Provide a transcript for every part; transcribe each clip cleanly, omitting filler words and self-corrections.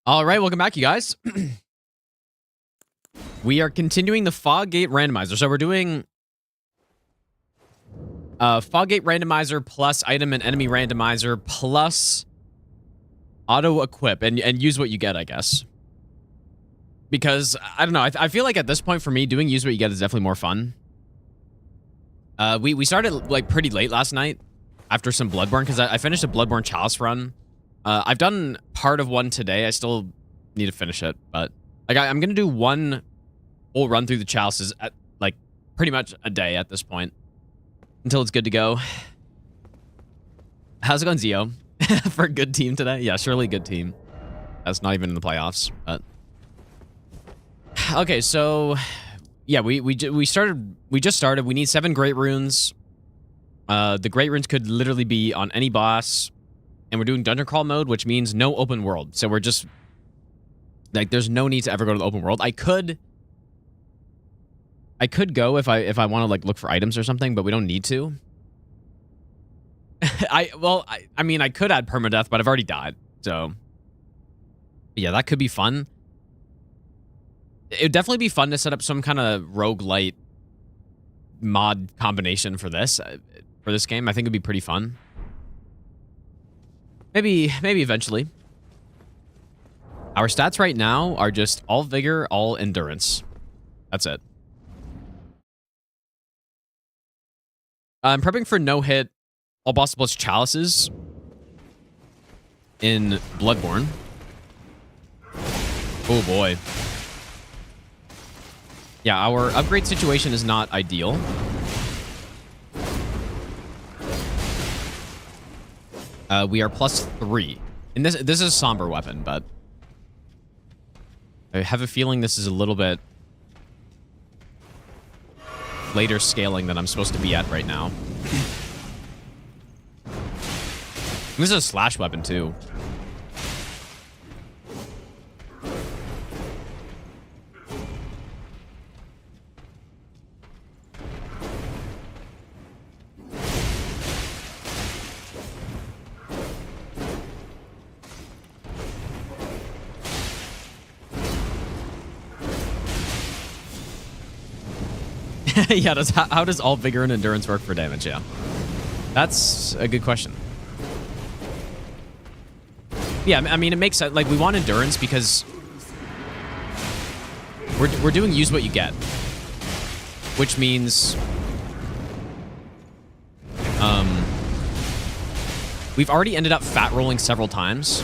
All right, welcome back, you guys. We are continuing the Foggate Randomizer. So we're doing Foggate Randomizer plus Item and Enemy Randomizer plus Auto-Equip and use what you get, I guess. Because, I don't know, I feel like at this point for me, doing use what you get is definitely more fun. We started, like, pretty late last night after some Bloodborne, because I finished a Bloodborne Chalice run. I've done part of one today. I still need to finish it, but like I'm gonna do one whole run through the chalices at like pretty much a day at this point until it's good to go. How's it going, Zio? For a good team today? Yeah, surely a good team. That's not even in the playoffs, but okay. So yeah, we just started. We need 7 great runes. The great runes could literally be on any boss. And we're doing dungeon crawl mode, which means no open world. So we're just like, there's no need to ever go to the open world. I could go if I want to like look for items or something, but we don't need to. I mean, I could add permadeath, but I've already died. So yeah, that could be fun. It would definitely be fun to set up some kind of roguelite mod combination for this game. I think it'd be pretty fun. Maybe eventually. Our stats right now are just all vigor, all endurance. That's it. I'm prepping for no hit, all boss plus chalices in Bloodborne. Oh boy. Yeah, our upgrade situation is not ideal. We are +3. And this is a somber weapon, but I have a feeling this is a little bit later scaling than I'm supposed to be at right now. This is a slash weapon, too. Yeah, how does all vigor and endurance work for damage? Yeah, that's a good question. Yeah, I mean, it makes sense. Like, we want endurance because we're doing use what you get, which means we've already ended up fat rolling several times.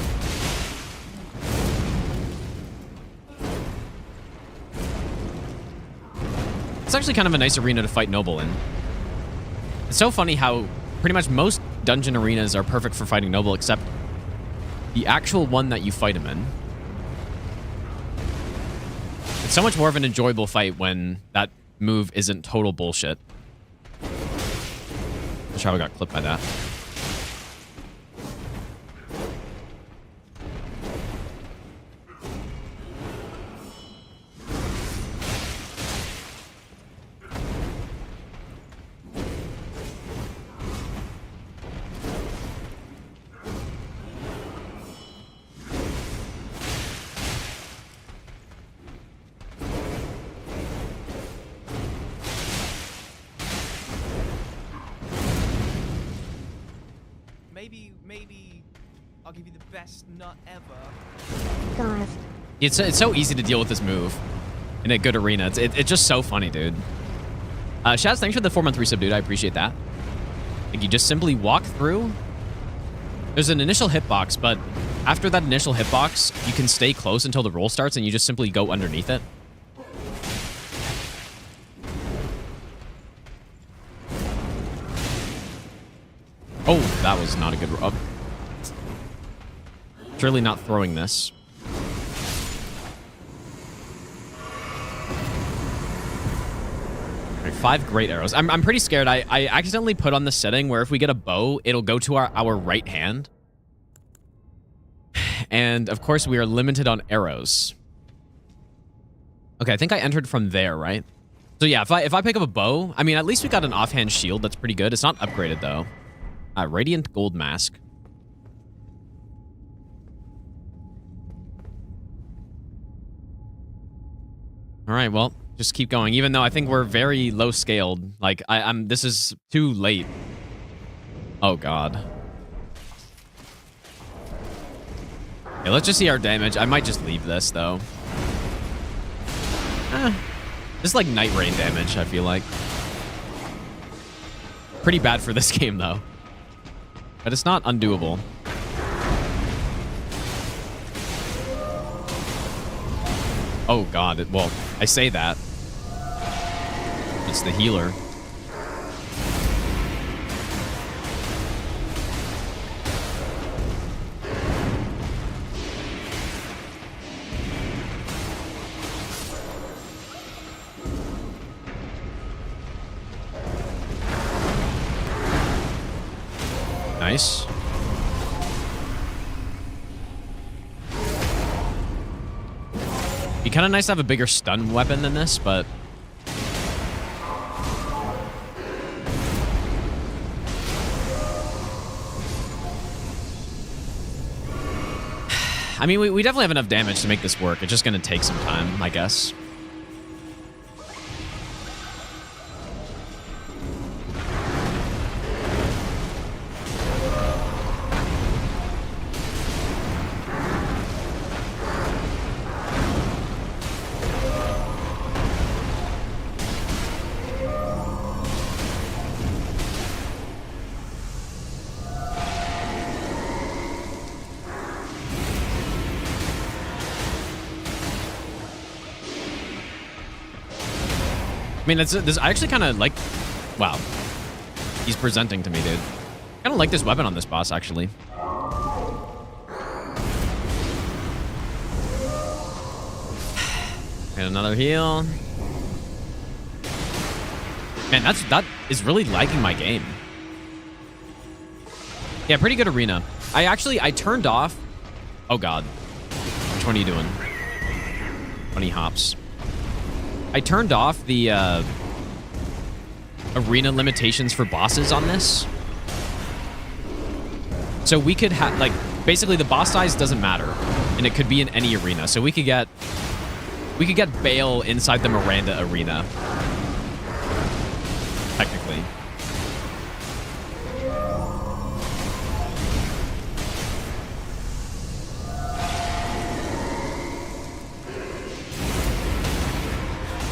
It's actually kind of a nice arena to fight Noble in. It's so funny how pretty much most dungeon arenas are perfect for fighting Noble, except the actual one that you fight him in. It's so much more of an enjoyable fight when that move isn't total bullshit. I'm sure I got clipped by that. Maybe I'll give you the best nut ever. God. It's so easy to deal with this move in a good arena. It's just so funny, dude. Shaz, thanks for the 4-month resub, dude. I appreciate that. Like, you just simply walk through. There's an initial hitbox, but after that initial hitbox, you can stay close until the roll starts, and you just simply go underneath it. Oh, that was not a good... Surely not throwing this. All right, 5 great arrows. I'm pretty scared. I accidentally put on the setting where if we get a bow, it'll go to our right hand. And, of course, we are limited on arrows. Okay, I think I entered from there, right? So, yeah, if I pick up a bow... I mean, at least we got an offhand shield. That's pretty good. It's not upgraded, though. Radiant Gold Mask. All right, well, just keep going. Even though I think we're very low scaled. Like, I'm. This is too late. Oh, God. Okay, let's just see our damage. I might just leave this, though. This is like night rain damage, I feel like. Pretty bad for this game, though. But it's not undoable. Oh, God. Well, I say that. It's the healer. Nice. Be kind of nice to have a bigger stun weapon than this, but... I mean, we definitely have enough damage to make this work. It's just going to take some time, I guess. I mean, this I actually kind of like... Wow. He's presenting to me, dude. I kind of like this weapon on this boss, actually. Get another heal. Man, that is really liking my game. Yeah, pretty good arena. I turned off... Oh, God. Which one are you doing? 20 hops. I turned off the arena limitations for bosses on this. So we could have, like, basically the boss size doesn't matter. And it could be in any arena. So we could get Bale inside the Miranda arena. Technically.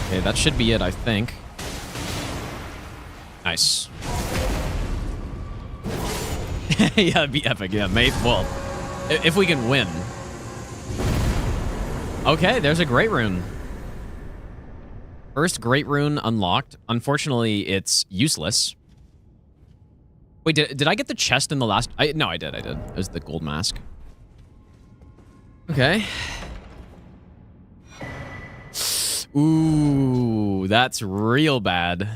Okay, that should be it, I think. Nice. Yeah, it'd be epic. Yeah, mate. Well, if we can win. Okay, there's a great rune. First great rune unlocked. Unfortunately, it's useless. Wait, did I get the chest in the last... No, I did. It was the gold mask. Okay. Ooh, that's real bad.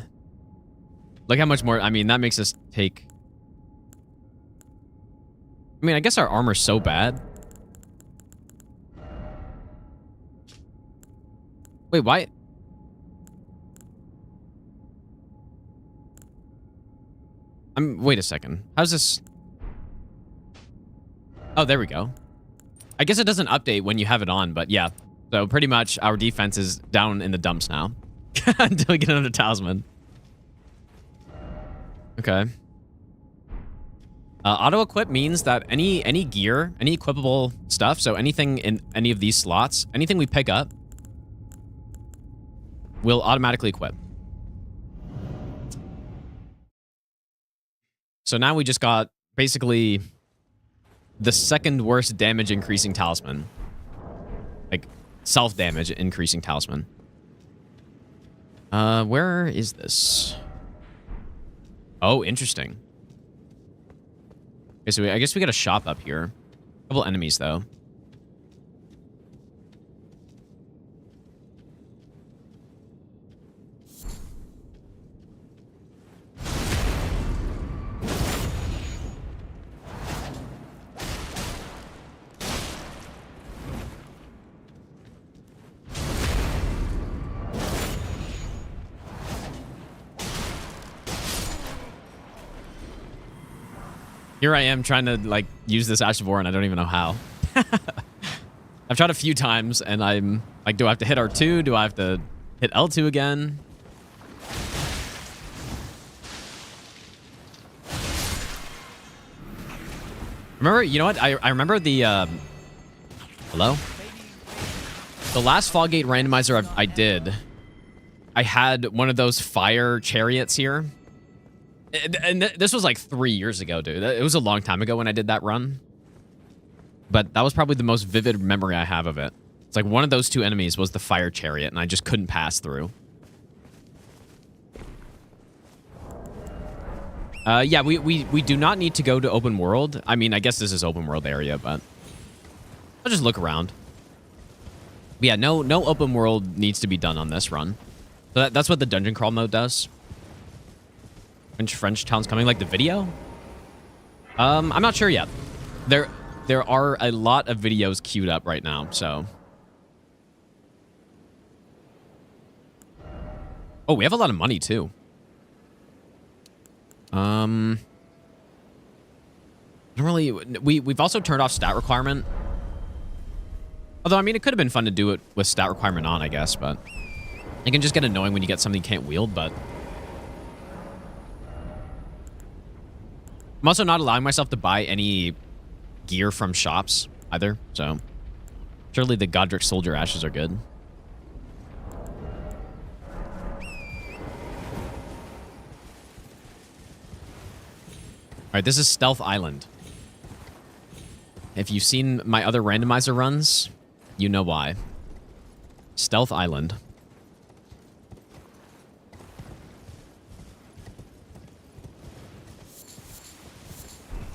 Look how much more... I mean, that makes us take... I mean, I guess our armor's so bad. Wait, why... Wait a second. How's this... Oh, there we go. I guess it doesn't update when you have it on, but yeah. So pretty much our defense is down in the dumps now. Until we get another talisman. Okay. Auto-equip means that any gear, any equipable stuff, so anything in any of these slots, anything we pick up, will automatically equip. So now we just got basically the second worst damage increasing talisman. Like, self-damage increasing talisman. Where is this? Oh, interesting. Okay, so I guess we got a shop up here. A couple enemies, though. Here I am trying to, like, use this Ash of War, and I don't even know how. I've tried a few times, and I'm like, do I have to hit R2? Do I have to Hit L2 again. Remember, you know what? I remember the, hello? The last Fallgate randomizer I did, I had one of those fire chariots here. And this was like 3 years ago, dude. It was a long time ago when I did that run. But that was probably the most vivid memory I have of it. It's like one of those two enemies was the fire chariot, and I just couldn't pass through. Yeah, we do not need to go to open world. I mean, I guess this is open world area, but I'll just look around. But yeah, no open world needs to be done on this run. So that's what the dungeon crawl mode does. French town's coming, like the video? I'm not sure yet. There are a lot of videos queued up right now, so. Oh, we have a lot of money too. I don't really. We've also turned off stat requirement. Although, I mean, it could have been fun to do it with stat requirement on, I guess, but it can just get annoying when you get something you can't wield, but I'm also not allowing myself to buy any gear from shops either, so surely the Godric Soldier Ashes are good. All right, this is Stealth Island. If you've seen my other randomizer runs, you know why. Stealth Island.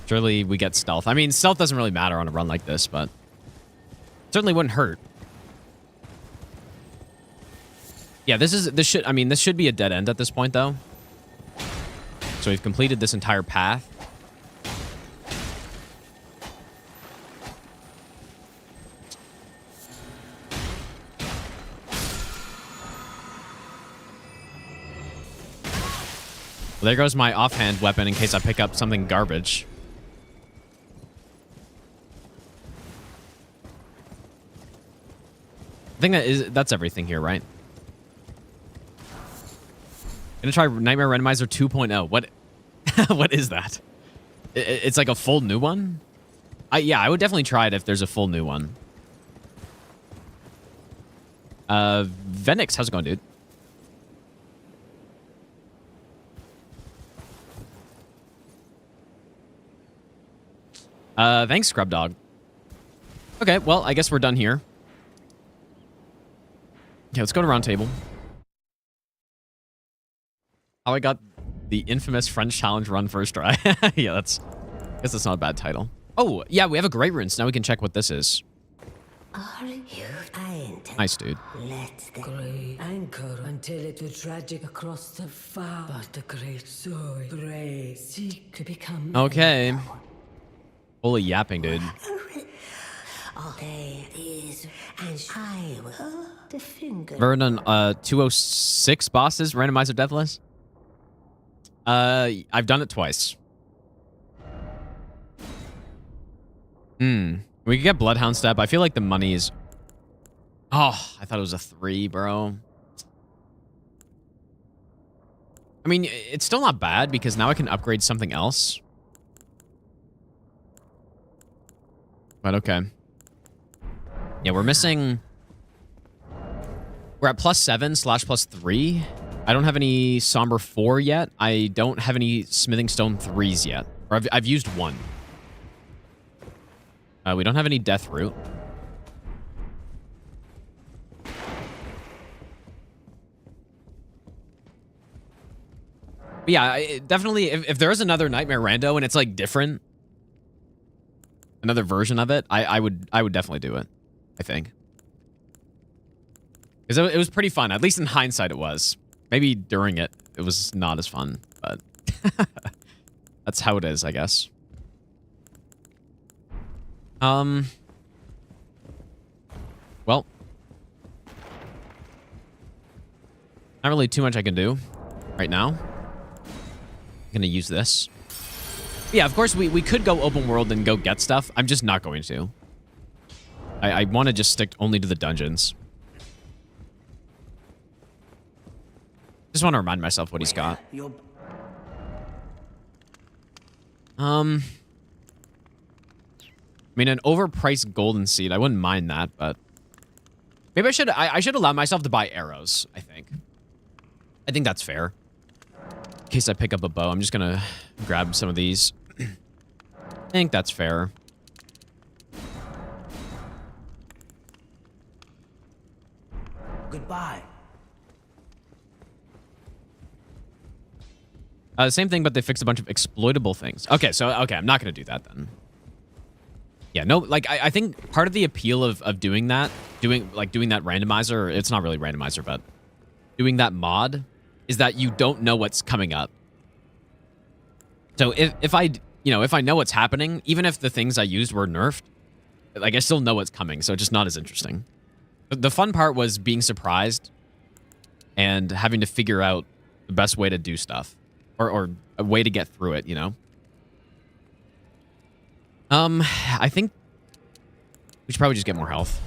Surely we get stealth. I mean, stealth doesn't really matter on a run like this, but certainly wouldn't hurt. Yeah, this should be a dead end at this point, though. So we've completed this entire path. Well, there goes my offhand weapon in case I pick up something garbage. I think that's everything here, right? Gonna try Nightmare Randomizer 2.0. What what is that? It's like a full new one? Yeah, I would definitely try it if there's a full new one. Venix, how's it going, dude? Thanks, Scrub Dog. Okay, well, I guess we're done here. Okay, let's go to round table. How I got the infamous French challenge run first try. Yeah, I guess that's not a bad title. Oh, yeah, we have a great rune, so now we can check what this is. Nice, dude. Let the great anchor until it was tragic across the far. But the great soul brave seek to become. Okay. Holy yapping, dude. Ever done 206 bosses, randomizer deathless? I've done it twice. We could get Bloodhound Step. I feel like the money is... Oh, I thought it was a 3, bro. I mean, it's still not bad because now I can upgrade something else. But okay. Yeah, we're missing... We're at +7/+3. I don't have any Somber 4 yet. I don't have any Smithing Stone 3s yet. Or I've used 1. We don't have any Death Root. But yeah, definitely, if there is another Nightmare Rando and it's like different, another version of it, I would definitely do it, I think. Because it was pretty fun. At least in hindsight it was. Maybe during it was not as fun, but that's how it is, I guess. Well, not really too much I can do right now. I'm gonna use this. Yeah, of course we could go open world and go get stuff. I'm just not going to. I want to just stick only to the dungeons. Just want to remind myself what he's got. You're... I mean, an overpriced golden seed. I wouldn't mind that, but maybe I should allow myself to buy arrows, I think. I think that's fair. In case I pick up a bow, I'm just gonna grab some of these. I think that's fair. Goodbye. Same thing, but they fixed a bunch of exploitable things. Okay, so, okay, I'm not gonna do that then. Yeah, no, like, I think part of the appeal of doing that, doing that randomizer, it's not really randomizer, but doing that mod, is that you don't know what's coming up. So if I know what's happening, even if the things I used were nerfed, like, I still know what's coming, so it's just not as interesting. The fun part was being surprised and having to figure out the best way to do stuff. Or a way to get through it, you know? I think we should probably just get more health.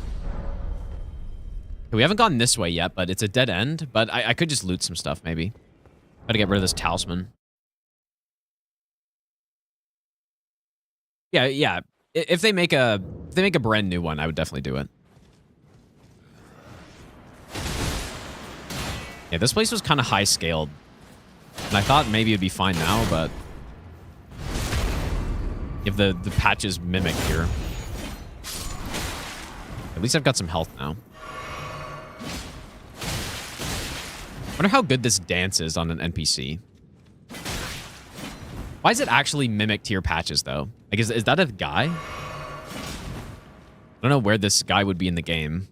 Okay, we haven't gone this way yet, but it's a dead end. But I could just loot some stuff, maybe. Gotta get rid of this talisman. Yeah. If they make a brand new one, I would definitely do it. Yeah, this place was kind of high scaled. And I thought maybe it'd be fine now, but if the patches mimic here. At least I've got some health now. Wonder how good this dance is on an NPC. Why is it actually mimic tier patches, though? Like, is that a guy? I don't know where this guy would be in the game.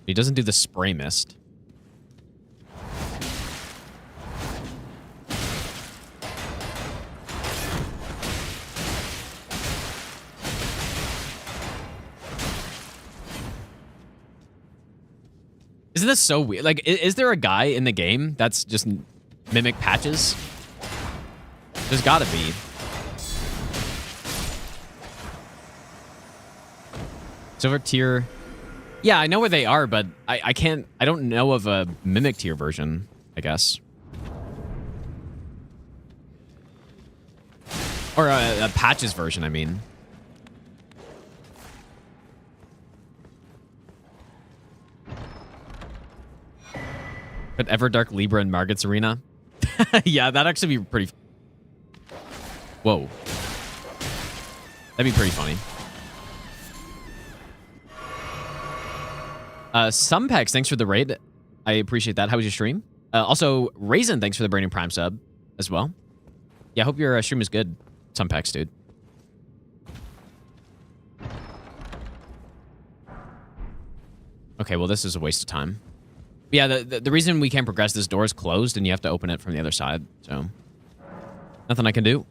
He doesn't do the spray mist. Isn't this so weird? Like, is there a guy in the game that's just mimic patches? There's gotta be. Silver tier. Yeah, I know where they are, but I don't know of a mimic tier version, I guess. Or a patches version, I mean. But Everdark, Libra, and Margot's Arena? Yeah, that'd actually be pretty... Whoa. That'd be pretty funny. Sumpex, thanks for the raid. I appreciate that. How was your stream? Also, Raisin, thanks for the Branding Prime sub as well. Yeah, I hope your stream is good, Sumpex, dude. Okay, well, this is a waste of time. But yeah, the reason we can't progress, this door is closed, and you have to open it from the other side, so... Nothing I can do.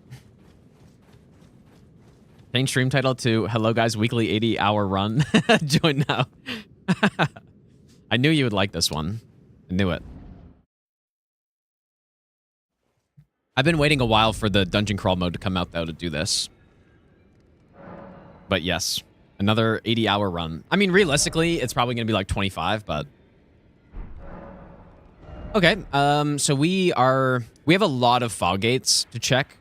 Change stream title to Hello Guys Weekly 80-Hour Run. Join now. I knew you would like this one. I knew it. I've been waiting a while for the dungeon crawl mode to come out, though, to do this. But yes, another 80-hour run. I mean, realistically, it's probably going to be like 25, but... Okay, so we have a lot of fog gates to check.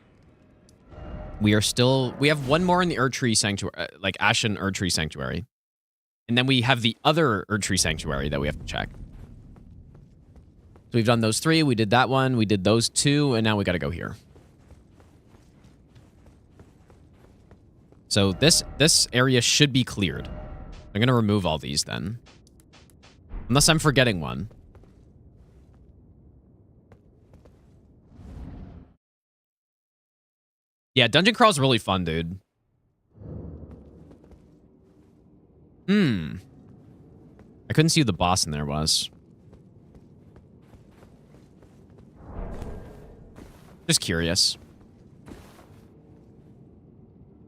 We have one more in the Erdtree Sanctuary, like Ashen Erdtree Sanctuary. And then we have the other Erdtree Sanctuary that we have to check. So we've done those 3, we did that one, we did those 2, and now we gotta go here. So this area should be cleared. I'm gonna remove all these then. Unless I'm forgetting one. Yeah, dungeon crawl's really fun, dude. I couldn't see who the boss in there was. Just curious.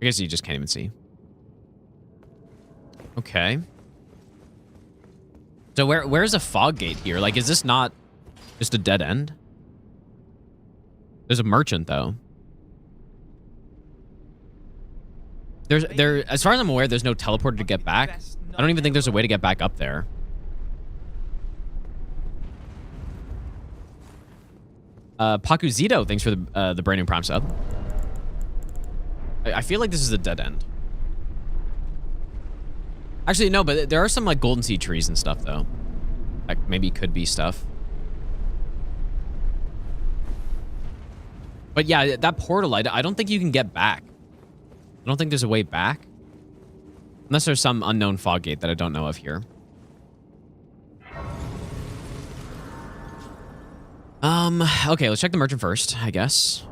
I guess you just can't even see. Okay. So where's a fog gate here? Like, is this not just a dead end? There's a merchant, though. As far as I'm aware, there's no teleporter to get back. I don't even think there's a way to get back up there. Pakuzito, thanks for the brand new Prime sub. I feel like this is a dead end. Actually, no, but there are some like golden seed trees and stuff though. Like maybe could be stuff. But yeah, that portal, I don't think you can get back. I don't think there's a way back. Unless there's some unknown fog gate that I don't know of here. Okay, let's check the merchant first, I guess.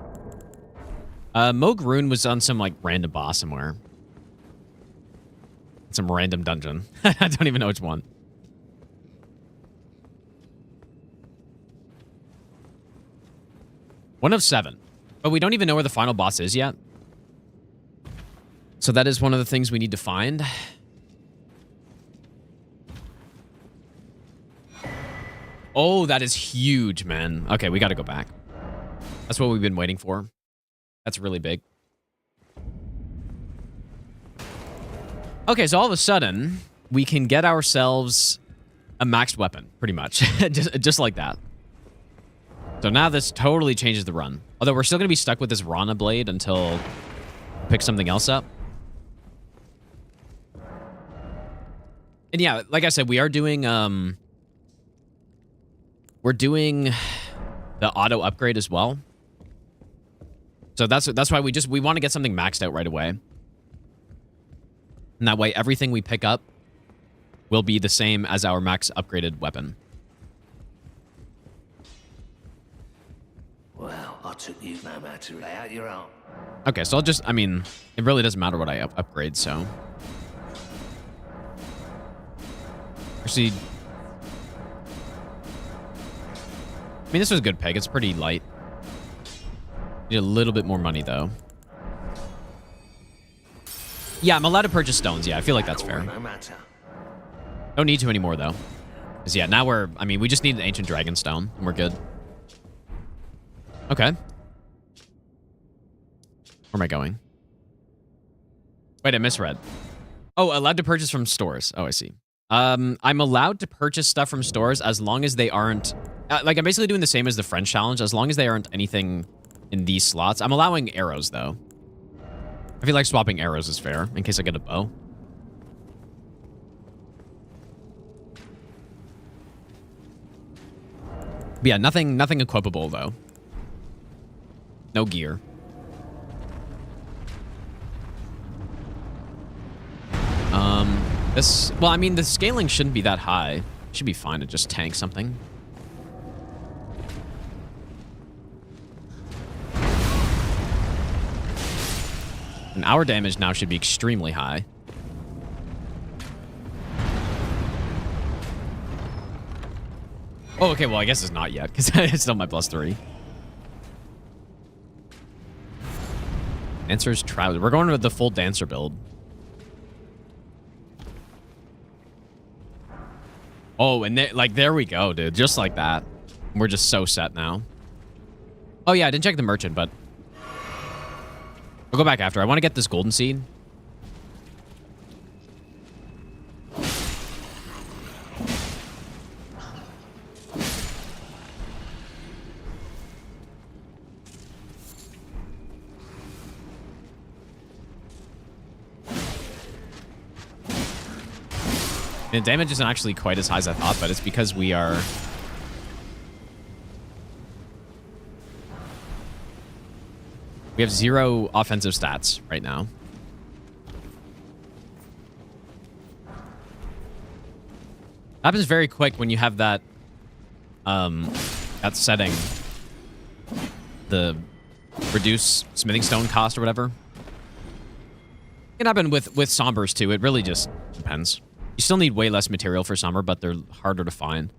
Moog Rune was on some like random boss somewhere. Some random dungeon. I don't even know which one. One of 7. But we don't even know where the final boss is yet. So that is one of the things we need to find. Oh, that is huge, man. Okay, we got to go back. That's what we've been waiting for. That's really big. Okay, so all of a sudden, we can get ourselves a maxed weapon, pretty much. just like that. So now this totally changes the run. Although we're still going to be stuck with this Rana blade until we pick something else up. And yeah, like I said, we are doing we're doing the auto upgrade as well. So that's why we want to get something maxed out right away. And that way everything we pick up will be the same as our max upgraded weapon. Well, I took you no matter lay out your own. Okay, so I mean, it really doesn't matter what I upgrade, so. Actually, I mean, this was a good peg. It's pretty light. Need a little bit more money, though. Yeah, I'm allowed to purchase stones. Yeah, I feel like that's fair. No matter. Don't need to anymore, though. Because, yeah, now we just need an ancient dragon stone, and we're good. Okay. Where am I going? Wait, I misread. Oh, allowed to purchase from stores. Oh, I see. I'm allowed to purchase stuff from stores as long as they aren't... like, I'm basically doing the same as the French challenge. As long as they aren't anything in these slots. I'm allowing arrows, though. I feel like swapping arrows is fair, in case I get a bow. But yeah, nothing equipable, though. No gear. Well, I mean, the scaling shouldn't be that high. It should be fine to just tank something. And our damage now should be extremely high. Oh, okay, well, I guess it's not yet, because it's still my +3. Dancer's trouser. We're going with the full dancer build. Oh, and there we go, dude. Just like that. We're just so set now. Oh, yeah, I didn't check the merchant, but... We'll go back after. I want to get this golden seed. And the damage isn't actually quite as high as I thought, but it's because we are... We have 0 offensive stats right now. Happens very quick when you have that that setting. The reduce smithing stone cost or whatever. It can happen with sombers too. It really just depends. You still need way less material for somber, but they're harder to find.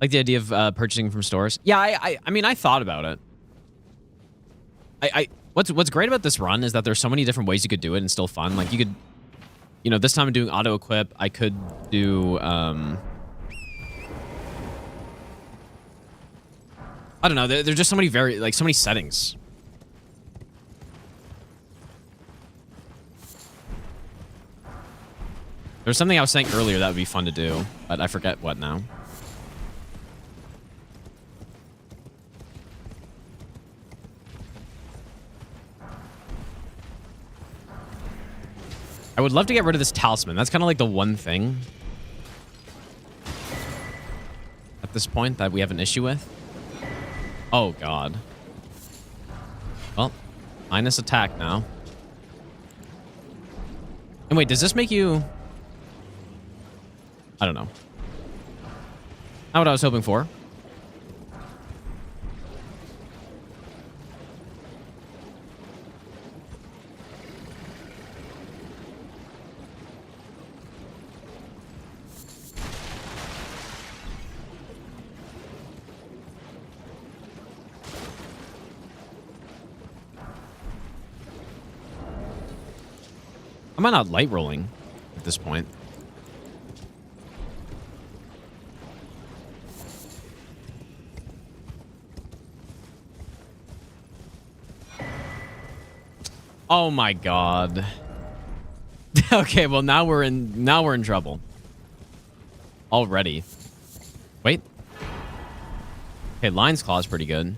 Like the idea of purchasing from stores. Yeah, I mean, I thought about it. What's great about this run is that there's so many different ways you could do it and still fun. Like you could, you know, this time I'm doing auto equip. I could do, I don't know. There's just so many so many settings. There's something I was saying earlier that would be fun to do, but I forget what now. I would love to get rid of this talisman. That's kind of like the one thing at this point that we have an issue with. Oh, God. Well, minus attack now. And wait, does this make you... I don't know. Not what I was hoping for. Am I not light rolling at this point? Oh my God. Okay, well now we're in trouble. Already. Wait. Okay, Lion's Claw is pretty good.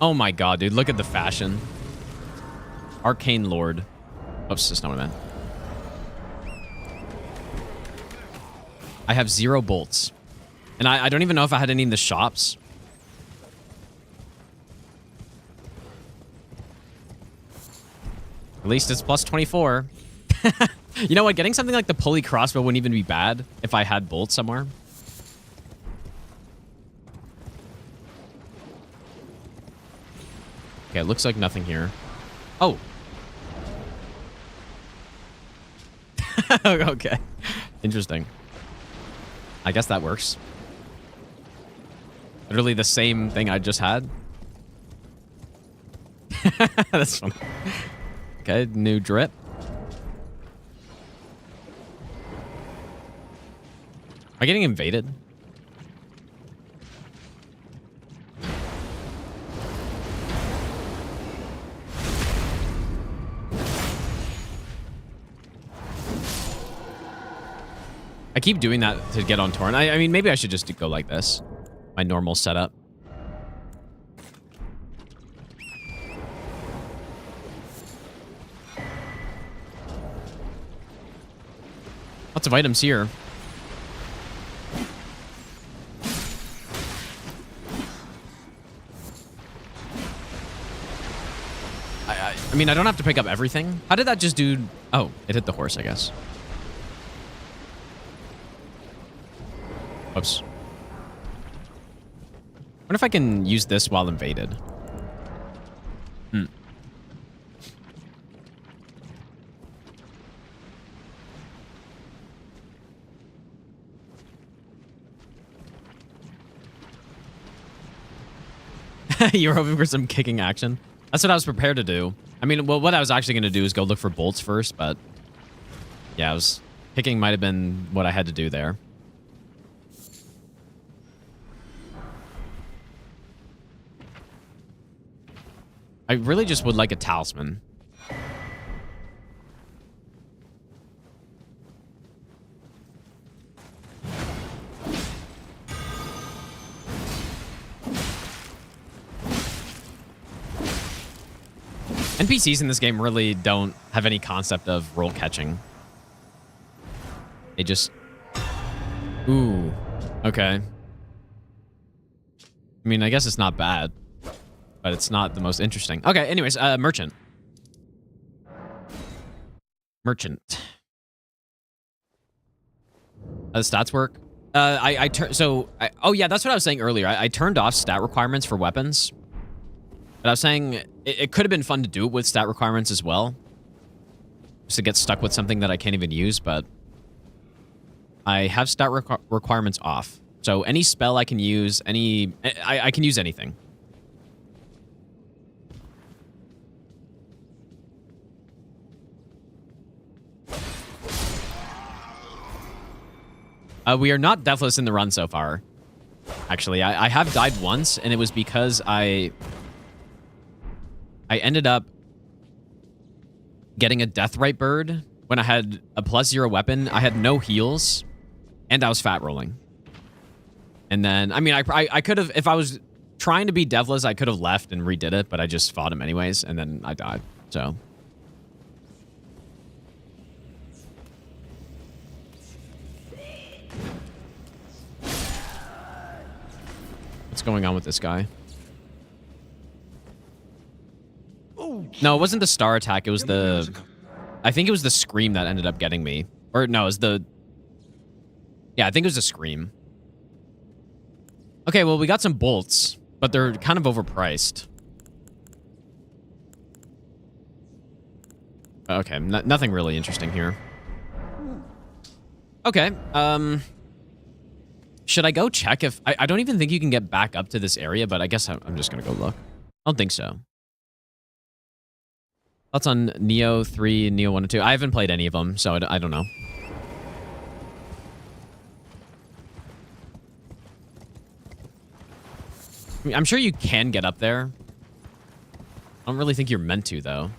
Oh my God, dude, look at the fashion. Arcane Lord. Oops, that's not what I meant. I have 0 bolts. And I don't even know if I had any in the shops. At least it's plus 24. You know what? Getting something like the pulley crossbow wouldn't even be bad if I had bolts somewhere. Okay, it looks like nothing here. Oh. Okay. Interesting. I guess that works. Literally the same thing I just had. That's funny. Okay, new drip. Am I getting invaded? I keep doing that to get on Torrent. I mean, maybe I should just go like this. My normal setup. Lots of items here. I mean, I don't have to pick up everything. How did that just do? Oh, it hit the horse, I guess. Oops. Wonder if I can use this while invaded. Hmm. You were hoping for some kicking action? That's what I was prepared to do. I mean, well, what I was actually going to do is go look for bolts first, but... yeah, kicking might have been what I had to do there. I really just would like a talisman. NPCs in this game really don't have any concept of roll catching. They just... ooh. Okay. I mean, I guess it's not bad. But it's not the most interesting. Okay, anyways, merchant. Merchant. How the stats work? Oh yeah, that's what I was saying earlier. I turned off stat requirements for weapons. But I was saying it could have been fun to do it with stat requirements as well. Just to get stuck with something that I can't even use, but... I have stat requirements off. So any spell I can use, I can use anything. We are not deathless in the run so far. Actually, I have died once, and it was because I ended up getting a deathrite bird when I had a +0 weapon, I had no heals, and I was fat rolling. And then, I mean, I could have, if I was trying to be devless, I could have left and redid it, but I just fought him anyways, and then I died, so. What's going on with this guy? No, it wasn't the star attack, it was the... I think it was the scream that ended up getting me. Or no, it was the... Yeah, I think it was the scream. Okay, well, we got some bolts, but they're kind of overpriced. Okay, nothing really interesting here. Okay, should I go check if... I don't even think you can get back up to this area, but I guess I'm just gonna go look. I don't think so. Thoughts on Neo 3, Neo 1 and 2? I haven't played any of them, so I don't know. I mean, I'm sure you can get up there. I don't really think you're meant to, though.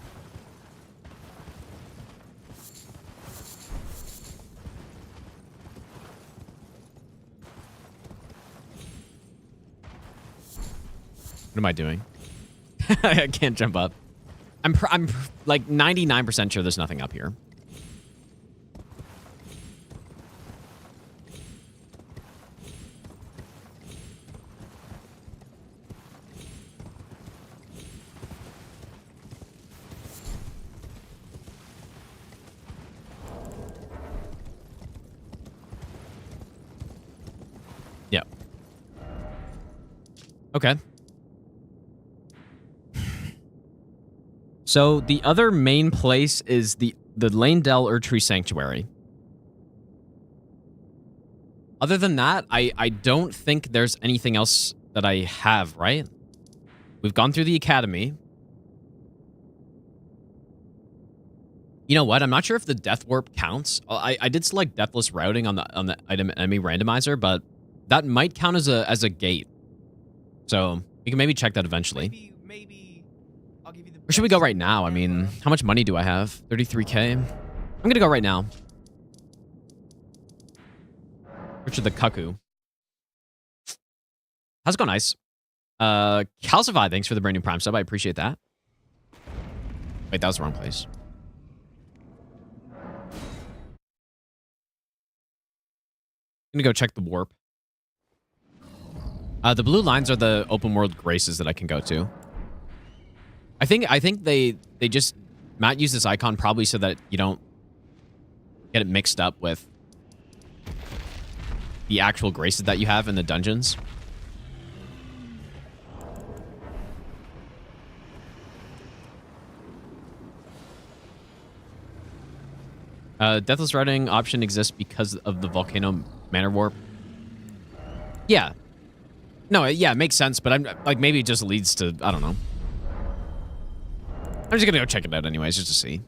What am I doing? I can't jump up. I'm like 99% sure there's nothing up here. Yeah. Okay. So the other main place is the Lanedell Erdtree Sanctuary. Other than that, I don't think there's anything else that I have, right? We've gone through the academy. You know what? I'm not sure if the death warp counts. I did select deathless routing on the item enemy randomizer, but that might count as a gate. So you can maybe check that eventually. Or should we go right now? I mean, how much money do I have? 33K. I'm gonna go right now. Richard the Cuckoo. How's it going, Ice? Calcify, thanks for the brand new Prime sub. I appreciate that. Wait, that was the wrong place. I'm gonna go check the warp. The blue lines are the open world graces that I can go to. I think they just... Matt used this icon probably so that you don't get it mixed up with the actual graces that you have in the dungeons. Deathless routing option exists because of the Volcano Manor Warp. Yeah. No, yeah, it makes sense, but I'm like, maybe it just leads to, I don't know. I'm just gonna go check it out anyways, just to see.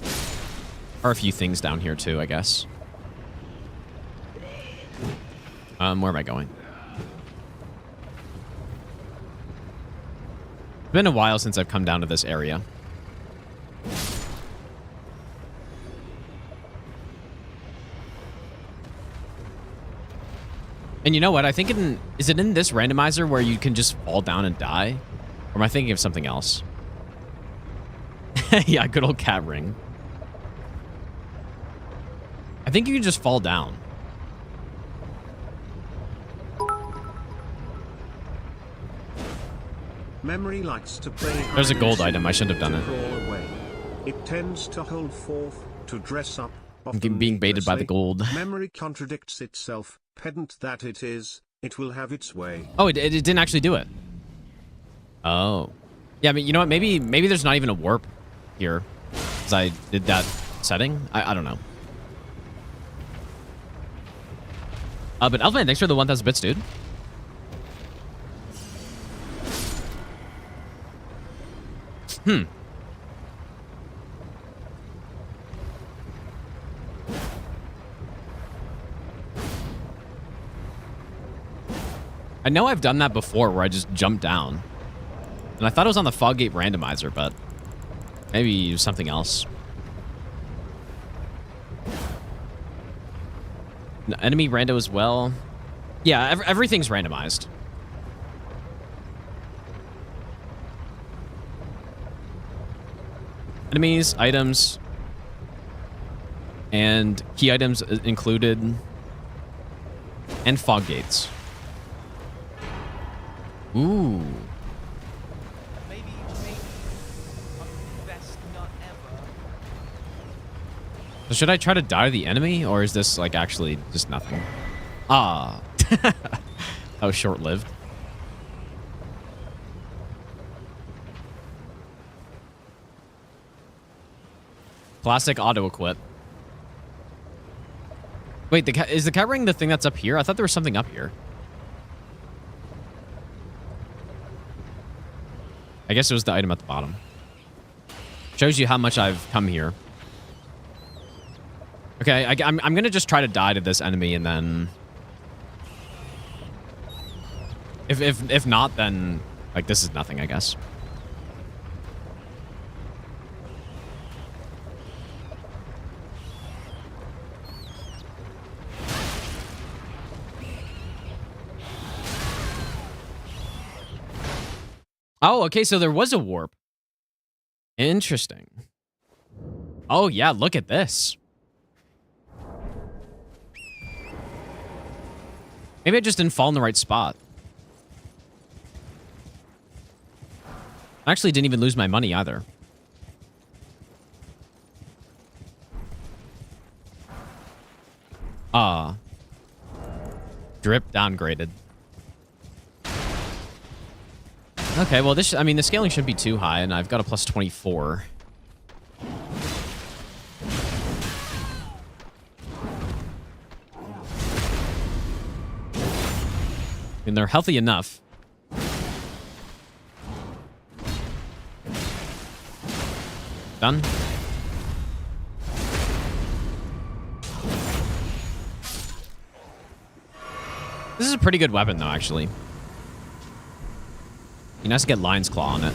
There are a few things down here too, I guess. Where am I going? It's been a while since I've come down to this area. And you know what? I think is it in this randomizer where you can just fall down and die? Or am I thinking of something else? Yeah, good old cat ring. I think you can just fall down. Memory likes to play. There's a gold item. I shouldn't have done it. Away. It tends to hold forth, to dress up. I'm being baited by the gold. Memory contradicts itself. Pedant that it is, it will have its way. Oh, it didn't actually do it. Oh. Yeah, I mean, you know what? Maybe there's not even a warp here. Because I did that setting. I don't know. But Elden, thanks for the 1,000 bits, dude. I know I've done that before where I just jumped down. And I thought it was on the Foggate randomizer, but Maybe something else. Enemy rando as well. Yeah, everything's randomized. Enemies, items, and key items included, and fog gates. Ooh. Maybe the best nut ever. So should I try to die to the enemy, or is this like actually just nothing? Ah. That was short-lived. Classic auto-equip. Wait, is the cat ring the thing that's up here? I thought there was something up here. I guess it was the item at the bottom. Shows you how much I've come here. Okay, I'm gonna just try to die to this enemy, and then if not, then like this is nothing, I guess. Oh, okay, so there was a warp. Interesting. Oh, yeah, look at this. Maybe I just didn't fall in the right spot. I actually didn't even lose my money either. Drip downgraded. Okay, well, I mean, the scaling shouldn't be too high, and I've got a plus 24. And they're healthy enough. Done. This is a pretty good weapon, though, actually. Be nice to get Lion's Claw on it.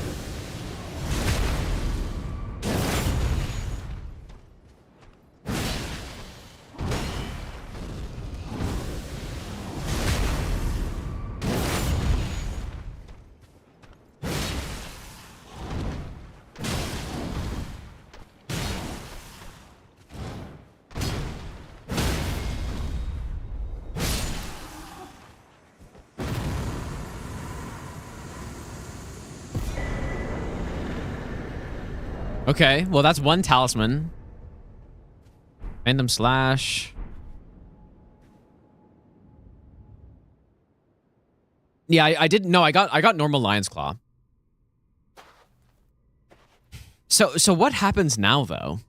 Okay, well, that's one talisman. Random slash. Yeah, I didn't know. I got normal Lion's Claw. So what happens now, though?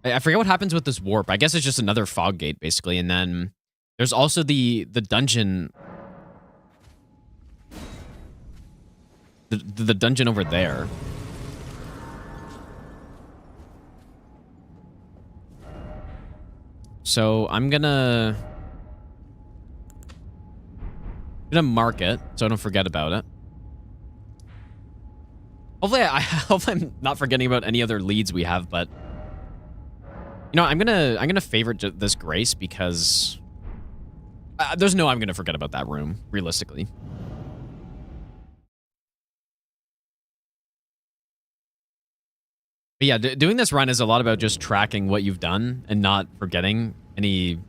I forget what happens with this warp. I guess it's just another fog gate, basically, and then there's also the dungeon. The dungeon over there. So I'm gonna mark it so I don't forget about it. Hopefully, hopefully I'm not forgetting about any other leads we have. But you know, I'm gonna favorite this Grace because there's no I'm gonna forget about that room realistically. But yeah, doing this run is a lot about just tracking what you've done and not forgetting any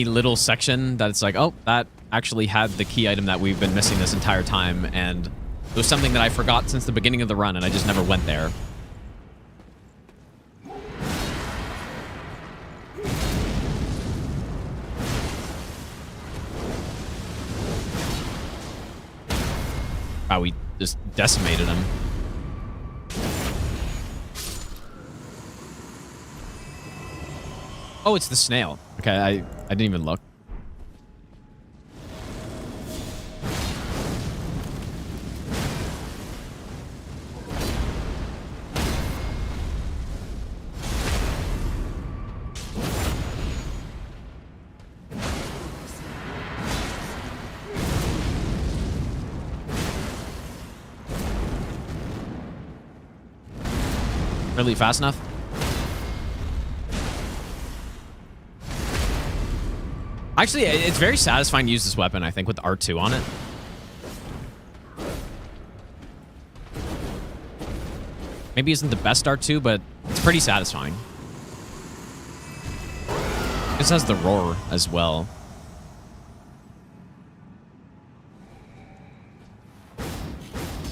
little section that it's like, oh, that actually had the key item that we've been missing this entire time, and it was something that I forgot since the beginning of the run, and I just never went there. Wow, we just decimated him. Oh, it's the snail. Okay, I didn't even look. Really fast enough? Actually, it's very satisfying to use this weapon, I think, with R2 on it. Maybe isn't the best R2, but it's pretty satisfying. This has the roar as well.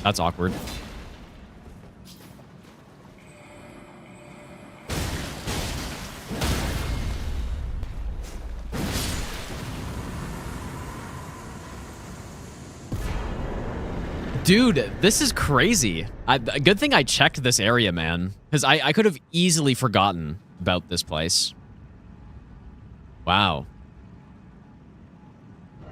That's awkward. Dude, this is crazy. Good thing I checked this area, man. Because I could have easily forgotten about this place. Wow.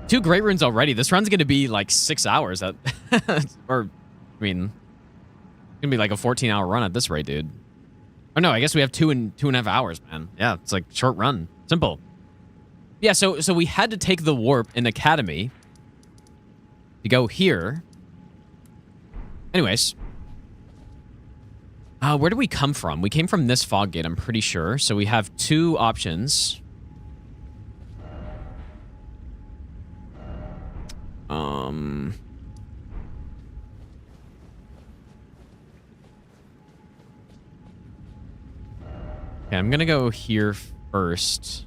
2 great runes already. This run's going to be like 6 hours. Or, I mean, it's going to be like a 14-hour run at this rate, dude. Oh, no, I guess we have 2.5 hours, man. Yeah, it's like short run. Simple. Yeah, so we had to take the warp in Academy to go here. Anyways. Where did we come from? We came from this fog gate, I'm pretty sure. So we have 2 options. Okay, I'm gonna go here first.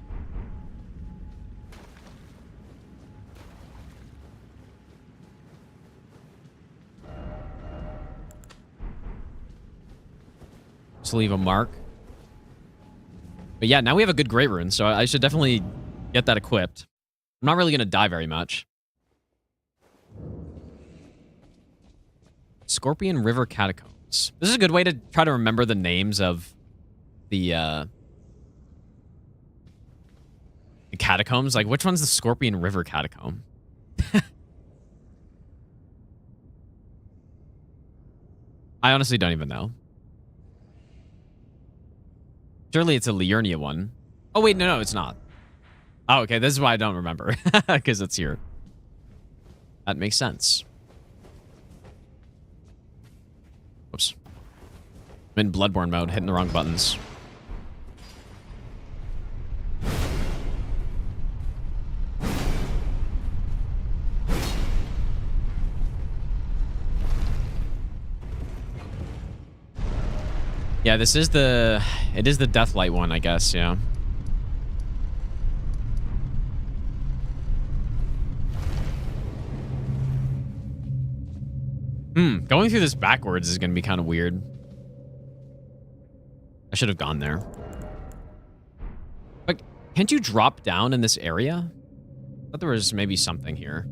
Just leave a mark. But yeah, now we have a good great rune, so I should definitely get that equipped. I'm not really gonna die very much. Scorpion River Catacombs. This is a good way to try to remember the names of the catacombs. Like, which one's the Scorpion River Catacomb? I honestly don't even know. Surely it's a Liurnia one. Oh, wait, no, it's not. Oh, okay, this is why I don't remember. Because it's here. That makes sense. Whoops. I'm in Bloodborne mode, hitting the wrong buttons. Yeah, this is the... It is the Deathlight one, I guess, yeah. Going through this backwards is going to be kind of weird. I should have gone there. But can't you drop down in this area? I thought there was maybe something here.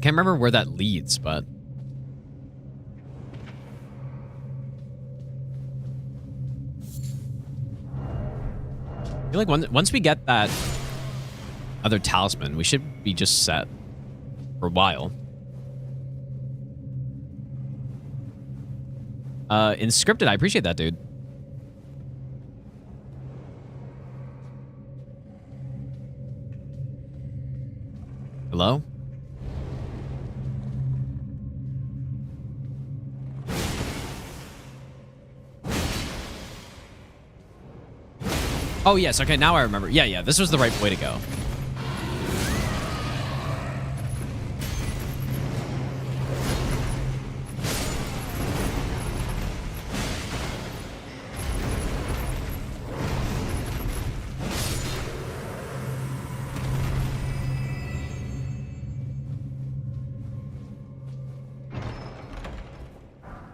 Can't remember where that leads, but... I feel like once we get that other talisman, we should be just set for a while. Inscripted, I appreciate that, dude. Hello? Oh, yes. Okay, now I remember. Yeah, this was the right way to go.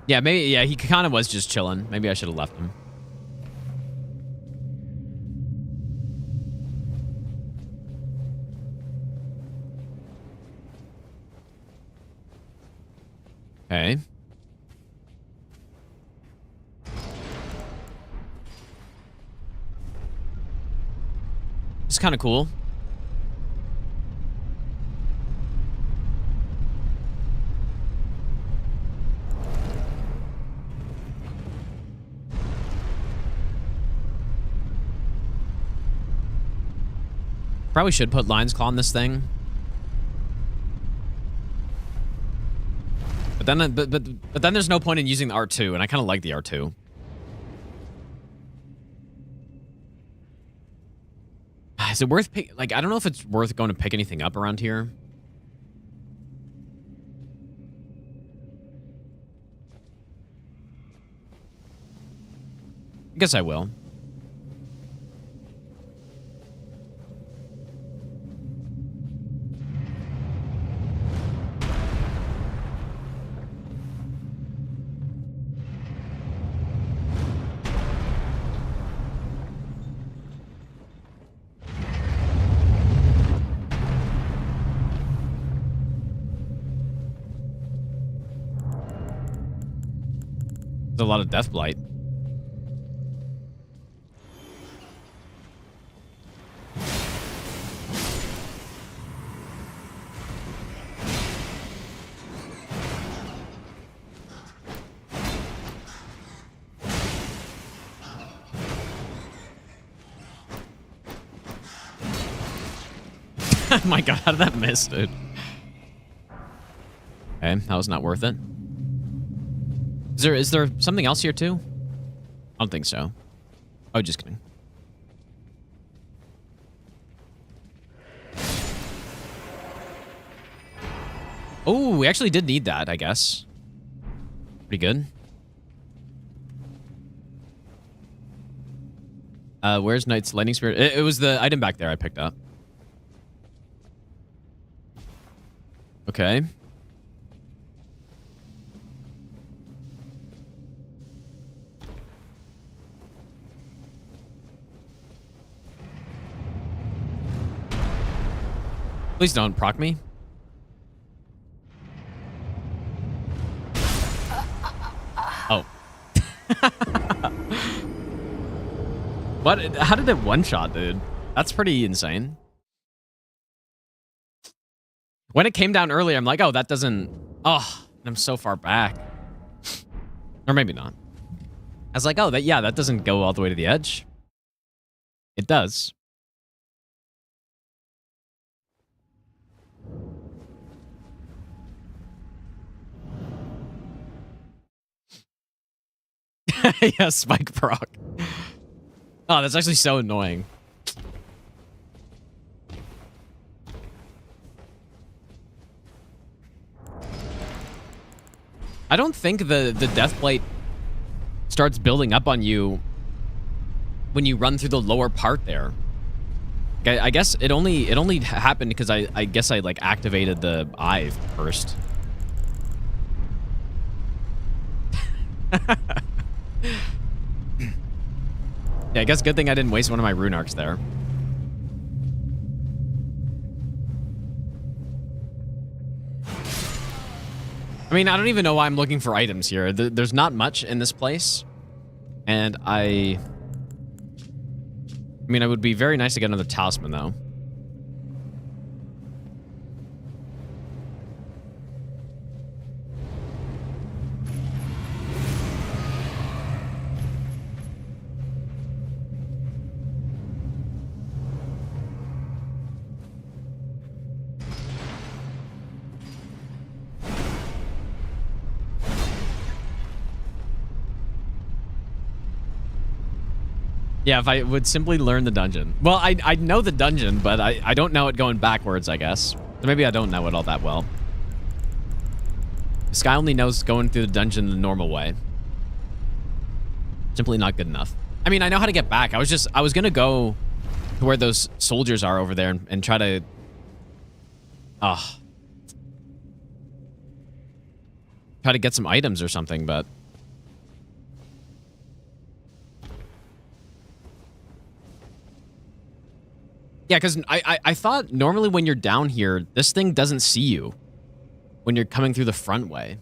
Yeah, maybe, yeah, he kind of was just chilling. Maybe I should have left him. Okay. It's kind of cool. Probably should put Lion's Claw on this thing. But then, but then there's no point in using the R2, and I kind of like the R2. Is it worth pick? Like, I don't know if it's worth going to pick anything up around here. I guess I will. There's a lot of Death Blight. Oh my god, how did that miss, dude? Okay, that was not worth it. Is there something else here too? I don't think so. Oh, just kidding. Oh, we actually did need that, I guess. Pretty good. Where's Knight's Lightning Spirit? It was the item back there I picked up. Okay. Please don't proc me. Oh. What? How did it one-shot, dude? That's pretty insane. When it came down earlier, I'm like, oh, that doesn't... Oh, I'm so far back. Or maybe not. I was like, oh, that doesn't go all the way to the edge. It does. Yeah, spike proc. Oh, that's actually so annoying. I don't think the Death Blight starts building up on you when you run through the lower part there. I guess it only happened because I guess I like activated the eye first. Yeah, I guess good thing I didn't waste one of my rune arcs there. I mean, I don't even know why I'm looking for items here. There's not much in this place. And I mean, it would be very nice to get another talisman, though. Yeah, if I would simply learn the dungeon. Well, I know the dungeon, but I don't know it going backwards, I guess. So maybe I don't know it all that well. This guy only knows going through the dungeon the normal way. Simply not good enough. I mean, I know how to get back. I was gonna go to where those soldiers are over there and try to... try to get some items or something, but... Yeah, because I thought normally when you're down here, this thing doesn't see you when you're coming through the front way.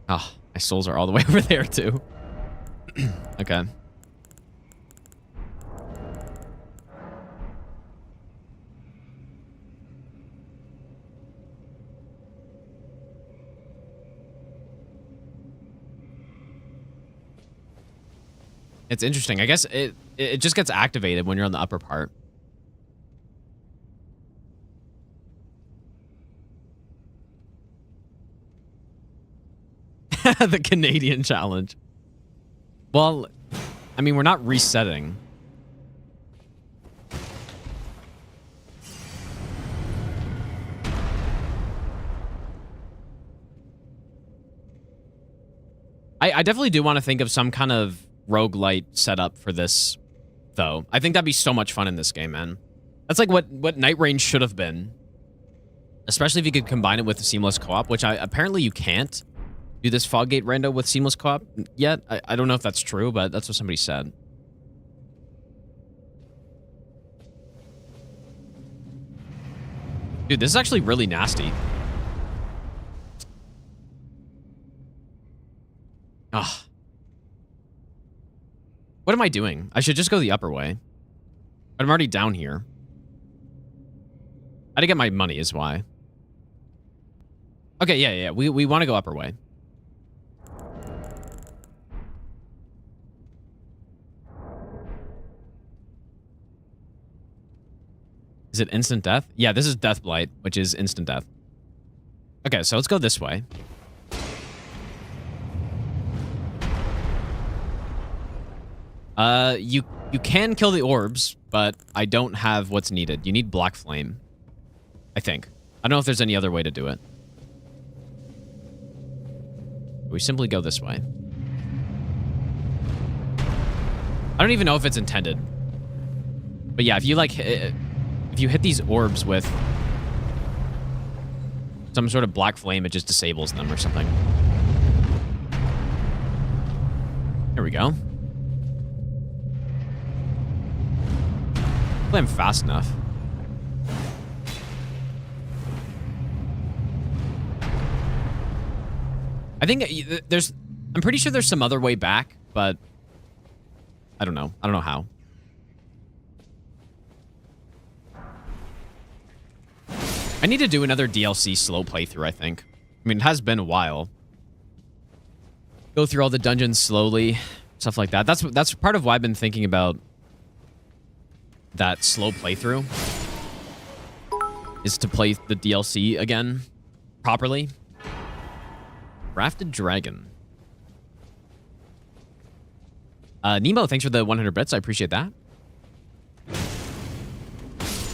Oh, my souls are all the way over there, too. Okay. It's interesting. I guess it... it just gets activated when you're on the upper part. The Canadian challenge. Well, I mean, we're not resetting. I definitely do want to think of some kind of roguelite setup for this, though. I think that'd be so much fun in this game, man. That's like what Night Rain should have been. Especially if you could combine it with the seamless co-op, which apparently you can't do this Foggate Rando with seamless co-op yet. I don't know if that's true, but that's what somebody said. Dude, this is actually really nasty. Ugh. What am I doing? I should just go the upper way. But I'm already down here. I had to get my money is why. Okay, yeah. We want to go upper way. Is it instant death? Yeah, this is Death Blight, which is instant death. Okay, so let's go this way. You can kill the orbs, but I don't have what's needed. You need Black Flame, I think. I don't know if there's any other way to do it. We simply go this way. I don't even know if it's intended. But yeah, if you like, if you hit these orbs with some sort of Black Flame, it just disables them or something. There we go. I'm fast enough. I think I'm pretty sure there's some other way back, but I don't know. I don't know how. I need to do another DLC slow playthrough, I think. I mean, it has been a while. Go through all the dungeons slowly, stuff like that. That's part of why I've been thinking about that slow playthrough, is to play the DLC again properly. Rafted Dragon. Nemo, thanks for the 100 bits. I appreciate that.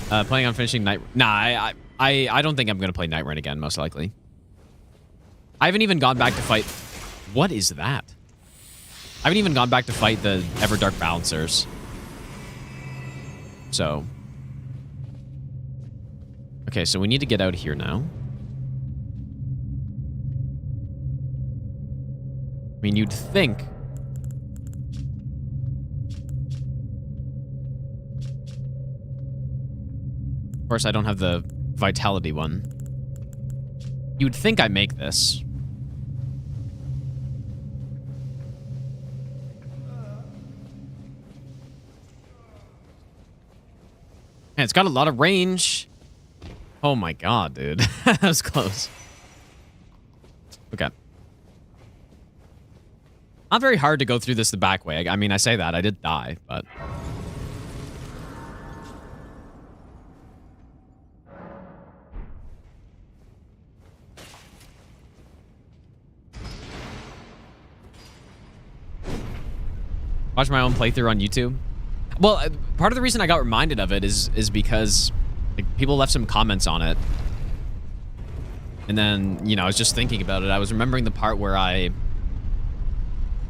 Planning on finishing Night... Nah, I don't think I'm going to play Night Rain again, most likely. I haven't even gone back to fight... What is that? I haven't even gone back to fight the Everdark Balancers. So... Okay, so we need to get out of here now. I mean, you'd think... Of course, I don't have the Vitality one. You'd think I make this. And it's got a lot of range. Oh my god, dude. That was close. Okay. Not very hard to go through this the back way. I mean, I say that. I did die, but... Watch my own playthrough on YouTube. Well, part of the reason I got reminded of it is because like, people left some comments on it. And then, you know, I was just thinking about it. I was remembering the part where I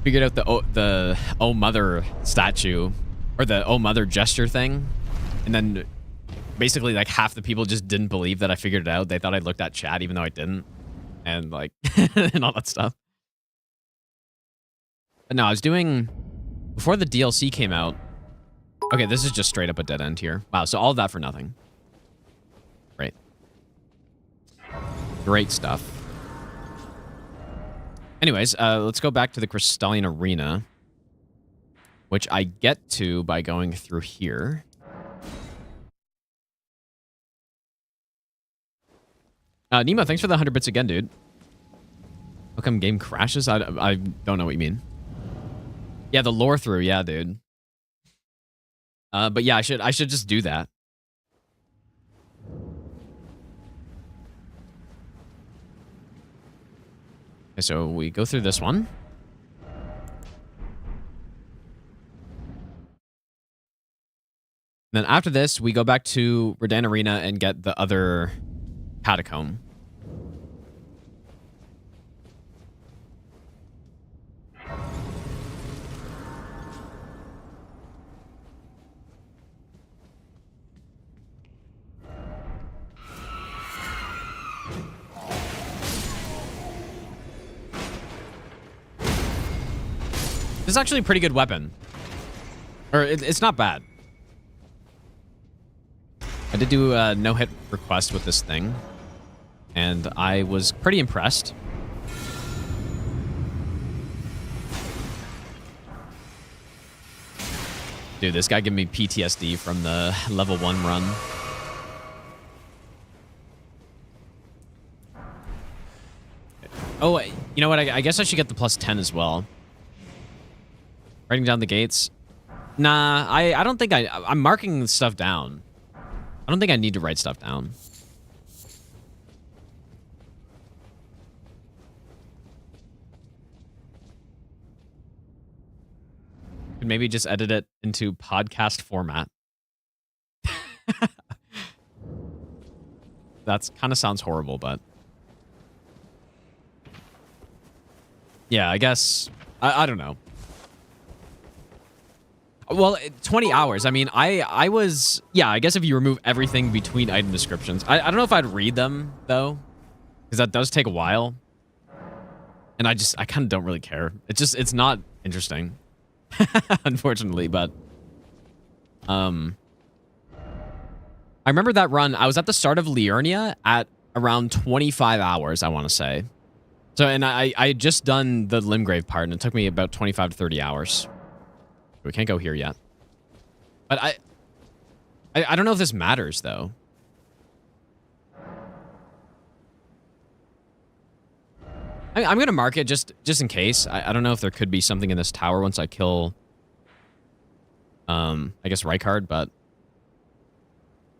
figured out the Oh Mother statue, or the Oh Mother gesture thing. And then basically like half the people just didn't believe that I figured it out. They thought I looked at chat even though I didn't. And like, and all that stuff. But no, I was doing... Before the DLC came out... Okay, this is just straight up a dead end here. Wow, so all of that for nothing. Great. Great stuff. Anyways, let's go back to the Crystalline Arena. Which I get to by going through here. Nemo, thanks for the 100 bits again, dude. How come game crashes? I don't know what you mean. Yeah, the lore through. Yeah, dude. But yeah, I should just do that. Okay, so we go through this one. Then after this, we go back to Redan Arena and get the other catacomb. This is actually a pretty good weapon. Or it's not bad. I did do a no-hit request with this thing, and I was pretty impressed. Dude, this guy gave me PTSD from the level 1 run. Oh, you know what? I guess I should get the plus 10 as well. Writing down the gates. Nah, I don't think I'm marking stuff down. I don't think I need to write stuff down. Could maybe just edit it into podcast format. That's kind of sounds horrible, but yeah, I guess I don't know. Well, 20 hours. I mean, I was... Yeah, I guess if you remove everything between item descriptions. I don't know if I'd read them, though. Because that does take a while. And I kind of don't really care. It's not interesting. Unfortunately, but... I remember that run. I was at the start of Liurnia at around 25 hours, I want to say. So, and I had just done the Limgrave part, and it took me about 25 to 30 hours. We can't go here yet. But I don't know if this matters, though. I'm going to mark it just in case. I don't know if there could be something in this tower once I kill, I guess, Rykard, but...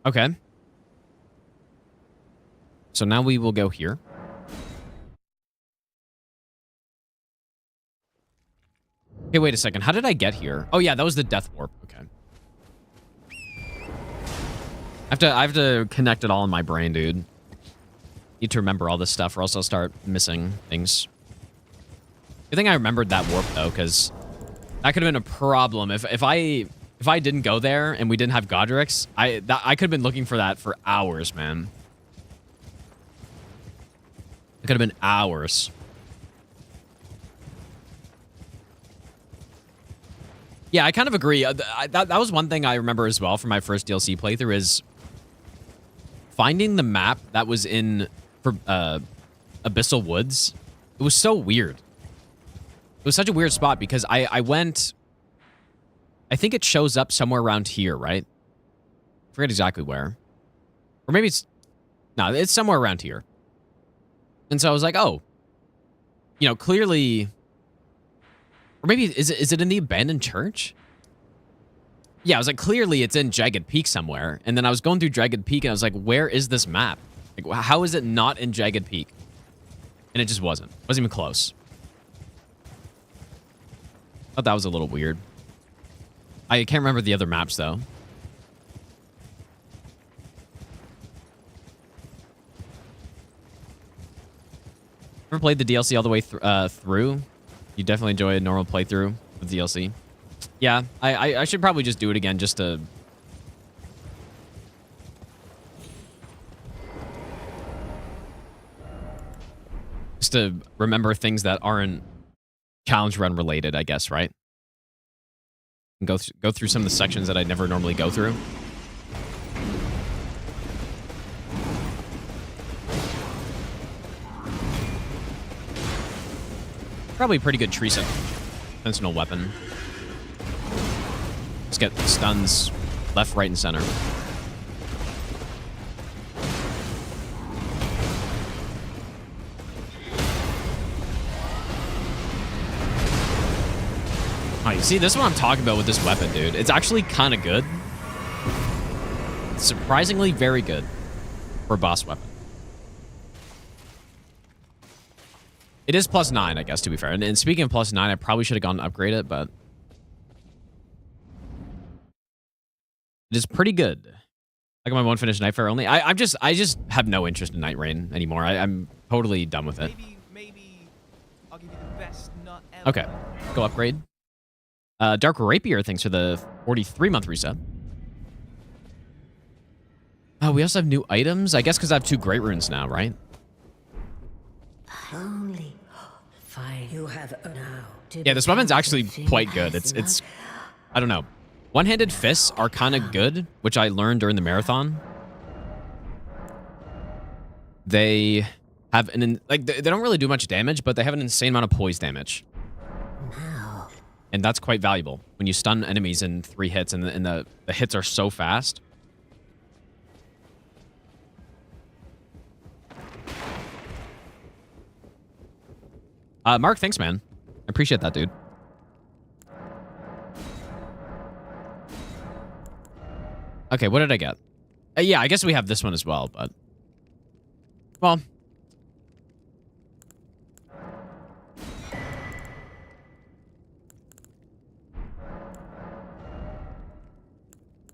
Okay. So now we will go here. Okay, wait a second. How did I get here? Oh, yeah, that was the death warp. Okay. I have to connect it all in my brain, dude. Need to remember all this stuff or else I'll start missing things. Good thing I remembered that warp, though, because that could have been a problem. If I didn't go there and we didn't have Godric's, I could have been looking for that for hours, man. It could have been hours. Yeah, I kind of agree. That was one thing I remember as well from my first DLC playthrough is finding the map that was in for Abyssal Woods. It was so weird. It was such a weird spot because I went... I think it shows up somewhere around here, right? I forget exactly where. Or maybe it's... No, it's somewhere around here. And so I was like, oh. You know, clearly... Or maybe, is it in the abandoned church? Yeah, I was like, clearly it's in Jagged Peak somewhere. And then I was going through Jagged Peak and I was like, where is this map? Like, how is it not in Jagged Peak? And it just wasn't. It wasn't even close. I thought that was a little weird. I can't remember the other maps, though. Ever played the DLC all the way through? You definitely enjoy a normal playthrough of DLC. Yeah, I should probably just do it again just to... Just to remember things that aren't challenge run related, I guess, right? And go through some of the sections that I'd never normally go through. Probably a pretty good tree sentinel weapon. Let's get stuns left, right, and center. Oh, you see, this is what I'm talking about with this weapon, dude. It's actually kind of good. It's surprisingly very good for a boss weapon. It is +9, I guess, to be fair. And speaking of +9, I probably should have gone and upgrade it, but it is pretty good. I got my one finished Night Fair only. I just have no interest in Night Rain anymore. I'm totally done with it. Maybe I'll give you the best nut ever. Okay, go upgrade. Dark Rapier, thanks for the 43-month reset. Oh, we also have new items? I guess because I have 2 Great Runes now, right? Only fine. You have now. Yeah, this weapon's actually quite good. It's I don't know. One-handed fists are kind of good, which I learned during the marathon. They have they don't really do much damage, but they have an insane amount of poise damage. And that's quite valuable when you stun enemies in 3 hits, and the hits are so fast. Mark, thanks, man. I appreciate that, dude. Okay, what did I get? Yeah, I guess we have this one as well, but... Well...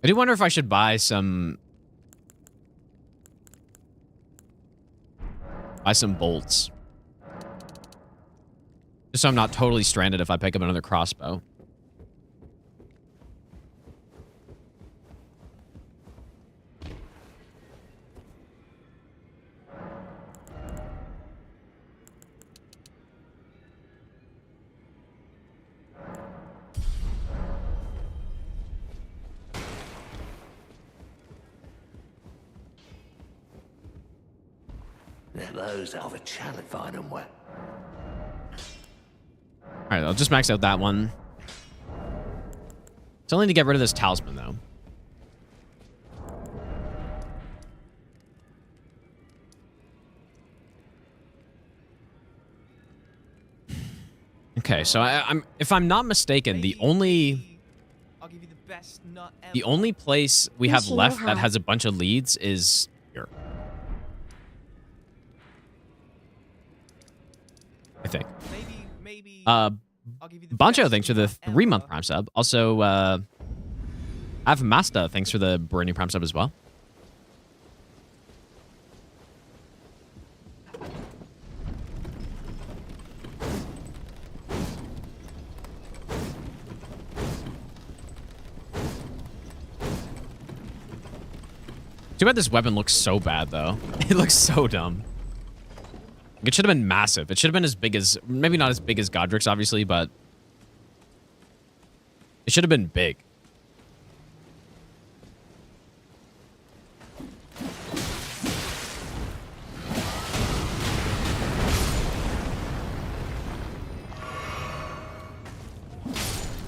I do wonder if I should buy some... bolts. Just so I'm not totally stranded if I pick up another crossbow. They're those that have a challenge find them wet. Alright, I'll just max out that one. It's only to get rid of this talisman, though. Okay, so if I'm not mistaken, the only place we have left that has a bunch of leads is here. I think. Bancho, thanks for the 3-month Prime sub. Also, Avmasta, thanks for the brand new Prime sub as well. Too bad this weapon looks so bad, though. It looks so dumb. It should have been massive. It should have been as big as... Maybe not as big as Godric's, obviously, but... It should have been big.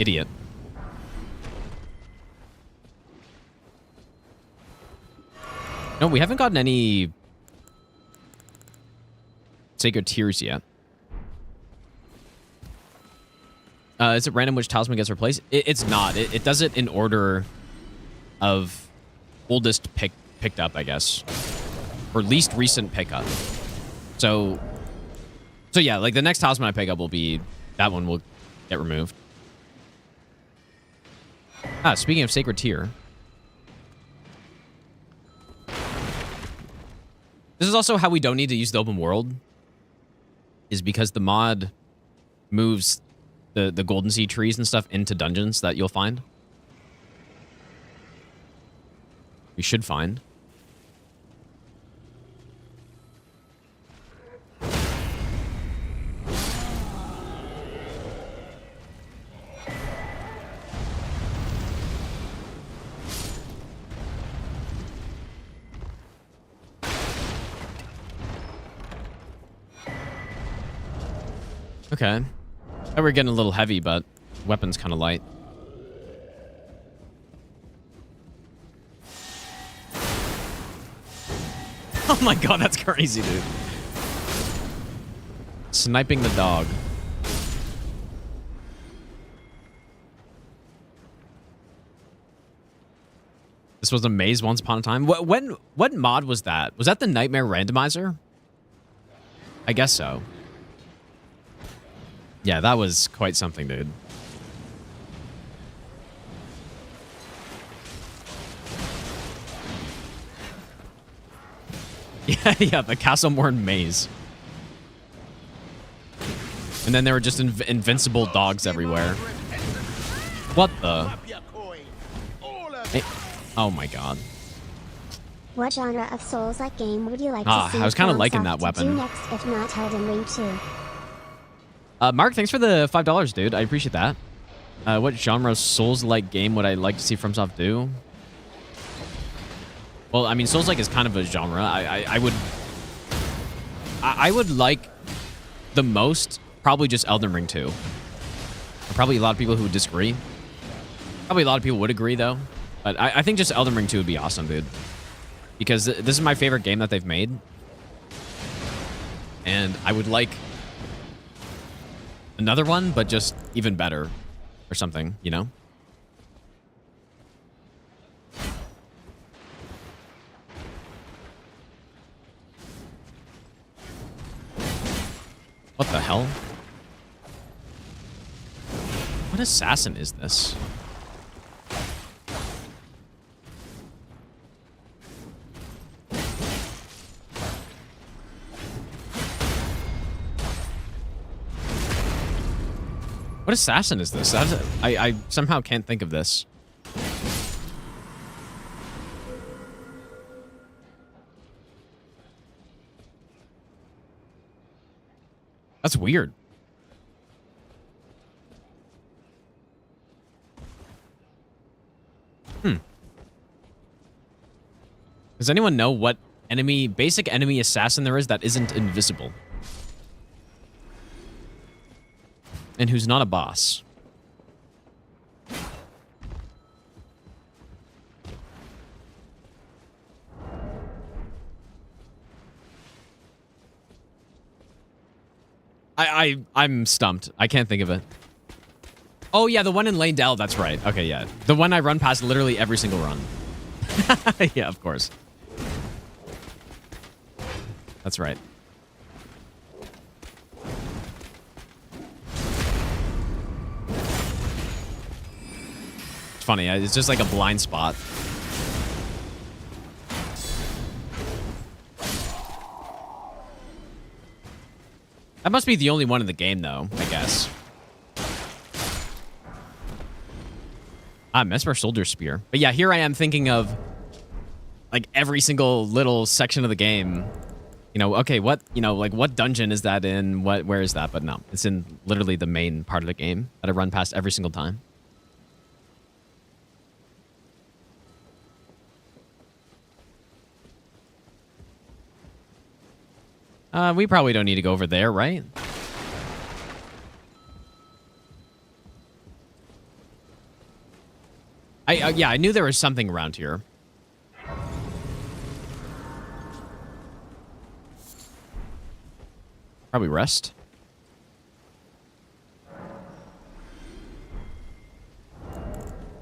Idiot. No, we haven't gotten any Sacred Tears yet. Is it random which talisman gets replaced? It's not. It does it in order of oldest picked up, I guess. Or least recent pickup. So yeah, like the next talisman I pick up will be... That one will get removed. Ah, speaking of Sacred Tear... This is also how we don't need to use the open world, is because the mod moves the Golden Sea trees and stuff into dungeons that you'll find. We should find. Okay. Now we're getting a little heavy, but weapon's kind of light. Oh my god, that's crazy, dude. Sniping the dog. This was a maze once upon a time. What mod was that? Was that the Nightmare Randomizer? I guess so. Yeah, that was quite something, dude. Yeah, the Castlemorn maze. And then there were just invincible dogs everywhere. What the? Hey. Oh my god. What genre of Souls-like game would you like to see? I was kind of liking FromSoft that do weapon. next, if not Elden Ring 2? Mark, thanks for the $5, dude. I appreciate that. What genre of Souls-like game would I like to see FromSoft do? Well, I mean, Souls-like is kind of a genre. I would like the most probably just Elden Ring 2. Probably a lot of people who would disagree. Probably a lot of people would agree, though. But I think just Elden Ring 2 would be awesome, dude. Because this is my favorite game that they've made. And I would like another one, but just even better or something, you know? What the hell? What assassin is this? What assassin is this? I somehow can't think of this. That's weird. Does anyone know what basic enemy assassin there is that isn't invisible? And who's not a boss? I'm stumped. I can't think of it. Oh yeah, the one in Lane Dell, that's right. Okay, yeah. The one I run past literally every single run. Yeah, of course. That's right. It's funny, it's just like a blind spot. That must be the only one in the game, though, I guess. Ah, Mesmer Soldier Spear. But yeah, here I am thinking of, like, every single little section of the game. You know, okay, what, you know, like, what dungeon is that in? Where is that? But no, it's in literally the main part of the game that I run past every single time. We probably don't need to go over there, right? Yeah, I knew there was something around here. Probably rest.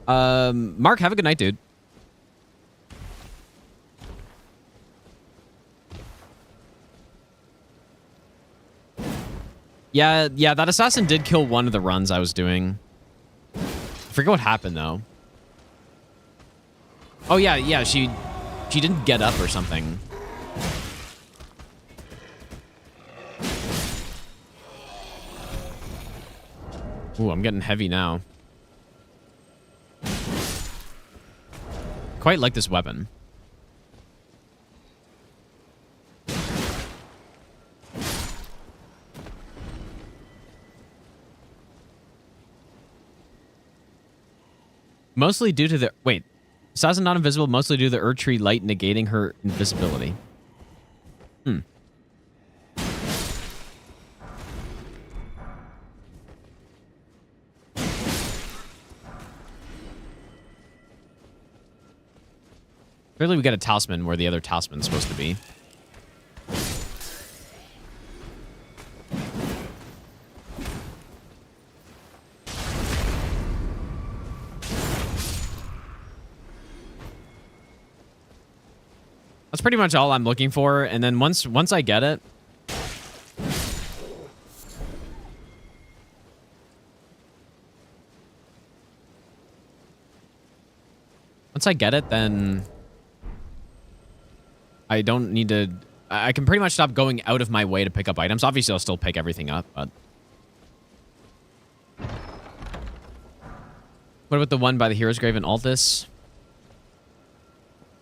Mark, have a good night, dude. Yeah, that assassin did kill one of the runs I was doing. I forget what happened, though. Oh, yeah, she didn't get up or something. Ooh, I'm getting heavy now. Quite like this weapon. Mostly due to the... Wait. Assassin not invisible, mostly due to the Erdtree light negating her invisibility. Clearly we got a talisman where the other talisman's supposed to be. That's pretty much all I'm looking for. And then once I get it, then I don't need to... I can pretty much stop going out of my way to pick up items. Obviously, I'll still pick everything up, but... What about the one by the Hero's Grave in Altus?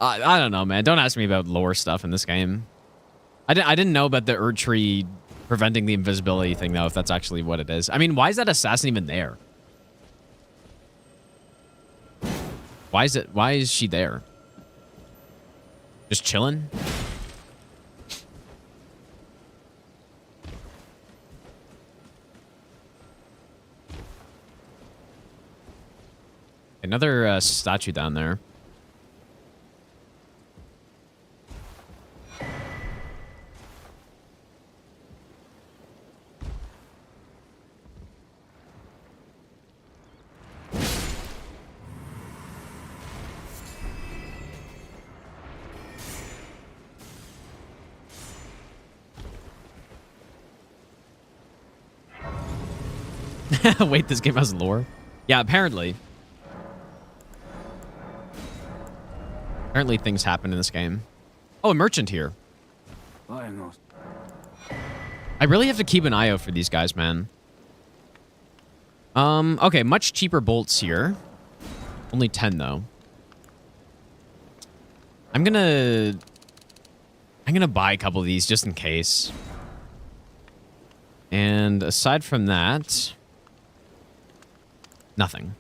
I don't know, man. Don't ask me about lore stuff in this game. I didn't know about the Erd Tree preventing the invisibility thing, though, if that's actually what it is. I mean, why is that assassin even there? Why is she there? Just chilling? Another statue down there. Wait, this game has lore? Yeah, apparently. Apparently things happen in this game. Oh, a merchant here. I really have to keep an eye out for these guys, man. Okay, much cheaper bolts here. Only 10, though. I'm gonna buy a couple of these just in case. And aside from that, nothing.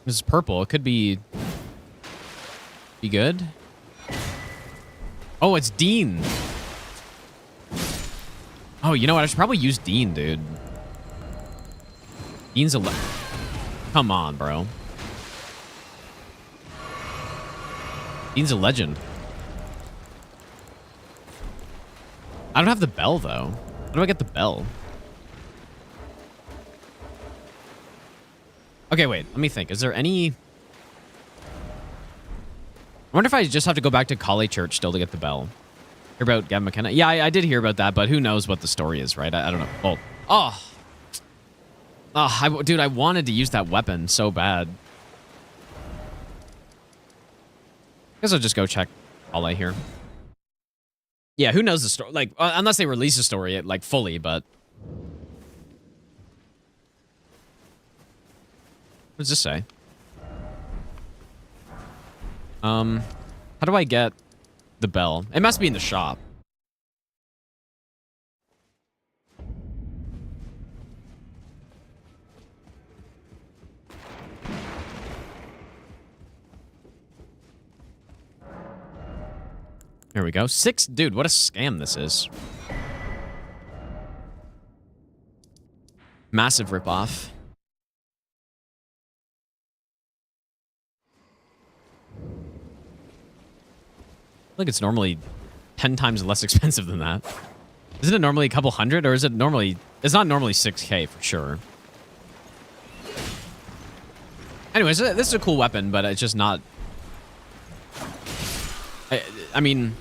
This is purple. It could be good. Oh, it's Dean. Oh, you know what? I should probably use Dean, dude. Dean's a... Come on, bro. Dean's a legend. I don't have the bell, though. How do I get the bell? Okay, wait. Let me think. Is there any... I wonder if I just have to go back to Kali Church still to get the bell. Hear about Gavin McKenna? Yeah, I did hear about that, but who knows what the story is, right? I don't know. Dude, I wanted to use that weapon so bad. Guess I'll just go check Kali here. Yeah, who knows the story? Like, unless they release the story, like, fully, but... What does this say? How do I get the bell? It must be in the shop. Here we go. 6, dude, what a scam this is. Massive ripoff. I think it's normally 10 times less expensive than that. Isn't it normally a couple hundred, or is it normally... It's not normally 6K for sure. Anyways, this is a cool weapon, but it's just not... I mean,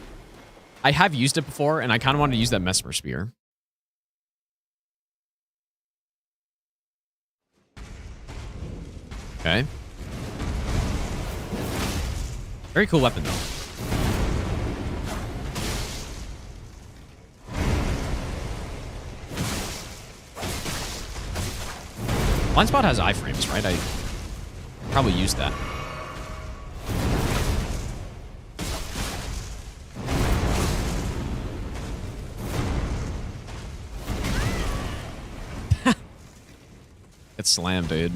I have used it before, and I kind of wanted to use that Mesmer Spear. Okay. Very cool weapon, though. Blind Spot has iframes, right? I probably used that. It's slammed, dude.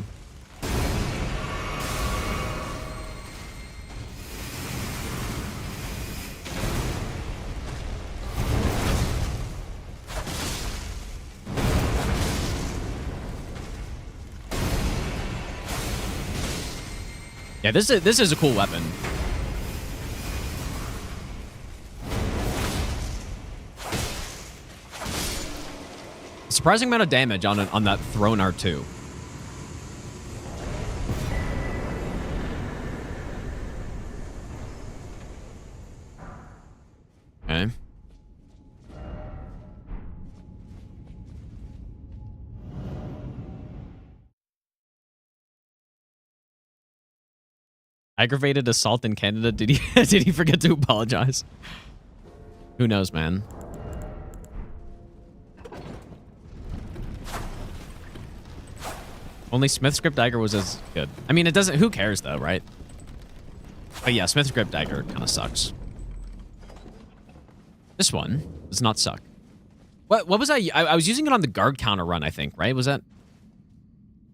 Yeah, this is a cool weapon. Surprising amount of damage on that thrown R2. Okay. Aggravated assault in Canada. Did he forget to apologize? Who knows, man? Only Smith's grip dagger was as good. I mean, it doesn't. Who cares though, right? But yeah, Smith's grip dagger kind of sucks. This one does not suck. What was I was using it on the guard counter run, I think, right? Was that?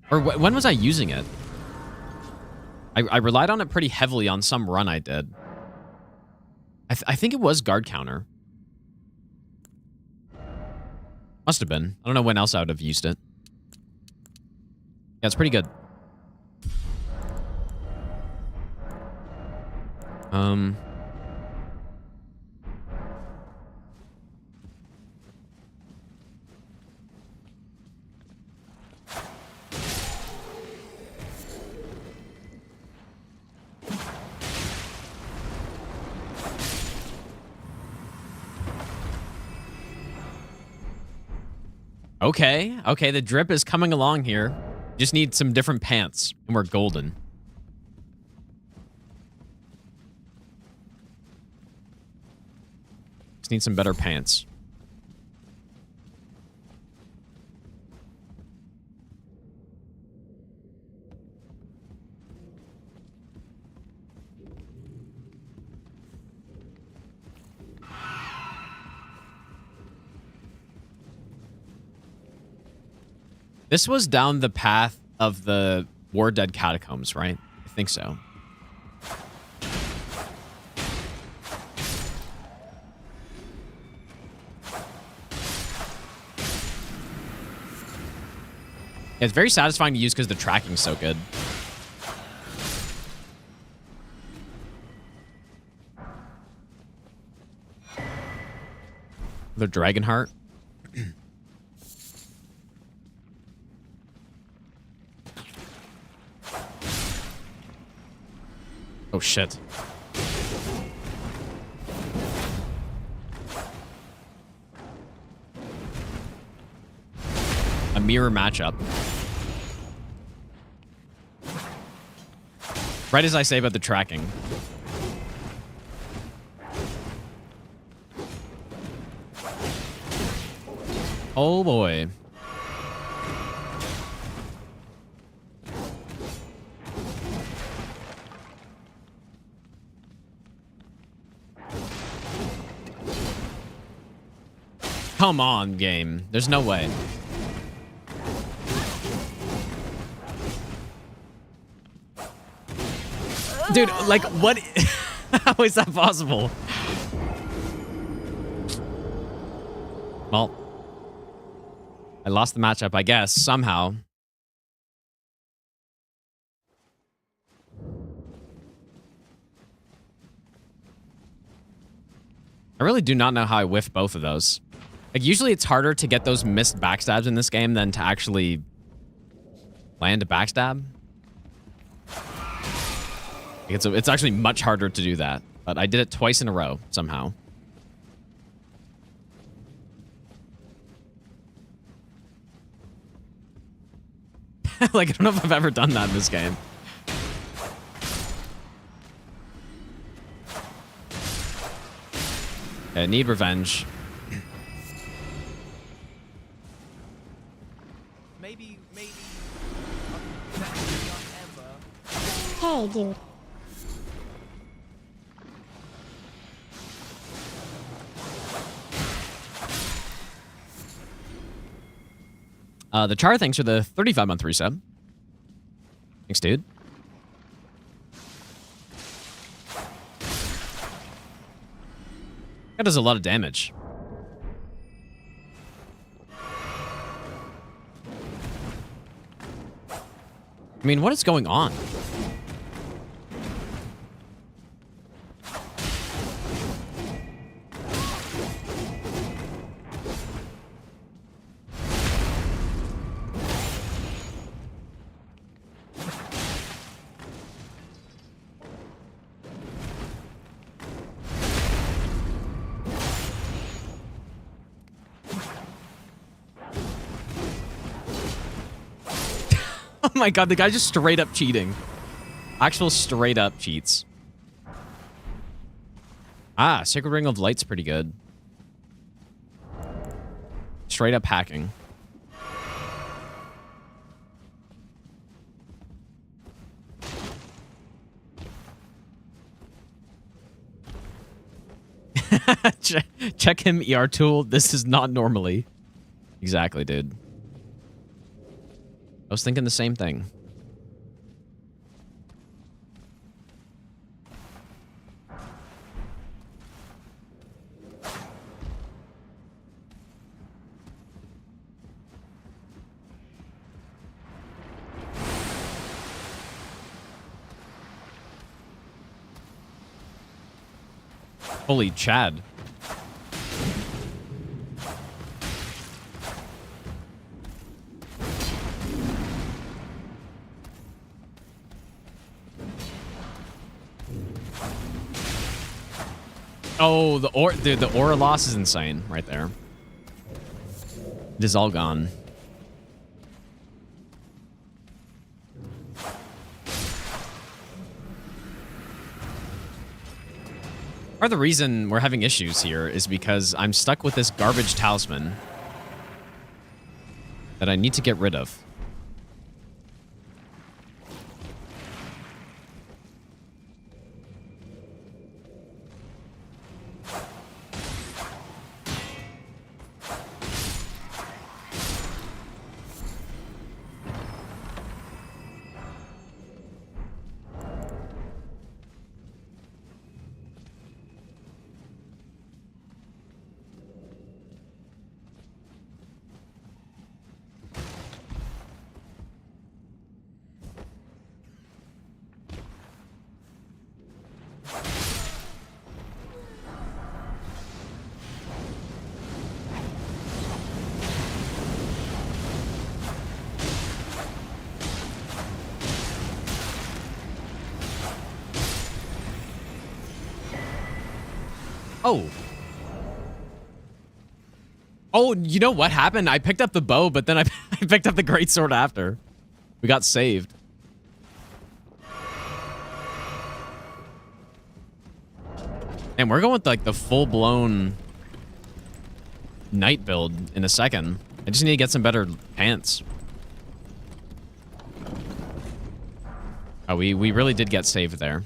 Or when was I using it? I relied on it pretty heavily on some run I did. I think it was guard counter. Must have been. I don't know when else I would have used it. Yeah, it's pretty good. Okay, the drip is coming along here. Just need some different pants, and we're golden. Just need some better pants. This was down the path of the War Dead Catacombs, right? I think so. Yeah, it's very satisfying to use because the tracking's so good. The Dragon Heart. Oh, shit. A mirror matchup. Right as I say about the tracking. Oh, boy. Come on, game. There's no way. Dude, like, what? How is that possible? Well, I lost the matchup, I guess, somehow. I really do not know how I whiffed both of those. Like, usually it's harder to get those missed backstabs in this game than to actually land a backstab. It's actually much harder to do that, but I did it twice in a row somehow. Like, I don't know if I've ever done that in this game. Okay, I need revenge. Maybe best not ever. Hey, dude. The Char, thanks for the 35-month resub. Thanks, dude. That does a lot of damage. I mean, what is going on? Oh my god, the guy just straight up cheating. Actual straight up cheats. Ah, Sacred Ring of Light's pretty good. Straight up hacking. Check him, ER tool. This is not normally. Exactly, dude. I was thinking the same thing. Holy Chad. Oh, dude, the aura loss is insane right there. It is all gone. Part of the reason we're having issues here is because I'm stuck with this garbage talisman that I need to get rid of. Oh. Oh, you know what happened? I picked up the bow, but then I picked up the greatsword after. We got saved. And we're going with like the full-blown knight build in a second. I just need to get some better pants. Oh, we really did get saved there.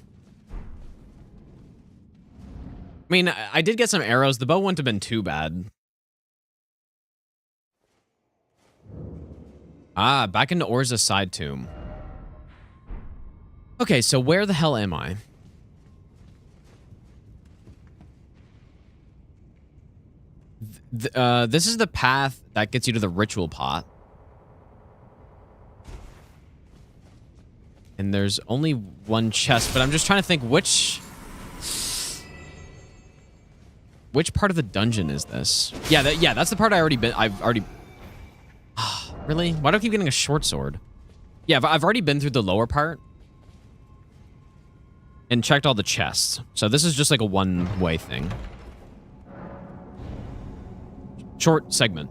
I mean, I did get some arrows. The bow wouldn't have been too bad. Ah, back into Orza's side tomb. Okay, so where the hell am I? This is the path that gets you to the ritual pot. And there's only one chest, but I'm just trying to think which part of the dungeon is this? Yeah, that's the part I've already... Really? Why do I keep getting a short sword? Yeah, I've already been through the lower part. And checked all the chests. So this is just like a one-way thing. Short segment.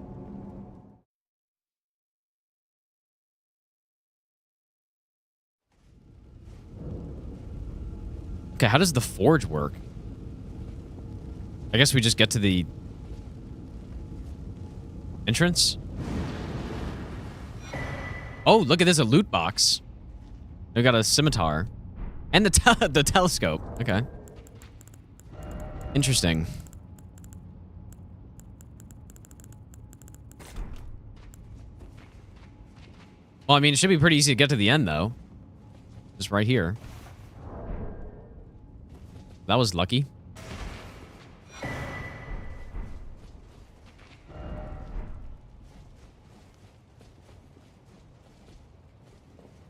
Okay, how does the forge work? I guess we just get to the entrance. Oh, look at this, a loot box. We got a scimitar. And the telescope. Okay. Interesting. Well, I mean, it should be pretty easy to get to the end, though. Just right here. That was lucky.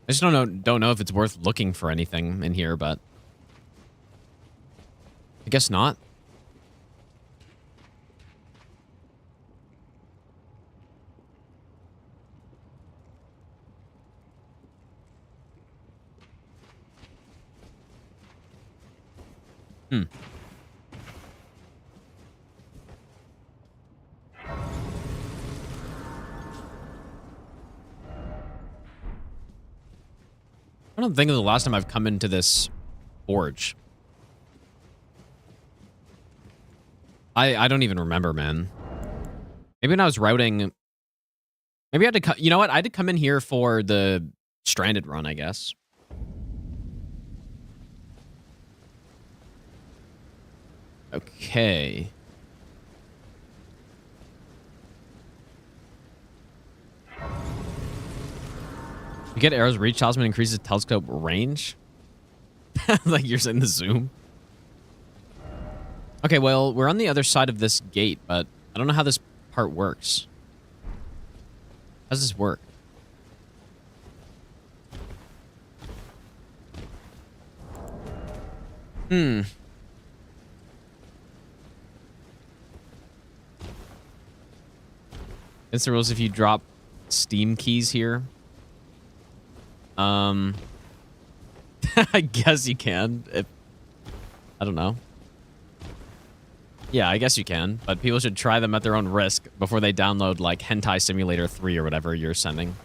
I just don't know if it's worth looking for anything in here, but I guess not. Hmm. I don't think of the last time I've come into this forge. I don't even remember, man. Maybe when I was routing... Maybe I had to come... You know what? I had to come in here for the Stranded run, I guess. Okay. You get arrows reach talisman increases telescope range. Like you're saying the zoom. Okay, well, we're on the other side of this gate, but I don't know how this part works. How does this work? It's the rules if you drop Steam keys here. I guess you can. I don't know. Yeah, I guess you can, but people should try them at their own risk before they download like Hentai Simulator 3 or whatever you're sending.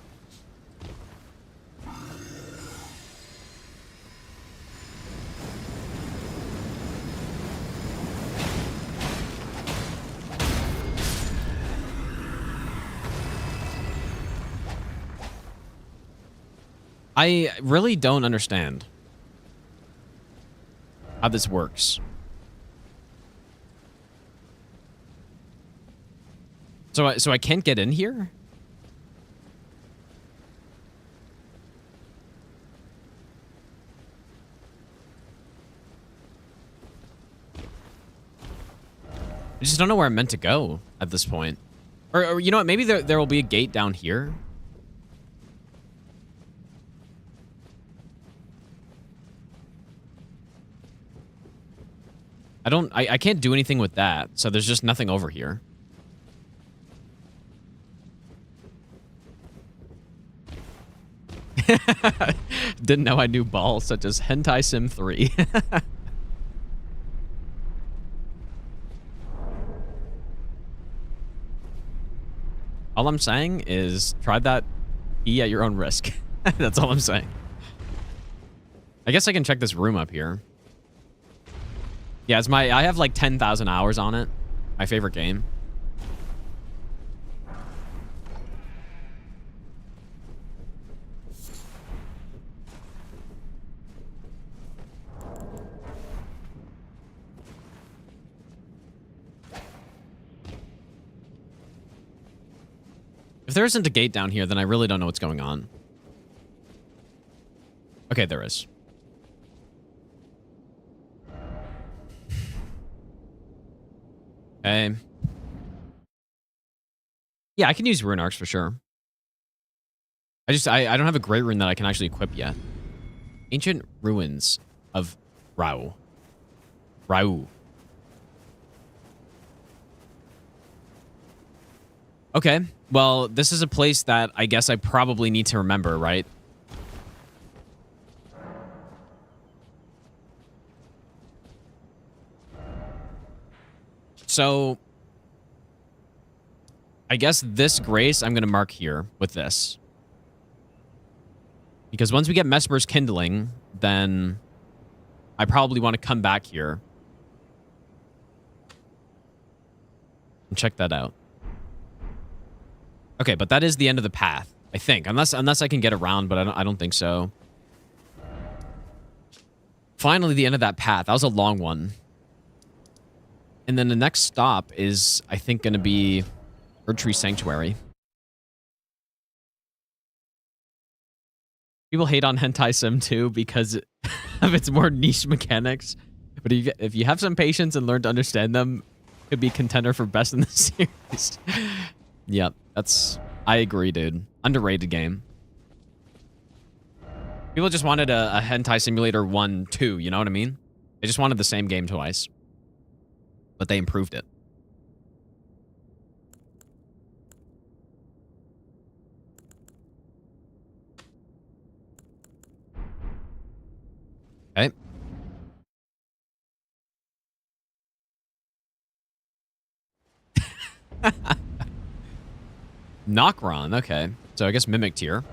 I really don't understand how this works. So I can't get in here? I just don't know where I'm meant to go at this point. Or you know what? Maybe there will be a gate down here. I can't do anything with that, so there's just nothing over here. Didn't know I knew balls such as Hentai Sim 3. All I'm saying is try that E at your own risk. That's all I'm saying. I guess I can check this room up here. Yeah, I have like 10,000 hours on it. My favorite game. If there isn't a gate down here, then I really don't know what's going on. Okay, there is. Okay. Yeah, I can use rune arcs for sure. I don't have a great rune that I can actually equip yet. Ancient ruins of Rau. Okay. Well, this is a place that I guess I probably need to remember, right? So, I guess this grace I'm going to mark here with this. Because once we get Mesmer's Kindling, then I probably want to come back here and check that out. Okay, but that is the end of the path, I think. Unless I can get around, but I don't think so. Finally, the end of that path. That was a long one. And then the next stop is, I think, going to be Erdtree Sanctuary. People hate on Hentai Sim 2 because of its more niche mechanics. But if you have some patience and learn to understand them, it could be contender for best in the series. Yep, I agree, dude. Underrated game. People just wanted a Hentai Simulator 1, 2, you know what I mean? They just wanted the same game twice. But they improved it. Okay. Knockron, okay. So I guess Mimic Tier.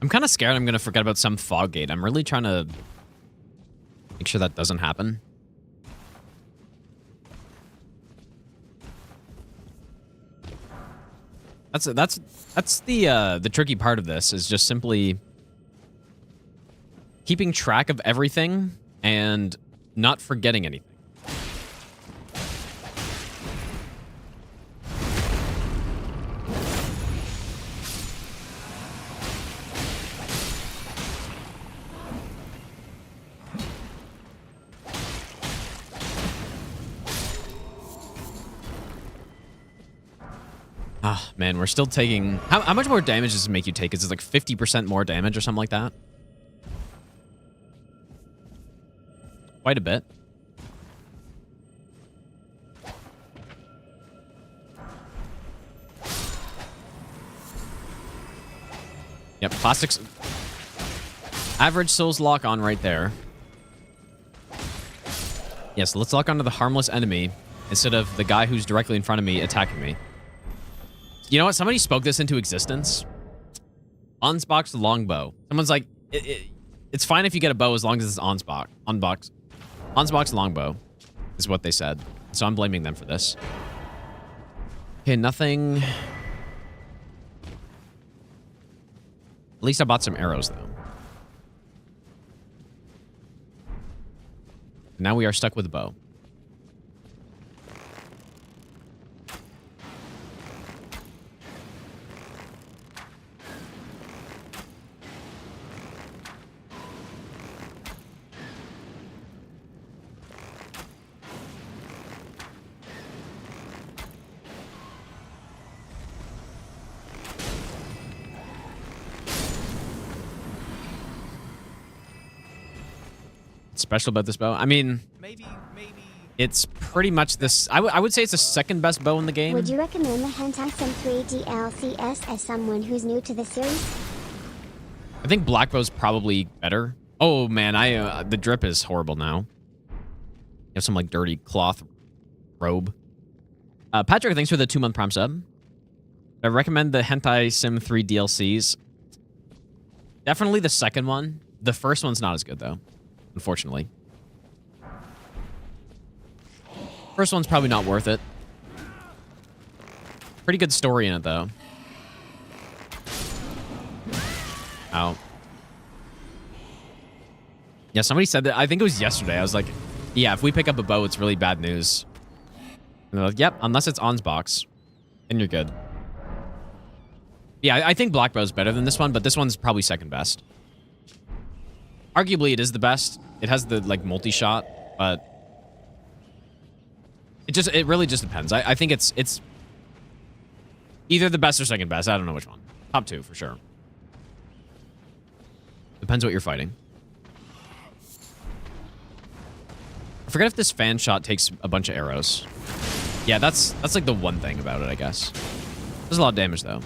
I'm kind of scared I'm going to forget about some fog gate. I'm really trying to make sure that doesn't happen. That's the tricky part of this, is just simply keeping track of everything and not forgetting anything. Ah, man, we're still taking... How much more damage does it make you take? Is it like 50% more damage or something like that? Quite a bit. Yep, plastics... Average souls lock on right there. Yes, let's lock onto the harmless enemy instead of the guy who's directly in front of me attacking me. You know what? Somebody spoke this into existence. Onsbox longbow. Someone's like, it's fine if you get a bow as long as it's onsbox. Onsbox longbow is what they said. So I'm blaming them for this. Okay, nothing. At least I bought some arrows, though. Now we are stuck with a bow. Special about this bow? I mean, Maybe. it's pretty much this. I would say it's the second best bow in the game. Would you recommend the Hentai Sim 3 DLCS as someone who's new to the series? I think black bow's probably better. Oh man, the drip is horrible now. You have some like dirty cloth robe. Patrick, thanks for the 2-month Prime sub. I recommend the Hentai Sim 3 DLCs. Definitely the second one. The first one's not as good though, unfortunately. First one's probably not worth it. Pretty good story in it, though. Ow. Yeah, somebody said that. I think it was yesterday. I was like, yeah, if we pick up a bow, it's really bad news. And they're like, yep, unless it's Onsbox, then you're good. Yeah, I think black bow's better than this one, but this one's probably second best. Arguably, it is the best. It has the, like, multi-shot, but... It really just depends. I think it's either the best or second best. I don't know which one. Top 2 for sure. Depends what you're fighting. I forget if this fan shot takes a bunch of arrows. Yeah, that's like the one thing about it, I guess. There's a lot of damage though.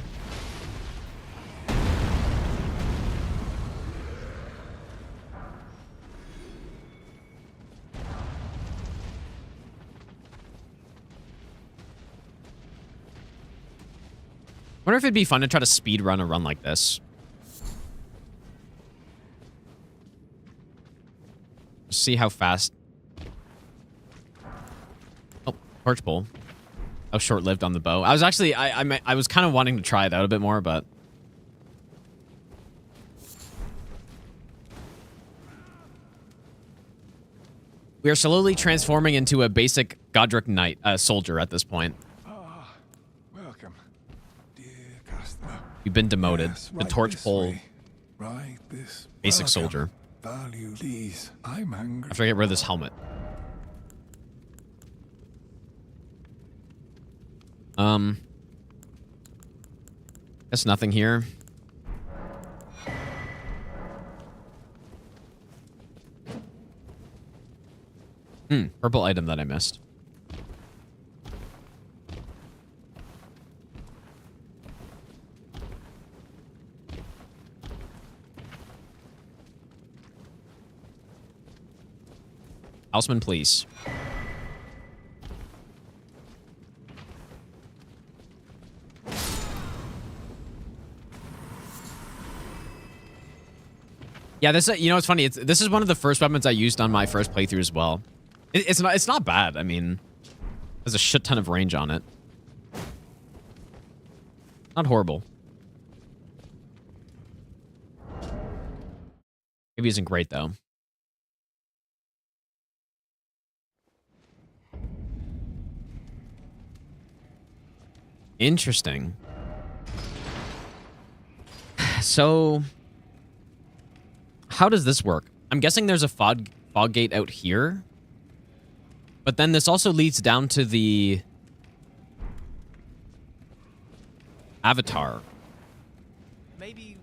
I wonder if it'd be fun to try to speed run a run like this. See how fast. Oh, torch pull. How short-lived on the bow. I was actually, I was kind of wanting to try that a bit more, but. We are slowly transforming into a basic Godric Knight, soldier at this point. Welcome, dear customer. You've been demoted. Yes, The right torch this pull, way. Right this. basic Welcome. soldier. Value these. I'm hungry. After I get rid of this helmet. Guess nothing here. Purple item that I missed. Houseman, please. Yeah, this you know it's funny. This is one of the first weapons I used on my first playthrough as well. It's not bad. I mean, there's a shit ton of range on it. Not horrible. Maybe isn't great though. Interesting. So, how does this work? I'm guessing there's a fog gate out here. But then this also leads down to the avatar. Maybe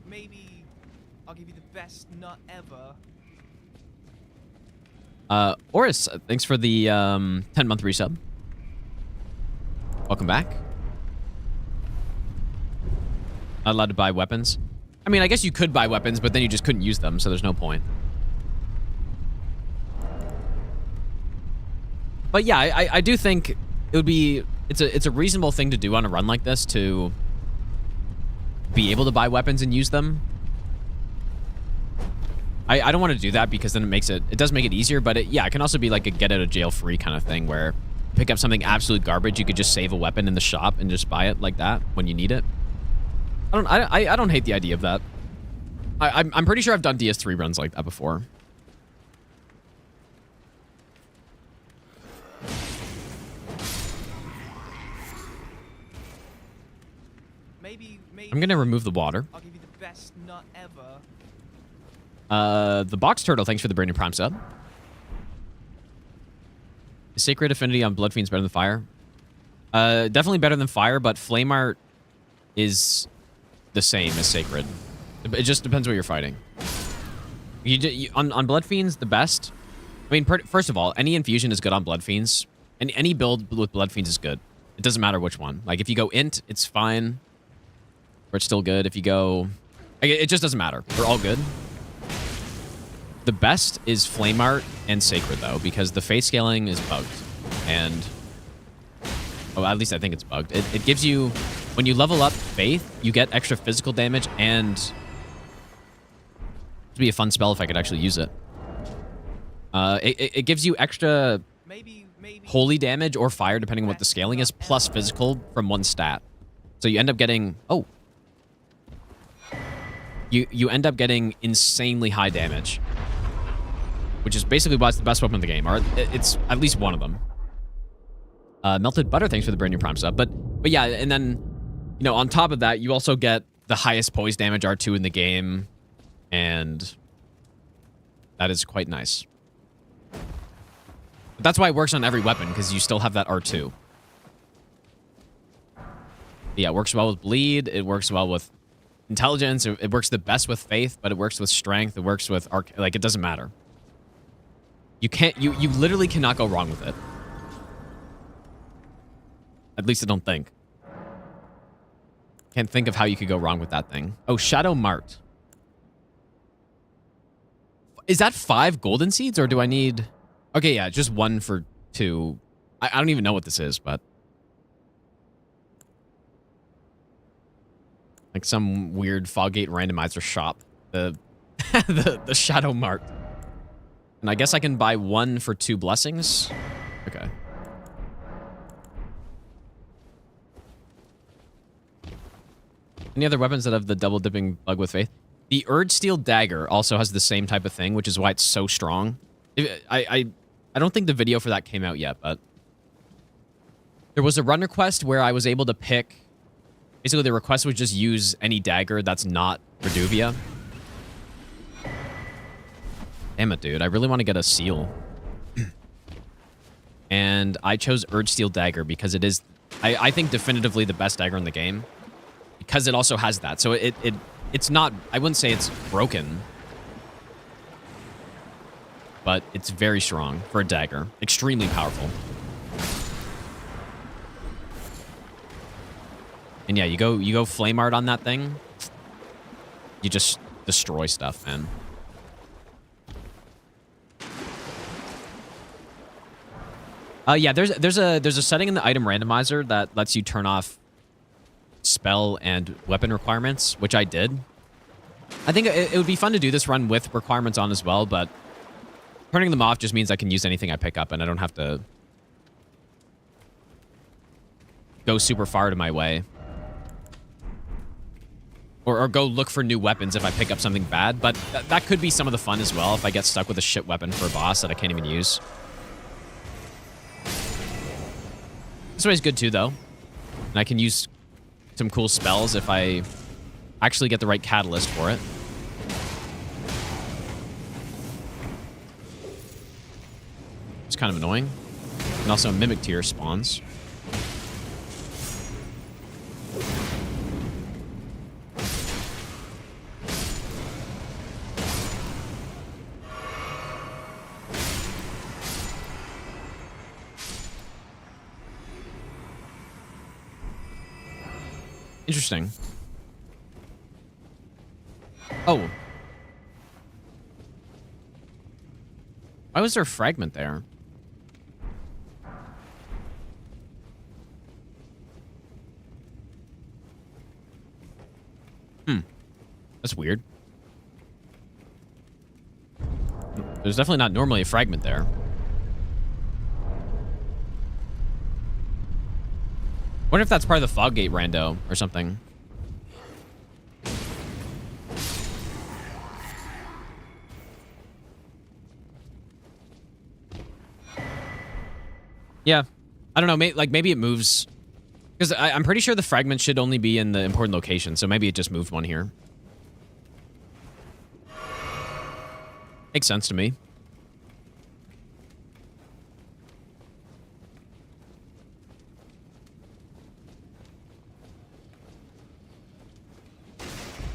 I'll give you the best nut ever. Oris, thanks for the 10-month resub. Welcome back. Not allowed to buy weapons. I mean, I guess you could buy weapons, but then you just couldn't use them, so there's no point. But yeah, I do think it would be... It's a reasonable thing to do on a run like this, to be able to buy weapons and use them. I don't want to do that because then it does make it easier, but yeah, it can also be like a get out of jail free kind of thing where pick up something absolute garbage, you could just save a weapon in the shop and just buy it like that when you need it. I don't hate the idea of that. I'm pretty sure I've done DS3 runs like that before. Maybe I'm gonna remove the water. I'll give you the best nut ever. The box turtle, thanks for the brand new prime sub. Is Sacred Affinity on Bloodfiend's better than Fire? Definitely better than Fire, but Flame Art is the same as Sacred. It just depends what you're fighting. On Bloodfiends, the best. I mean, first of all, any infusion is good on Bloodfiends. And any build with Bloodfiends is good. It doesn't matter which one. Like, if you go Int, it's fine. Or it's still good. If you go... It just doesn't matter. They're all good. The best is Flame Art and Sacred, though, because the face scaling is bugged. And... oh, at least I think it's bugged. It gives you... when you level up Faith, you get extra physical damage, and... it'd be a fun spell if I could actually use it. It gives you extra holy damage or fire, depending on what the scaling is, plus physical from one stat. So you end up getting... oh. You end up getting insanely high damage. Which is basically why it's the best weapon in the game. Or it's at least one of them. Melted Butter, thanks for the brand new prime sub. But yeah, and then, you know, on top of that, you also get the highest poise damage R2 in the game. And that is quite nice. But that's why it works on every weapon, because you still have that R2. Yeah, it works well with Bleed. It works well with Intelligence. It works the best with Faith, but it works with Strength. It works with like, it doesn't matter. You literally cannot go wrong with it. At least I don't think. Can't think of how you could go wrong with that thing. Oh, Shadow Mart. Is that 5 golden seeds, or do I need... okay, yeah, just 1 for 2. I don't even know what this is, but... like some weird Foggate randomizer shop. The Shadow Mart. And I guess I can buy 1 for 2 blessings. Okay. Any other weapons that have the double dipping bug with Faith? The Urge Steel Dagger also has the same type of thing, which is why it's so strong. I don't think the video for that came out yet, but... there was a run request where I was able to pick... basically, the request was just use any dagger that's not Reduvia. Damn it, dude. I really want to get a seal. And I chose Urge Steel Dagger because it is, I think, definitively the best dagger in the game. Because it also has that. So it's not... I wouldn't say it's broken. But it's very strong for a dagger. Extremely powerful. And yeah, you go Flame Art on that thing. You just destroy stuff, man. Yeah, there's a setting in the item randomizer that lets you turn off spell and weapon requirements, which I did. I think it would be fun to do this run with requirements on as well, but turning them off just means I can use anything I pick up and I don't have to go super far to my way. Or go look for new weapons if I pick up something bad, but that could be some of the fun as well if I get stuck with a shit weapon for a boss that I can't even use. This way's good too, though. And I can use some cool spells if I actually get the right catalyst for it. It's kind of annoying. And also Mimic Tier spawns. Interesting. Oh. Why was there a fragment there? That's weird. There's definitely not normally a fragment there. Wonder if that's part of the fog gate rando or something. Yeah. I don't know. Maybe it moves. Because I'm pretty sure the fragment should only be in the important location. So maybe it just moved one here. Makes sense to me.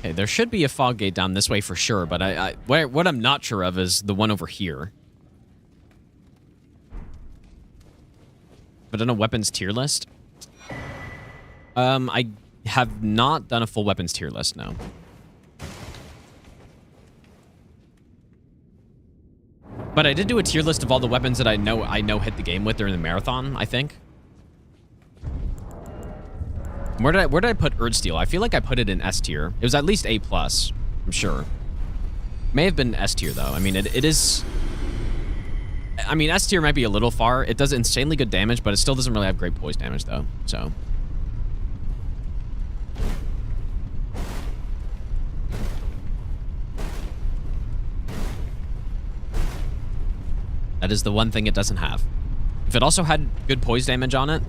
Okay, there should be a fog gate down this way for sure, but what I'm not sure of is the one over here. But on a weapons tier list? I have not done a full weapons tier list, no. But I did do a tier list of all the weapons that I know hit the game with during the marathon, I think. Where did I put Erdsteel? I feel like I put it in S tier. It was at least A+, I'm sure. May have been S tier, though. I mean, it is... I mean, S tier might be a little far. It does insanely good damage, but it still doesn't really have great poise damage, though. So... that is the one thing it doesn't have. If it also had good poise damage on it...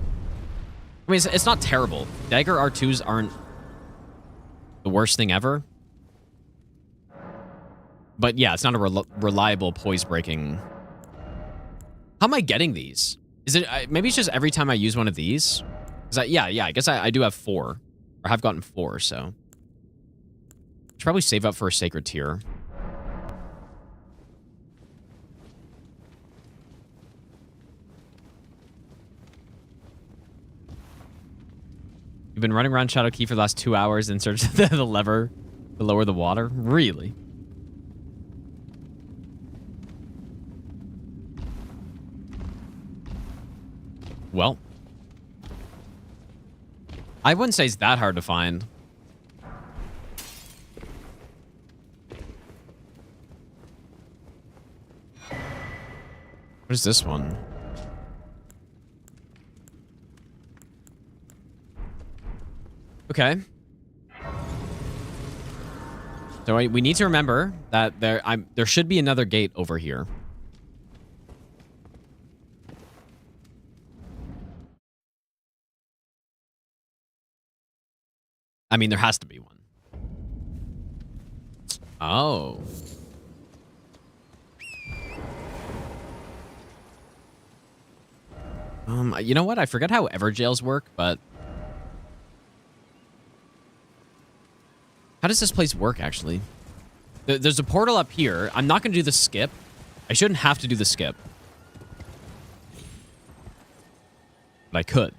I mean, it's not terrible. Dagger R2s aren't the worst thing ever. But yeah, it's not a reliable poise-breaking... How am I getting these? Is it... maybe it's just every time I use one of these? Yeah, I guess I do have 4. Or have gotten 4, so... Should probably save up for a Sacred Tier. You've been running around Shadow Key for the last 2 hours in search of the lever to lower the water? Really? Well. I wouldn't say it's that hard to find. What is this one? Okay. So we need to remember that there should be another gate over here. I mean, there has to be one. Oh. You know what? I forget how Everjails work, but... How does this place work, actually? There's a portal up here. I'm not going to do the skip. I shouldn't have to do the skip. But I could.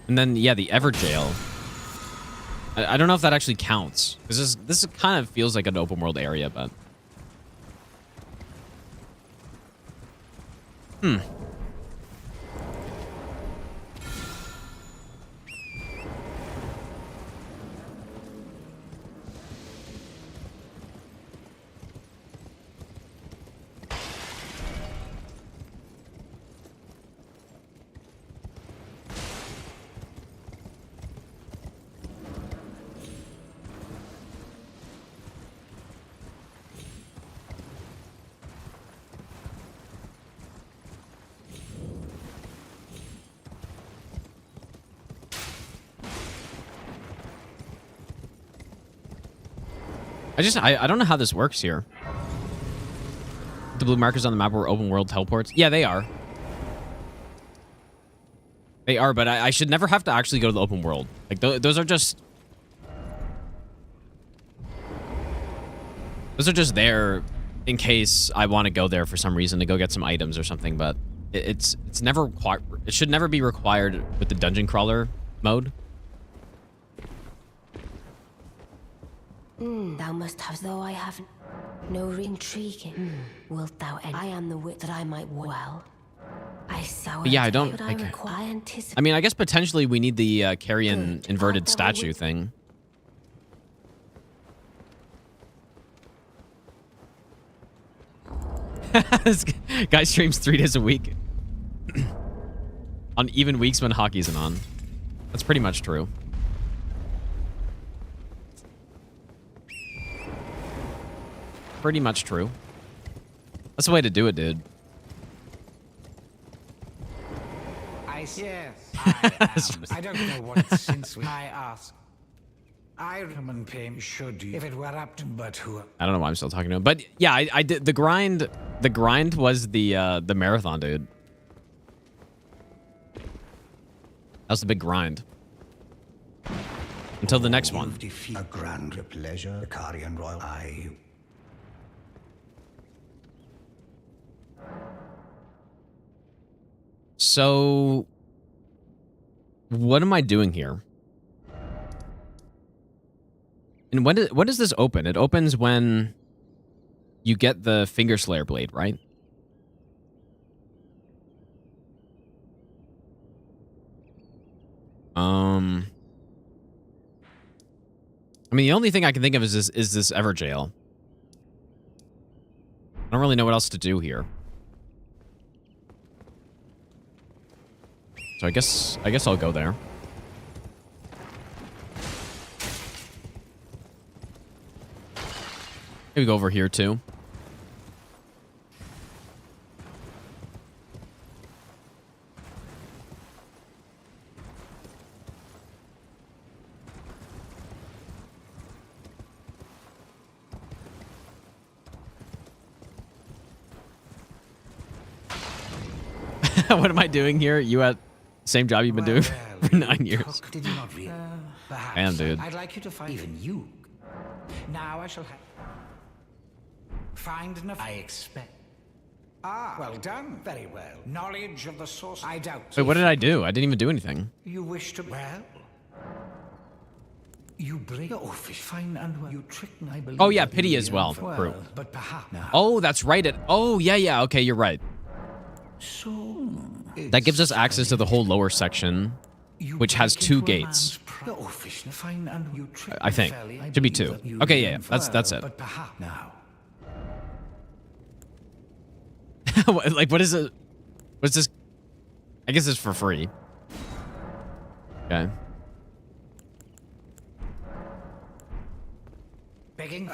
And then, yeah, the Everjail. I don't know if that actually counts. This kind of feels like an open world area, but... I don't know how this works here. The blue markers on the map were open world teleports. Yeah, they are. They are, but I should never have to actually go to the open world. Like, those are just... Those are just there in case I want to go there for some reason to go get some items or something, but it's never required. It should never be required with the dungeon crawler mode. Thou must have, though I haven't. No intriguing. Wilt thou end? I am the wit that I might well. I saw. But yeah, I don't. I anticipate. I mean, I guess potentially we need the carrion inverted statue thing. This guy streams 3 days a week. On even weeks when hockey isn't on. That's pretty much true. Pretty much true. That's the way to do it, dude. I don't know what since I ask. I Roman pain should if it were up to but who. I don't know why I'm still talking to him, but yeah, I did the grind. The grind was the marathon, dude. That was the big grind. Until the next one. A grand pleasure, Carian Royal. So, what am I doing here? And when does this open? It opens when you get the Finger Slayer blade, right? I mean, the only thing I can think of is this Everjail. I don't really know what else to do here. So I guess I'll go there. Maybe go over here too. What am I doing here? You at same job you've been doing for 9 years. Did you not read? Damn, dude. I'd like you to find even you. Now I shall find enough. I expect. Ah, well done. Very well. Knowledge of the source. I doubt. Wait, what did I do? I didn't even do anything. You wish to. Well. You break. Oh, fish fine and well. You trick. I believe. Oh yeah, pity as well. True. But perhaps. Now. Oh, that's right. Oh yeah. Okay, you're right. So that gives us access to the whole lower section, which has 2 gates. I think should be 2. Okay, yeah. That's it. But perhaps now. Like, what is it? What's this? I guess it's for free. Okay. Begging.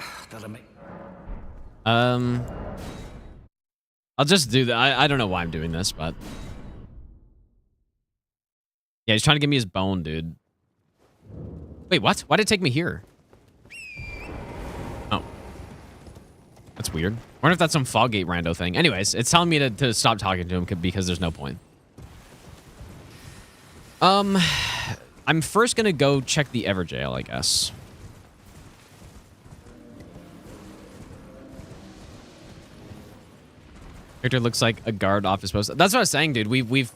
I'll just do that. I don't know why I'm doing this, but yeah, he's trying to give me his bone, dude. Wait, what? Why did it take me here? Oh, that's weird. I wonder if that's some Foggate rando thing. Anyways, it's telling me to stop talking to him because there's no point. I'm first gonna go check the Everjail, I guess. Character looks like a guard office post. That's what I was saying, dude. We've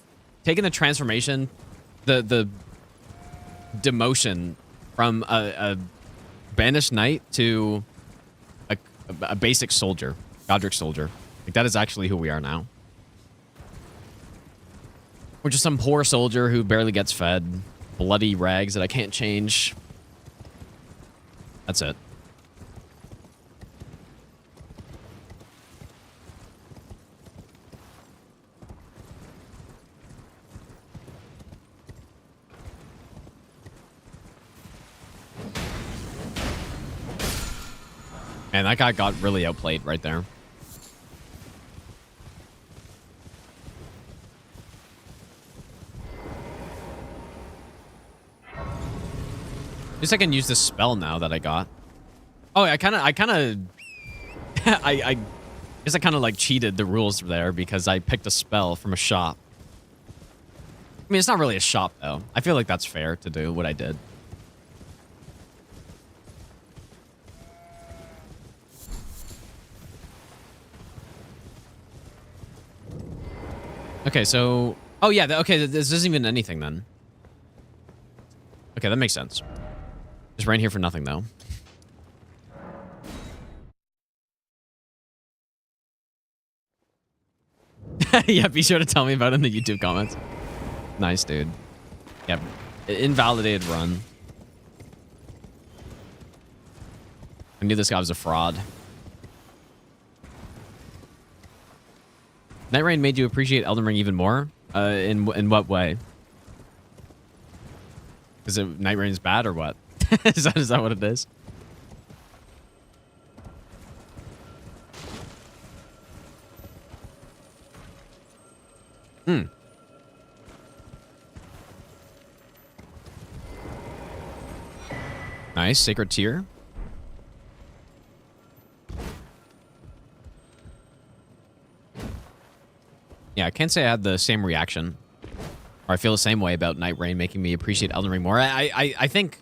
taken the transformation, the demotion from a banished knight to a basic soldier, Godric soldier. Like, that is actually who we are now. Or just some poor soldier who barely gets fed. Bloody rags that I can't change. That's it. Man, that guy got really outplayed right there. At least I can use this spell now that I got. Oh, I guess I kind of like cheated the rules there because I picked a spell from a shop. I mean, it's not really a shop though. I feel like that's fair to do what I did. Okay, so... Oh, yeah, okay, this isn't even anything, then. Okay, that makes sense. Just ran here for nothing, though. Yeah, be sure to tell me about it in the YouTube comments. Nice, dude. Yeah, invalidated run. I knew this guy was a fraud. Night Rain made you appreciate Elden Ring even more? In what way? Is it Night Rain's bad or what? is that what it is? Hmm. Nice, Sacred Tear. Yeah, I can't say I had the same reaction. Or I feel the same way about Night Rain making me appreciate Elden Ring more. I think...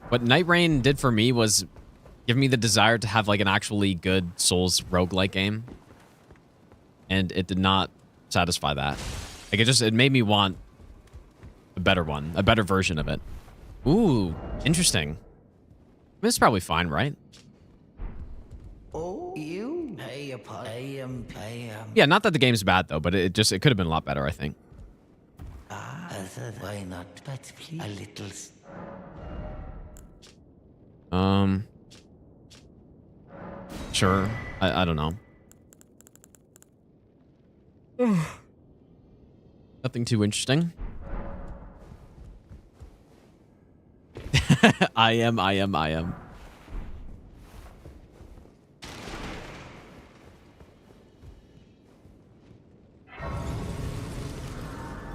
What Night Rain did for me was give me the desire to have like an actually good Souls roguelike game. And it did not satisfy that. Like it made me want a better one, a better version of it. Ooh, interesting. I mean, it's probably fine, right? Oh, you pay pay. Yeah, not that the game's bad though, but it could have been a lot better, I think. Why not? But please, a little. Sure. I don't know. Nothing too interesting. I am.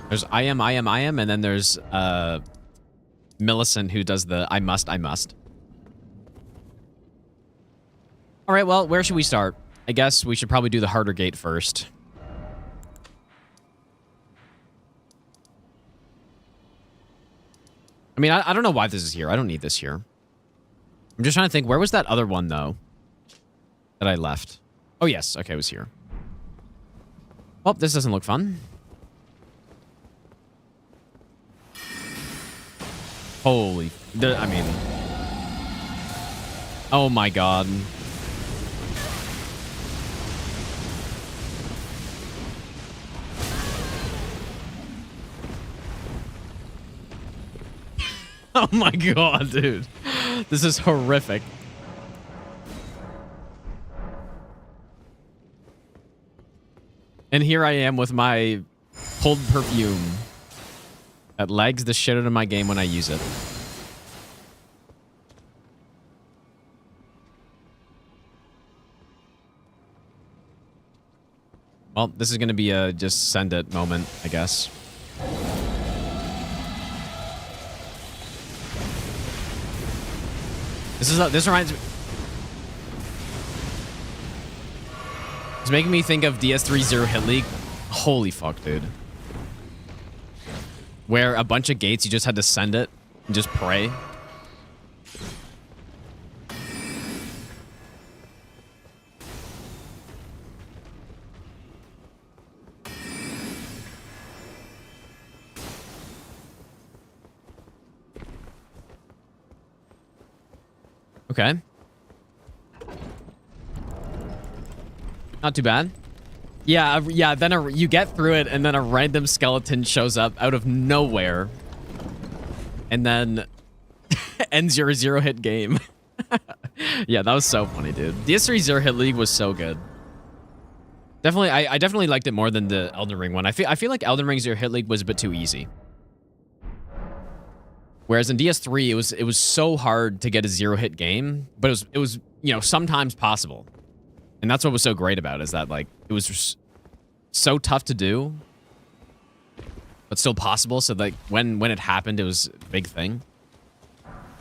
There's I am, and then there's Millicent who does the I must. All right, well, where should we start? I guess we should probably do the harder gate first. I mean, I don't know why this is here. I don't need this here. I'm just trying to think, where was that other one, though, that I left? Oh, yes. Okay, it was here. Well, this doesn't look fun. Holy... I mean... Oh, my God. Oh my God, dude. This is horrific. And here I am with my pulled perfume that lags the shit out of my game when I use it. Well, this is going to be a just send it moment, I guess. This reminds me. It's making me think of DS3 Zero Hit League. Holy fuck, dude. Where a bunch of gates, you just had to send it and just pray. Okay. Not too bad. Yeah, yeah. Then you get through it, and then a random skeleton shows up out of nowhere, and then ends your 0-hit game. Yeah, that was so funny, dude. DS3 0-hit league was so good. Definitely, I definitely liked it more than the Elden Ring one. I feel like Elden Ring's 0-hit league was a bit too easy. Whereas in DS3, it was so hard to get a 0-hit game, but it was you know, sometimes possible. And that's what was so great about it, is that like it was just so tough to do, but still possible. So like when it happened, it was a big thing.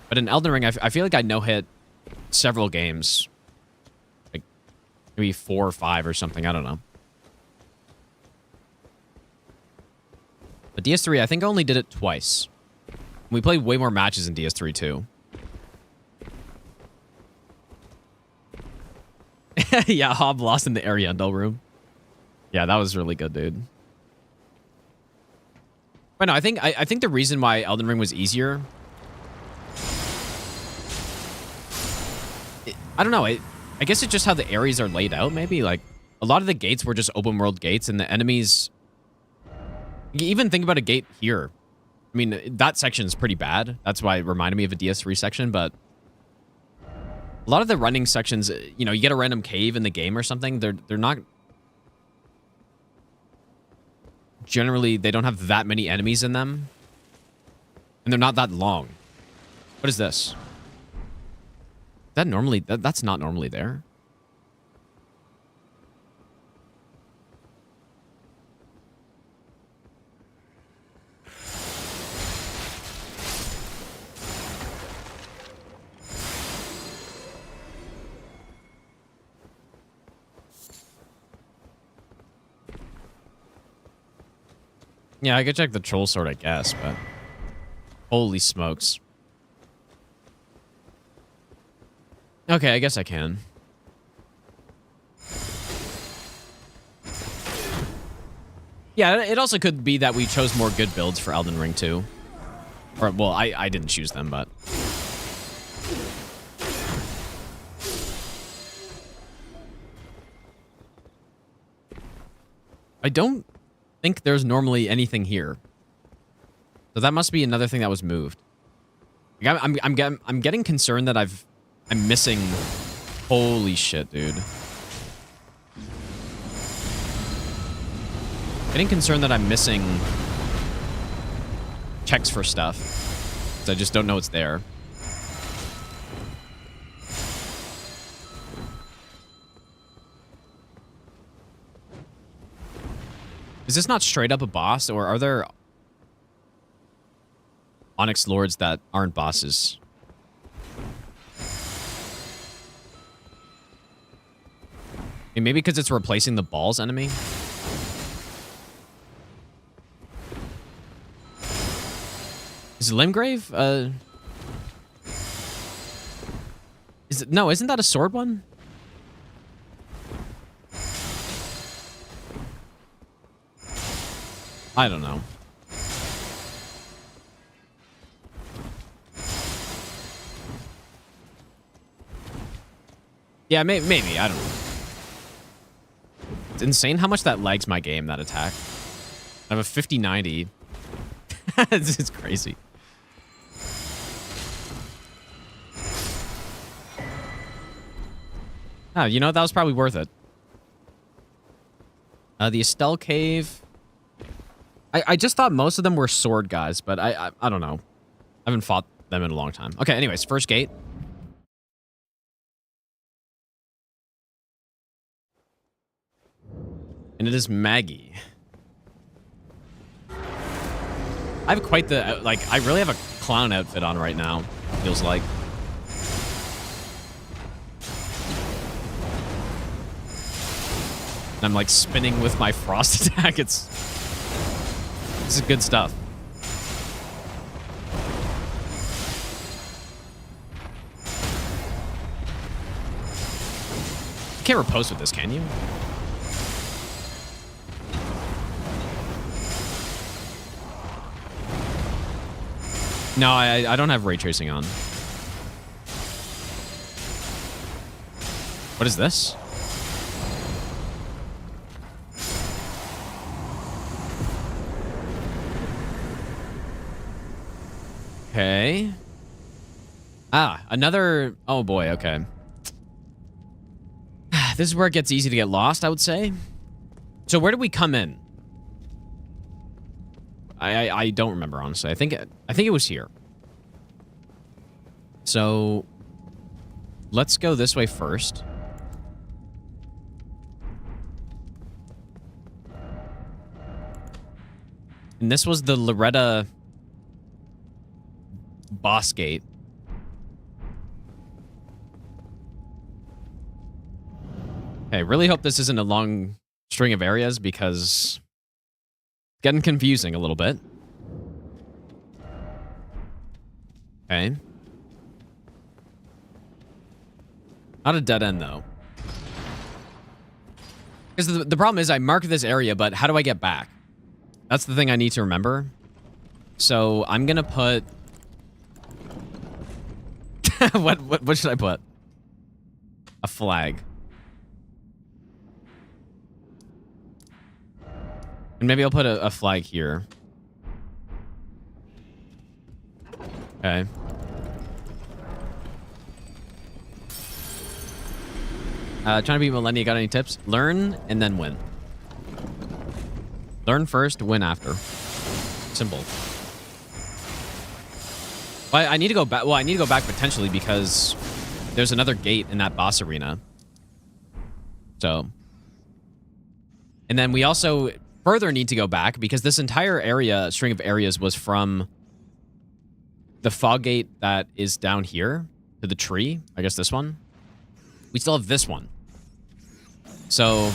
But in Elden Ring, I feel like I no-hit several games, like maybe 4 or 5 or something. I don't know. But DS3, I think I only did it twice. We played way more matches in DS3 too. Yeah, Hob lost in the Ariandel room. Yeah, that was really good, dude. But no, I think the reason why Elden Ring was easier, I don't know. I guess it's just how the areas are laid out. Maybe like a lot of the gates were just open world gates, and the enemies. You even think about a gate here. I mean, that section is pretty bad. That's why it reminded me of a DS3 section, but a lot of the running sections, you know, you get a random cave in the game or something, they're not... Generally, they don't have that many enemies in them. And they're not that long. What is this? That normally... That's not normally there. Yeah, I could check the troll sword, I guess, but... Holy smokes. Okay, I guess I can. Yeah, it also could be that we chose more good builds for Elden Ring 2. Or, well, I didn't choose them, but... I don't think there's normally anything here. So that must be another thing that was moved. Like, I'm getting concerned that I'm missing... Holy shit, dude. Getting concerned that I'm missing checks for stuff. So I just don't know it's there. Is this not straight up a boss, or are there Onyx Lords that aren't bosses? I mean, maybe because it's replacing the balls enemy? Is it Limgrave? Is it... No, isn't that a sword one? I don't know. Yeah, maybe. I don't know. It's insane how much that lags my game, that attack. I have a 50-90. It's crazy. Oh, you know, that was probably worth it. The Estelle Cave... I just thought most of them were sword guys, but I don't know. I haven't fought them in a long time. Okay, anyways, first gate. And it is Maggie. I have quite the... Like, I really have a clown outfit on right now, feels like. And I'm, like, spinning with my frost attack. This is good stuff. You can't riposte with this, can you? No, I don't have ray tracing on. What is this? Okay. Ah, another... Oh, boy, okay. This is where it gets easy to get lost, I would say. So where did we come in? I don't remember, honestly. I think it was here. So let's go this way first. And this was the Loretta boss gate. Okay, really hope this isn't a long string of areas because it's getting confusing a little bit. Okay. Not a dead end, though. Because the problem is I marked this area, but how do I get back? That's the thing I need to remember. So I'm going to put... what should I put? A flag. And maybe I'll put a flag here. Okay. Trying to beat Millennia, got any tips? Learn and then win. Learn first, win after. Simple. But I need to go back. Well, I need to go back potentially because there's another gate in that boss arena. So. And then we also further need to go back because this entire area, string of areas, was from the fog gate that is down here to the tree. I guess this one. We still have this one. So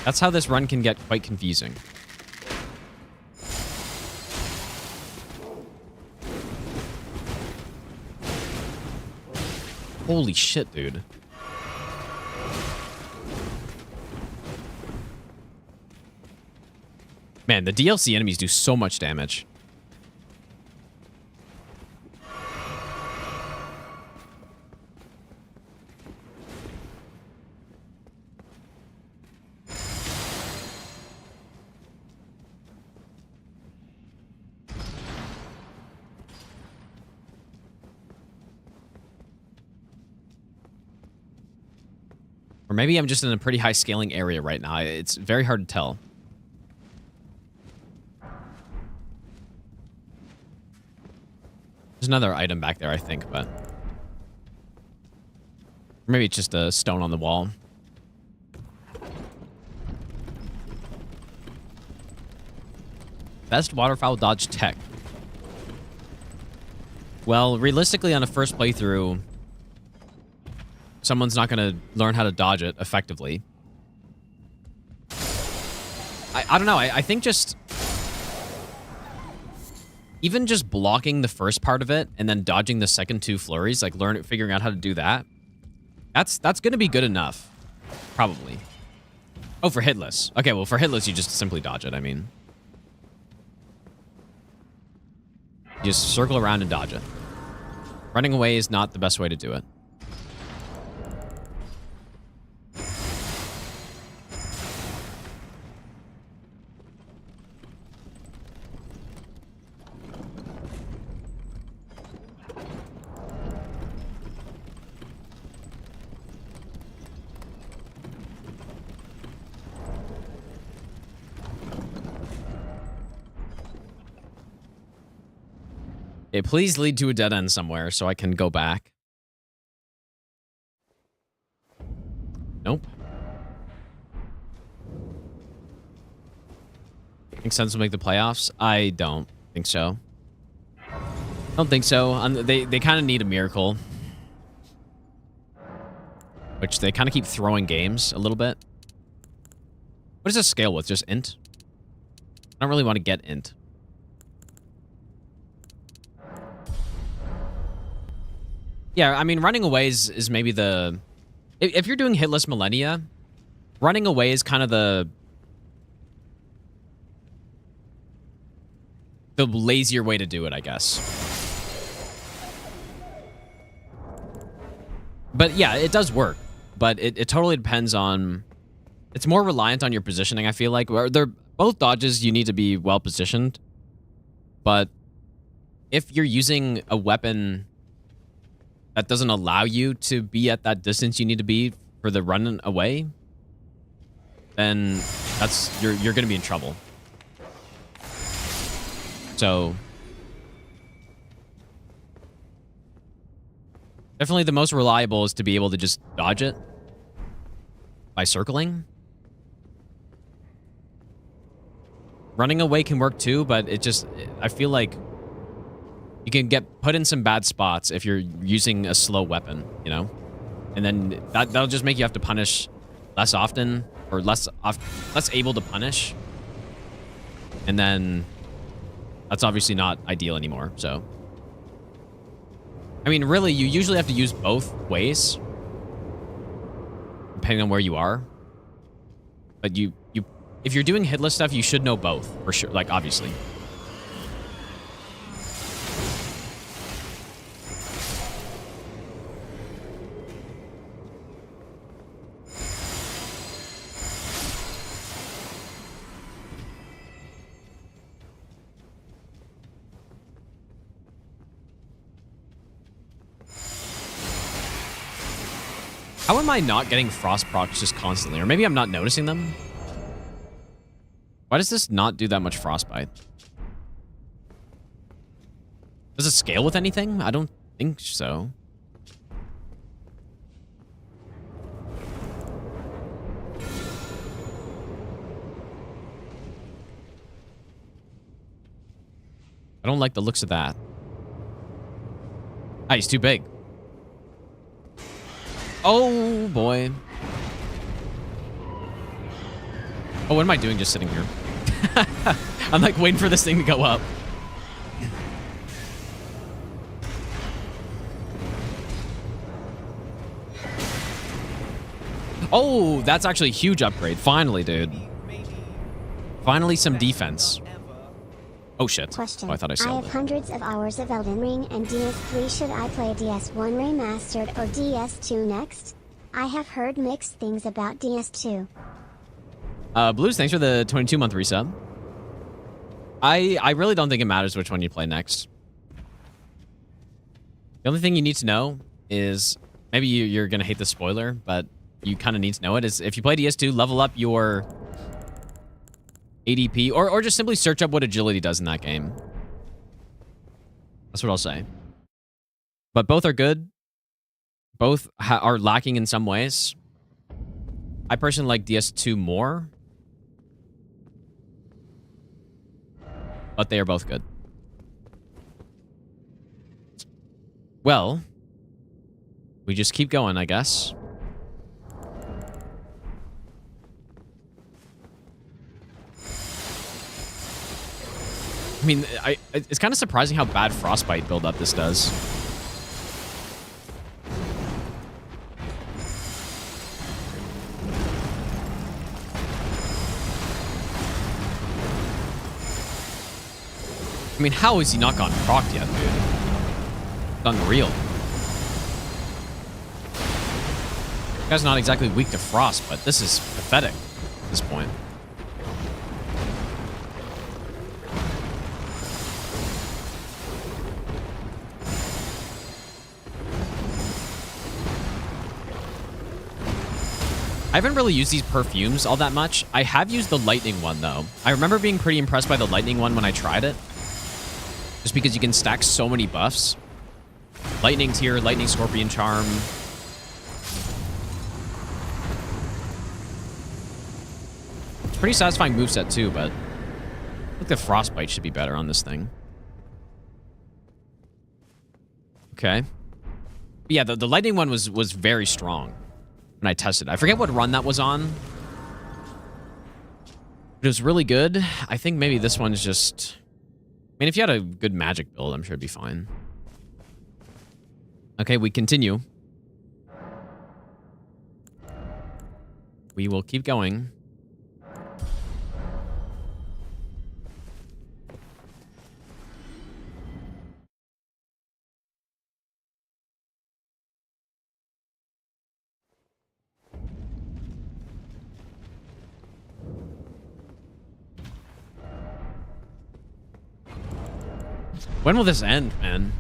that's how this run can get quite confusing. Holy shit, dude. Man, the DLC enemies do so much damage. Or maybe I'm just in a pretty high scaling area right now. It's very hard to tell. There's another item back there, I think, but... Or maybe it's just a stone on the wall. Best waterfowl dodge tech. Well, realistically, on a first playthrough, someone's not going to learn how to dodge it effectively. I don't know. I think just... Even just blocking the first part of it and then dodging the second two flurries, like figuring out how to do that, that's going to be good enough. Probably. Oh, for hitless. Okay, well, for hitless, you just simply dodge it, I mean. You just circle around and dodge it. Running away is not the best way to do it. Okay, please lead to a dead end somewhere so I can go back. Nope. Think sense will make the playoffs? I don't think so. Don't think so. They kind of need a miracle. Which they kind of keep throwing games a little bit. What does this scale with? Just int? I don't really want to get int. Yeah, I mean, running away is maybe the... If you're doing hitless Millennia, running away is kind of the lazier way to do it, I guess. But yeah, it does work. But it totally depends on... It's more reliant on your positioning, I feel like. They're both dodges, you need to be well positioned. but if you're using a weapon that doesn't allow you to be at that distance you need to be for the run away, then you're gonna be in trouble. So definitely the most reliable is to be able to just dodge it by circling. Running away can work too, but I feel like you can get put in some bad spots if you're using a slow weapon, you know? And then that'll just make you have to punish less often, or less able to punish. And then that's obviously not ideal anymore, so. I mean, really, you usually have to use both ways, depending on where you are. But if you're doing hitless stuff, you should know both, for sure, like, obviously. How am I not getting frost procs just constantly? Or maybe I'm not noticing them? Why does this not do that much frostbite? Does it scale with anything? I don't think so. I don't like the looks of that. Ah, he's too big. Oh, boy. Oh, what am I doing just sitting here? I'm like waiting for this thing to go up. Oh, that's actually a huge upgrade. Finally, dude. Finally some defense. Oh, shit. Question. Oh, I thought I saw have that. hundreds of hours of Elden Ring and DS3. Should I play DS1 Remastered or DS2 next? I have heard mixed things about DS2. Blues, thanks for the 22-month resub. I really don't think it matters which one you play next. The only thing you need to know is, maybe you're going to hate the spoiler, but you kind of need to know it, is if you play DS2, level up your ADP, or just simply search up what agility does in that game. That's what I'll say. But both are good. Both are lacking in some ways. I personally like DS2 more. But they are both good. Well, we just keep going, I guess. I mean, it's kind of surprising how bad frostbite buildup this does. I mean, how has he not gotten procced yet, dude? It's unreal. This guy's not exactly weak to frost, but this is pathetic at this point. I haven't really used these perfumes all that much. I have used the lightning one, though. I remember being pretty impressed by the lightning one when I tried it. Just because you can stack so many buffs. Lightning Tear, Lightning Scorpion Charm. It's a pretty satisfying moveset, too, but I think the Frostbite should be better on this thing. Okay. But yeah, the lightning one was very strong when I tested it. I forget what run that was on. But it was really good. I think maybe this one's just... I mean, if you had a good magic build, I'm sure it'd be fine. Okay, we continue. We will keep going. When will this end, man?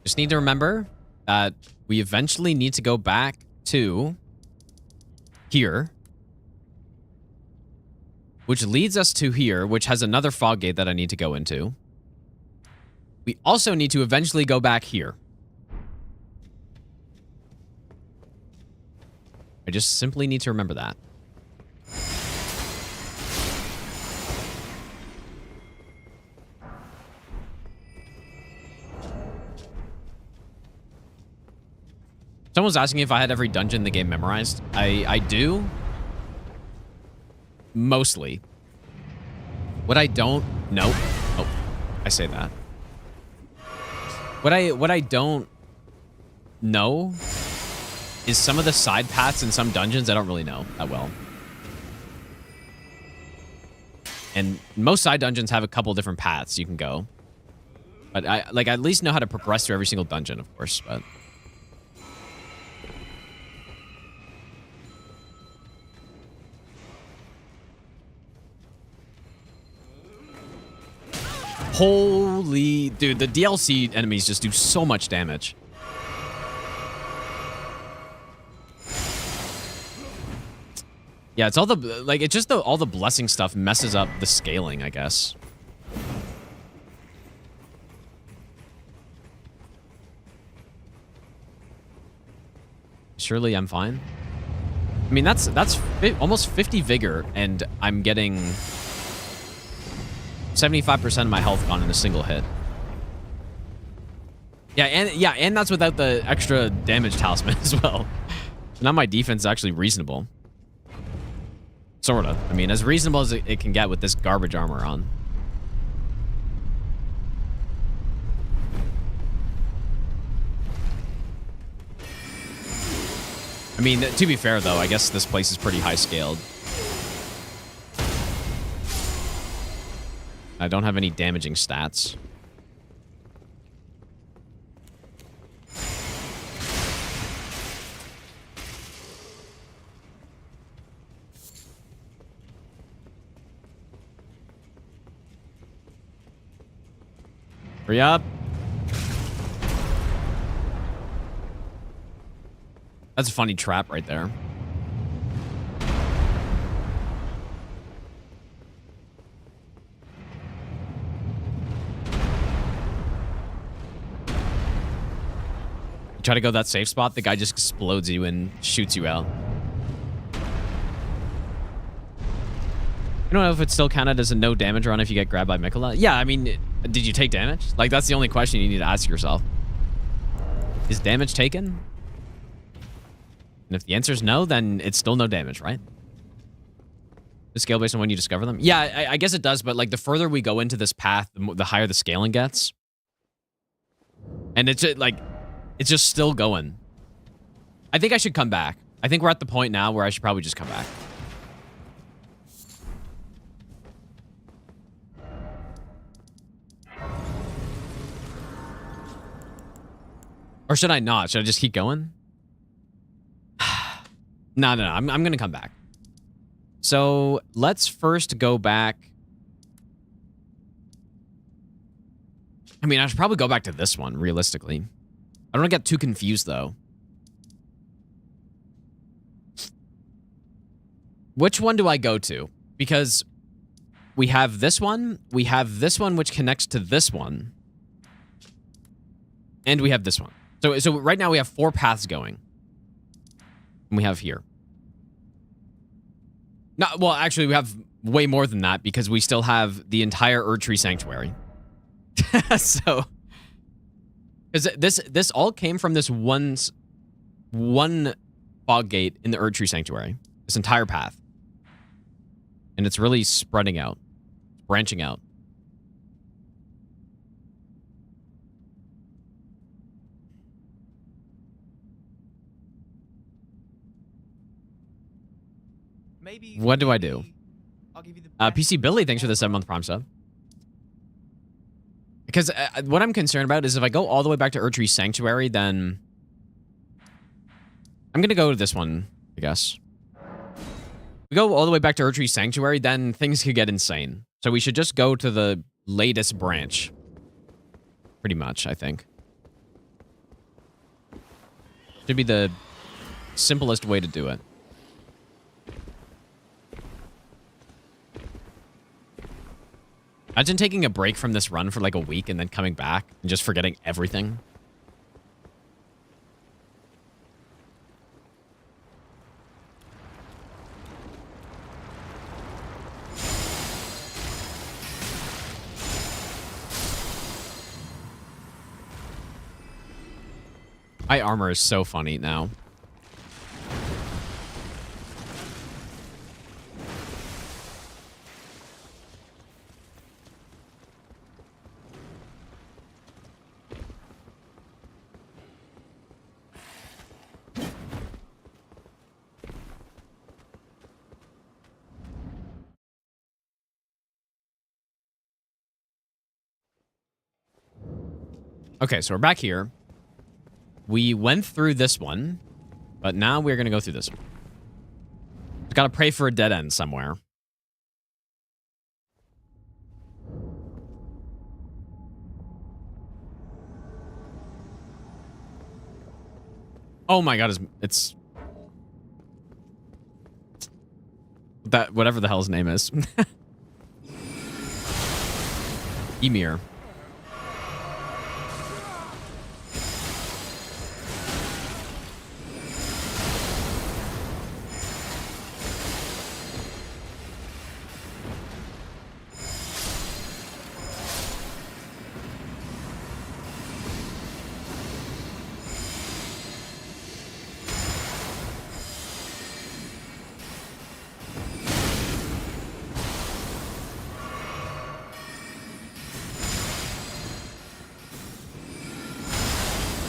Just need to remember that we eventually need to go back to here, which leads us to here, which has another fog gate that I need to go into. We also need to eventually go back here. I just simply need to remember that. Someone's asking if I had every dungeon in the game memorized. I do. Mostly. What I don't know. Oh, I say that. What I don't know is some of the side paths in some dungeons I don't really know that well. And most side dungeons have a couple different paths you can go. But I at least know how to progress through every single dungeon, of course, but holy dude, the DLC enemies just do so much damage. Yeah, it's all the it's just all the blessing stuff messes up the scaling, I guess. Surely I'm fine. I mean, that's almost 50 vigor, and I'm getting 75% of my health gone in a single hit. Yeah, and that's without the extra damage talisman as well. So now my defense is actually reasonable. Sort of. I mean, as reasonable as it can get with this garbage armor on. I mean, to be fair, though, I guess this place is pretty high-scaled. I don't have any damaging stats. Hurry up. That's a funny trap right there. You try to go that safe spot, the guy just explodes you and shoots you out. I don't know if it's still counted as a no damage run if you get grabbed by Mikola. Yeah, I mean, did you take damage? Like, that's the only question you need to ask yourself. Is damage taken? And if the answer is no, then it's still no damage, right? The scale based on when you discover them? Yeah, I guess it does, but like the further we go into this path, the higher the scaling gets. And it's like, it's just still going. I think I should come back. I think we're at the point now where I should probably just come back. Or should I not? Should I just keep going? No. I'm going to come back. So let's first go back. I mean, I should probably go back to this one, realistically. I don't want to get too confused, though. Which one do I go to? Because we have this one, which connects to this one, and we have this one. So right now we have 4 paths going. And we have here. No, well, actually, we have way more than that because we still have the entire Erdtree Sanctuary. So, because this all came from this one fog gate in the Erdtree Sanctuary. This entire path. And it's really spreading out, branching out. Maybe. What do I do? give you the best. PC Billy, thanks for the 7-month Prime sub. Because what I'm concerned about is if I go all the way back to Erdtree Sanctuary, then I'm going to go to this one, I guess. If we go all the way back to Erdtree Sanctuary, then things could get insane. So we should just go to the latest branch. Pretty much, I think. Should be the simplest way to do it. Imagine taking a break from this run for like a week and then coming back and just forgetting everything. My armor is so funny now. Okay, so we're back here. We went through this one, but now we're going to go through this one. We've got to pray for a dead end somewhere. Oh my god, it's... that, whatever the hell his name is. Emir.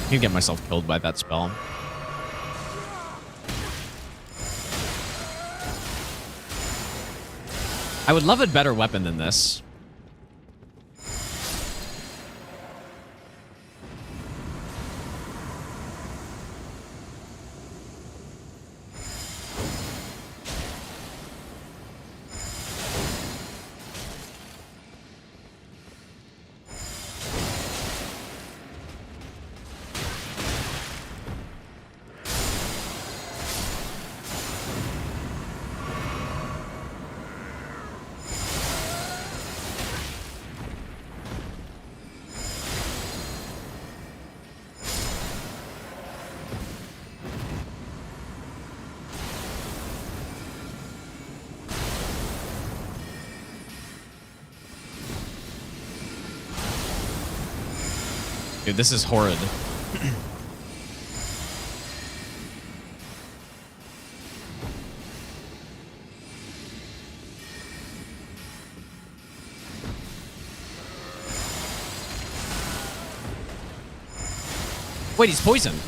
I can get myself killed by that spell. I would love a better weapon than this. Dude, this is horrid. Wait, he's poisoned.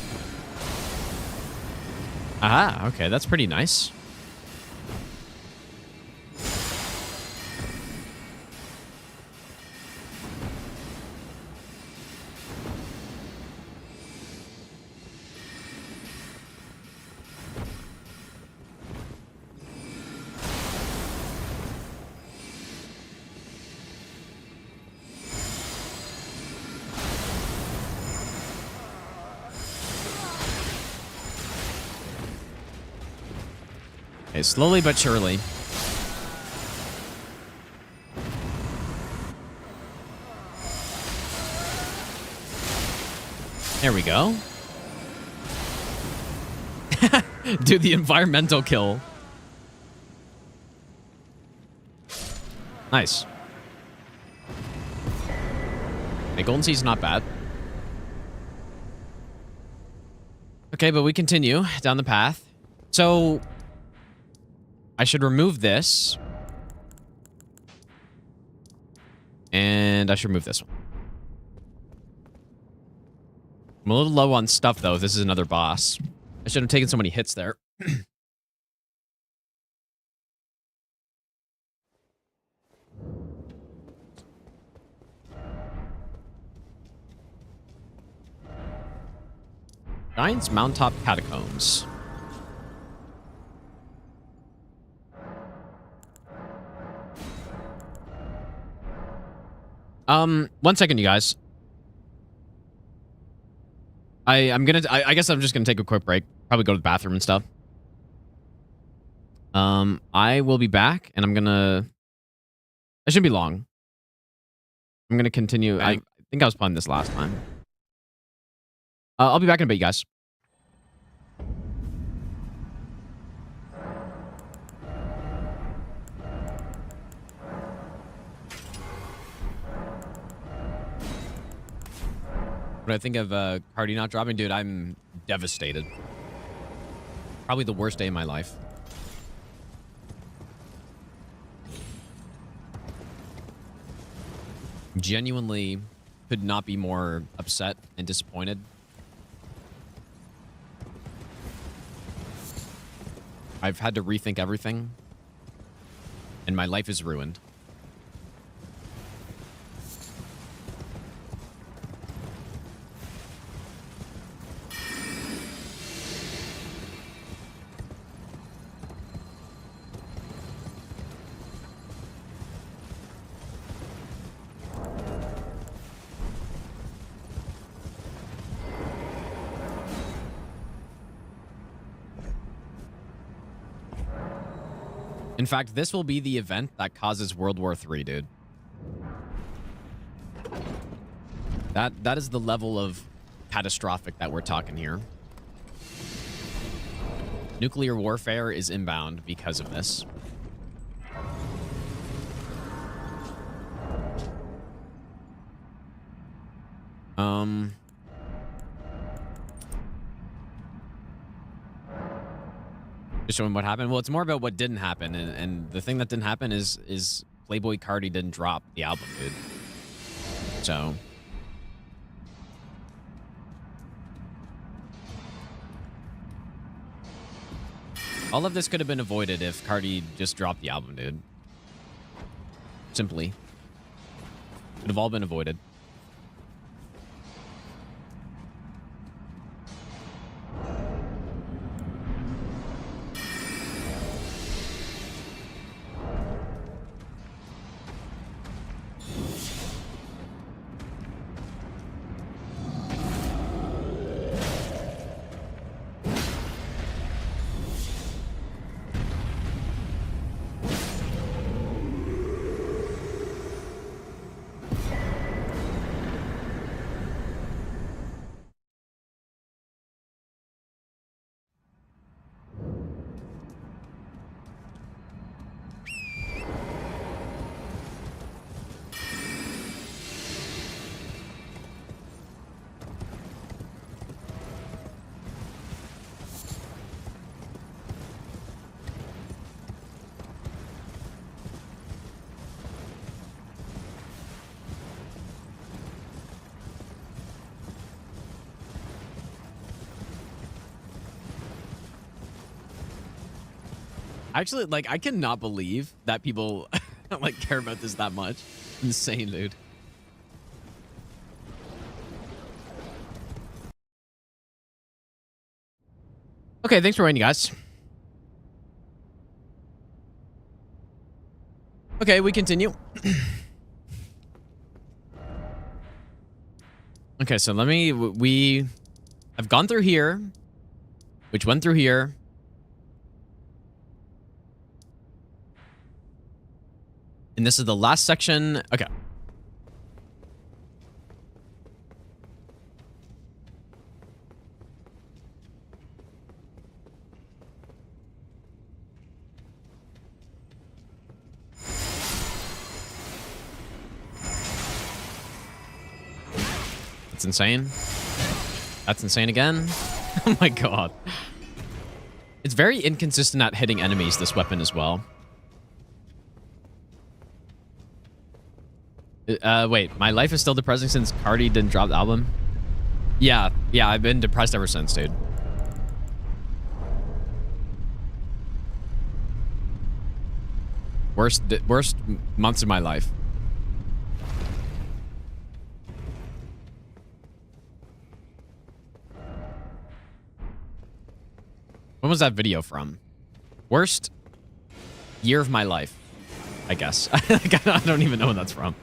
Aha, okay, that's pretty nice. Okay, slowly but surely. There we go. Do the environmental kill. Nice. Okay, Golden Sea's not bad. Okay, but we continue down the path. So I should remove this. And I should remove this one. I'm a little low on stuff, though. This is another boss. I shouldn't have taken so many hits there. Giant's Mountaintop Catacombs. One second, you guys. I guess I'm just gonna take a quick break. Probably go to the bathroom and stuff. I will be back, and it shouldn't be long. I'm gonna continue. I think I was playing this last time. I'll be back in a bit, you guys. What I think of Cardi not dropping, dude, I'm devastated. Probably the worst day of my life. Genuinely could not be more upset and disappointed. I've had to rethink everything, and my life is ruined. In fact, this will be the event that causes World War III, dude. That is the level of catastrophic that we're talking here. Nuclear warfare is inbound because of this. Just showing what happened. Well, it's more about what didn't happen, and the thing that didn't happen is Playboy Cardi didn't drop the album, dude. So all of this could have been avoided if Cardi just dropped the album, dude. Simply. Could have all been avoided. Actually, like, I cannot believe that people like care about this that much. Insane, dude. Okay, thanks for waiting, guys. Okay, we continue. Okay, so I've gone through here, which went through here. And this is the last section. Okay. That's insane. That's insane again. Oh my god. It's very inconsistent at hitting enemies, this weapon as well. Wait, my life is still depressing since Cardi didn't drop the album? Yeah, I've been depressed ever since, dude. Worst months of my life. When was that video from? Worst year of my life, I guess. I don't even know when that's from.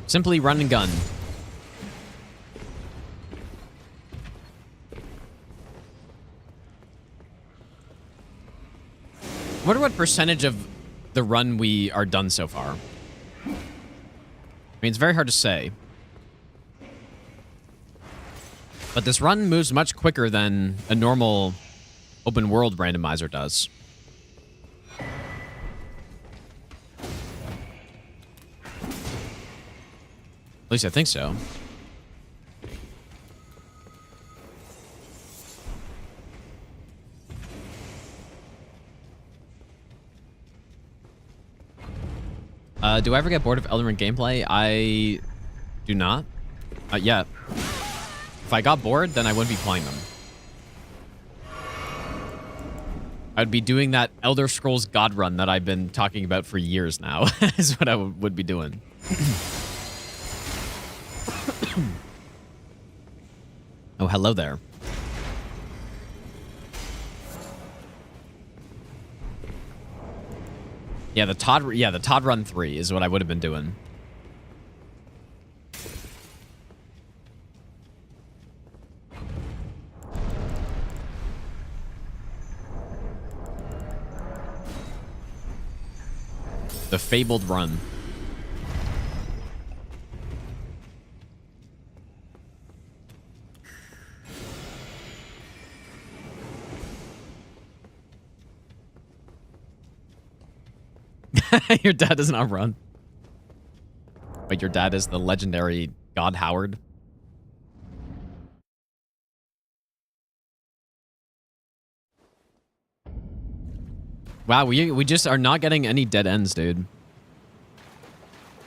Simply run and gun. I wonder what percentage of the run we are done so far. I mean, it's very hard to say. But this run moves much quicker than a normal open world randomizer does. At least I think so. Do I ever get bored of Elden Ring gameplay? I do not. Yet. If I got bored, then I wouldn't be playing them. I'd be doing that Elder Scrolls God run that I've been talking about for years now. Is what I would be doing. Oh, hello there. Yeah, the Todd Run 3 is what I would have been doing. The fabled run. Your dad does not run. Wait, your dad is the legendary God Howard? Wow, we just are not getting any dead ends, dude.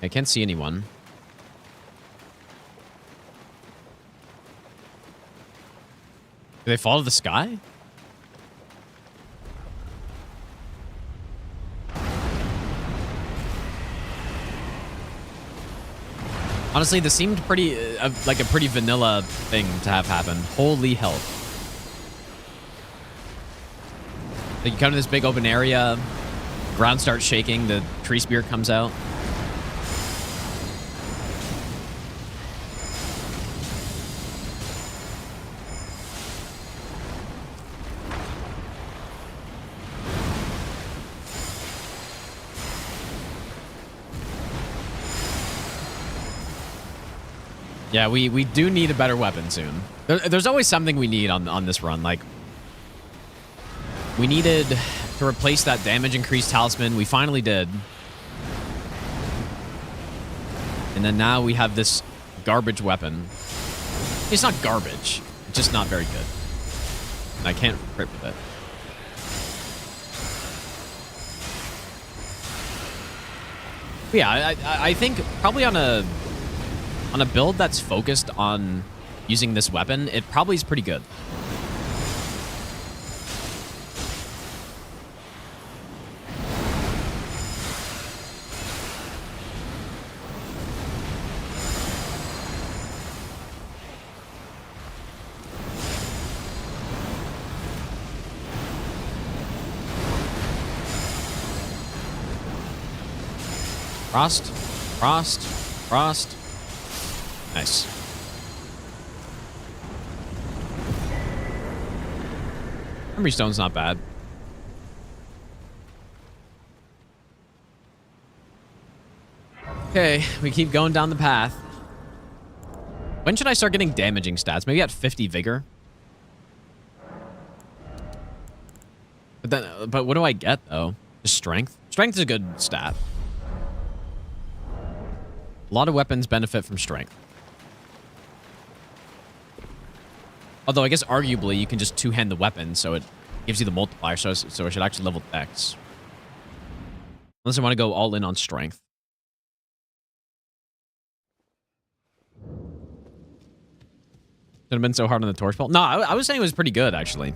I can't see anyone. Do they fall to the sky? Honestly, this seemed pretty like a pretty vanilla thing to have happen. Holy hell. Like you come to this big open area, ground starts shaking, the tree spear comes out. Yeah, we do need a better weapon soon. There's always something we need on this run. Like, we needed to replace that damage increase talisman. We finally did. And then now we have this garbage weapon. It's not garbage. It's just not very good. And I can't crit with it. But yeah, I think probably on a build that's focused on using this weapon, it probably is pretty good. Frost, frost, frost. Nice. Memory stone's not bad. Okay, we keep going down the path. When should I start getting damaging stats? Maybe at 50 vigor? But what do I get, though? Just strength? Strength is a good stat. A lot of weapons benefit from strength. Although I guess arguably you can just two-hand the weapon, so it gives you the multiplier, so I should actually level Dex. Unless I want to go all in on strength. Should have been so hard on the torch ball. No, I was saying it was pretty good, actually.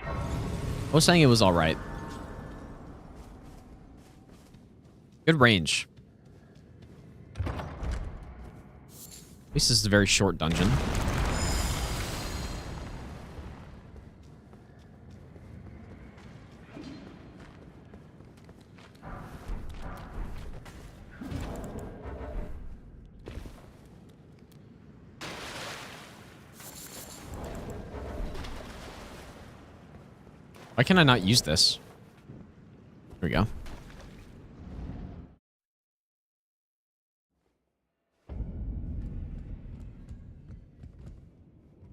I was saying it was all right. Good range. At least this is a very short dungeon. Why can I not use this? Here we go.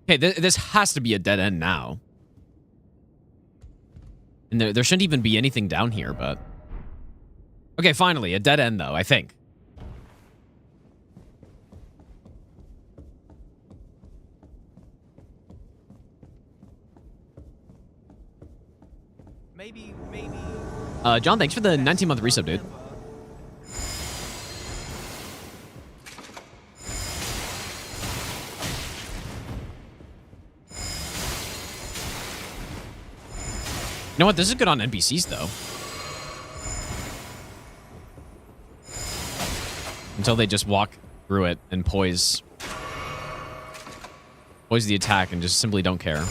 Okay, this has to be a dead end now. And there shouldn't even be anything down here, but... Okay, finally, a dead end, though, I think. Maybe. John, thanks for the 19-month resub, dude. You know what? This is good on NPCs, though. Until they just walk through it and poise the attack and just simply don't care.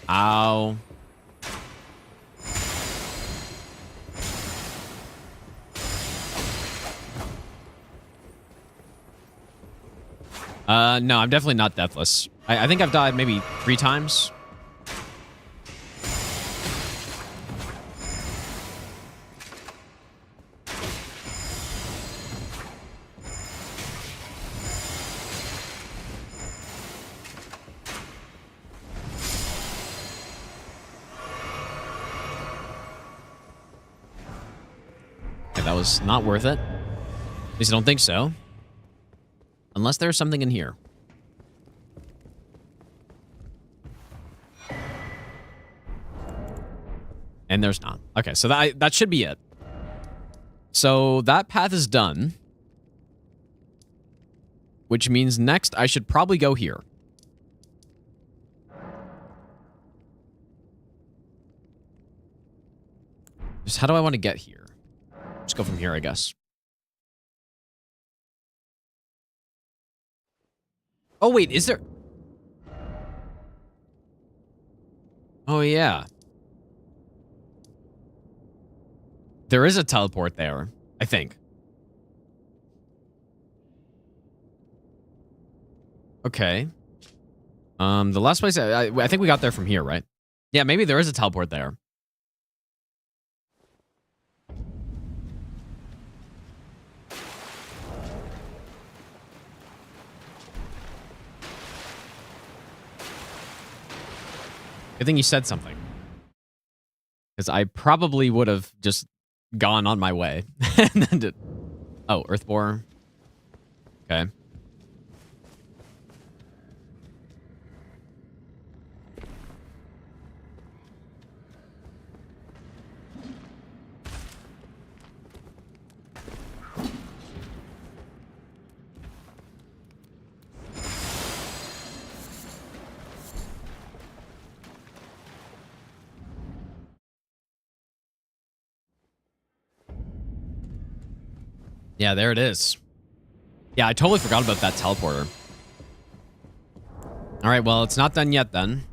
Ow. No, I'm definitely not deathless. I think I've died maybe 3 times. Okay, that was not worth it. At least I don't think so. Unless there's something in here. And there's not. Okay, so that should be it. So that path is done. Which means next I should probably go here. Just how do I want to get here? Just go from here, I guess. Oh, wait, is there... Oh, yeah. There is a teleport there, I think. Okay. The last place... I think we got there from here, right? Yeah, maybe there is a teleport there. Good thing you said something. Because I probably would have just gone on my way. And then did... Oh, Earthbore. Okay. Yeah, there it is. Yeah, I totally forgot about that teleporter. All right, well, it's not done yet then.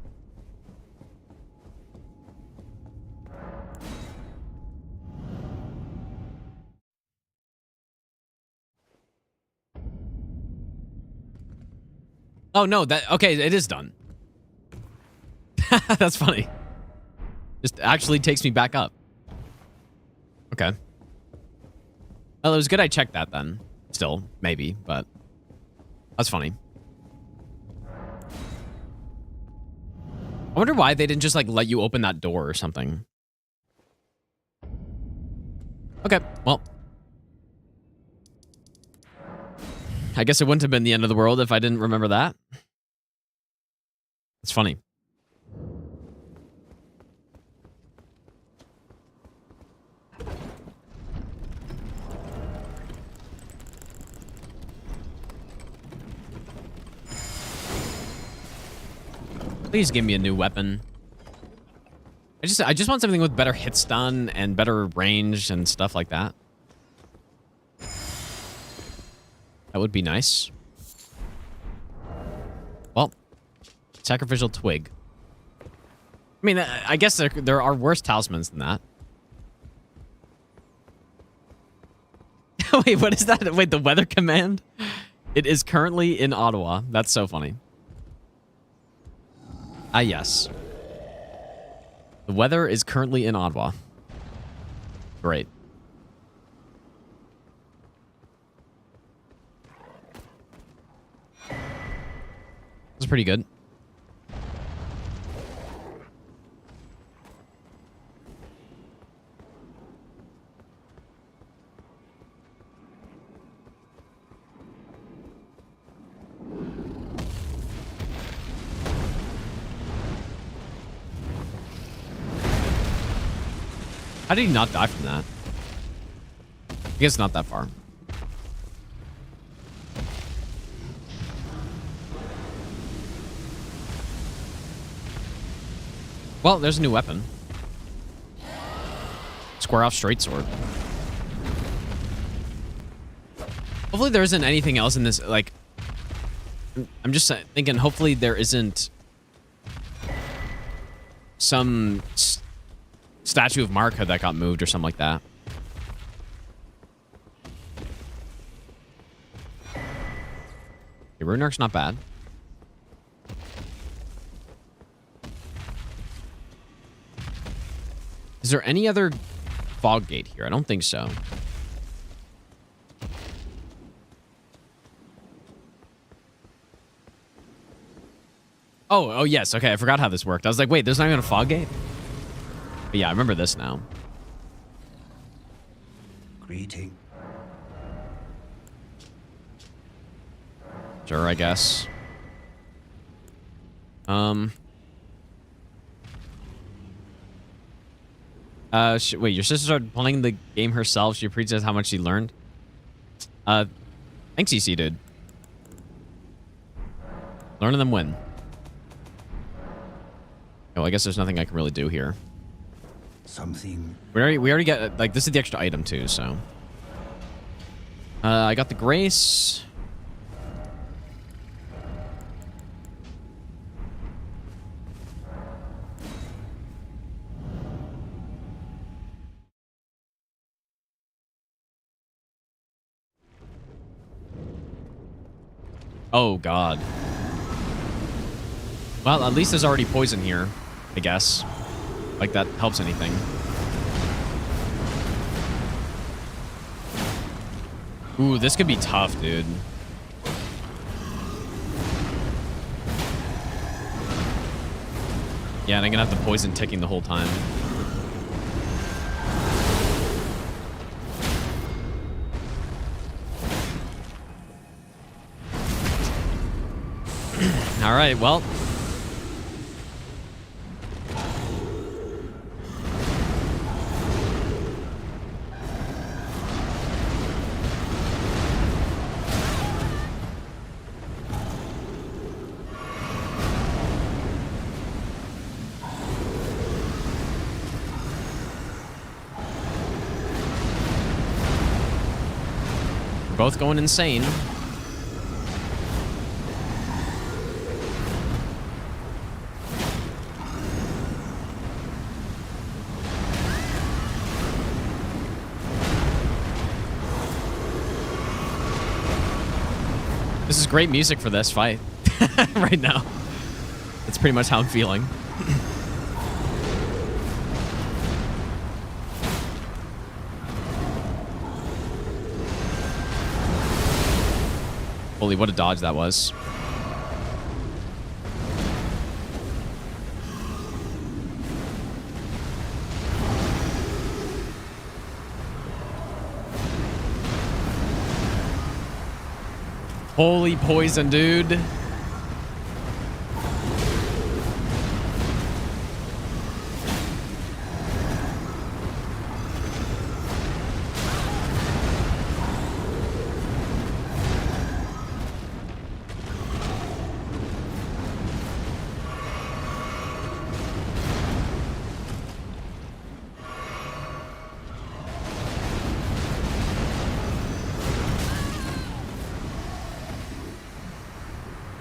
Oh, no, okay, it is done. That's funny. Just actually takes me back up. Okay. Well, it was good I checked that then. Still, maybe, but that's funny. I wonder why they didn't just, like, let you open that door or something. Okay, well. I guess it wouldn't have been the end of the world if I didn't remember that. It's funny. Please give me a new weapon. I just want something with better hit stun and better range and stuff like that. That would be nice. Well, sacrificial twig. I mean, I guess there are worse talismans than that. Wait, what is that? Wait, the weather command? It is currently in Ottawa. That's so funny. Ah, yes. The weather is currently in Ottawa. Great. That's pretty good. How did he not die from that? I guess not that far. Well, there's a new weapon. Square off straight sword. Hopefully there isn't anything else in this, like... I'm just thinking, hopefully there isn't some statue of Marika that got moved or something like that. Okay, Rune Arc's not bad. Is there any other fog gate here? I don't think so. Oh, yes. Okay, I forgot how this worked. I was like, wait, there's not even a fog gate? But yeah, I remember this now. Greeting. Sure, I guess. Wait, your sister started playing the game herself. She preaches how much she learned. Thanks, EC, dude. Learn them win. Oh, I guess there's nothing I can really do here. Something. We already got, like, this is the extra item too, so. I got the Grace. Oh, God. Well, at least there's already poison here, I guess. Like, that helps anything. Ooh, this could be tough, dude. Yeah, and I'm gonna have the poison ticking the whole time. All right, well. We're both going insane. This is great music for this fight right now. That's pretty much how I'm feeling. Holy, what a dodge that was. Holy poison, dude.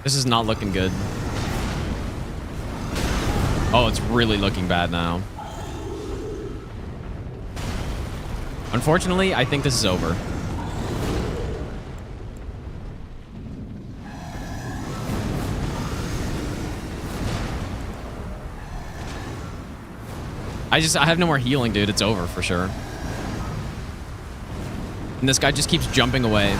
This is not looking good. Oh, it's really looking bad now. Unfortunately, I think this is over. I have no more healing, dude. It's over for sure. And this guy just keeps jumping away.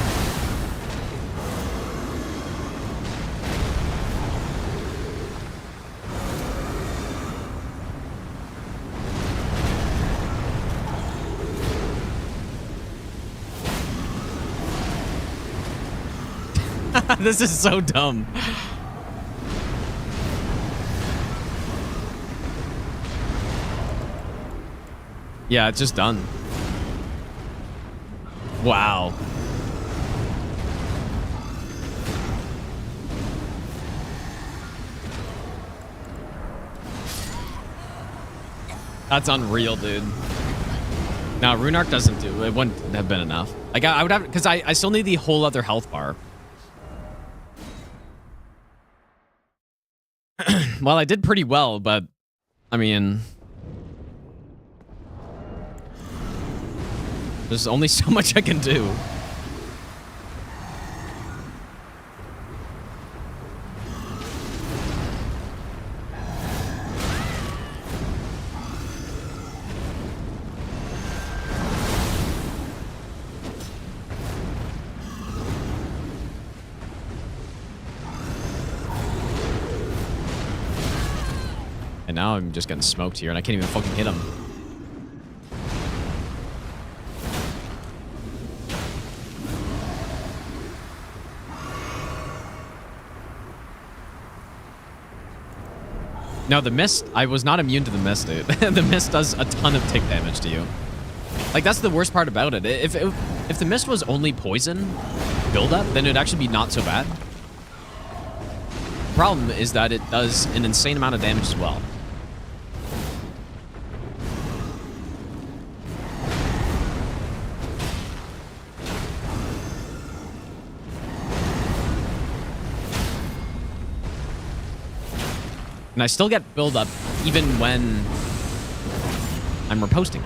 This is so dumb. Yeah, it's just done. Wow. That's unreal, dude. Now, Rune Arc doesn't do it. Wouldn't have been enough. Like I would have, because I still need the whole other health bar. Well, I did pretty well, but I mean, there's only so much I can do. And now I'm just getting smoked here, and I can't even fucking hit him. Now, the mist, I was not immune to the mist, dude. The mist does a ton of tick damage to you. Like, that's the worst part about it. If the mist was only poison buildup, then it'd actually be not so bad. The problem is that it does an insane amount of damage as well. And I still get build-up even when I'm reposting.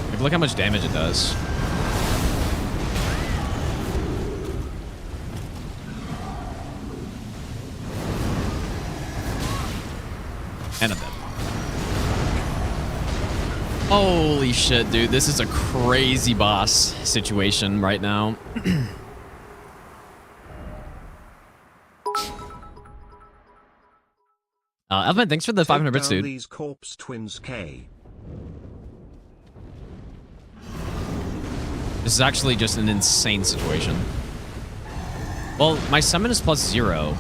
Like, look how much damage it does. And I'm dead. Holy shit, dude. This is a crazy boss situation right now. Elden, thanks for the 500 bits, dude. These corpse twins, K. This is actually just an insane situation. Well, my summon is +0.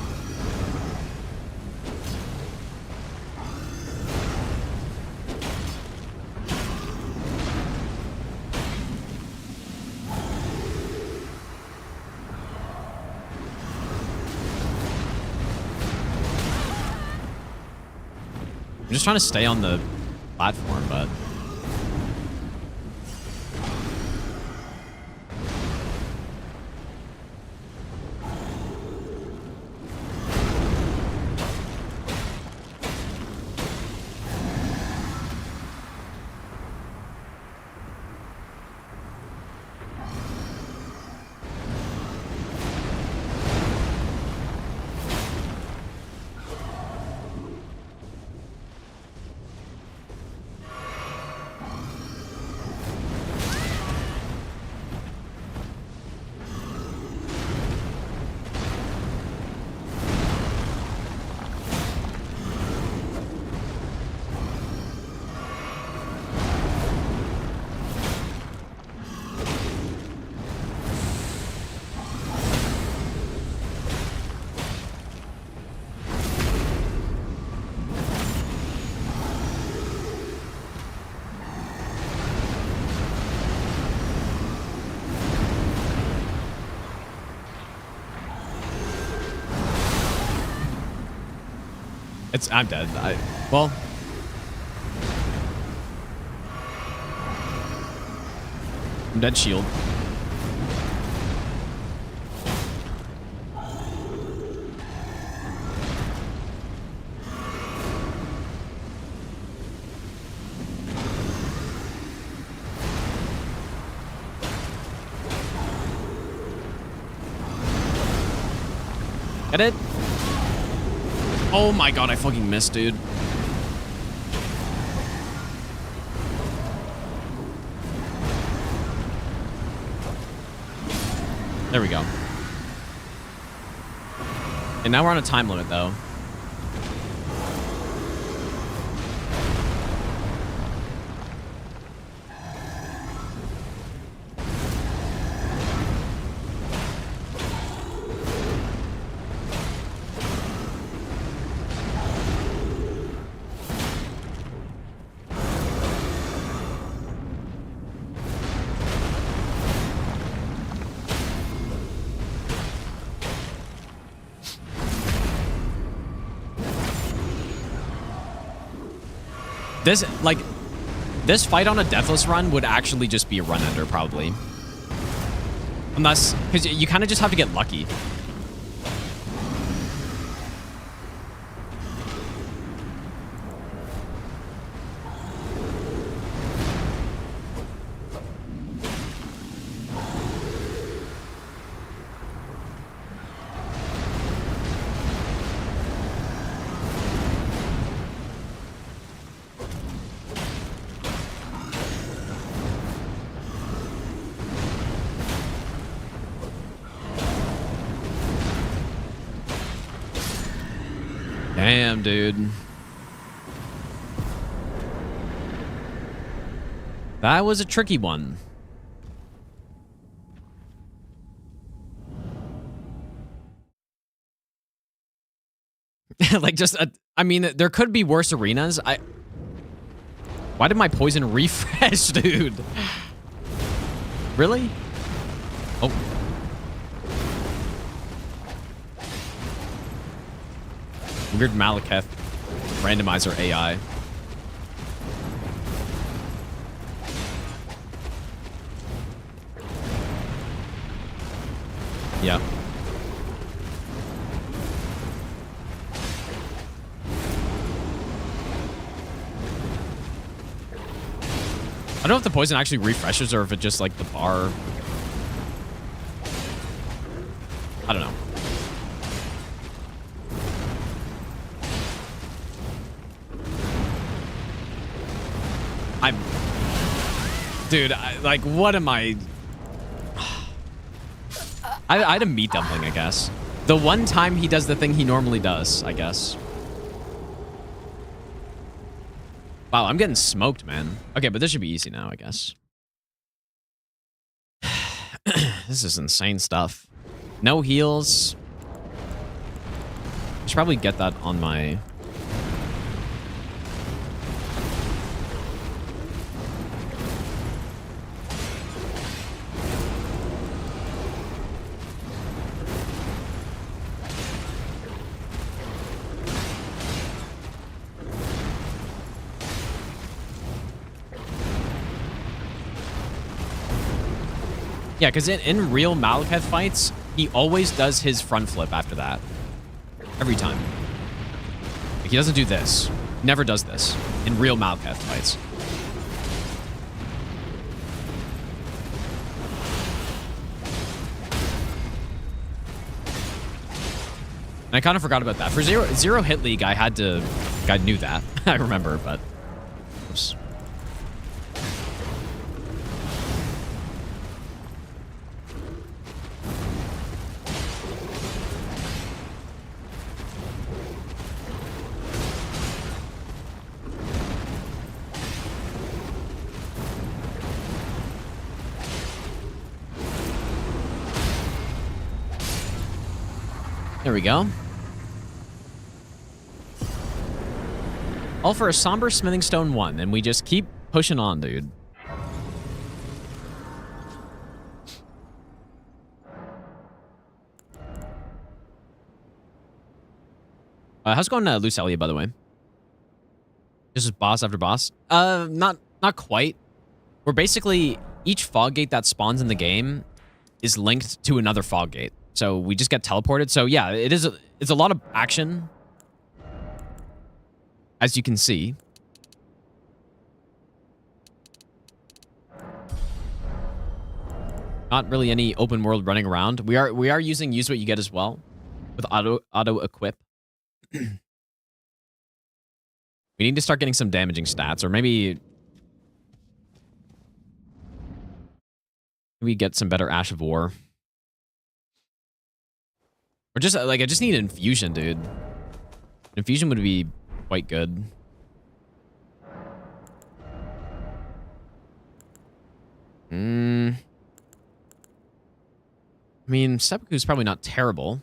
I'm just trying to stay on the platform, but... I'm dead. Well. I'm dead shield. Get it? Oh my god, I fucking missed, dude. There we go. And now we're on a time limit, though. This fight on a deathless run would actually just be a run ender, probably. Unless, because you kind of just have to get lucky. Damn, dude. That was a tricky one. Like, just, I mean, there could be worse arenas. Why did my poison refresh, dude? Really? Oh. Weird Maliketh randomizer AI. Yeah. I don't know if the poison actually refreshes or if it just like the bar. I don't know. Dude, like, what am I? I had a meat dumpling, I guess. The one time he does the thing he normally does, I guess. Wow, I'm getting smoked, man. Okay, but this should be easy now, I guess. This is insane stuff. No heals. I should probably get that on my... Yeah, because in real Maliketh fights, he always does his front flip after that. Every time. Like, he doesn't do this. Never does this in real Maliketh fights. And I kind of forgot about that. For zero hit league, I knew that. I remember, but... Oops. There we go. All for a somber smithing stone 1, and we just keep pushing on, dude. How's it going, Lucelia, by the way? This is boss after boss. Not quite. We're basically, each fog gate that spawns in the game is linked to another fog gate. So we just get teleported. So yeah, it's a lot of action, as you can see. Not really any open world running around. We are using use what you get as well with auto equip. We need to start getting some damaging stats, or maybe get some better Ash of War. Or just like I just need infusion, dude. Infusion would be quite good. I mean, Seppuku's probably not terrible.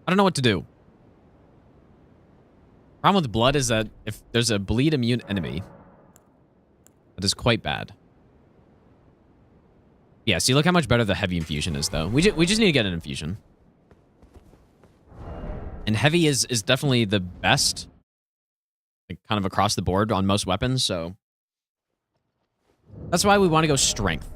I don't know what to do. Problem with blood is that if there's a bleed immune enemy, that is quite bad. Yeah, see, look how much better the heavy infusion is, though. We just need to get an infusion. And heavy is definitely the best, like, kind of across the board on most weapons, so that's why we want to go strength.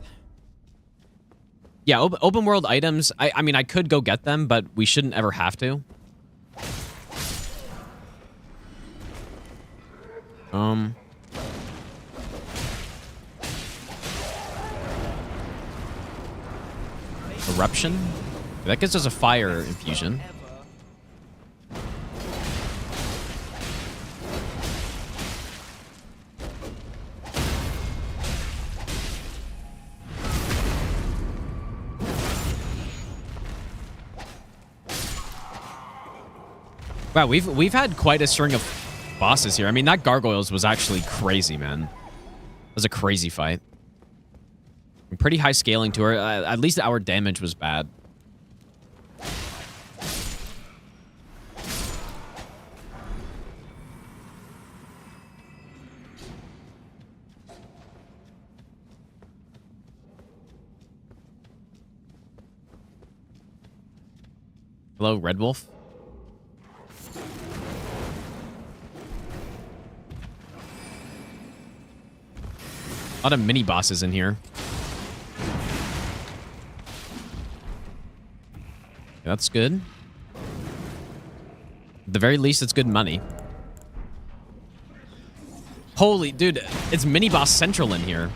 Yeah, open world items, I mean, I could go get them, but we shouldn't ever have to. Eruption? That gives us a fire infusion. Wow, we've had quite a string of bosses here. I mean, that Gargoyles was actually crazy, man. It was a crazy fight. Pretty high scaling to her. At least our damage was bad. Hello, Red Wolf. A lot of mini bosses in here. That's good. At the very least, it's good money. Holy, dude, it's mini boss central in here.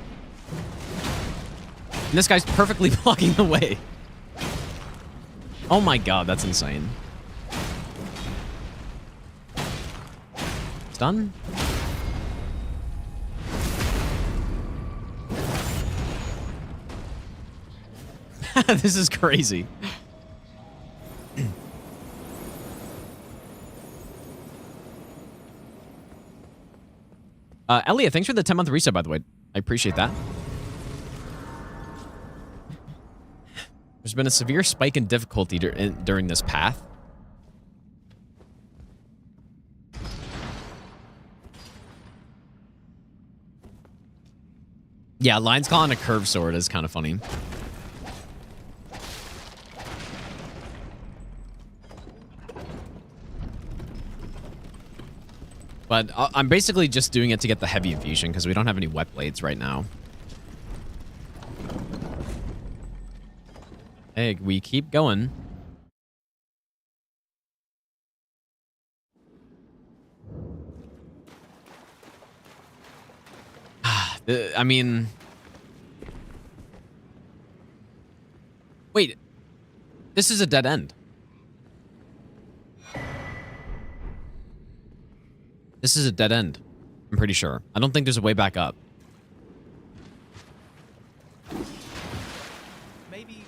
And this guy's perfectly blocking the way. Oh my god, that's insane. Stun? This is crazy. Elliot, thanks for the 10-month reset, by the way. I appreciate that. There's been a severe spike in difficulty during this path. Yeah, Lion's Claw on a curved sword is kind of funny. But I'm basically just doing it to get the heavy infusion because we don't have any wet blades right now. Hey, we keep going. I mean... Wait. This is a dead end. This is a dead end. I'm pretty sure. I don't think there's a way back up. Maybe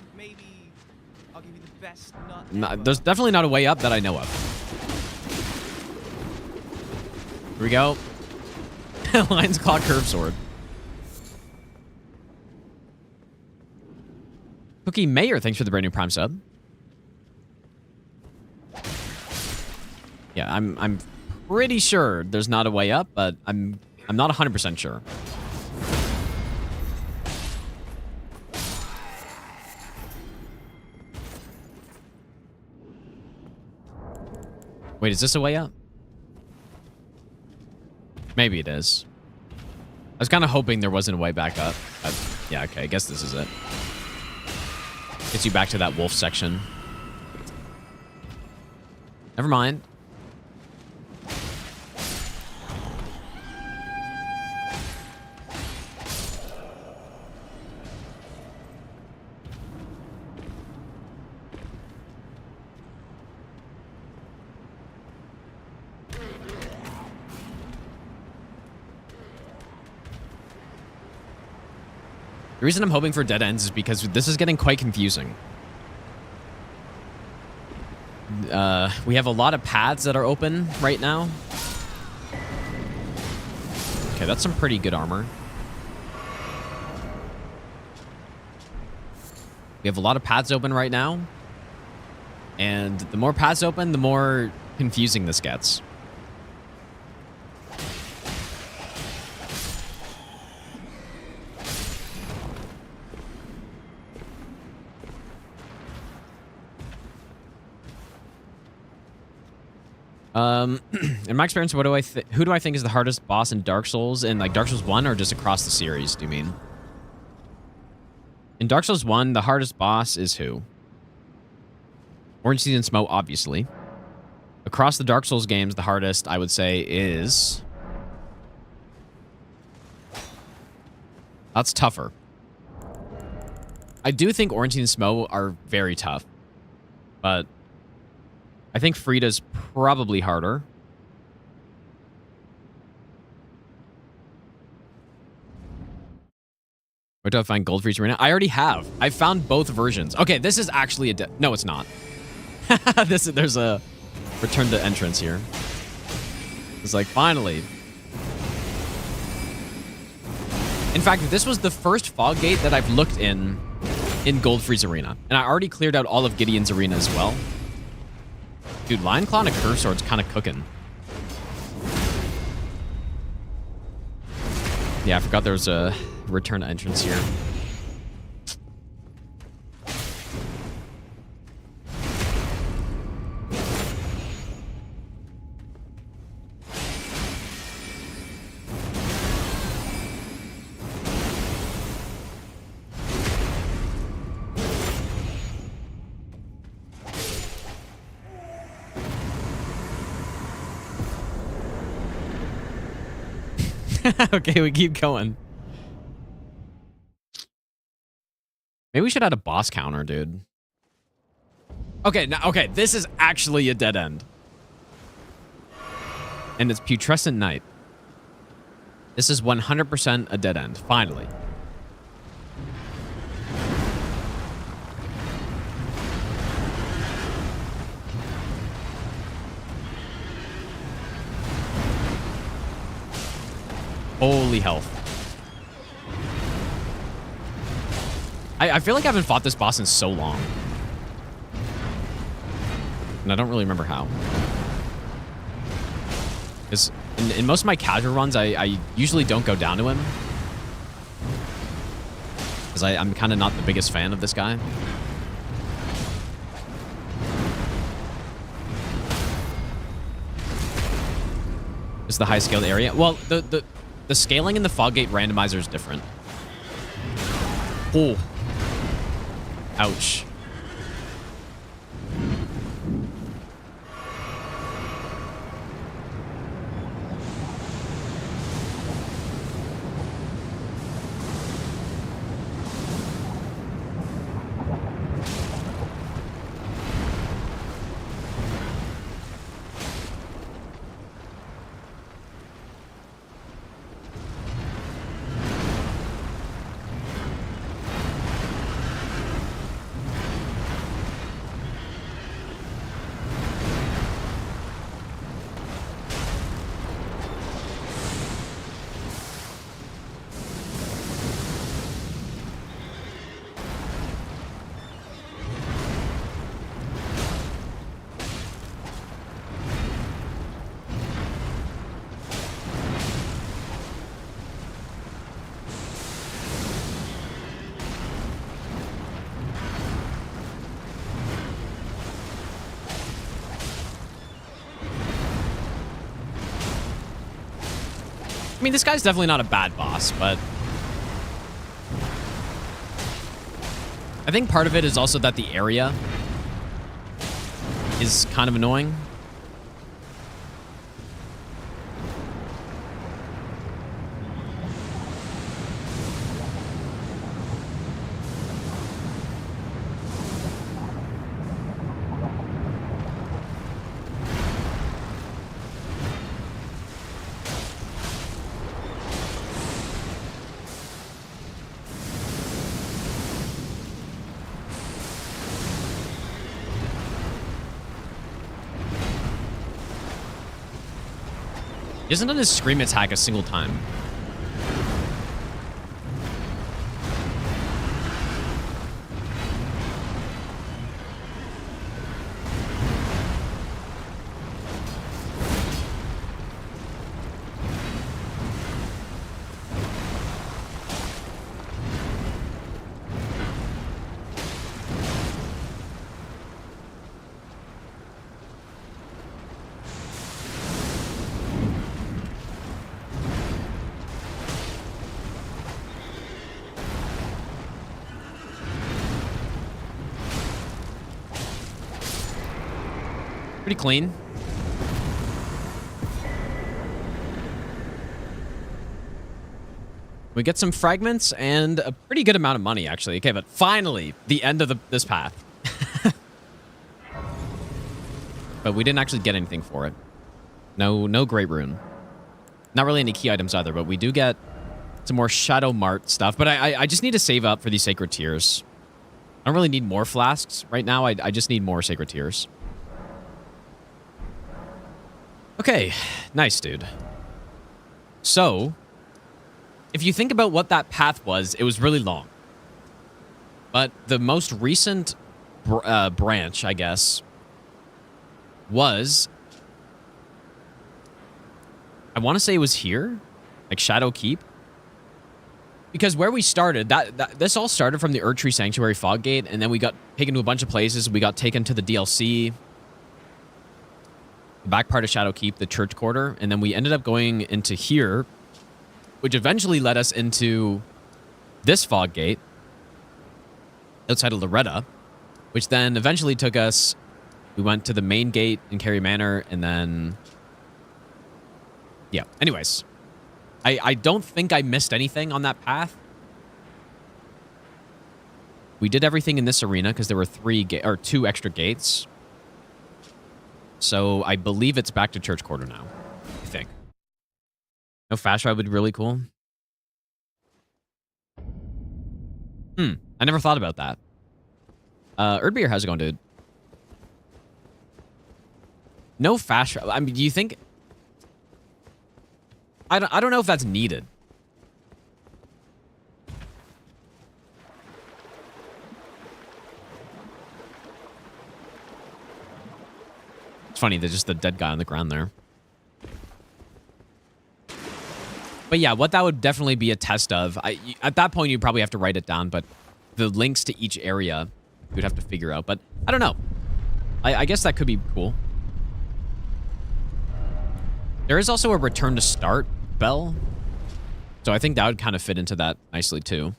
I'll give you the best nut. No, there's definitely not a way up that I know of. Here we go. Lion's Claw curved sword. Cookie Mayor, thanks for the brand new Prime sub. Yeah, I'm pretty sure there's not a way up, but I'm not 100% sure. Wait, is this a way up? Maybe it is. I was kind of hoping there wasn't a way back up. Yeah, okay, I guess this is it. Gets you back to that wolf section. Never mind. The reason I'm hoping for dead ends is because this is getting quite confusing. We have a lot of paths that are open right now. Okay, that's some pretty good armor. We have a lot of paths open right now. And the more paths open, the more confusing this gets. In my experience, who do I think is the hardest boss in Dark Souls? In like Dark Souls 1 or just across the series, do you mean? In Dark Souls 1, the hardest boss is who? Orange Season Smoke, obviously. Across the Dark Souls games, the hardest, I would say, is... That's tougher. I do think Orange Season Smoke are very tough. But... I think Frida's probably harder. Where do I find Gold Freeze Arena? I already have. I found both versions. Okay, this is actually a... No, it's not. There's a return to entrance here. It's like, finally. In fact, this was the first fog gate that I've looked in Gold Freeze Arena. And I already cleared out all of Gideon's arena as well. Dude, Lion Claw and a Curse Sword's kind of cooking. Yeah, I forgot there was a return to entrance here. Okay, we keep going. Maybe we should add a boss counter, dude. Okay, now, okay, this is actually a dead end. And it's Putrescent Night. This is 100% a dead end, finally. Holy health. I feel like I haven't fought this boss in so long. And I don't really remember how. Because in most of my casual runs, I usually don't go down to him. Because I'm kind of not the biggest fan of this guy. It's the high scaled area. Well, the scaling in the Foggate randomizer is different. Oh. Ouch. I mean, this guy's definitely not a bad boss, but I think part of it is also that the area is kind of annoying. He hasn't done his scream attack a single time. Pretty clean. We get some fragments and a pretty good amount of money, actually. Okay, but finally, the end of this path. But we didn't actually get anything for it. No great rune. Not really any key items either, but we do get some more Shadow Mart stuff. But I just need to save up for these Sacred Tears. I don't really need more flasks right now. I just need more Sacred Tears. Okay, nice, dude. So, if you think about what that path was, it was really long. But the most recent branch, I guess, was... I want to say it was here, like Shadow Keep. Because where we started, this all started from the Erdtree Sanctuary Fog Gate, and then we got taken to a bunch of places. We got taken to the DLC, the back part of Shadow Keep, the Church Quarter, and then we ended up going into here, which eventually led us into this Fog Gate outside of Loretta, which then eventually took us... We went to the main gate in Carey Manor, and then... Yeah, anyways. I don't think I missed anything on that path. We did everything in this arena because there were 2 extra gates. So I believe it's back to Church Quarter now, I think. No fast ride would be really cool. I never thought about that. Erdbeer, how's it going, dude? No fast ride. I mean, do you think... I don't know if that's needed. It's funny, there's just the dead guy on the ground there. But yeah, what that would definitely be a test of, at that point, you'd probably have to write it down, but the links to each area, you'd have to figure out. But I don't know. I guess that could be cool. There is also a return to start bell. So I think that would kind of fit into that nicely, too.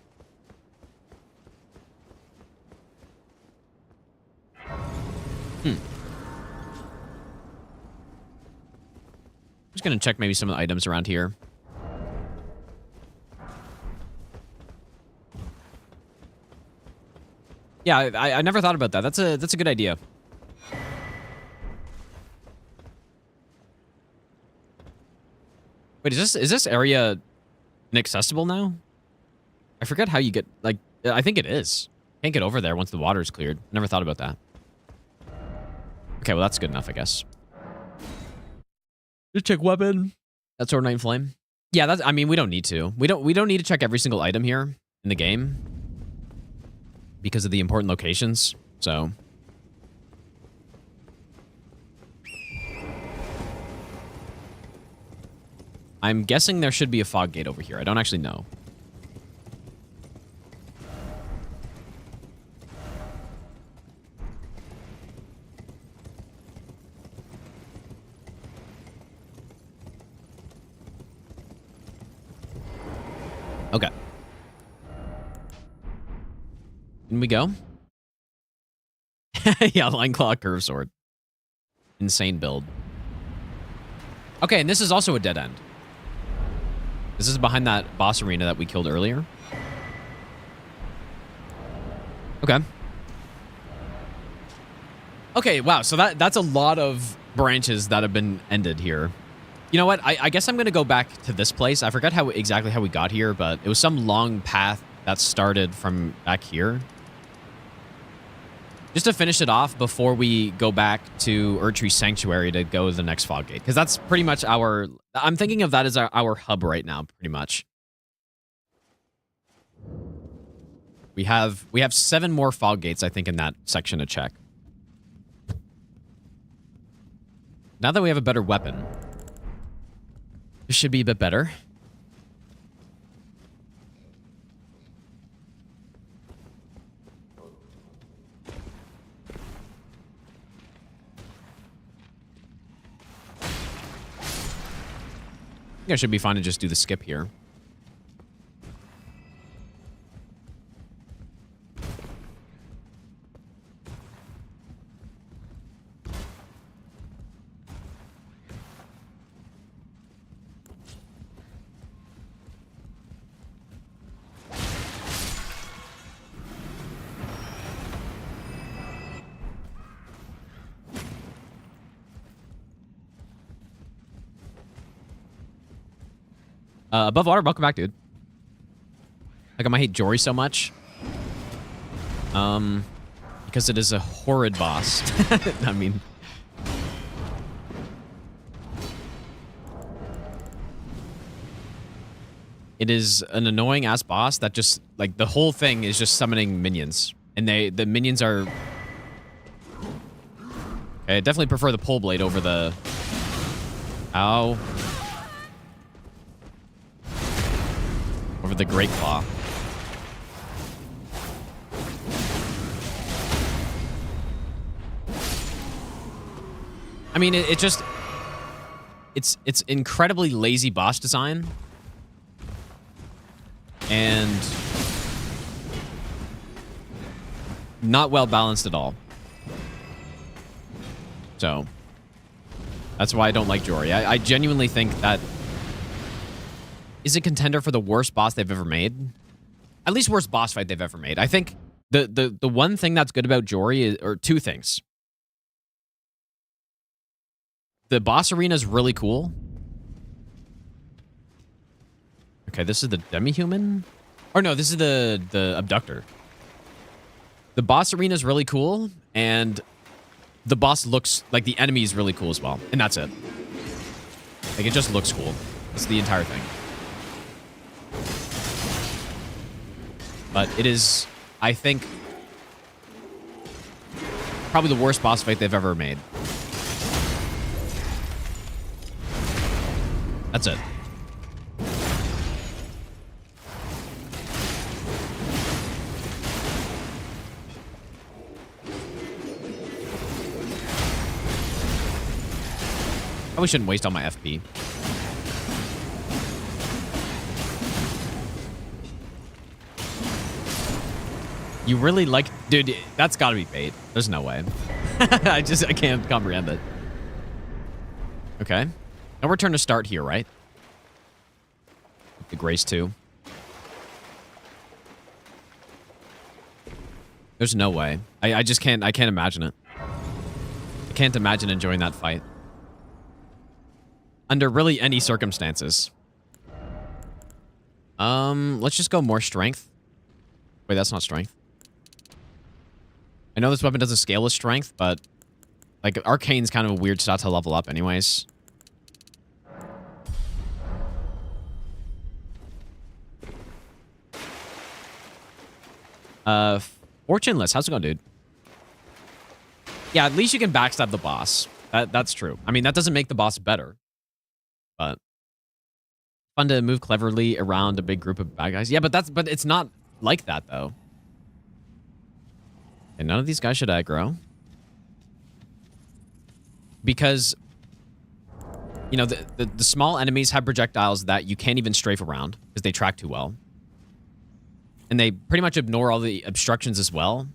Just gonna check maybe some of the items around here. Yeah, I never thought about that. That's a good idea. Wait, is this area inaccessible now? I forget how you get, like, I think it is. Can't get over there once the water's cleared. Never thought about that. Okay, well that's good enough, I guess. Just check weapon. That's Sword Knight Flame. Yeah, that's, I mean, we don't need to. We don't need to check every single item here in the game because of the important locations. So I'm guessing there should be a fog gate over here. I don't actually know. In we go. Yeah, Line Claw Curve Sword. Insane build. Okay, and this is also a dead end. This is behind that boss arena that we killed earlier. Okay. Okay, wow. So that's a lot of branches that have been ended here. You know what? I guess I'm going to go back to this place. I forgot exactly how we got here, but it was some long path that started from back here. Just to finish it off before we go back to Erdtree Sanctuary to go to the next fog gate. Because that's pretty much our... I'm thinking of that as our hub right now, pretty much. We have 7 more fog gates, I think, in that section to check. Now that we have a better weapon, this should be a bit better. I think I should be fine to just do the skip here. Above water, welcome back, dude. Like, I might hate Jory so much. Because it is a horrid boss. I mean... It is an annoying-ass boss that just... Like, the whole thing is just summoning minions. And the minions are... Okay, I definitely prefer the pole blade over the... Ow. Over the Great Claw. I mean, it just... It's incredibly lazy boss design. And... not well balanced at all. So... That's why I don't like Jory. I genuinely think that... is a contender for the worst boss they've ever made. At least worst boss fight they've ever made. I think the one thing that's good about Jory is, or two things. The boss arena is really cool. Okay, this is the demi-human? Or no, this is the abductor. The boss arena is really cool, and the boss looks like the enemy is really cool as well. And that's it. Like, it just looks cool. It's the entire thing. But it is, I think, probably the worst boss fight they've ever made. That's it. Probably shouldn't waste all my FP. You really like... Dude, that's gotta be bait. There's no way. I can't comprehend it. Okay. Now we're turn to start here, right? The Grace 2. There's no way. I just can't... I can't imagine it. I can't imagine enjoying that fight. Under really any circumstances. Let's just go more strength. Wait, that's not strength. I know this weapon doesn't scale with strength, but like Arcane's kind of a weird stat to level up anyways. Fortuneless, how's it going, dude? Yeah, at least you can backstab the boss. That's true. I mean, that doesn't make the boss better, but fun to move cleverly around a big group of bad guys. Yeah, but it's not like that though. And none of these guys should aggro. Because, you know, the small enemies have projectiles that you can't even strafe around because they track too well. And they pretty much ignore all the obstructions as well.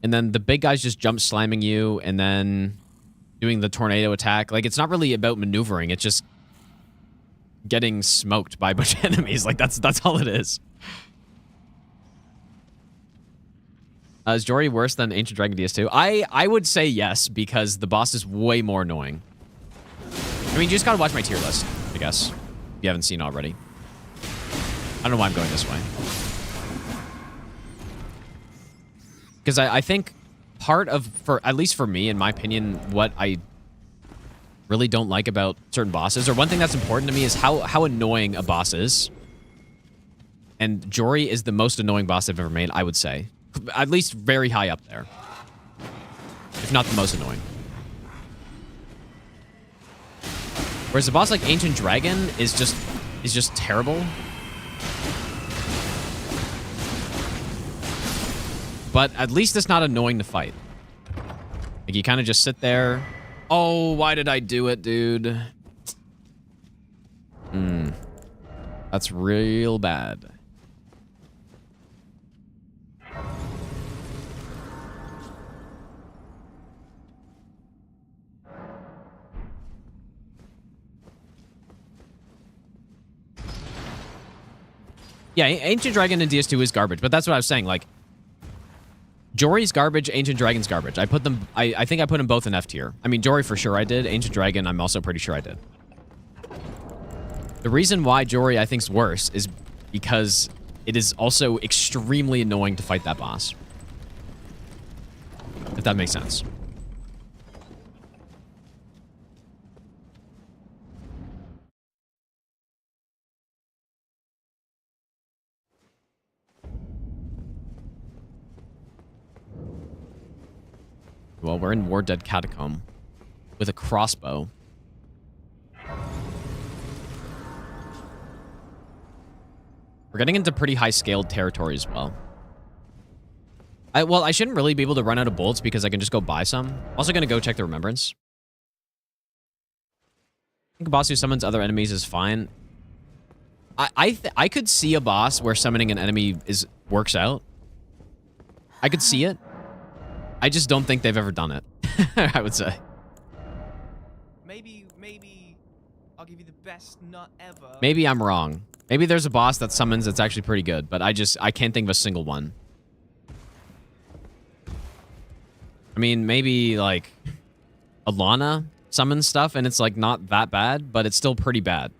And then the big guys just jump slamming you and then doing the tornado attack. Like, it's not really about maneuvering. It's just getting smoked by a bunch of enemies. Like, that's all it is. Is Jory worse than Ancient Dragon DS2? I would say yes, because the boss is way more annoying. I mean, you just gotta watch my tier list, I guess, if you haven't seen already. I don't know why I'm going this way. Because I think part of, at least for me, in my opinion, what I really don't like about certain bosses, or one thing that's important to me, is how annoying a boss is. And Jory is the most annoying boss I've ever made, I would say. At least very high up there. If not the most annoying. Whereas a boss like Ancient Dragon is just terrible. But at least it's not annoying to fight. Like, you kind of just sit there. Oh, why did I do it, dude? That's real bad. Yeah, Ancient Dragon in DS2 is garbage, but that's what I was saying. Like, Jory's garbage, Ancient Dragon's garbage. I put them, I think I put them both in F tier. I mean, Jory for sure I did. Ancient Dragon, I'm also pretty sure I did. The reason why Jory I think's worse is because it is also extremely annoying to fight that boss. If that makes sense. Well, we're in War Dead Catacomb with a crossbow. We're getting into pretty high-scaled territory as well. Well, I shouldn't really be able to run out of bolts because I can just go buy some. Also going to go check the Remembrance. I think a boss who summons other enemies is fine. I could see a boss where summoning an enemy works out. I could see it. I just don't think they've ever done it, I would say. Maybe I'll give you the best nut ever. Maybe I'm wrong. Maybe there's a boss that summons that's actually pretty good, but I can't think of a single one. I mean, maybe, like, Alana summons stuff, and it's, like, not that bad, but it's still pretty bad.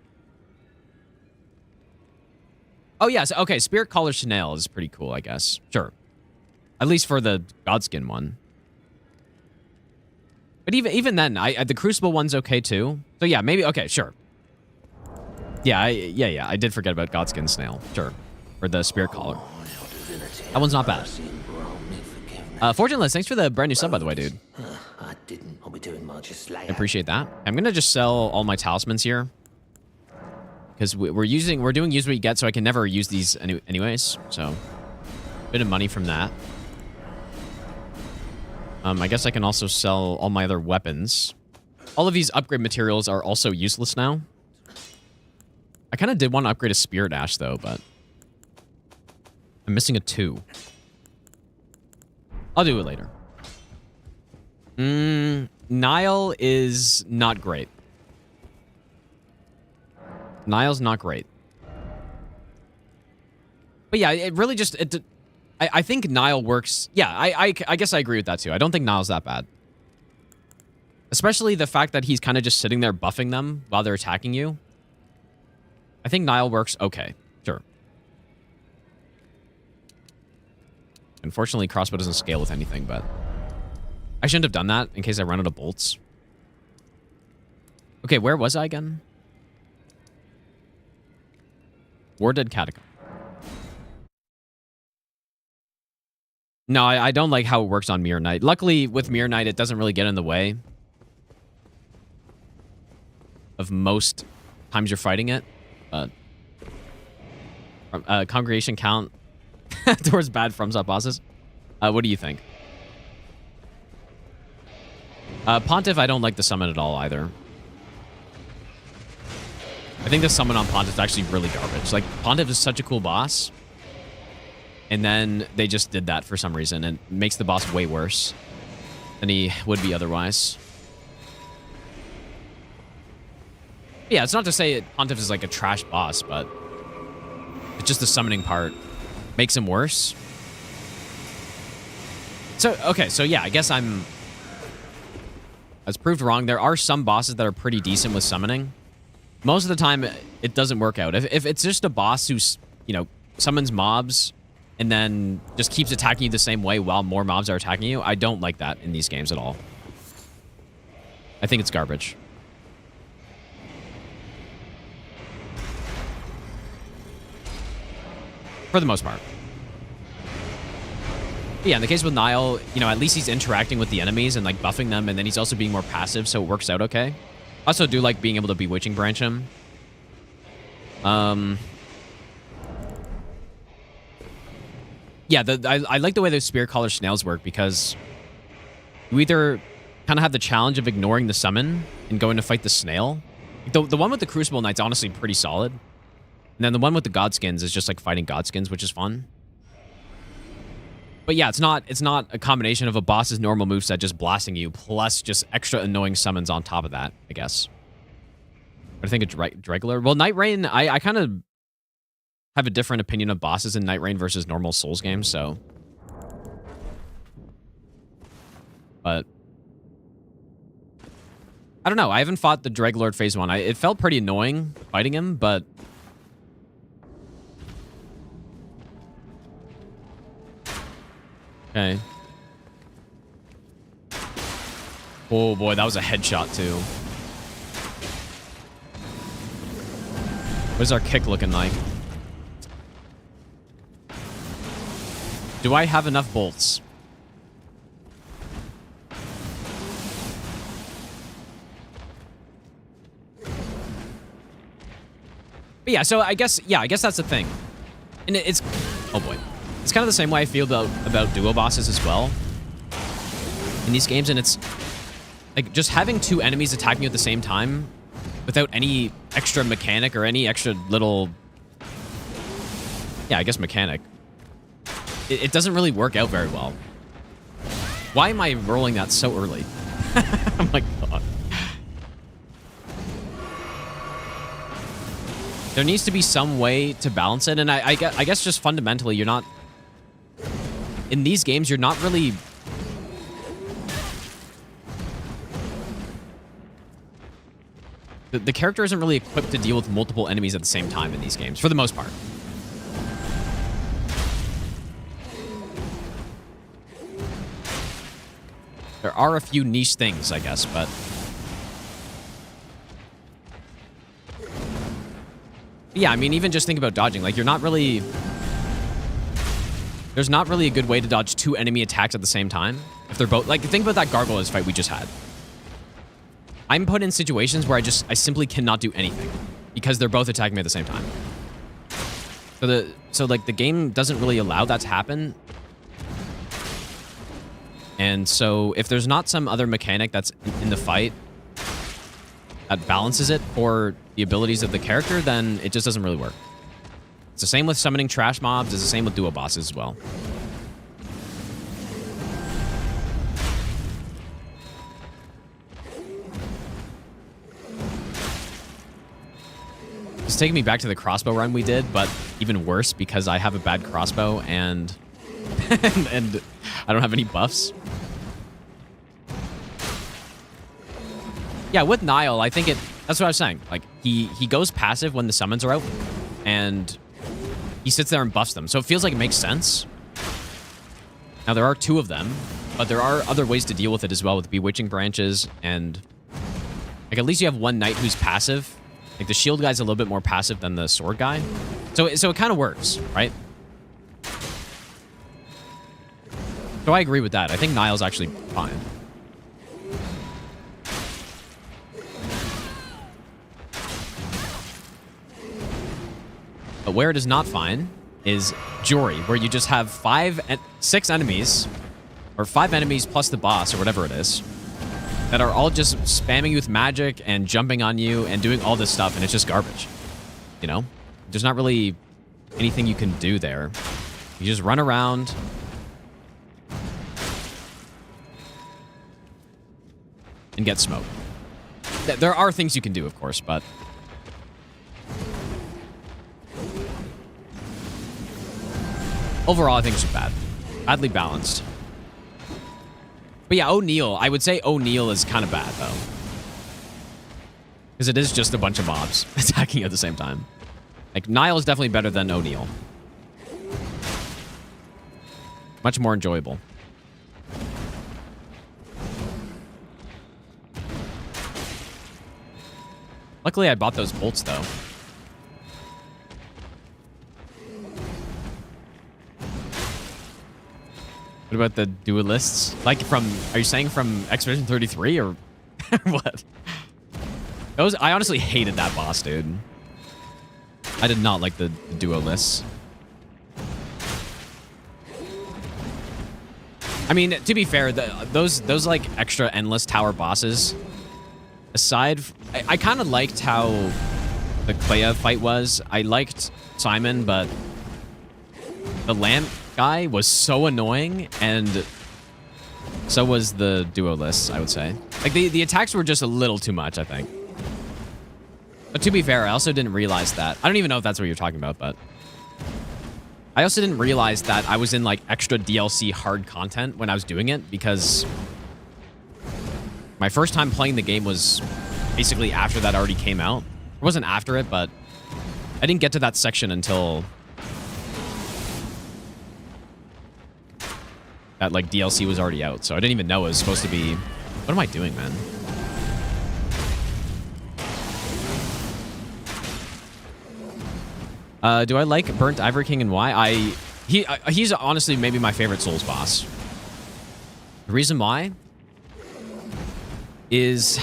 Oh, yes. Okay, Spirit Caller Chanel is pretty cool, I guess. Sure. At least for the Godskin one. But even then, the Crucible one's okay too. So yeah, maybe, okay, sure. Yeah, I did forget about Godskin Snail. Sure. Or the Spirit Caller. That one's not bad. Fortuneless, thanks for the brand new sub, by the way, dude. I didn't. I'll be doing much I appreciate that. I'm gonna just sell all my talismans here. Because we're doing use what you get, so I can never use these anyways. So, bit of money from that. I guess I can also sell all my other weapons. All of these upgrade materials are also useless now. I kind of did want to upgrade a Spirit Ash, though, but I'm missing a 2. I'll do it later. Nile is not great. Nile's not great. But yeah, it really just... I think Nile works... Yeah, I guess I agree with that too. I don't think Nile's that bad. Especially the fact that he's kind of just sitting there buffing them while they're attacking you. I think Nile works okay. Sure. Unfortunately, crossbow doesn't scale with anything, but... I shouldn't have done that in case I run out of bolts. Okay, where was I again? War Dead Catacomb. No, I don't like how it works on Mirror Knight. Luckily, with Mirror Knight, it doesn't really get in the way of most times you're fighting it. But congregation count towards bad FromSoft bosses. What do you think? Pontiff, I don't like the summon at all either. I think the summon on Pontiff is actually really garbage. Like, Pontiff is such a cool boss. And then they just did that for some reason, and it makes the boss way worse than he would be otherwise. Yeah, it's not to say Pontiff is like a trash boss, but it's just the summoning part makes him worse. So, okay, so yeah, I guess I was proved wrong. There are some bosses that are pretty decent with summoning. Most of the time, it doesn't work out. If it's just a boss who's, you know, summons mobs and then just keeps attacking you the same way while more mobs are attacking you, I don't like that in these games at all. I think it's garbage. For the most part. But yeah, in the case with Niall, you know, at least he's interacting with the enemies and, like, buffing them, and then he's also being more passive, so it works out okay. I also do like being able to Bewitching Branch him. Yeah, I like the way those Spear Collar Snails work, because you either kind of have the challenge of ignoring the summon and going to fight the snail. The one with the Crucible Knight's honestly pretty solid. And then the one with the Godskins is just like fighting Godskins, which is fun. But yeah, it's not a combination of a boss's normal moveset just blasting you, plus just extra annoying summons on top of that, I guess. But I think it's regular. Well, Night Rain, I kind of have a different opinion of bosses in Night Rain versus normal Souls games, so. But I don't know. I haven't fought the Dreglord Phase 1. It felt pretty annoying fighting him, but okay. Oh boy, that was a headshot too. What's our kick looking like? Do I have enough bolts? But yeah, so I guess that's the thing. And it's, oh boy. It's kind of the same way I feel about duo bosses as well in these games, and it's like just having two enemies attacking you at the same time without any extra mechanic or any extra little, yeah, I guess mechanic. It doesn't really work out very well. Why am I rolling that so early? Oh my god. There needs to be some way to balance it, and I guess just fundamentally, you're not... In these games, you're not really... The character isn't really equipped to deal with multiple enemies at the same time in these games, for the most part. There are a few niche things, I guess, but... Yeah, I mean, even just think about dodging. Like, you're not really... There's not really a good way to dodge two enemy attacks at the same time. If they're both... Like, think about that Gargoyles fight we just had. I'm put in situations where I simply cannot do anything because they're both attacking me at the same time. So like the game doesn't really allow that to happen. And so if there's not some other mechanic that's in the fight that balances it for the abilities of the character, then it just doesn't really work. It's the same with summoning trash mobs. It's the same with duo bosses as well. It's taking me back to the crossbow run we did, but even worse because I have a bad crossbow and and I don't have any buffs. Yeah, with Niall, I think that's what I was saying. Like, he goes passive when the summons are out, and he sits there and buffs them. So it feels like it makes sense. Now, there are two of them, but there are other ways to deal with it as well, with Bewitching Branches, and like at least you have one knight who's passive. Like, the shield guy's a little bit more passive than the sword guy. So it kind of works, right? So I agree with that. I think Niall's actually fine. But where it is not fine is Jory, where you just have 6 enemies, or 5 enemies plus the boss, or whatever it is, that are all just spamming you with magic and jumping on you and doing all this stuff, and it's just garbage. You know? There's not really anything you can do there. You just run around. And get smoked. There are things you can do, of course, but... Overall, I think it's just bad. Badly balanced. But yeah, O'Neil. I would say O'Neil is kind of bad, though. Because it is just a bunch of mobs attacking at the same time. Like, Nile is definitely better than O'Neil. Much more enjoyable. Luckily, I bought those bolts, though. What about the duelists? Like from, are you saying from Expedition 33 or what? Those, I honestly hated that boss, dude. I did not like the duelists. I mean, to be fair, those like extra endless tower bosses, aside, I kind of liked how the Clea fight was. I liked Simon, but the lamp guy was so annoying, and so was the duelists, I would say. Like, the attacks were just a little too much, I think. But to be fair, I also didn't realize that. I don't even know if that's what you're talking about, but... I also didn't realize that I was in, like, extra DLC hard content when I was doing it, because... my first time playing the game was basically after that already came out. It wasn't after it, but... I didn't get to that section until... that, like, DLC was already out, so I didn't even know it was supposed to be... What am I doing, man? Do I like Burnt Ivory King and why? He's honestly maybe my favorite Souls boss. The reason why is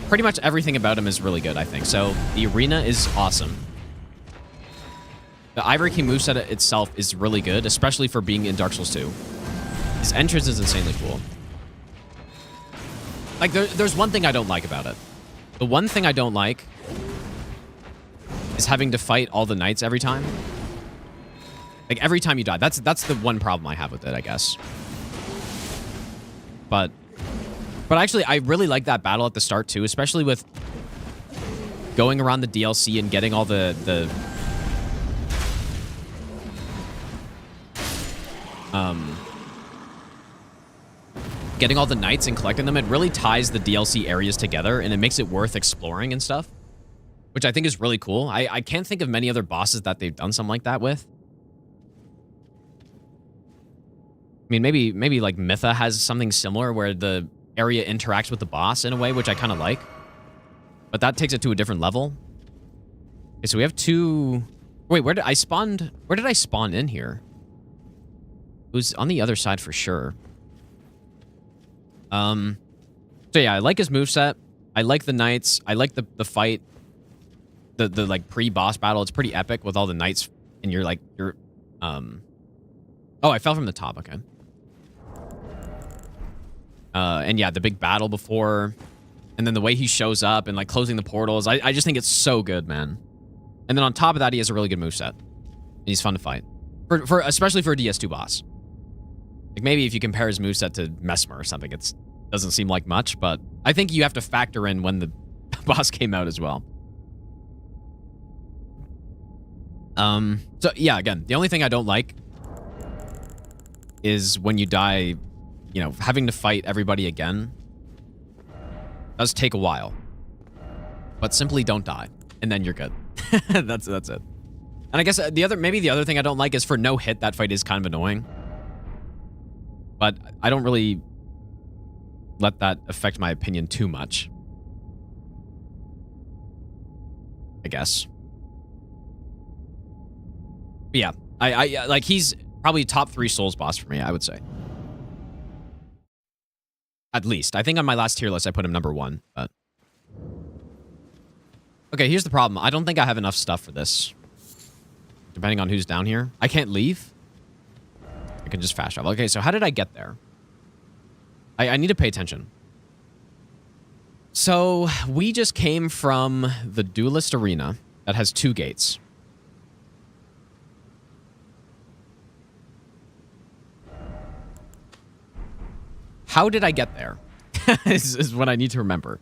pretty much everything about him is really good, I think. So the arena is awesome. The Ivory King moveset itself is really good, especially for being in Dark Souls 2. His entrance is insanely cool. Like, there's one thing I don't like about it. The one thing I don't like is having to fight all the knights every time. Like, every time you die. That's the one problem I have with it, I guess. But actually, I really like that battle at the start, too, especially with going around the DLC and getting all the getting all the knights and collecting them. It really ties the DLC areas together, and it makes it worth exploring and stuff, which I think is really cool. I can't think of many other bosses that they've done something like that with. I mean, maybe like Mytha has something similar where the area interacts with the boss in a way, which I kind of like. But that takes it to a different level. Okay, so we have two... Wait, where did I spawn in here? It was on the other side for sure. So yeah, I like his moveset. I like the knights. I like the fight. The like pre-boss battle. It's pretty epic with all the knights, and you're oh, I fell from the top. Okay. And yeah, the big battle before, and then the way he shows up and like closing the portals. I just think it's so good, man. And then on top of that, he has a really good moveset, and he's fun to fight. For especially for a DS2 boss. Like, maybe if you compare his moveset to Mesmer or something, it doesn't seem like much, but I think you have to factor in when the boss came out as well. So yeah, again, the only thing I don't like is when you die, you know, having to fight everybody again. Does take a while. But simply don't die, and then you're good. That's it. And I guess maybe the other thing I don't like is for no hit, that fight is kind of annoying. But I don't really let that affect my opinion too much, I guess. But yeah, I like, he's probably top 3 Souls boss for me, I would say. At least. I think on my last tier list, I put him number 1, but... Okay, here's the problem. I don't think I have enough stuff for this. Depending on who's down here. I can't leave? I can just fast travel. Okay, so how did I get there? I need to pay attention. So, we just came from the Duelist Arena. that has 2 gates. How did I get there? is what I need to remember.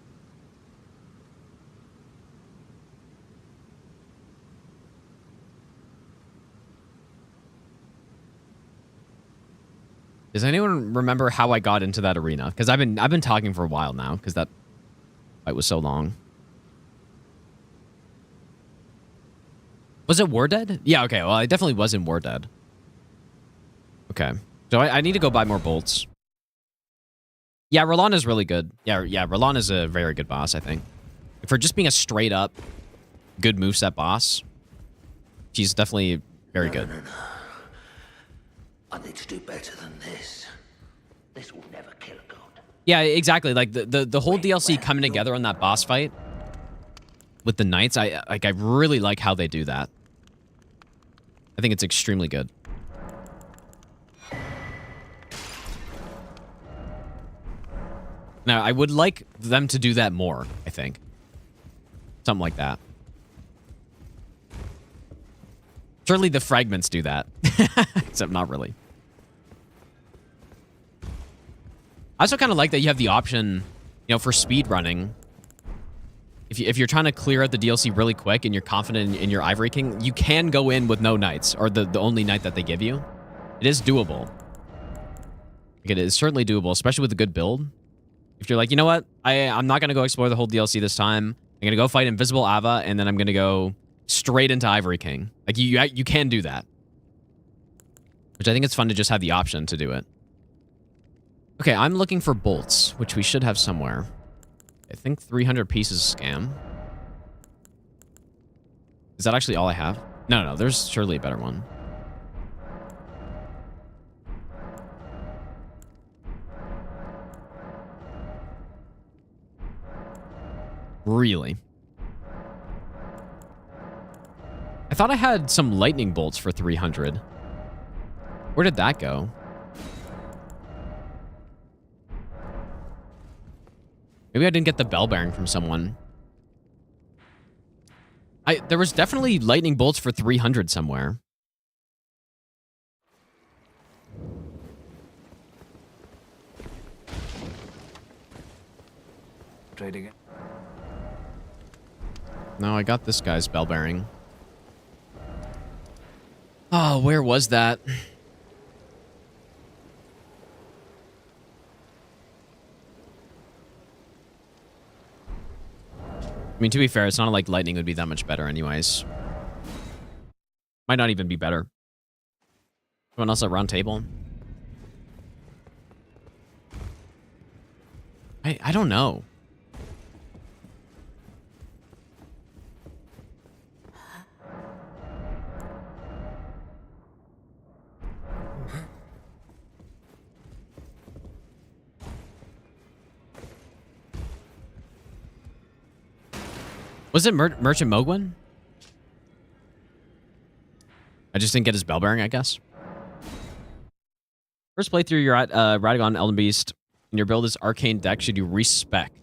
Does anyone remember how I got into that arena? Because I've been talking for a while now, because that fight was so long. Was it War Dead? Yeah, okay. Well, I definitely was in War Dead. Okay. So I need to go buy more bolts. Yeah, Roland is really good. Yeah, Roland is a very good boss, I think. For just being a straight up good moveset boss, she's definitely very good. No. I need to do better than this. This will never kill a god. Yeah, exactly. Like the whole DLC coming together on that boss fight with the knights, I really like how they do that. I think it's extremely good. Now, I would like them to do that more, I think. Something like that. Surely the fragments do that. Except not really. I also kind of like that you have the option, you know, for speed running. If you're trying to clear out the DLC really quick and you're confident in your Ivory King, you can go in with no knights, or the only knight that they give you. It is doable. Like, it is certainly doable, especially with a good build. If you're like, you know what, I'm not going to go explore the whole DLC this time. I'm going to go fight Invisible Ava, and then I'm going to go straight into Ivory King. Like, you can do that. Which I think it's fun to just have the option to do it. Okay, I'm looking for bolts, which we should have somewhere. I think 300 pieces scam. Is that actually all I have? No, there's surely a better one. Really? I thought I had some lightning bolts for 300. Where did that go? Maybe I didn't get the bell bearing from someone. There was definitely lightning bolts for 300 somewhere. Trade again. No, I got this guy's bell bearing. Oh, where was that? I mean, to be fair, it's not like lightning would be that much better anyways. Might not even be better. Someone else at round table? I don't know. Was it Merchant Mogwin? I just didn't get his bell bearing, I guess. First playthrough, you're at Radagon Elden Beast, and your build is Arcane Deck. Should you respec?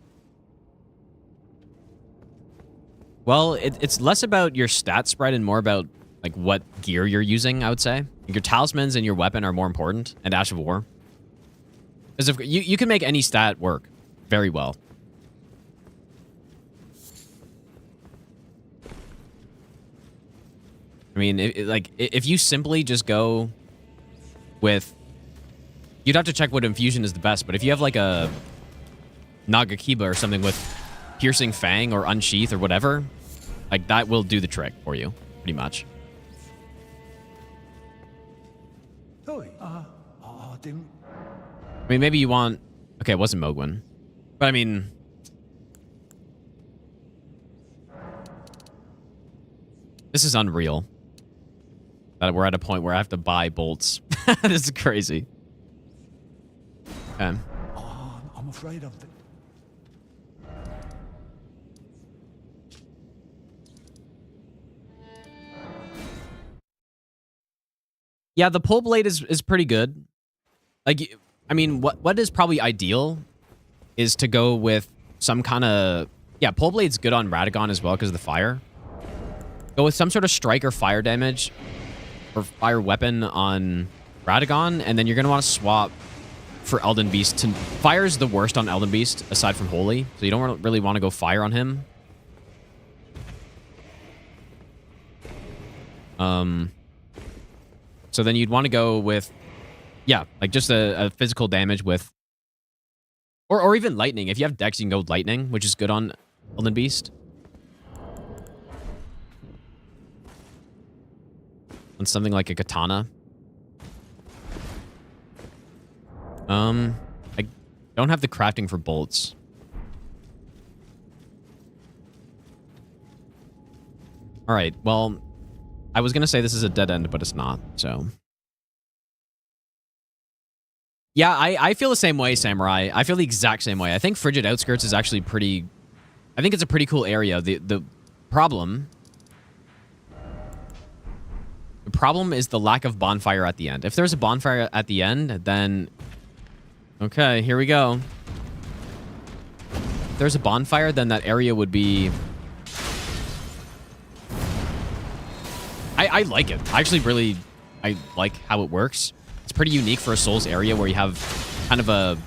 Well, it's less about your stat spread and more about like what gear you're using, I would say. Your talismans and your weapon are more important, and Ash of War. Because if you can make any stat work very well. I mean, if you simply just go with... You'd have to check what infusion is the best, but if you have like a Nagakiba or something with Piercing Fang or Unsheath or whatever, like that will do the trick for you, pretty much. I didn't. I mean, maybe you want... Okay, it wasn't Mogwin. But I mean... This is unreal. That we're at a point where I have to buy bolts. This is crazy. Okay. I'm afraid of it. Yeah, the pole blade is pretty good. Like, I mean, what is probably ideal is to go with some kind of... Yeah, pole blade's good on Radagon as well because of the fire. Go with some sort of strike or fire damage or fire weapon on Radagon, and then you're going to want to swap for Elden Beast. Fire is the worst on Elden Beast, aside from Holy, so you don't really want to go fire on him. So then you'd want to go with, yeah, like just a physical damage with, or even lightning. If you have Dex, you can go lightning, which is good on Elden Beast. On something like a katana. I don't have the crafting for bolts. All right, well, I was going to say this is a dead end, but it's not, so. Yeah, I feel the same way, Samurai. I feel the exact same way. I think Frigid Outskirts is actually pretty... I think it's a pretty cool area. The problem is the lack of bonfire at the end. If there's a bonfire at the end, then... Okay, here we go. If there's a bonfire, then that area would be... I like it. I actually really... I like how it works. It's pretty unique for a Souls area where you have kind of a...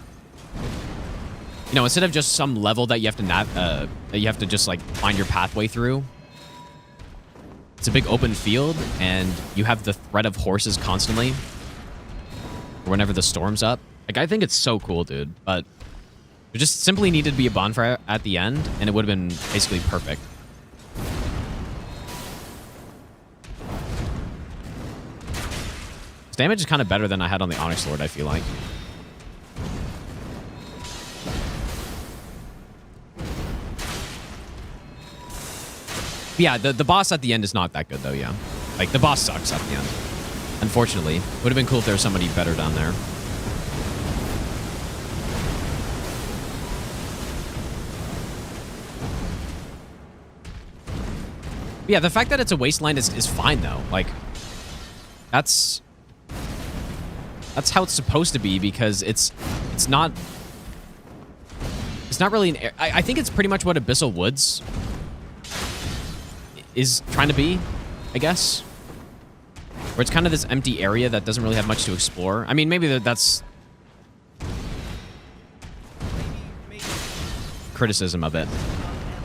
You know, instead of just some level that you have to that you have to just like find your pathway through. It's a big open field, and you have the threat of horses constantly. Or whenever the storm's up. Like, I think it's so cool, dude. But there just simply needed to be a bonfire at the end, and it would have been basically perfect. This damage is kind of better than I had on the Onyx Lord, I feel like. Yeah, the boss at the end is not that good, though, yeah. Like, the boss sucks at the end. Unfortunately. Would have been cool if there was somebody better down there. But yeah, the fact that it's a wasteland is fine, though. Like, that's how it's supposed to be, because it's not really an... I think it's pretty much what Abyssal Woods is trying to be, I guess. Where it's kind of this empty area that doesn't really have much to explore. I mean, maybe that's criticism of it,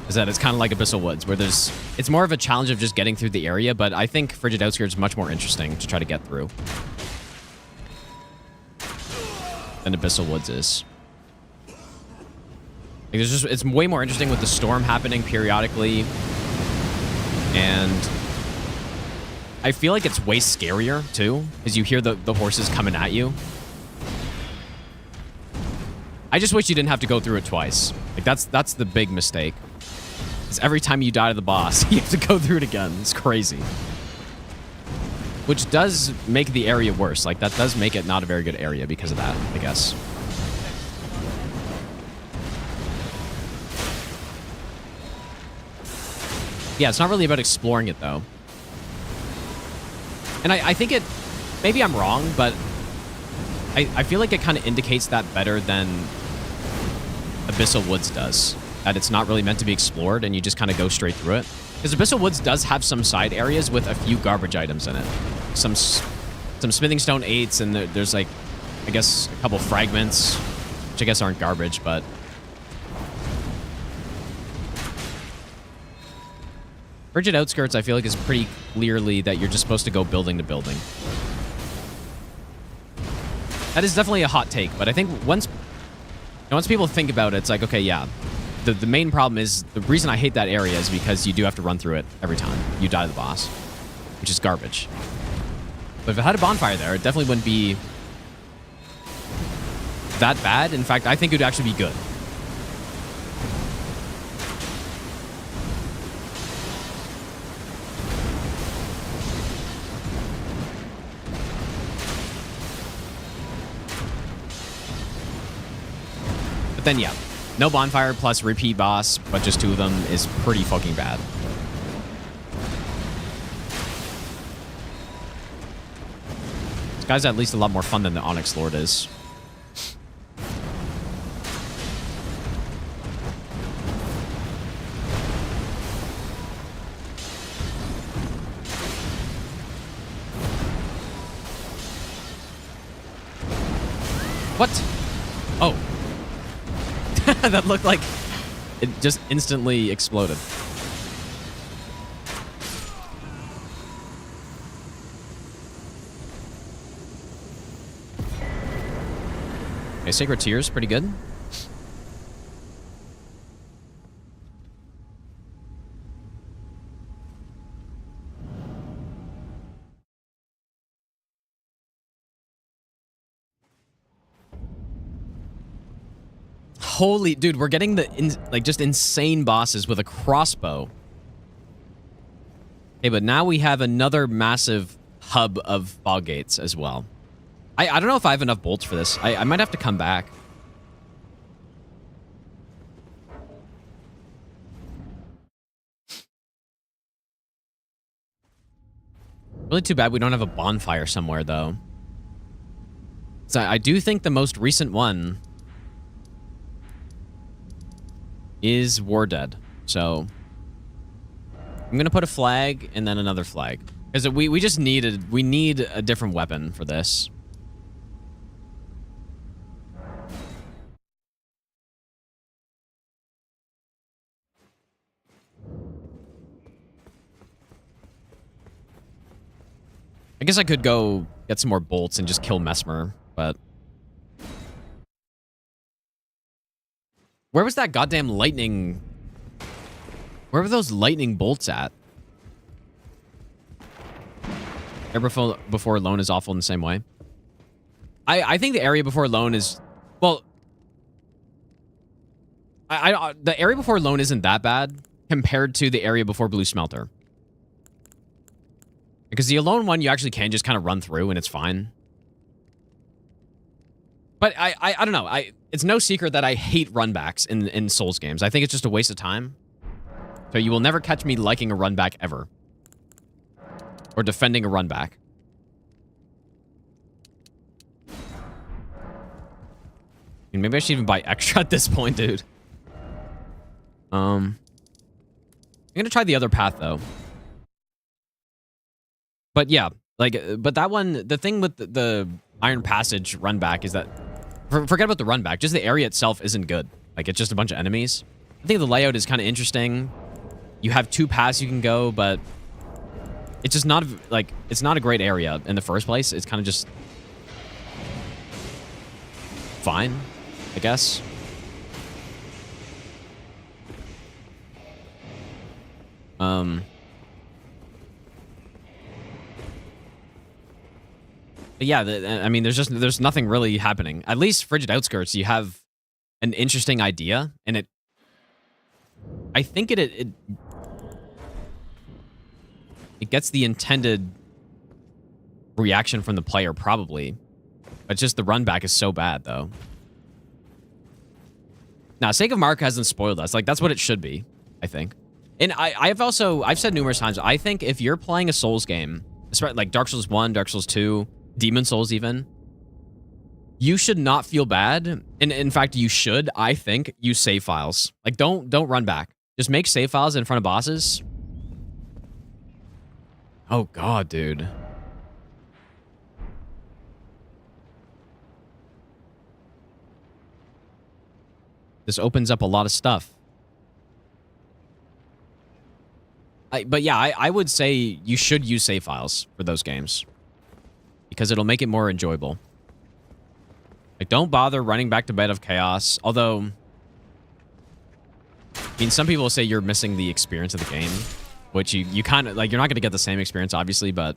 is that it's kind of like Abyssal Woods, where it's more of a challenge of just getting through the area, but I think Frigid Outskirts is much more interesting to try to get through than Abyssal Woods is. Like, it's way more interesting with the storm happening periodically. And I feel like it's way scarier, too, because you hear the horses coming at you. I just wish you didn't have to go through it twice. Like, that's the big mistake. Because every time you die to the boss, you have to go through it again. It's crazy. Which does make the area worse. Like, that does make it not a very good area because of that, I guess. Yeah, it's not really about exploring it, though. And I think it... Maybe I'm wrong, but I feel like it kind of indicates that better than Abyssal Woods does. That it's not really meant to be explored, and you just kind of go straight through it. Because Abyssal Woods does have some side areas with a few garbage items in it. Some Smithing Stone 8s, and there's, like, I guess, a couple fragments, which I guess aren't garbage, but... Frigid Outskirts, I feel like, is pretty clearly that you're just supposed to go building to building. That is definitely a hot take, but I think once people think about it, it's like, okay, yeah. The main problem is, the reason I hate that area is because you do have to run through it every time you die to the boss, which is garbage. But if it had a bonfire there, it definitely wouldn't be that bad. In fact, I think it would actually be good. But then, yeah, no bonfire plus repeat boss, but just 2 of them is pretty fucking bad. This guy's at least a lot more fun than the Onyx Lord is. What? Oh. That looked like it just instantly exploded. Okay, Sacred Tears, pretty good. Holy, dude, we're getting the like just insane bosses with a crossbow. Okay, but now we have another massive hub of fog gates as well. I don't know if I have enough bolts for this. I might have to come back. Really too bad we don't have a bonfire somewhere, though. So I do think the most recent one is War Dead. So I'm gonna put a flag and then another flag. Because we just need a different weapon for this. I guess I could go get some more bolts and just kill Mesmer, but... Where was that goddamn lightning... Where were those lightning bolts at? Area before alone is awful in the same way. I think the area before alone is... Well... the area before alone isn't that bad compared to the area before Blue Smelter. Because the alone one, you actually can just kind of run through and it's fine. But I don't know. It's no secret that I hate runbacks in Souls games. I think it's just a waste of time. So you will never catch me liking a runback ever. Or defending a runback. And maybe I should even buy extra at this point, dude. I'm gonna try the other path, though. But yeah, like, but that one, the thing with the Iron Passage runback is that, forget about the runback, just the area itself isn't good. Like, it's just a bunch of enemies. I think the layout is kind of interesting. You have 2 paths you can go, but it's just not, like, it's not a great area in the first place. It's kind of just fine, I guess. But yeah, I mean, there's nothing really happening. At least Frigid Outskirts, you have an interesting idea, and I think it gets the intended reaction from the player, probably. But just the run back is so bad, though. Now, Sake of Mark hasn't spoiled us. Like, that's what it should be, I think. And I've said numerous times, I think if you're playing a Souls game, especially like Dark Souls 1, Dark Souls 2, Demon Souls even, you should not feel bad. And in fact, you should, I think, use save files. Like, don't run back. Just make save files in front of bosses. Oh god, dude. This opens up a lot of stuff. But yeah, I would say you should use save files for those games. Because it'll make it more enjoyable. Like, don't bother running back to Bed of Chaos. Although, I mean, some people say you're missing the experience of the game. Which you kind of, like, you're not going to get the same experience, obviously, but...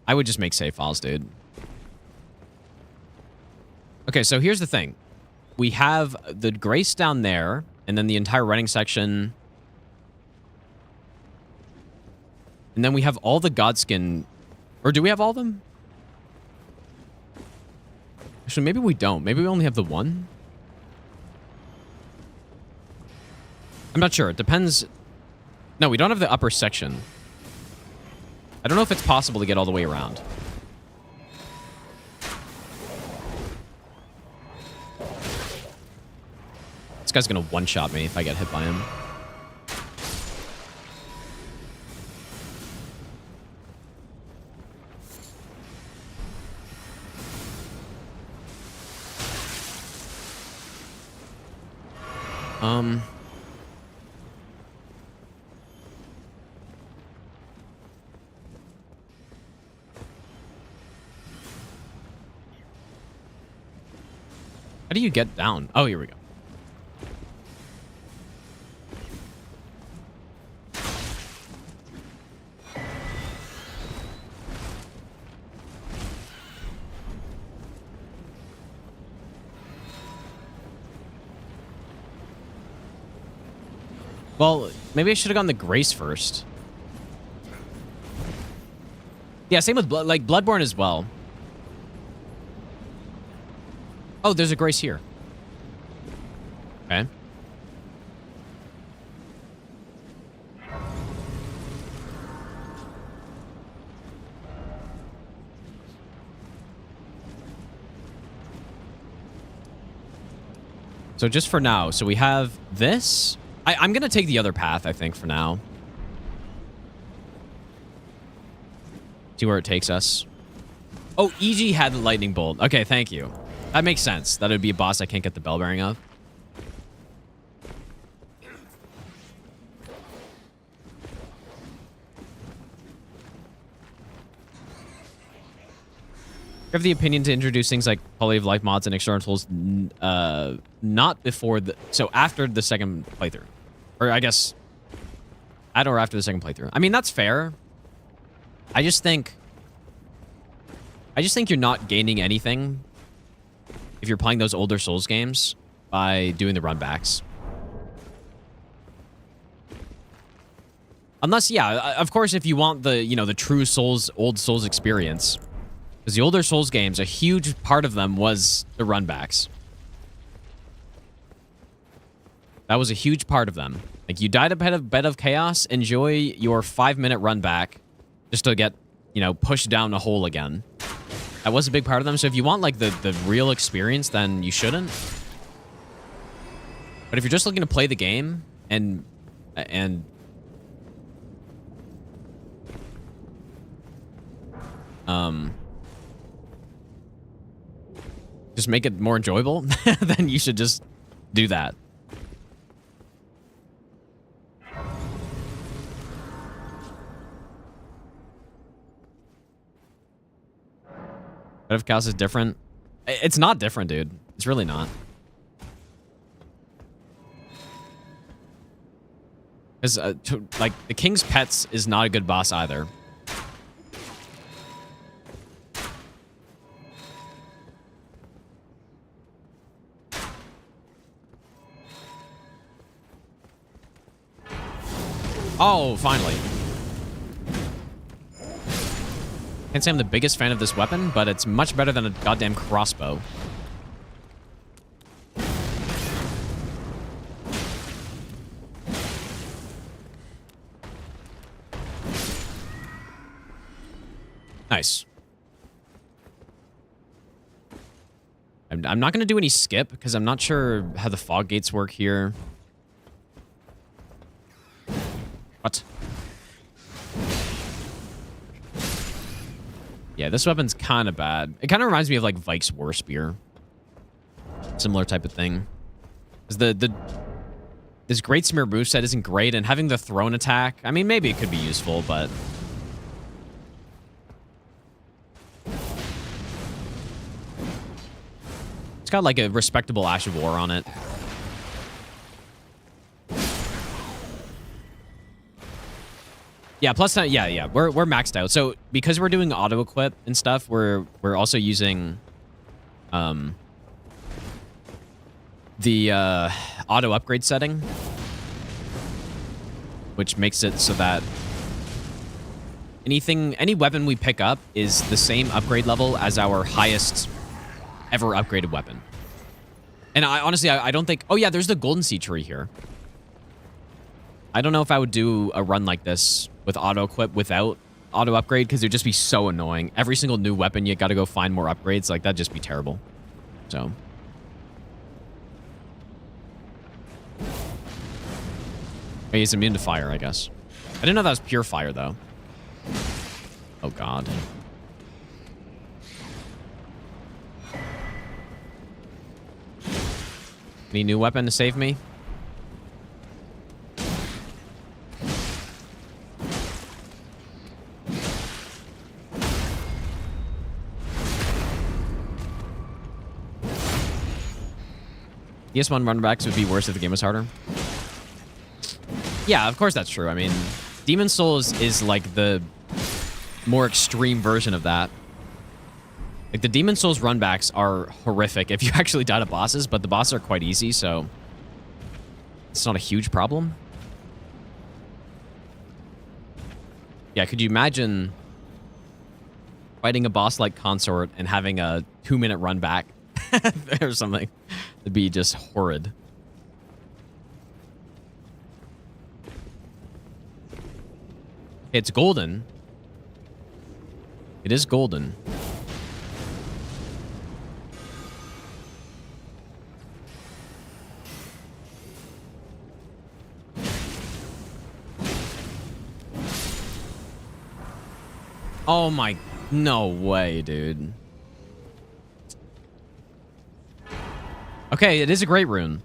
I would just make save files, dude. Okay, so here's the thing. We have the Grace down there, and then the entire running section... And then we have all the Godskin... Or do we have all of them? Actually, maybe we don't. Maybe we only have the one? I'm not sure. It depends... No, we don't have the upper section. I don't know if it's possible to get all the way around. This guy's gonna one-shot me if I get hit by him. How do you get down? Oh, here we go. Well, maybe I should have gone the Grace first. Yeah, same with like Bloodborne as well. Oh, there's a Grace here. Okay. So just for now, so we have this. I'm going to take the other path, I think, for now. See where it takes us. Oh, EG had the lightning bolt. Okay, thank you. That makes sense. That would be a boss I can't get the bell bearing of. I have the opinion to introduce things like quality of life mods and external tools not before the... So after the second playthrough. Or I guess... At or after the second playthrough. I mean, that's fair. I just think you're not gaining anything if you're playing those older Souls games by doing the runbacks. Unless, yeah, of course, if you want the, you know, the true Souls, old Souls experience. Because the older Souls games, a huge part of them was the runbacks. That was a huge part of them. Like, you died a bed of chaos, enjoy your 5-minute run back just to get, you know, pushed down a hole again. That was a big part of them. So if you want, like, the real experience, then you shouldn't. But if you're just looking to play the game and just make it more enjoyable, then you should just do that. But if Chaos is different, it's not different, dude. It's really not. Because, like, the King's Pets is not a good boss either. Oh, finally. Can't say I'm the biggest fan of this weapon, but it's much better than a goddamn crossbow. Nice. I'm not going to do any skip because I'm not sure how the fog gates work here. What? Yeah, this weapon's kind of bad. It kind of reminds me of like Vike's War Spear. Similar type of thing. This Great Smear moveset isn't great, and having the thrown attack, I mean, maybe it could be useful, but... It's got like a respectable Ash of War on it. Yeah, plus yeah, we're maxed out. So because we're doing auto equip and stuff, we're also using the auto upgrade setting, which makes it so that any weapon we pick up is the same upgrade level as our highest ever upgraded weapon. And I honestly don't think... Oh yeah, there's the Golden Sea tree here. I don't know if I would do a run like this with auto-equip without auto-upgrade, because it would just be so annoying. Every single new weapon, you got to go find more upgrades. Like, that'd just be terrible. So... Okay, he's immune to fire, I guess. I didn't know that was pure fire, though. Oh, God. Any new weapon to save me? DS1 runbacks would be worse if the game was harder. Yeah, of course that's true. I mean, Demon Souls is like the more extreme version of that. Like, the Demon Souls runbacks are horrific if you actually die to bosses, but the bosses are quite easy, so it's not a huge problem. Yeah, could you imagine fighting a boss like Consort and having a 2-minute run back or something? It'd be just horrid. It's golden. It is golden. Oh my, no way, dude. Okay, it is a great rune.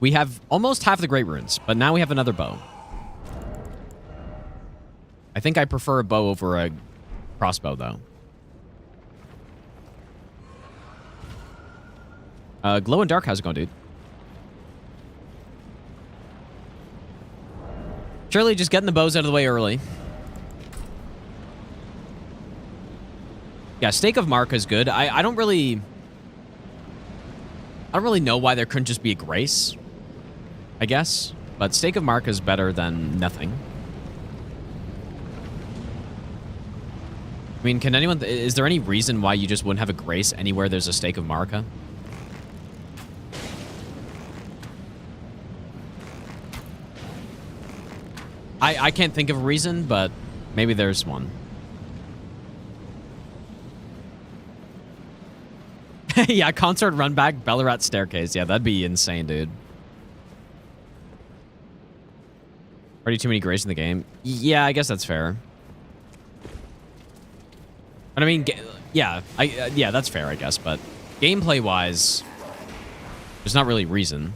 We have almost half the great runes, but now we have another bow. I think I prefer a bow over a crossbow, though. Glow and Dark, how's it going, dude? Surely just getting the bows out of the way early. Yeah, Stake of Mark is good. I don't really know why there couldn't just be a Grace, I guess. But Stake of Mark is better than nothing. I mean, can anyone... Is there any reason why you just wouldn't have a Grace anywhere there's a Stake of Marka? I can't think of a reason, but maybe there's one. Yeah, Consort run back, Bellarat staircase. Yeah, that'd be insane, dude. Already too many Grace in the game. Yeah, I guess that's fair. But I mean, yeah, yeah, that's fair, I guess. But gameplay-wise, there's not really reason.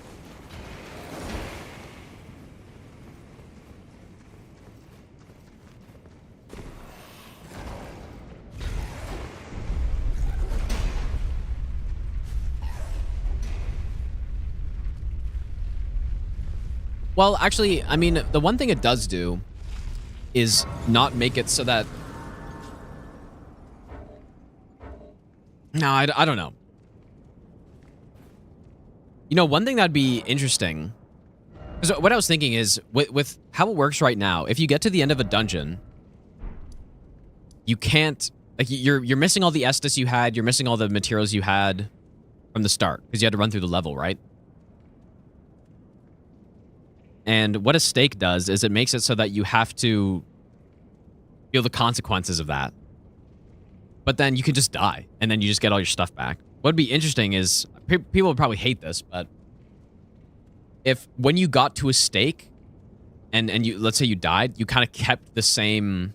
Well, actually, I mean, the one thing it does do is not make it so that... No, I don't know. You know, one thing that'd be interesting... Because what I was thinking is, with how it works right now, if you get to the end of a dungeon, you can't... Like, you're missing all the Estus you had, you're missing all the materials you had from the start, because you had to run through the level, right? And what a stake does is it makes it so that you have to feel the consequences of that. But then you can just die, and then you just get all your stuff back. What would be interesting is, people would probably hate this, but if when you got to a stake, and you, let's say you died, you kind of kept the same...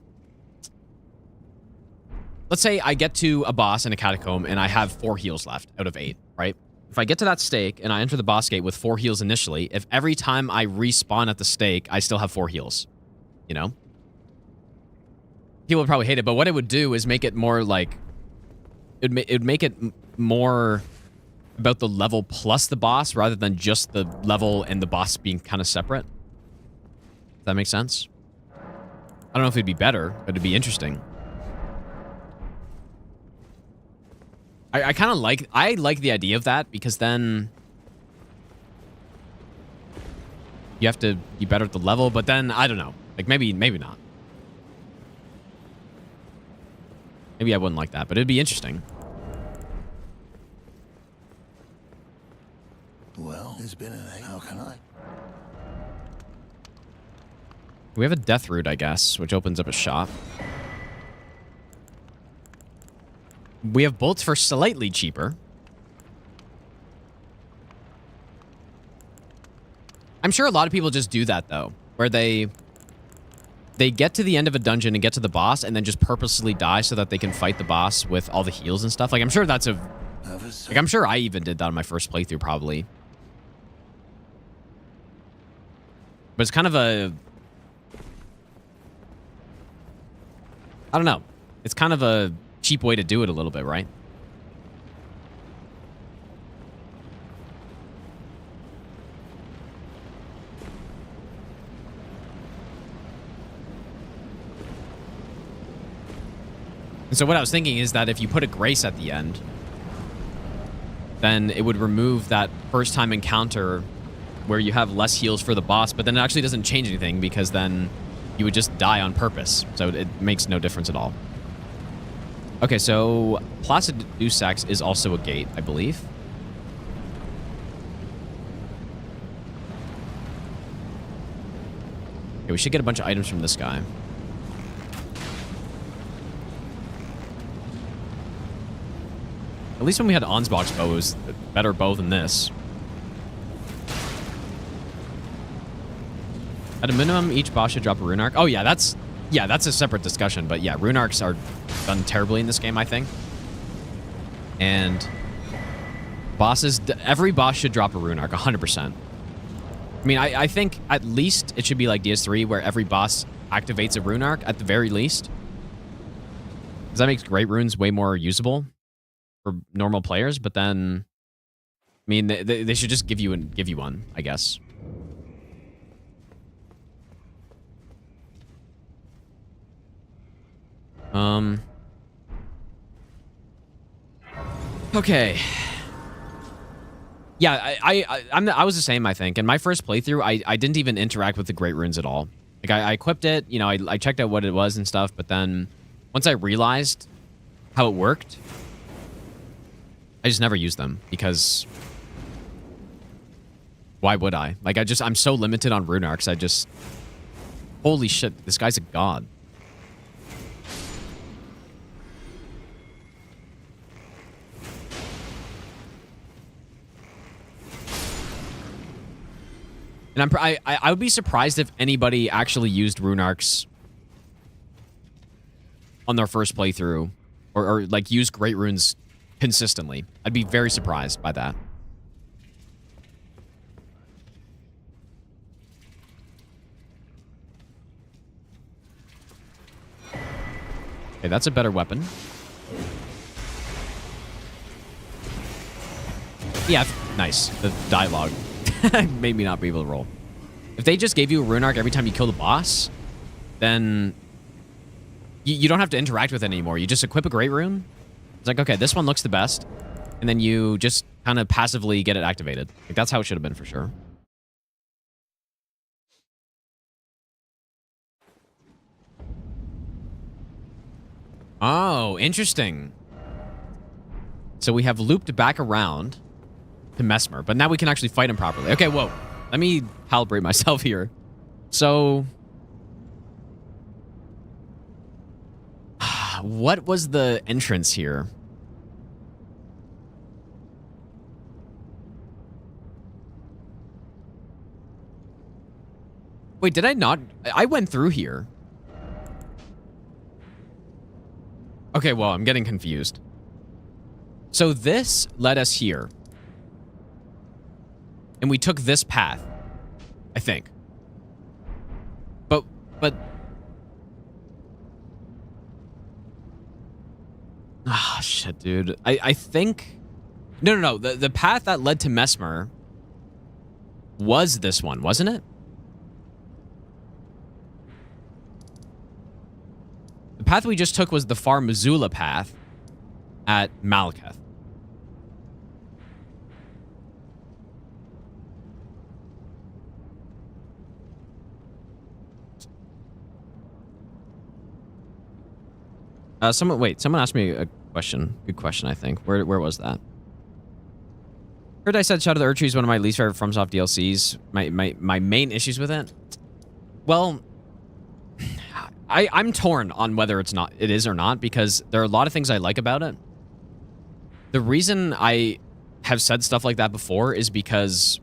Let's say I get to a boss in a catacomb, and I have 4 heals left out of 8, right? If I get to that stake and I enter the boss gate with 4 heals initially, if every time I respawn at the stake, I still have 4 heals, you know? People would probably hate it, but what it would do is make it more like... It would make it more about the level plus the boss rather than just the level and the boss being kind of separate. Does that make sense? I don't know if it'd be better, but it'd be interesting. I kind of like... I like the idea of that, because then... You have to be better at the level, but then, I don't know. Like, maybe not. Maybe I wouldn't like that, but it'd be interesting. Well, it's been an 8. How can I? We have a death root, I guess, which opens up a shop. We have bolts for slightly cheaper. I'm sure a lot of people just do that, though, where they get to the end of a dungeon and get to the boss and then just purposely die so that they can fight the boss with all the heals and stuff. Like, I'm sure that's a... Like, I'm sure I even did that on my first playthrough, probably. But it's kind of a... I don't know. It's kind of a cheap way to do it a little bit, right? And so what I was thinking is that if you put a grace at the end, then it would remove that first time encounter where you have less heals for the boss, but then it actually doesn't change anything because then you would just die on purpose. So it makes no difference at all. Okay, so Placid Dussax is also a gate, I believe. Okay, we should get a bunch of items from this guy. At least when we had Ansbach's bow, it was a better bow than this. At a minimum, each boss should drop a rune arc. Oh yeah, that's a separate discussion. But yeah, rune arcs are done terribly in this game, I think. And bosses, every boss should drop a rune arc, 100%. I mean, I think at least it should be like DS3, where every boss activates a rune arc at the very least. Because that makes great runes way more usable for normal players. But then, I mean, they should just give you one, I guess. Okay. Yeah, I was the same, I think. In my first playthrough, I didn't even interact with the Great Runes at all. Like, I equipped it, you know, I checked out what it was and stuff, but then once I realized how it worked, I just never used them because why would I? Like, I'm so limited on rune arcs, holy shit, this guy's a god. And I would be surprised if anybody actually used rune arcs on their first playthrough or like used great runes consistently. I'd be very surprised by that. Okay, that's a better weapon. Yeah, nice. The dialogue made me not be able to roll. If they just gave you a rune arc every time you kill the boss, then you don't have to interact with it anymore. You just equip a great rune. It's like, okay, this one looks the best. And then you just kind of passively get it activated. Like, that's how it should have been for sure. Oh, interesting. So we have looped back around to Mesmer, but now we can actually fight him properly. Okay, whoa. Let me calibrate myself here. So, what was the entrance here? Wait, did I not? I went through here. Okay, well, I'm getting confused. So this led us here. And we took this path, I think. But... Ah, shit, dude. I think... No. The path that led to Mesmer was this one, wasn't it? The path we just took was the Far Missoula path at Maliketh. Someone asked me a question. Good question, I think. Where was that? Heard I said Shadow of the Erdtree is one of my least favorite FromSoft DLCs. My main issues with it? Well, I'm torn on whether it is or not, because there are a lot of things I like about it. The reason I have said stuff like that before is because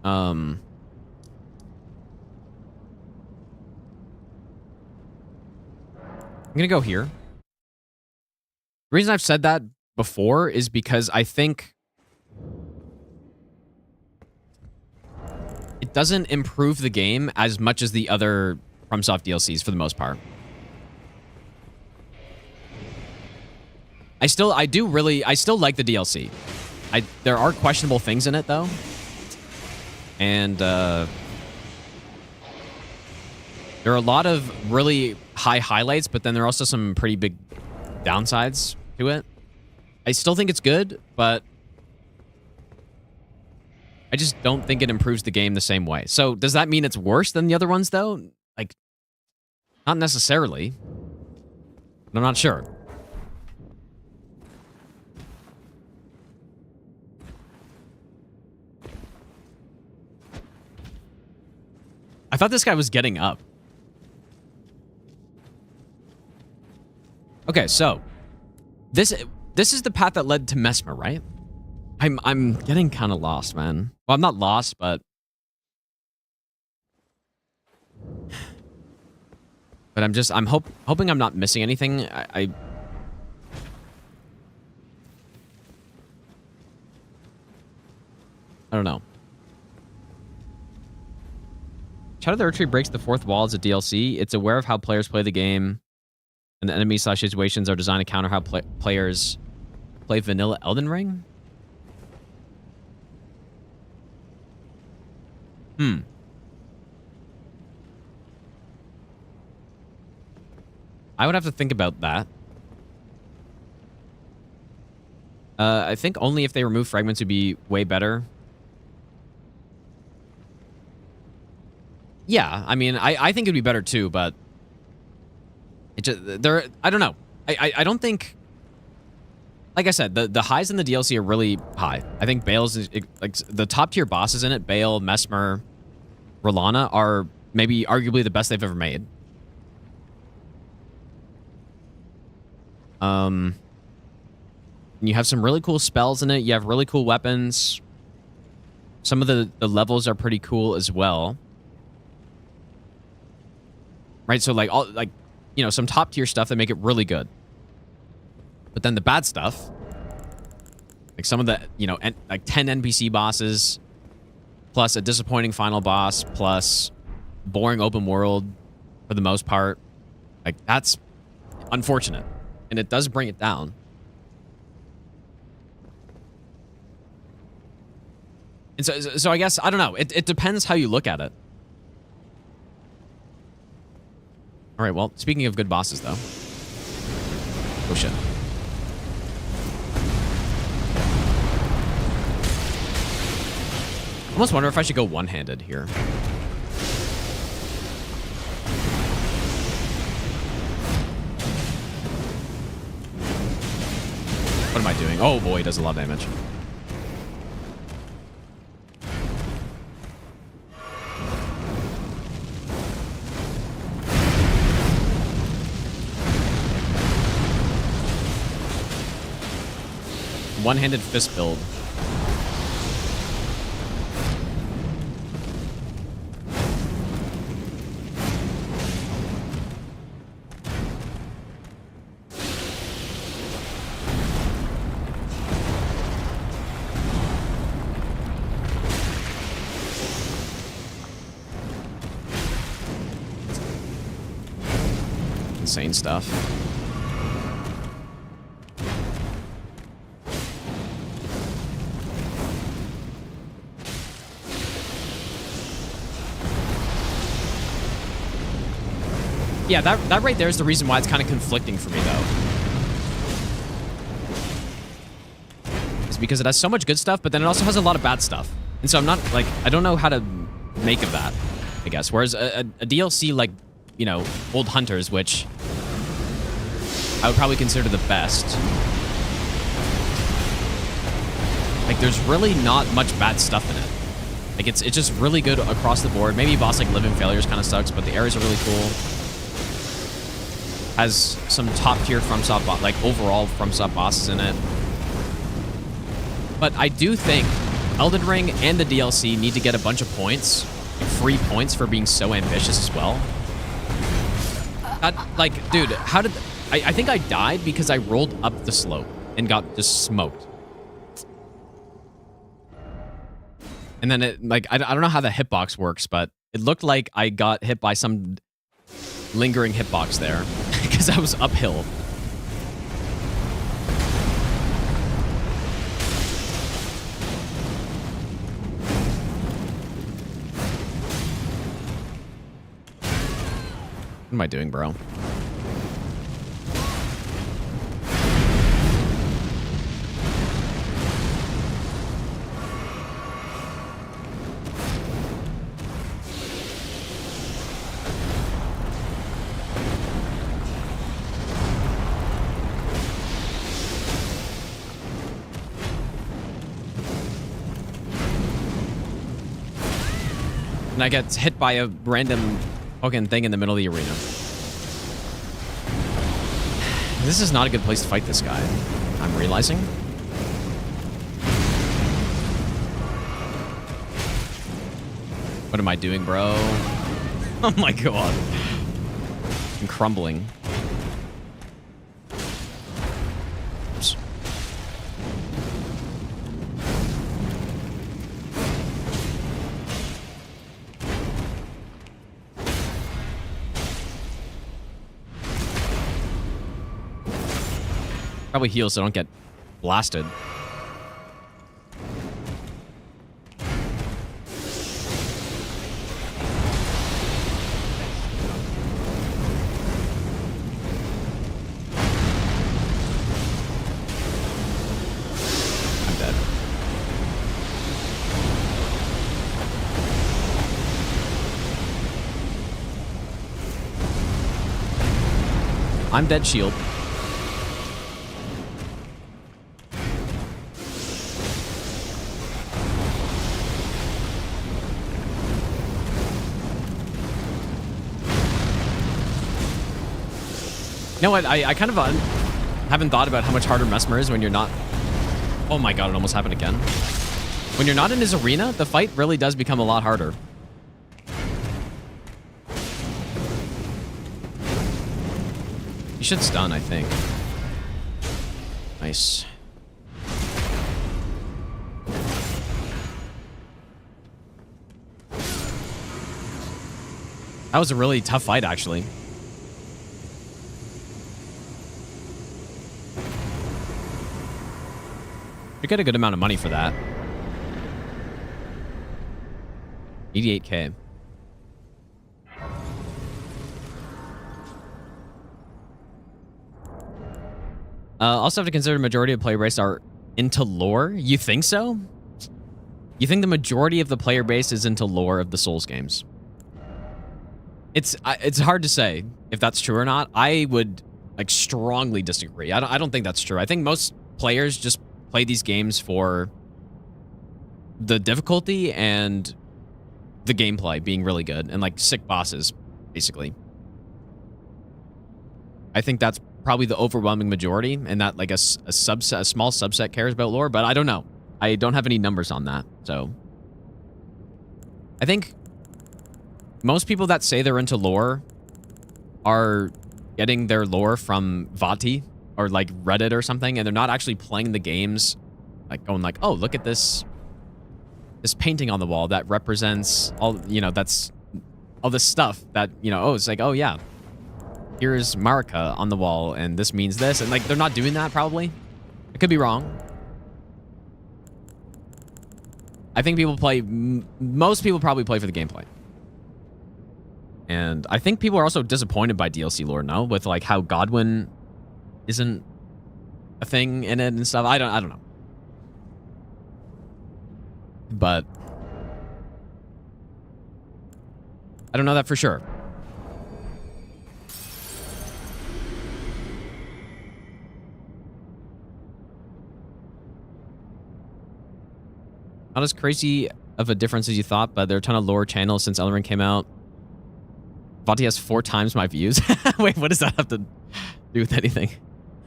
I'm gonna go here. The reason I've said that before is because I think it doesn't improve the game as much as the other FromSoft DLCs for the most part. I still like the DLC. There are questionable things in it though. And There are a lot of really high highlights, but then there are also some pretty big downsides to it. I still think it's good, but I just don't think it improves the game the same way. So does that mean it's worse than the other ones, though? Like, not necessarily. But I'm not sure. I thought this guy was getting up. Okay, so this is the path that led to Mesmer, right? I'm getting kind of lost, man. Well, I'm not lost, but I'm hoping I'm not missing anything. I don't know. Shadow of the Earth breaks the fourth wall as a DLC. It's aware of how players play the game, and the enemy/situations are designed to counter how players play vanilla Elden Ring? I would have to think about that. I think only if they remove fragments would be way better. Yeah, I mean, I think it'd be better too, but it just I don't know. I don't think, like I said, the highs in the DLC are really high. I think Bale's like the top tier bosses in it, Bale, Mesmer, Rolana, are maybe arguably the best they've ever made. And you have some really cool spells in it. You have really cool weapons. Some of the levels are pretty cool as well. Right, so like you know, some top tier stuff that make it really good. But then the bad stuff, like some of the, you know, like 10 NPC bosses, plus a disappointing final boss, plus boring open world for the most part. Like, that's unfortunate. And it does bring it down. And so I guess, I don't know. It depends how you look at it. All right, well, speaking of good bosses, though. Oh, shit. I almost wonder if I should go one-handed here. What am I doing? Oh, boy, he does a lot of damage. One-handed fist build. Insane stuff. Yeah, that right there is the reason why it's kind of conflicting for me, though. It's because it has so much good stuff, but then it also has a lot of bad stuff. And so I'm not, like, I don't know how to make of that, I guess. Whereas a DLC like, you know, Old Hunters, which I would probably consider the best. Like, there's really not much bad stuff in it. Like, it's just really good across the board. Maybe a boss like Living Failures kind of sucks, but the areas are really cool. Has some top-tier FromSoft, like, overall FromSoft bosses in it. But I do think Elden Ring and the DLC need to get a bunch of points, like free points for being so ambitious as well. Like, dude, how did... I think I died because I rolled up the slope and got just smoked. And then it, like, I don't know how the hitbox works, but it looked like I got hit by some lingering hitbox there because I was uphill. What am I doing, bro? And I get hit by a random fucking thing in the middle of the arena. This is not a good place to fight this guy, I'm realizing. What am I doing, bro? Oh my god. I'm crumbling. Oops. Probably heal so I don't get blasted. I'm dead. I'm dead, shield. You know what? I kind of haven't thought about how much harder Mesmer is when you're not... Oh my god, it almost happened again. When you're not in his arena, the fight really does become a lot harder. You should stun, I think. Nice. That was a really tough fight, actually. You get a good amount of money for that. 88k. Also have to consider the majority of player base are into lore. You think so? You think the majority of the player base is into lore of the Souls games? It's hard to say if that's true or not. I would like strongly disagree. I don't think that's true. I think most players just play these games for the difficulty and the gameplay being really good and like sick bosses, basically. I think that's probably the overwhelming majority, and that like a small subset cares about lore, but I don't know. I don't have any numbers on that, so I think most people that say they're into lore are getting their lore from Vati or like Reddit or something, and they're not actually playing the games, like going like, oh, look at this painting on the wall that represents all, you know, that's all this stuff that, you know, oh, it's like, oh yeah, here's Marika on the wall and this means this, and like they're not doing that probably. I could be wrong. I think people play, most people probably play for the gameplay. And I think people are also disappointed by DLC lore now, with like how Godwin isn't a thing in it and stuff. I don't know. But I don't know that for sure. Not as crazy of a difference as you thought, but there are a ton of lore channels since Elden came out. Vati has 4 times my views. Wait, what does that have to do with anything?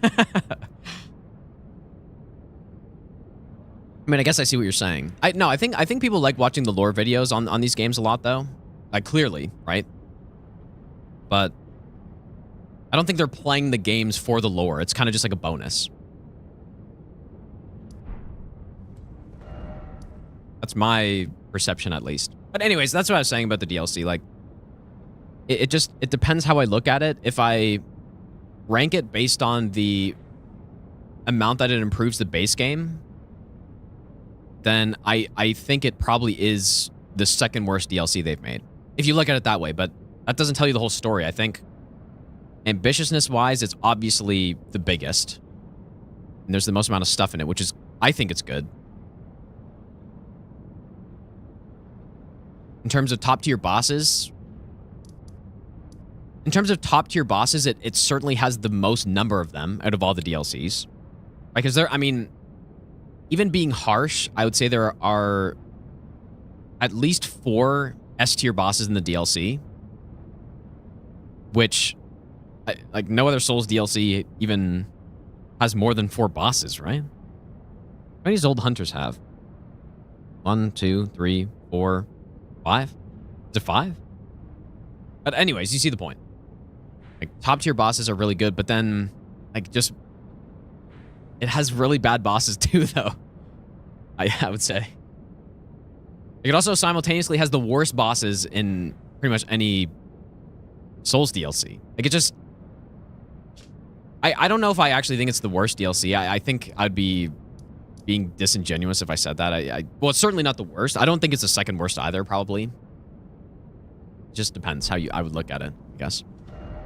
I mean, I guess I see what you're saying. I think people like watching the lore videos on these games a lot, though. Like, clearly, right? But I don't think they're playing the games for the lore. It's kind of just like a bonus. That's my perception, at least. But anyways, that's what I was saying about the DLC. Like, it depends how I look at it. If I rank it based on the amount that it improves the base game, then I think it probably is the second worst DLC they've made. If you look at it that way, but that doesn't tell you the whole story. I think Ambitiousness-wise, it's obviously the biggest. And there's the most amount of stuff in it, which is, I think it's good. In terms of top-tier bosses... it certainly has the most number of them out of all the DLCs. Because I mean, even being harsh, I would say there are at least 4 S-tier bosses in the DLC. Which, like, no other Souls DLC even has more than 4 bosses, right? How many does Old Hunters have? 1, 2, 3, 4, 5? Is it 5? But anyways, you see the point. Like, top-tier bosses are really good, but then, like, just... It has really bad bosses, too, though. I would say. It also simultaneously has the worst bosses in pretty much any Souls DLC. Like, it just... I don't know if I actually think it's the worst DLC. I think I'd be being disingenuous if I said that. Well, it's certainly not the worst. I don't think it's the second worst either, probably. It just depends how I would look at it, I guess.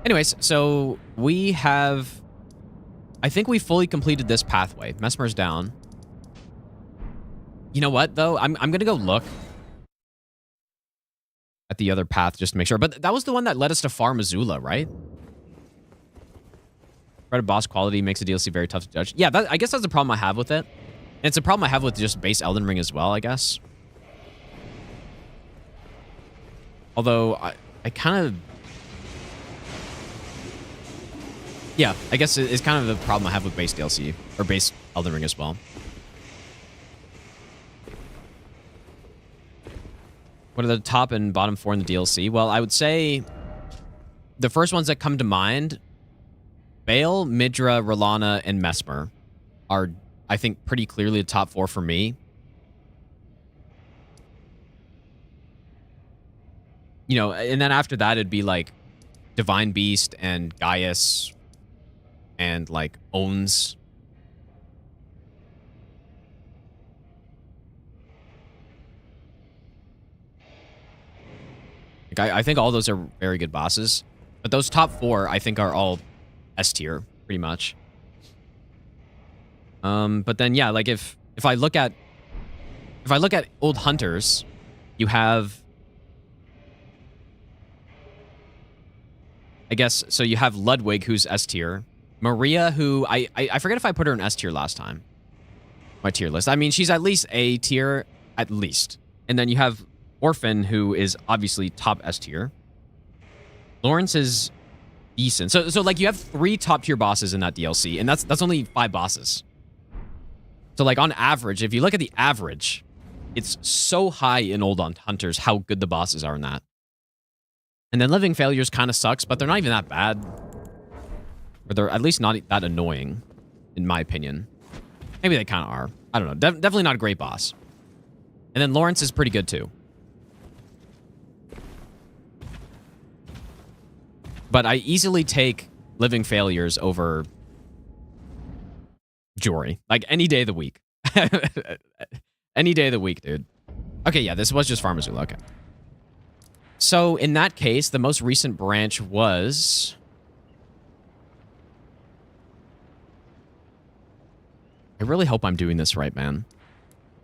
Anyways, so we have... I think we fully completed this pathway. Mesmer's down. You know what, though? I'm going to go look at the other path just to make sure. But that was the one that led us to Far Missoula, right? Red boss quality makes the DLC very tough to judge. Yeah, I guess that's the problem I have with it. And it's a problem I have with just base Elden Ring as well, I guess. Although, I kind of... Yeah, I guess it's kind of the problem I have with base DLC, or base Elden Ring as well. What are the top and bottom 4 in the DLC? Well, I would say the first ones that come to mind, Bale, Midra, Rolana, and Mesmer are, I think, pretty clearly the top 4 for me. You know, and then after that, it'd be like Divine Beast and Gaius and like Owns. Like, I think all those are very good bosses, but those top 4 I think are all S tier pretty much. But then yeah, like if I look at Old Hunters, you have, I guess, so you have Ludwig, who's S tier. Maria, who I forget if I put her in S tier last time. My tier list. I mean, she's at least A tier, at least. And then you have Orphan, who is obviously top S tier. Lawrence is decent. So like you have 3 top tier bosses in that DLC, and that's only 5 bosses. So like on average, if you look at the average, it's so high in Old Hunters how good the bosses are in that. And then Living Failures kind of sucks, but they're not even that bad. Or they're at least not that annoying, in my opinion. Maybe they kind of are. I don't know. Definitely not a great boss. And then Lawrence is pretty good too. But I easily take Living Failures over Jory. Like, any day of the week. Any day of the week, dude. Okay, yeah, this was just Far Missoula. Okay. So, in that case, the most recent branch was... I really hope I'm doing this right, man.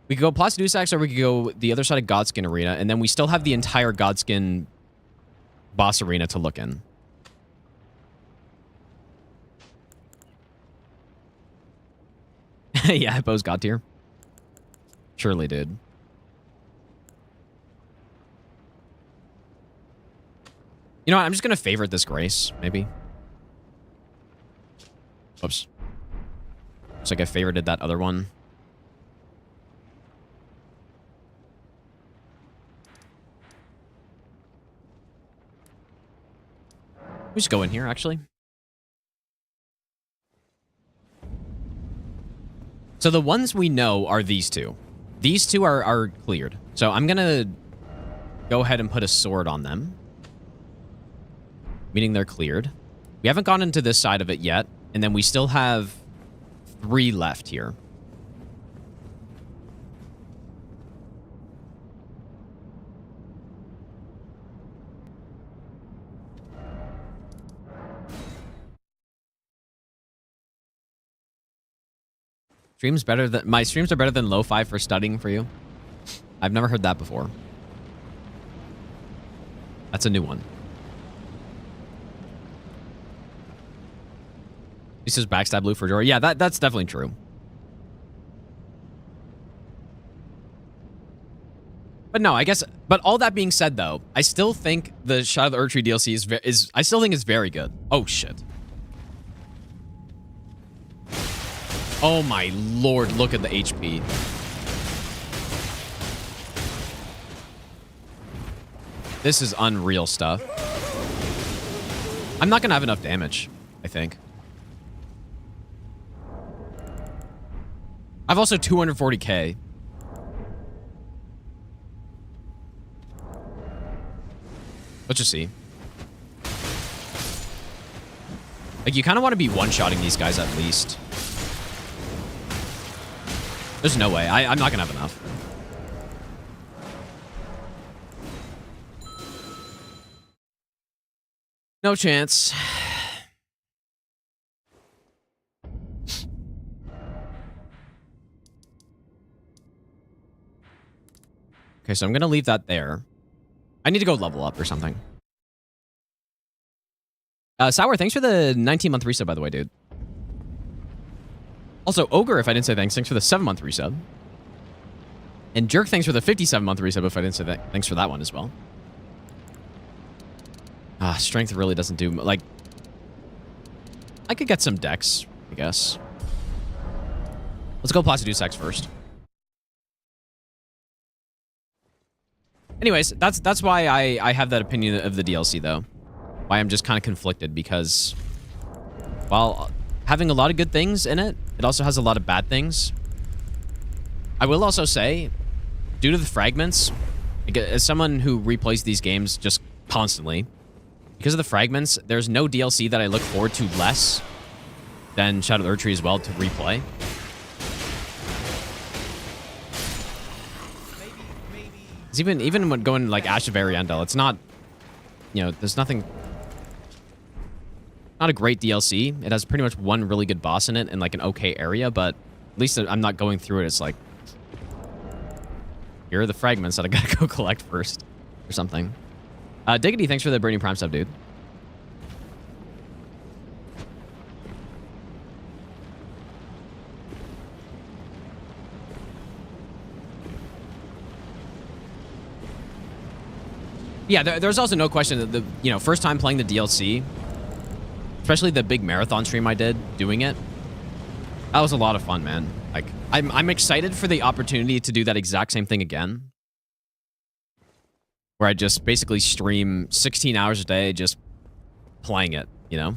We could go Place Dusax, or we could go the other side of Godskin Arena, and then we still have the entire Godskin boss arena to look in. Yeah, Hippo's God tier. Surely, dude. You know what? I'm just going to favorite this Grace, maybe. Oops. Looks like I favorited that other one. We just go in here, actually. So the ones we know are these two. These two are cleared. So I'm going to go ahead and put a sword on them. Meaning they're cleared. We haven't gone into this side of it yet. And then we still have 3 left here. My streams are better than lo-fi for studying for you. I've never heard that before. That's a new one. He says backstab blue for Jory. Yeah, that's definitely true. But no, I guess. But all that being said, though, I still think the Shadow of the Erdtree DLC is I still think it's very good. Oh shit. Oh my lord! Look at the HP. This is unreal stuff. I'm not gonna have enough damage, I think. I've also 240k. Let's just see. Like, you kind of want to be one-shotting these guys at least. There's no way. I'm not gonna have enough. No chance. Okay, so I'm gonna leave that there. I need to go level up or something. Sour, thanks for the 19-month resub, by the way, dude. Also, Ogre, if I didn't say thanks for the 7-month resub. And Jerk, thanks for the 57-month resub, if I didn't say that. Thanks for that one as well. Strength really doesn't do... Like, I could get some dex, I guess. Let's go Placidusax first. Anyways, that's why I have that opinion of the DLC, though. Why I'm just kind of conflicted, because while having a lot of good things in it, it also has a lot of bad things. I will also say, due to the fragments, as someone who replays these games just constantly, because of the fragments, there's no DLC that I look forward to less than Shadow of the Erdtree as well to replay. It's even when going like Ash of Ariandel, it's not, you know, there's nothing, not a great DLC. It has pretty much one really good boss in it and like an okay area, but at least I'm not going through it. It's like, here are the fragments that I gotta go collect first or something. Diggity, thanks for the Burning Prime sub, dude. Yeah, there's also no question that the first time playing the DLC, especially the big marathon stream I did doing it, that was a lot of fun, man. Like, I'm excited for the opportunity to do that exact same thing again, where I just basically stream 16 hours a day just playing it, you know?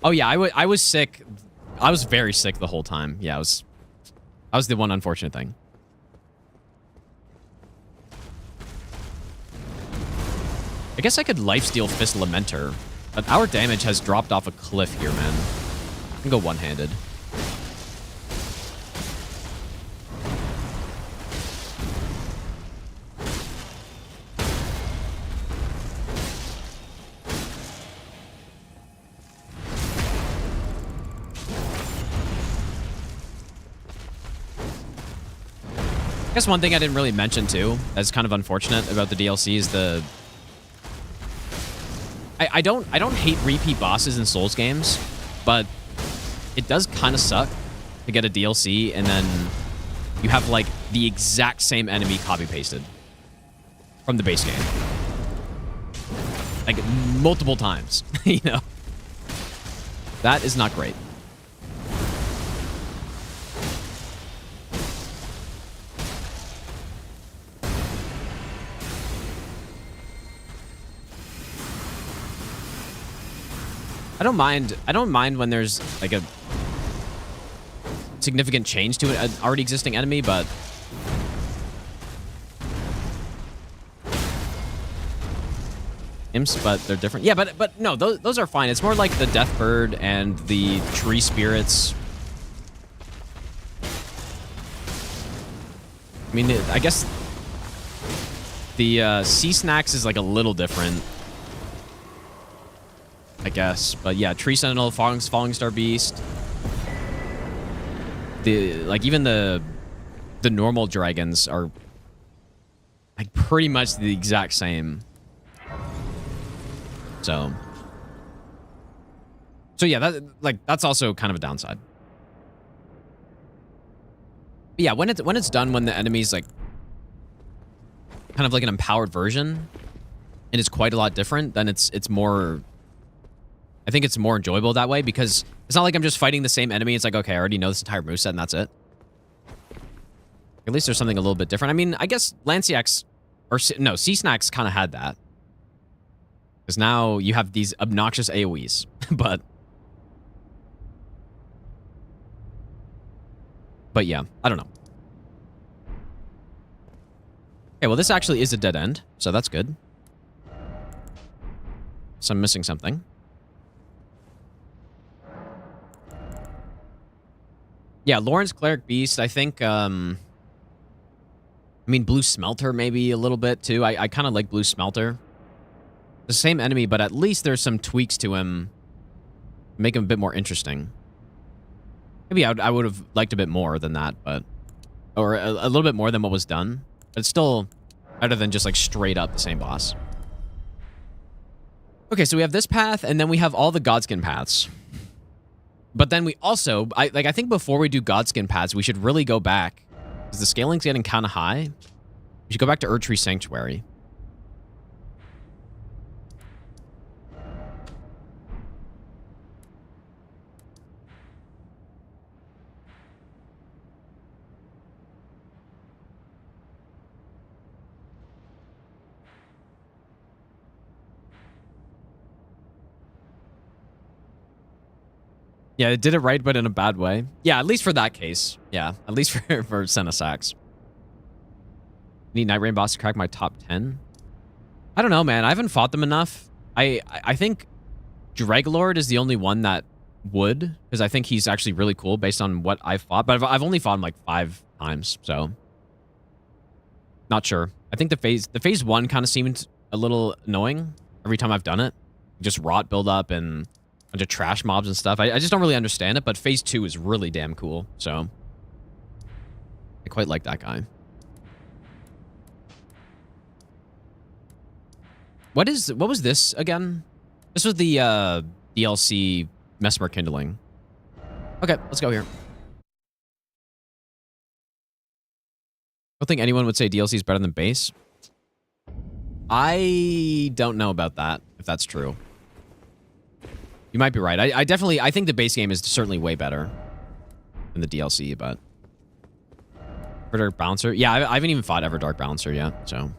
Oh yeah, I was sick. I was very sick the whole time. Yeah, I was the one unfortunate thing. I guess I could lifesteal Fist Lamenter, but our damage has dropped off a cliff here, man. I can go one-handed. I guess one thing I didn't really mention too, that's kind of unfortunate about the DLC is the... I don't hate repeat bosses in Souls games, but it does kind of suck to get a DLC and then you have like the exact same enemy copy-pasted from the base game. Like multiple times, you know? That is not great. I don't mind when there's like a significant change to an already existing enemy, but imps, but they're different. Yeah, but no, those are fine. It's more like the Death Bird and the Tree Spirits. I mean, I guess the Sea Snacks is like a little different. I guess. But yeah, Tree Sentinel, Falling Star Beast. Even the normal dragons are like pretty much the exact same. So yeah, that's also kind of a downside. But yeah, when it's done, when the enemy's like kind of like an empowered version and it's quite a lot different, then it's more, I think it's more enjoyable that way, because it's not like I'm just fighting the same enemy. It's like, okay, I already know this entire moveset and that's it. At least there's something a little bit different. I mean, I guess Lanciax, or no, C-Snacks kind of had that. Because now you have these obnoxious AoEs, But yeah, I don't know. Okay, well, this actually is a dead end, so that's good. So I'm missing something. Yeah, Lawrence Cleric Beast, I think, I mean, Blue Smelter maybe a little bit, too. I kind of like Blue Smelter. The same enemy, but at least there's some tweaks to him. Make him a bit more interesting. Maybe I would have liked a bit more than that, but... Or a little bit more than what was done. But it's still better than just, like, straight up the same boss. Okay, so we have this path, and then we have all the Godskin paths. But then we also... I think before we do Godskin paths, we should really go back. Because the scaling's getting kind of high. We should go back to Erdtree Sanctuary. Yeah, it did it right, but in a bad way. Yeah, at least for that case. Yeah, at least for Senasax. Need Night Rain boss to crack my top 10? I don't know, man. I haven't fought them enough. I think Dragalord is the only one that would, because I think he's actually really cool based on what I've fought. But I've only fought him like 5 times, so... Not sure. I think the phase 1 kind of seemed a little annoying every time I've done it. Just rot build up and... bunch of trash mobs and stuff. I just don't really understand it, but phase 2 is really damn cool, so... I quite like that guy. What was this again? This was the DLC Mesmer Kindling. Okay, let's go here. I don't think anyone would say DLC is better than base. I don't know about that, if that's true. You might be right. I think the base game is certainly way better than the DLC, but... Everdark Bouncer? Yeah, I haven't even fought Everdark Bouncer yet, so...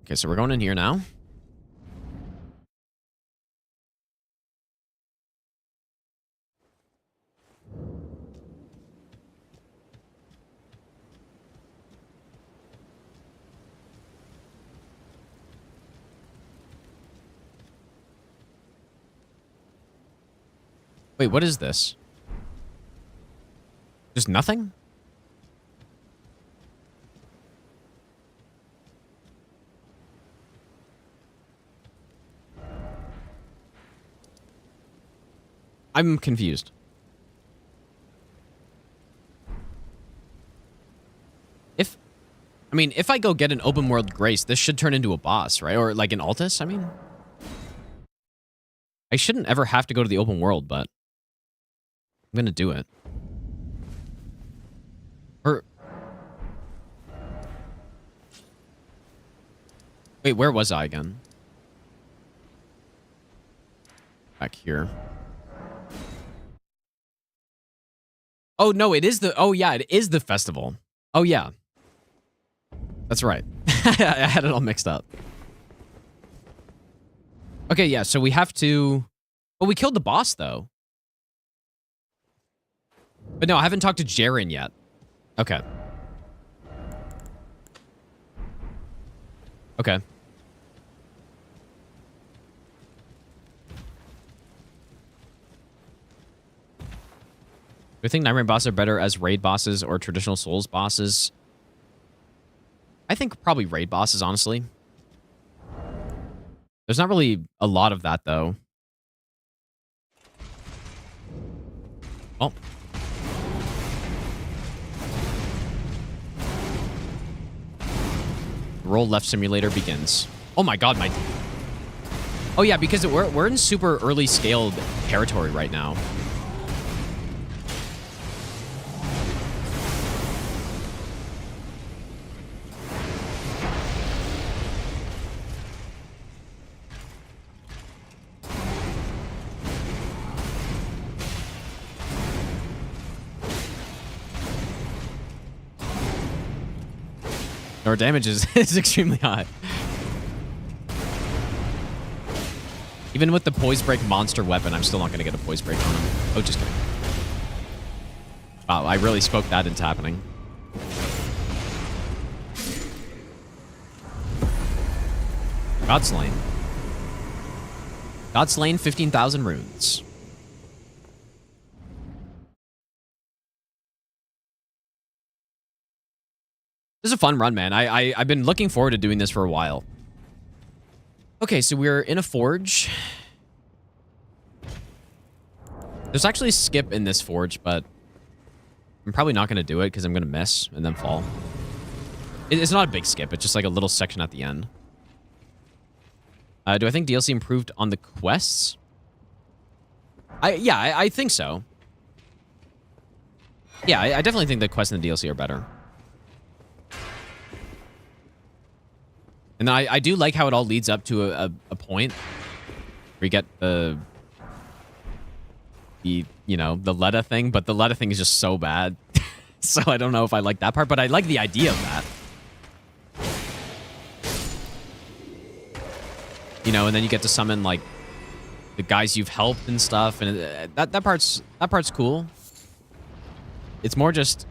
Okay, so we're going in here now. Wait, what is this? Just nothing? I'm confused. If I go get an open world Grace, this should turn into a boss, right? Or like an Altus, I mean. I shouldn't ever have to go to the open world, but I'm gonna do it. Or... Wait, where was I again? Back here. Oh, no, it is the... Oh, yeah, it is the festival. Oh, yeah. That's right. I had it all mixed up. Okay, yeah, so we have to... Oh, we killed the boss, though. But no, I haven't talked to Jaren yet. Okay. Okay. Do you think Night Rain bosses are better as raid bosses or traditional Souls bosses? I think probably raid bosses, honestly. There's not really a lot of that, though. Oh. Roll left simulator begins. Oh my god, my... Oh yeah, because we're in super early scaled territory right now. Our damage is extremely high. Even with the poise break monster weapon, I'm still not going to get a poise break on him. Oh, just kidding. Wow, I really spoke that into happening. Godslain. Godslain, 15,000 runes. This is a fun run, man. I've been looking forward to doing this for a while. Okay, so we're in a forge. There's actually a skip in this forge, but I'm probably not going to do it because I'm going to miss and then fall. It's not a big skip. It's just like a little section at the end. Do I think DLC improved on the quests? Yeah, I think so. Yeah, I definitely think the quests in the DLC are better. And then I do like how it all leads up to a point where you get the you know, the Loretta thing, but the Loretta thing is just so bad. So I don't know if I like that part, but I like the idea of that. You know, and then you get to summon like the guys you've helped and stuff, and that part's cool. It's more just,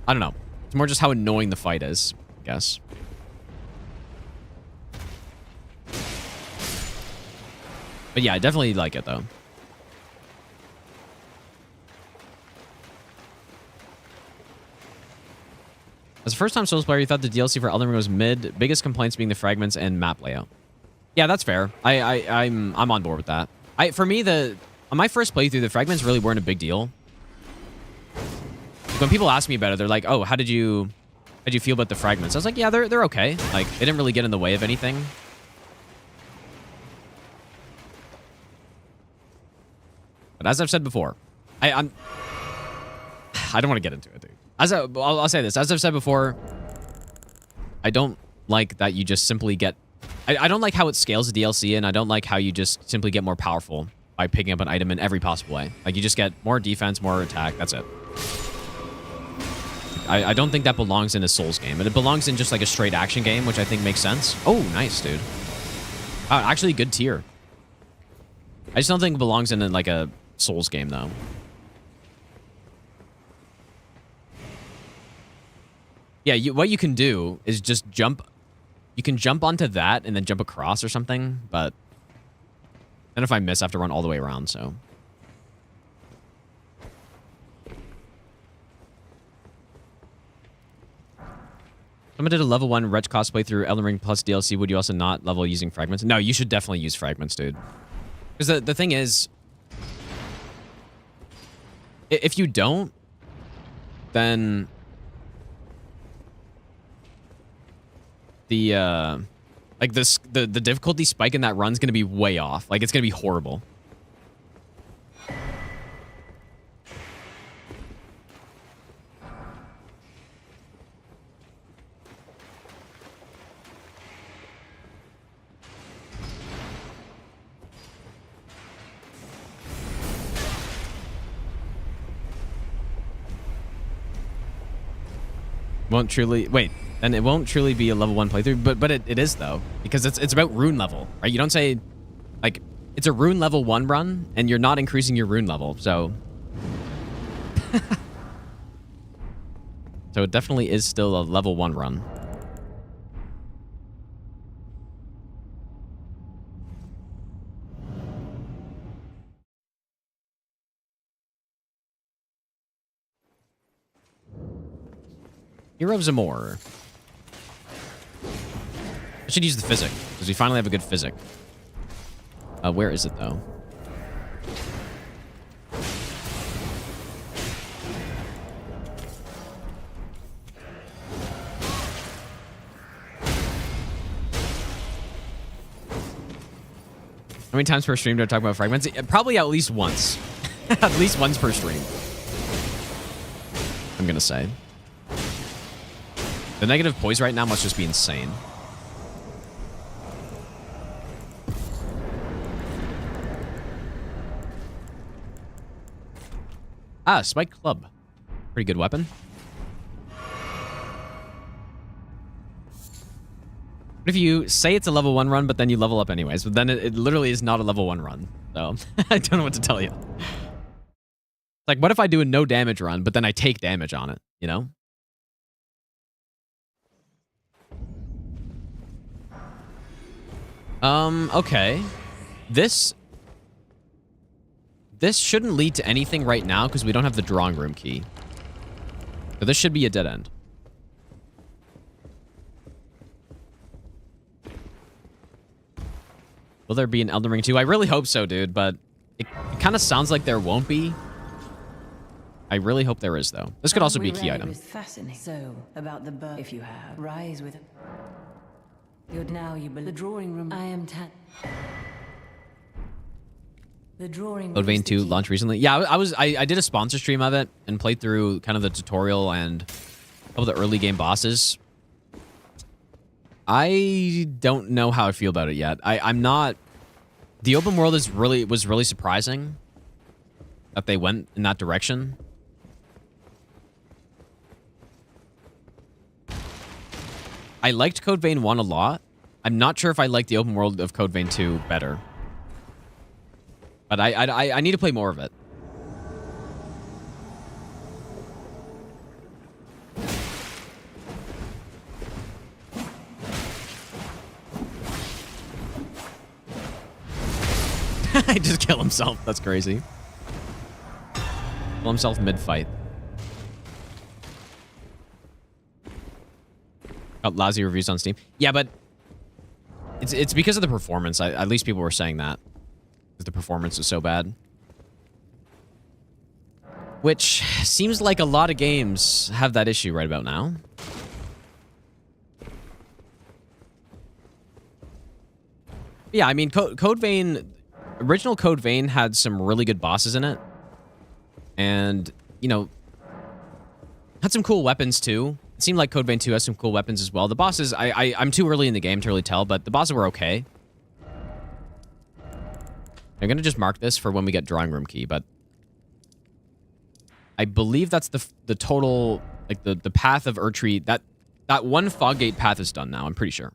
I don't know. It's more just how annoying the fight is, I guess. But yeah, I definitely like it, though. As a first-time Souls player, you thought the DLC for Elden Ring was mid, biggest complaints being the fragments and map layout. Yeah, that's fair. I'm on board with that. For me, on my first playthrough, the fragments really weren't a big deal. When people ask me about it, they're like, "Oh, how'd you feel about the fragments?" I was like, "Yeah, they're okay. Like, they didn't really get in the way of anything." But as I've said before, I don't want to get into it, dude. I'll say this. As I've said before, I don't like that you just simply get... I don't like how it scales the DLC, and I don't like how you just simply get more powerful by picking up an item in every possible way. Like, you just get more defense, more attack. That's it. I don't think that belongs in a Souls game. And it belongs in just like a straight action game, which I think makes sense. Oh, nice, dude. Actually, good tier. I just don't think it belongs in like a Souls game, though. Yeah, what you can do is just jump. You can jump onto that and then jump across or something, but then if I miss, I have to run all the way around, so... Someone did a level 1 Wretch cosplay through Elden Ring plus DLC. Would you also not level using fragments? No, you should definitely use fragments, dude. Because the thing is, if you don't, then the difficulty spike in that run's gonna be way off. Like, it's gonna be horrible. Won't truly wait, and it won't truly be a level 1 playthrough, but it is though, because it's about rune level, right? You don't say like it's a rune level 1 run, and you're not increasing your rune level, so so it definitely is still a level 1 run. Hero of Zamor. I should use the physic, because we finally have a good physic. Where is it, though? How many times per stream do I talk about fragments? Probably at least once. At least once per stream. I'm gonna say. The negative poise right now must just be insane. Ah, Spike Club. Pretty good weapon. What if you say it's a level 1 run, but then you level up anyways? But then it literally is not a level 1 run. So, I don't know what to tell you. Like, what if I do a no damage run, but then I take damage on it, you know? Okay. This shouldn't lead to anything right now because we don't have the drawing room key. So this should be a dead end. Will there be an Elden Ring 2? I really hope so, dude, but it kind of sounds like there won't be. I really hope there is, though. This could also be a key item. Fascinating. So, about the birth, if you have, rise with it. The drawing room. I am the drawing room. Code Vein 2 launched recently. Yeah, I did a sponsor stream of it and played through kind of the tutorial and a couple of the early game bosses. I don't know how I feel about it yet. I'm not. The open world was really surprising that they went in that direction. I liked Code Vein 1 a lot. I'm not sure if I like the open world of Code Vein 2 better. But I need to play more of it. I just kill himself. That's crazy. Kill himself mid-fight. Got lousy reviews on Steam. Yeah, but it's because of the performance. At least people were saying that. Because the performance is so bad. Which seems like a lot of games have that issue right about now. Yeah, I mean, Code Vein... Original Code Vein had some really good bosses in it. And, you know, had some cool weapons, too. It seemed like Code Vein 2 has some cool weapons as well. The bosses, I'm too early in the game to really tell, but the bosses were okay. I'm going to just mark this for when we get drawing room key, but I believe that's the total, like, the path of Erdtree. That one fog gate path is done now, I'm pretty sure.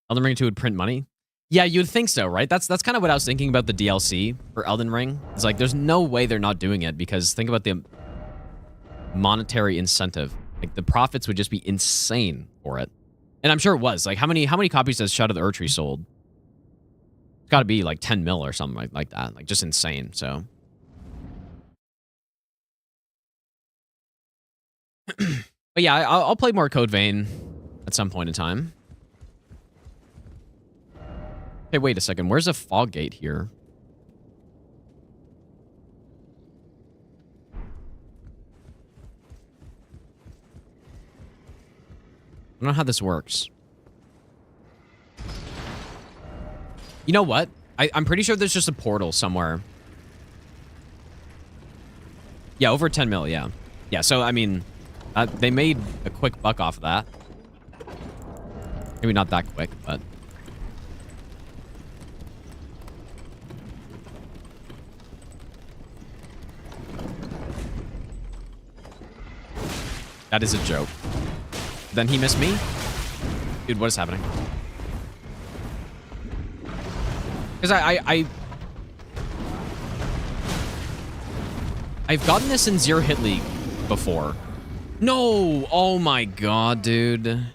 Elden Ring 2 would print money. Yeah, you'd think so, right? That's kind of what I was thinking about the DLC for Elden Ring. It's like, there's no way they're not doing it, because think about the monetary incentive. Like, the profits would just be insane for it. And I'm sure it was. Like, how many copies has Shadow of the Erdtree sold? It's got to be like 10 mil or something like that. Like, just insane, so. But yeah, I'll play more Code Vein at some point in time. Hey, wait a second. Where's a fog gate here? I don't know how this works. You know what? I'm pretty sure there's just a portal somewhere. Yeah, over 10 mil, yeah. Yeah, so, I mean, they made a quick buck off of that. Maybe not that quick, but... That is a joke. Then he missed me? Dude, what is happening? Because I've gotten this in Zero Hit League before. No! Oh my god, dude.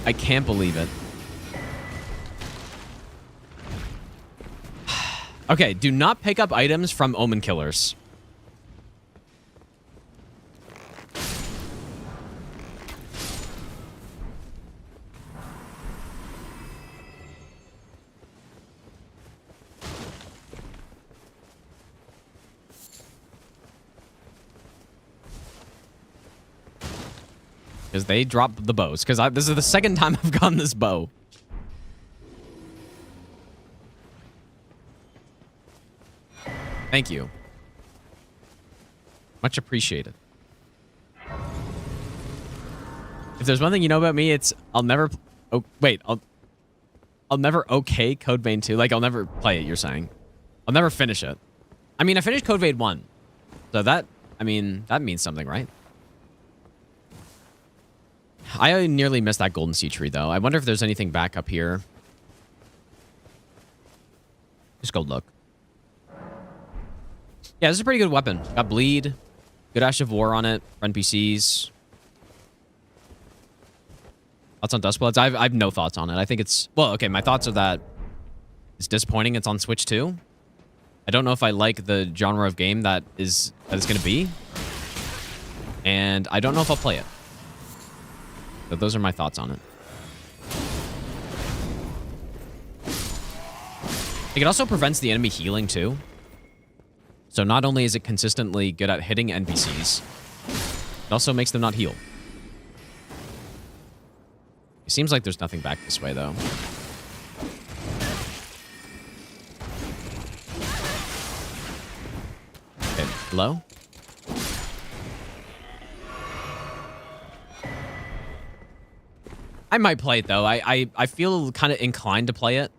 I can't believe it. Okay, do not pick up items from Omen Killers. Because they dropped the bows. Because this is the second time I've gotten this bow. Thank you. Much appreciated. If there's one thing you know about me, it's I'll never... Oh, wait. I'll never okay Code Vein 2. Like, I'll never play it, you're saying. I'll never finish it. I mean, I finished Code Vein 1. So that... I mean, that means something, right? I nearly missed that golden sea tree, though. I wonder if there's anything back up here. Just go look. Yeah, this is a pretty good weapon. Got bleed. Good Ash of War on it. For NPCs. Thoughts on Duskbloods? I have no thoughts on it. I think it's... Well, okay, my thoughts are that it's disappointing it's on Switch too. I don't know if I like the genre of game that it's going to be. And I don't know if I'll play it. But those are my thoughts on it. It also prevents the enemy healing too. So not only is it consistently good at hitting NPCs, it also makes them not heal. It seems like there's nothing back this way, though. Okay, hello? I might play it, though. I feel kind of inclined to play it.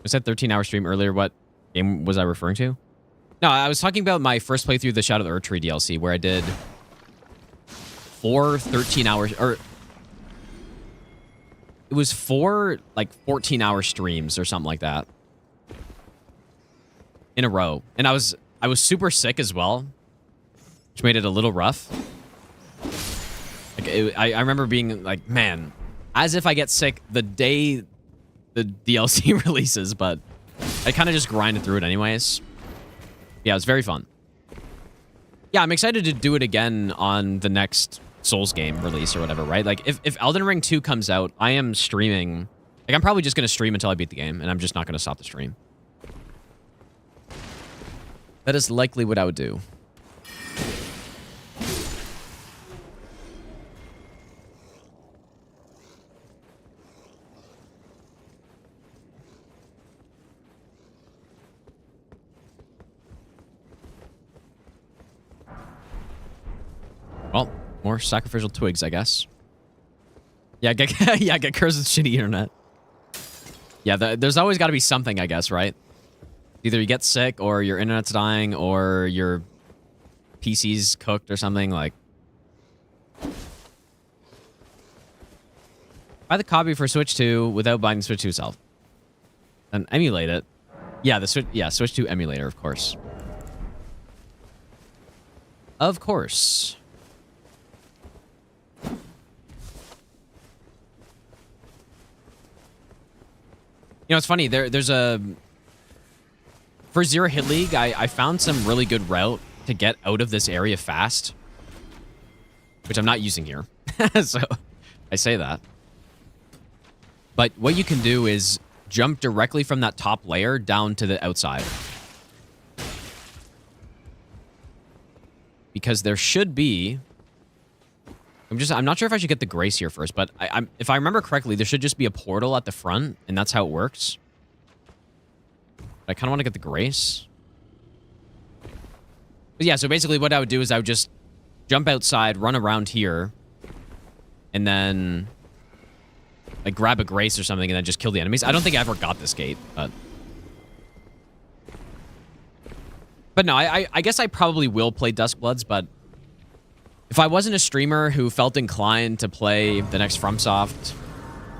I said 13-hour stream earlier. What game was I referring to? No, I was talking about my first playthrough of the Shadow of the Erdtree DLC, where I did 4 13-hour... Or... It was 4, like, 14-hour streams or something like that. In a row. And I was super sick as well, which made it a little rough. Like, I remember being like, man, as if I get sick the day the DLC releases, but I kind of just grinded through it anyways. Yeah, it was very fun. Yeah, I'm excited to do it again on the next Souls game release or whatever, right? Like, if Elden Ring 2 comes out, I am streaming. Like, I'm probably just going to stream until I beat the game, and I'm just not going to stop the stream. That is likely what I would do. Well, more sacrificial twigs, I guess. Yeah, get cursed with shitty internet. Yeah, there's always got to be something, I guess, right? Either you get sick, or your internet's dying, or your PC's cooked or something, like... Buy the copy for Switch 2 without buying the Switch 2 itself. And emulate it. Yeah, Switch 2 emulator, of course. Of course. You know, it's funny. There's a... For Zero Hit League, I found some really good route to get out of this area fast. Which I'm not using here. So, I say that. But what you can do is jump directly from that top layer down to the outside. Because there should be... I'm not sure if I should get the Grace here first, but if I remember correctly, there should just be a portal at the front, and that's how it works. But I kind of want to get the Grace. But yeah, so basically what I would do is I would just jump outside, run around here, and then like grab a Grace or something, and then just kill the enemies. I don't think I ever got this gate, but... But no, I guess I probably will play Duskbloods, but... If I wasn't a streamer who felt inclined to play the next FromSoft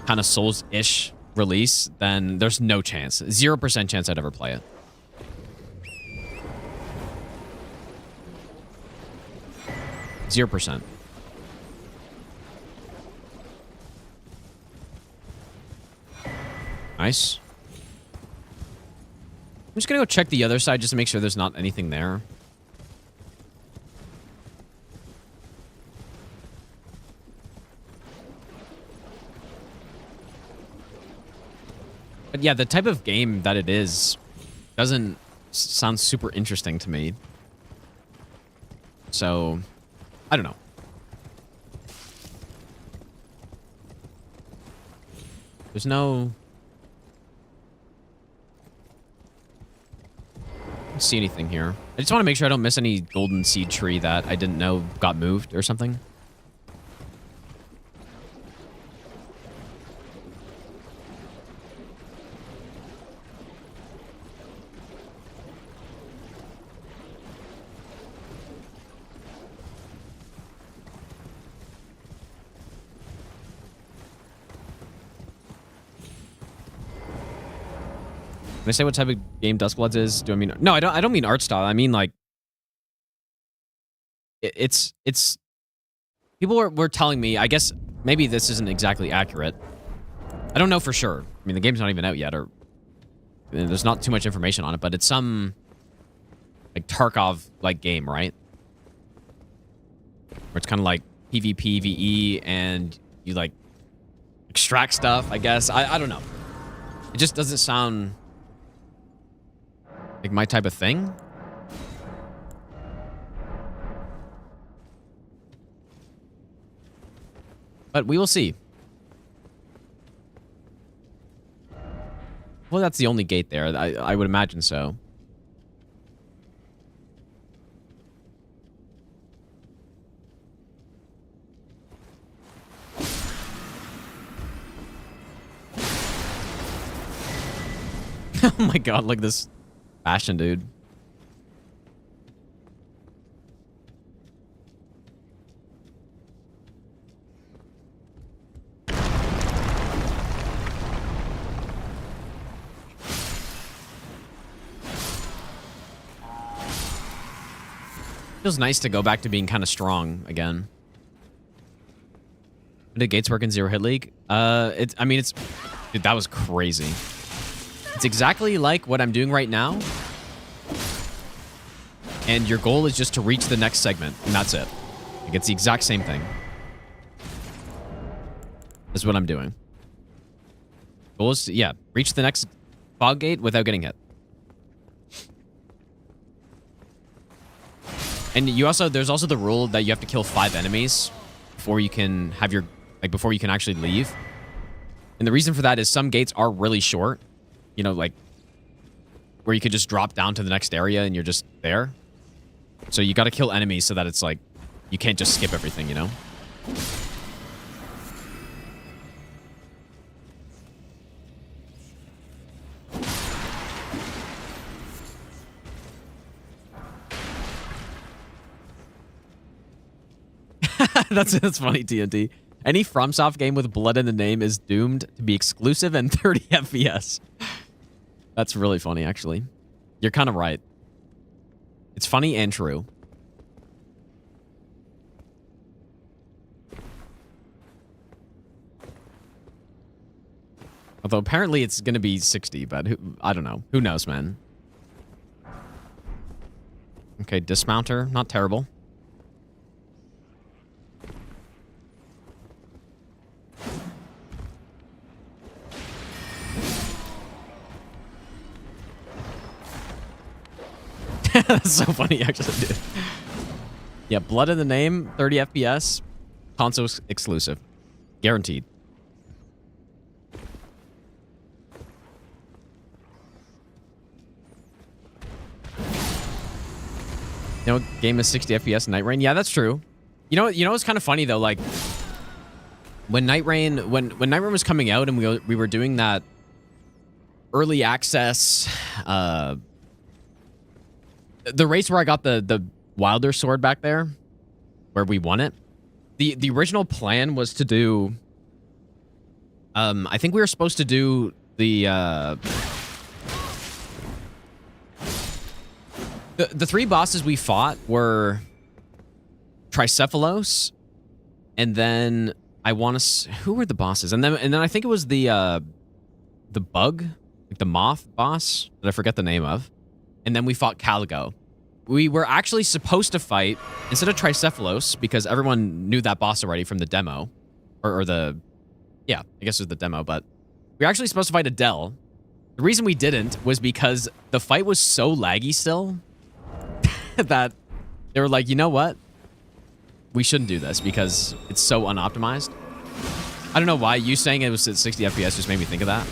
kind of Souls-ish release, then there's no chance. 0% chance I'd ever play it. %0. Nice. I'm just gonna go check the other side just to make sure there's not anything there. But yeah, the type of game that it is doesn't sound super interesting to me. So, I don't know. There's no... I don't see anything here. I just want to make sure I don't miss any golden seed tree that I didn't know got moved or something. When I say what type of game Duskbloods is, do I mean... No, I don't mean art style. I mean, like... It's... People were telling me... I guess maybe this isn't exactly accurate. I don't know for sure. I mean, the game's not even out yet, or... There's not too much information on it, but it's some... Like, Tarkov-like game, right? Where it's kind of like PvP, VE, and you, like... Extract stuff, I guess. I don't know. It just doesn't sound... like my type of thing. But we will see. Well, that's the only gate there. I would imagine so. Oh my god, look at this fashion, dude. Feels nice to go back to being kind of strong again. Did gates work in Zero Hit League? I mean, it's... Dude, that was crazy. It's exactly like what I'm doing right now. And your goal is just to reach the next segment, and that's it. Like, it's the exact same thing. That's what I'm doing. Goal is to, yeah, reach the next fog gate without getting hit. And you also, there's also the rule that you have to kill 5 enemies before you can have your, like, before you can actually leave. And the reason for that is some gates are really short. You know, like, where you could just drop down to the next area and you're just there. So you got to kill enemies so that it's like, you can't just skip everything, you know? That's funny, TNT. Any FromSoft game with blood in the name is doomed to be exclusive and 30 FPS. That's really funny, actually. You're kind of right. It's funny and true. Although apparently it's going to be 60, but I don't know. Who knows, man? Okay, dismounter. Not terrible. That's so funny, actually, dude. Yeah, blood in the name, 30 FPS, console exclusive. Guaranteed. You know, game is 60 FPS Night Rain. Yeah, that's true. You know what's kind of funny though, like when Night Rain was coming out and we were doing that early access the race where I got the Wilder sword back there, where we won it. The original plan was to do I think we were supposed to do the 3 bosses we fought were Tricephalos, and then I want to... Who were the bosses? And then I think it was the bug, like the moth boss that I forget the name of. And then we fought Caligo. We were actually supposed to fight, instead of Tricephalos, because everyone knew that boss already from the demo, or the... Yeah, I guess it was the demo, but we were actually supposed to fight Adele. The reason we didn't was because the fight was so laggy still that They were like, you know what? We shouldn't do this because it's so unoptimized. I don't know why. You saying it was at 60 FPS just made me think of that.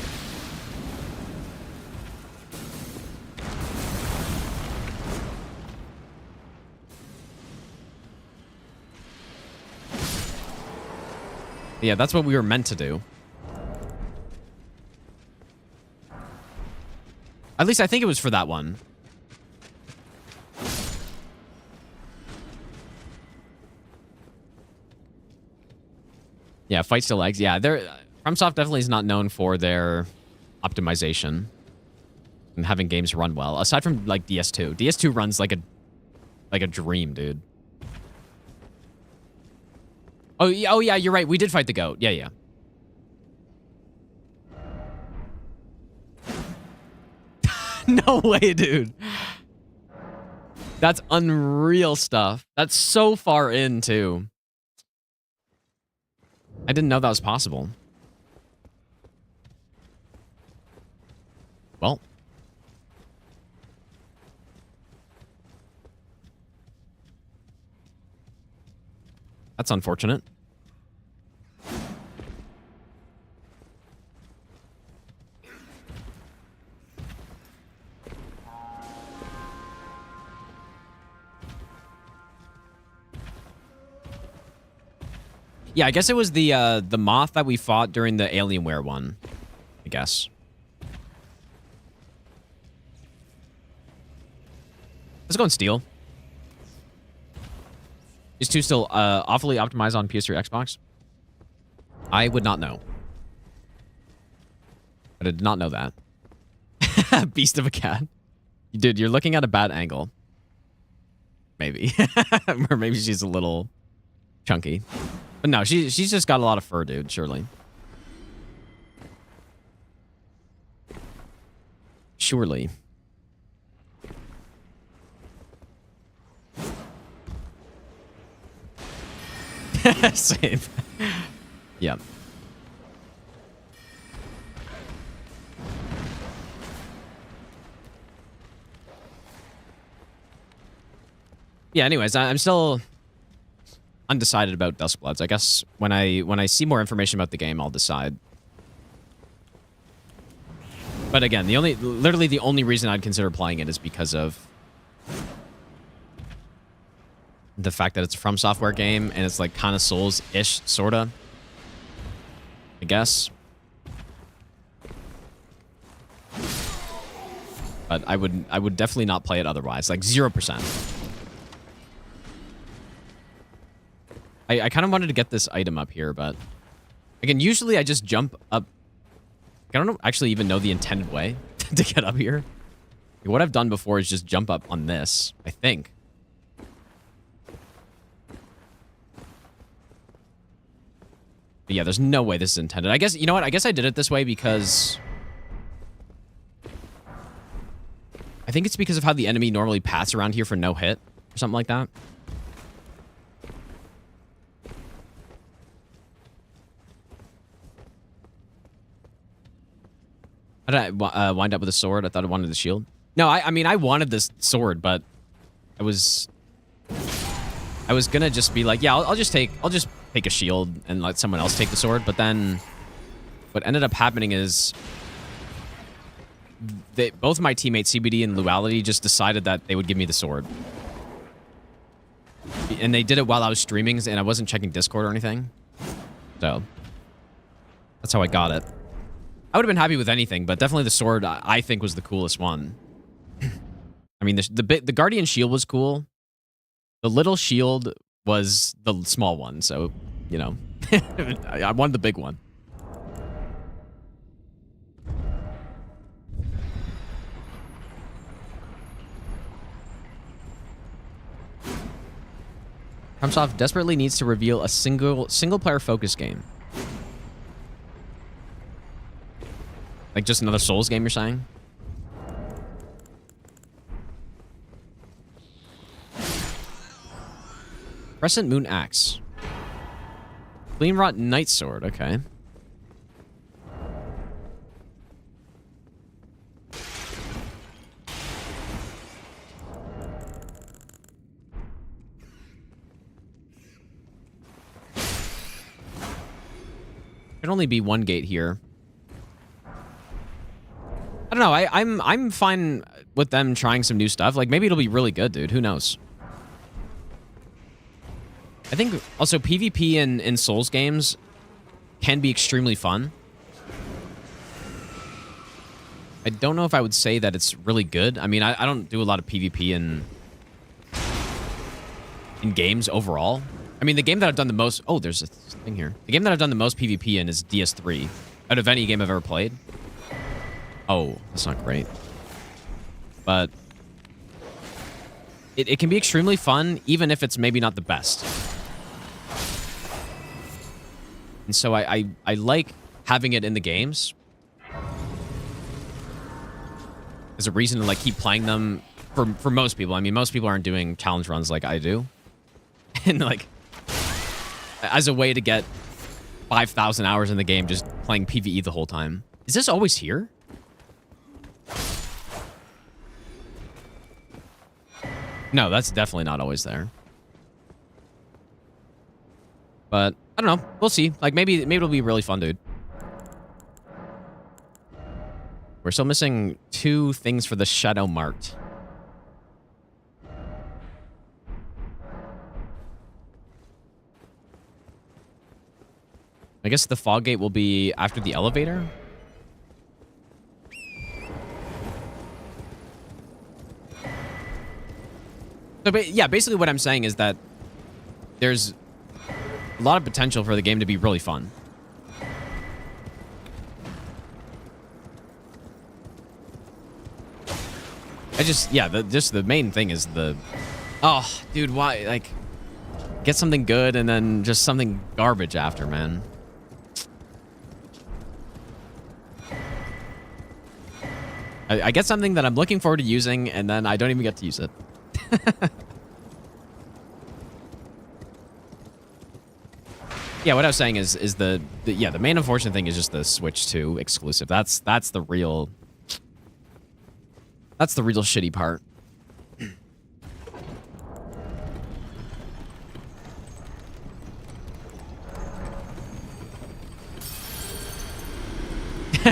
Yeah, that's what we were meant to do. At least I think it was for that one. Yeah, fights to legs. Yeah, FromSoft definitely is not known for their optimization and having games run well. Aside from like DS2. DS2 runs like a dream, dude. Oh yeah, you're right. We did fight the goat. Yeah. No way, dude. That's unreal stuff. That's so far in, too. I didn't know that was possible. Well. That's unfortunate. Yeah, I guess it was the moth that we fought during the Alienware one. I guess. Let's go and steal. Is 2 still awfully optimized on PS3 Xbox? I would not know. But I did not know that. Beast of a cat. Dude, you're looking at a bad angle. Maybe. Or maybe she's a little chunky. But no, she's just got a lot of fur, dude, surely. Surely. Same. Yeah. Yeah, anyways, I'm still undecided about Duskbloods. I guess when I see more information about the game, I'll decide. But again, literally the only reason I'd consider playing it is because of the fact that it's a From Software game and it's like kind of Souls-ish, sorta. I guess. But I would definitely not play it otherwise. Like 0%. I kind of wanted to get this item up here, but again, usually I just jump up. I don't actually even know the intended way to get up here. What I've done before is just jump up on this, I think. But yeah, there's no way this is intended. I guess, you know what? I guess I did it this way because I think it's because of how the enemy normally paths around here for no hit or something like that. How did I wind up with a sword? I thought I wanted the shield. No, I mean, I wanted this sword, but I was gonna just be like, yeah, I'll just take a shield and let someone else take the sword. But then what ended up happening is both my teammates, CBD and Luality, just decided that they would give me the sword. And they did it while I was streaming, and I wasn't checking Discord or anything. So that's how I got it. I would have been happy with anything, but definitely the sword I think was the coolest one. I mean, the Guardian shield was cool. The little shield was the small one, so, you know. I wanted the big one. FromSoft desperately needs to reveal a single-player focus game. Like just another Souls game, you're saying? Crescent Moon Axe. Cleanrot Night Sword, okay. Can only be one gate here. I don't know. I'm fine with them trying some new stuff. Like, maybe it'll be really good, dude. Who knows? I think also PvP in Souls games can be extremely fun. I don't know if I would say that it's really good. I mean, I don't do a lot of PvP in games overall. I mean, the game that I've done the most... Oh, there's a thing here. The game that I've done the most PvP in is DS3. Out of any game I've ever played. Oh, that's not great. But it can be extremely fun, even if it's maybe not the best. And so I like having it in the games as a reason to like keep playing them for most people. I mean, most people aren't doing challenge runs like I do. And like, as a way to get 5,000 hours in the game just playing PvE the whole time. Is this always here? No, that's definitely not always there. But I don't know. We'll see. Like maybe it'll be really fun, dude. We're still missing 2 things for the Shadow Marked. I guess the fog gate will be after the elevator. So, yeah, basically what I'm saying is that there's a lot of potential for the game to be really fun. Just the main thing is the... Oh, dude, why? Like, get something good and then just something garbage after, man. I get something that I'm looking forward to using, and then I don't even get to use it. Yeah, what I was saying is the main unfortunate thing is just the Switch 2 exclusive. That's the real shitty part.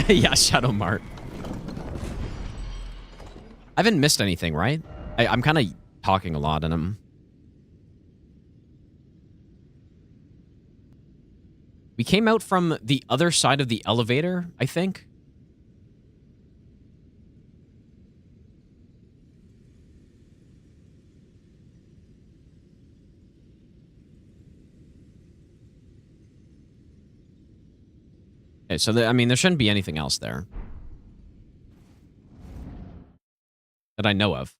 Yeah, Shadow Mart. I haven't missed anything, right? I'm kind of talking a lot, and we came out from the other side of the elevator, I think. Okay, so I mean, there shouldn't be anything else there that I know of.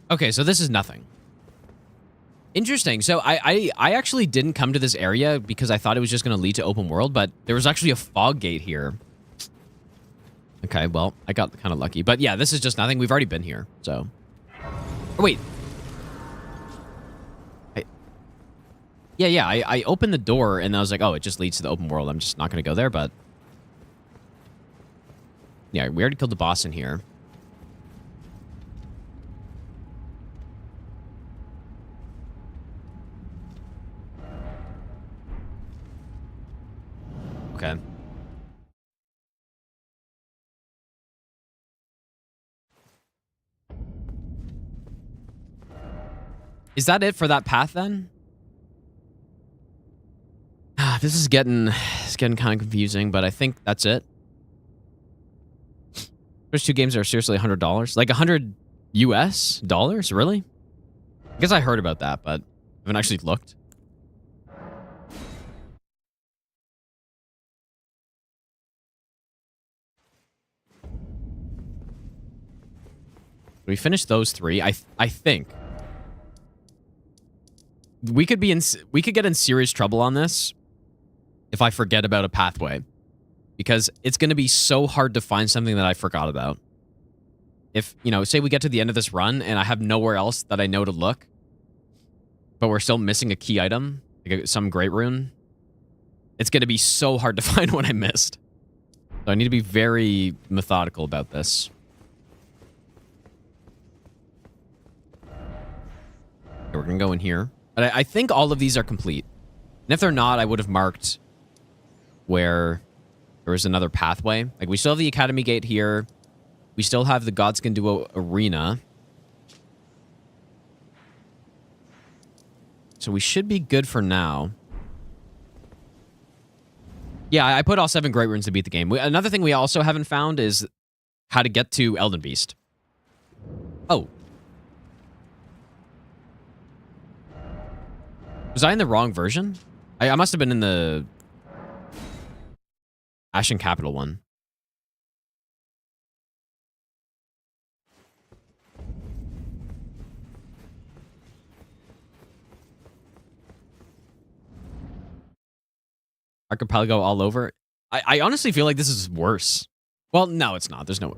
Okay, so this is nothing. Interesting. So I actually didn't come to this area because I thought it was just going to lead to open world, but there was actually a fog gate here. Okay, well, I got kind of lucky. But yeah, this is just nothing. We've already been here, so... Oh, wait. I opened the door, and I was like, oh, it just leads to the open world. I'm just not going to go there, but... Yeah, we already killed the boss in here. Okay. Is that it for that path, then? This is getting kind of confusing, but I think that's it. First 2 games are seriously $100. Like $100 US dollars? Really? I guess I heard about that, but I haven't actually looked. We finished those 3. I think we could get in serious trouble on this if I forget about a pathway, because it's going to be so hard to find something that I forgot about. If, you know, say we get to the end of this run and I have nowhere else that I know to look, but we're still missing a key item, like some great rune, it's going to be so hard to find what I missed. So I need to be very methodical about this. We're going to go in here. But I think all of these are complete. And if they're not, I would have marked where there was another pathway. Like, we still have the Academy Gate here. We still have the Godskin Duo Arena. So we should be good for now. Yeah, I put all 7 Great Runes to beat the game. Another thing we also haven't found is how to get to Elden Beast. Oh. Was I in the wrong version? I must have been in the Ashen Capital one. Archipelago all over. I honestly feel like this is worse. Well, no, it's not. There's no...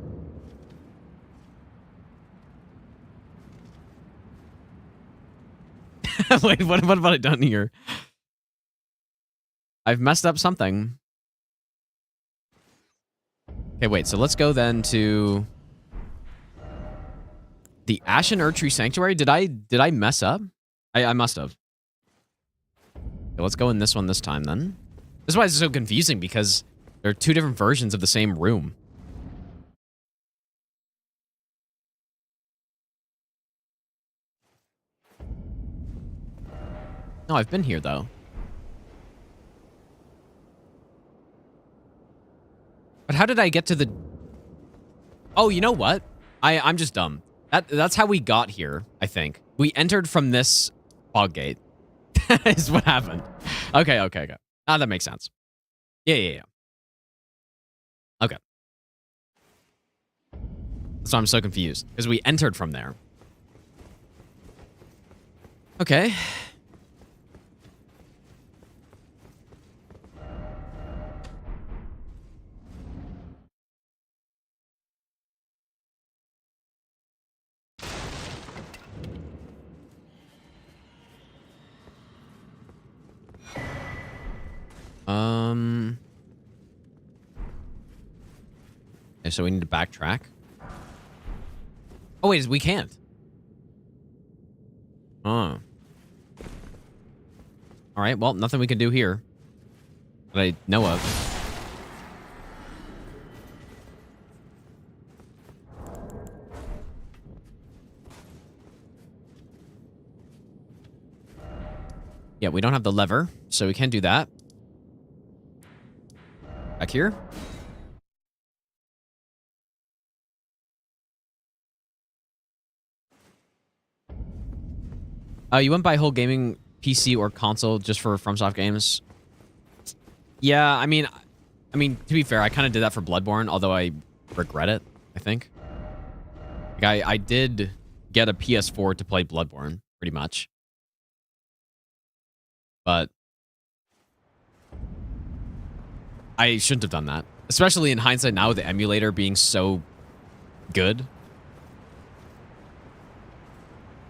Wait, what have I done here? I've messed up something. Okay, wait. So let's go then to the Ashen Erdtree Sanctuary. Did I mess up? I must have. Okay, let's go in this one this time then. This is why it's so confusing, because there are 2 different versions of the same room. No, I've been here, though. But how did I get to the... Oh, you know what? I'm just dumb. That's how we got here, I think. We entered from this fog gate. Is what happened. Okay. Ah, that makes sense. Yeah. Okay. So I'm so confused, because we entered from there. Okay. Okay, so we need to backtrack. Oh, wait, we can't. Oh. All right, well, nothing we can do here that I know of. Yeah, we don't have the lever, so we can't do that. Back here. You wouldn't buy a whole gaming PC or console just for FromSoft games? Yeah, I mean, to be fair, I kind of did that for Bloodborne, although I regret it, I think. Like, I did get a PS4 to play Bloodborne, pretty much. But I shouldn't have done that. Especially in hindsight now with the emulator being so good.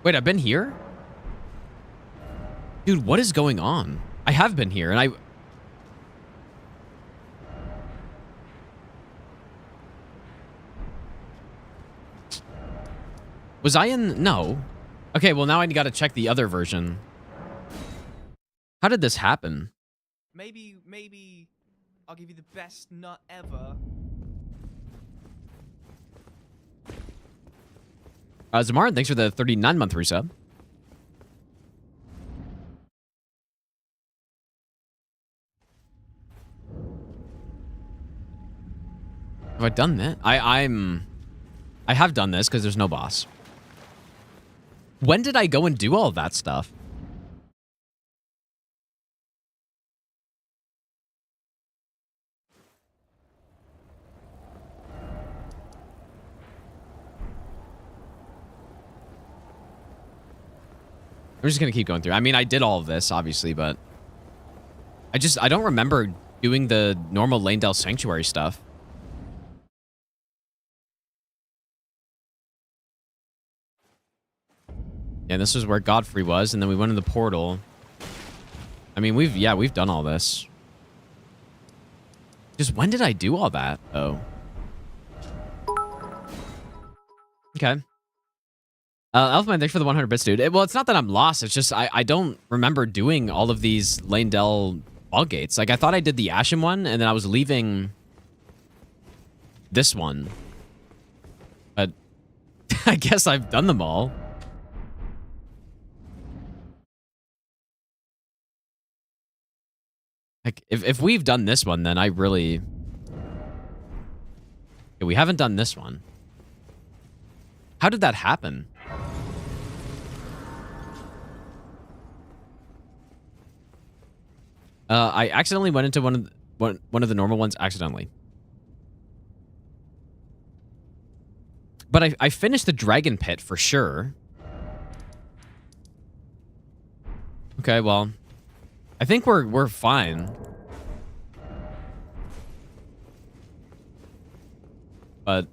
Wait, I've been here? Dude, what is going on? I have been here, and I... Was I in... No. Okay, well, now I gotta check the other version. How did this happen? Maybe I'll give you the best nut ever. Zamaran, thanks for the 39-month resub. Have I done that? I have done this because there's no boss. When did I go and do all of that stuff? I'm just going to keep going through. I mean, I did all of this, obviously, but I don't remember doing the normal Lanedale Sanctuary stuff. Yeah, this is where Godfrey was, and then we went in the portal. I mean, we've done all this. Just when did I do all that, though? Okay. Elfman, thanks for the 100 bits, dude. Well, it's not that I'm lost. It's just I don't remember doing all of these Lane Dell ball gates. Like, I thought I did the Ashen one, and then I was leaving this one. But I guess I've done them all. Like, if we've done this one, then I really... Yeah, we haven't done this one. How did that happen? I accidentally went into one of the normal ones accidentally. But I finished the dragon pit for sure. Okay, well, I think we're fine. But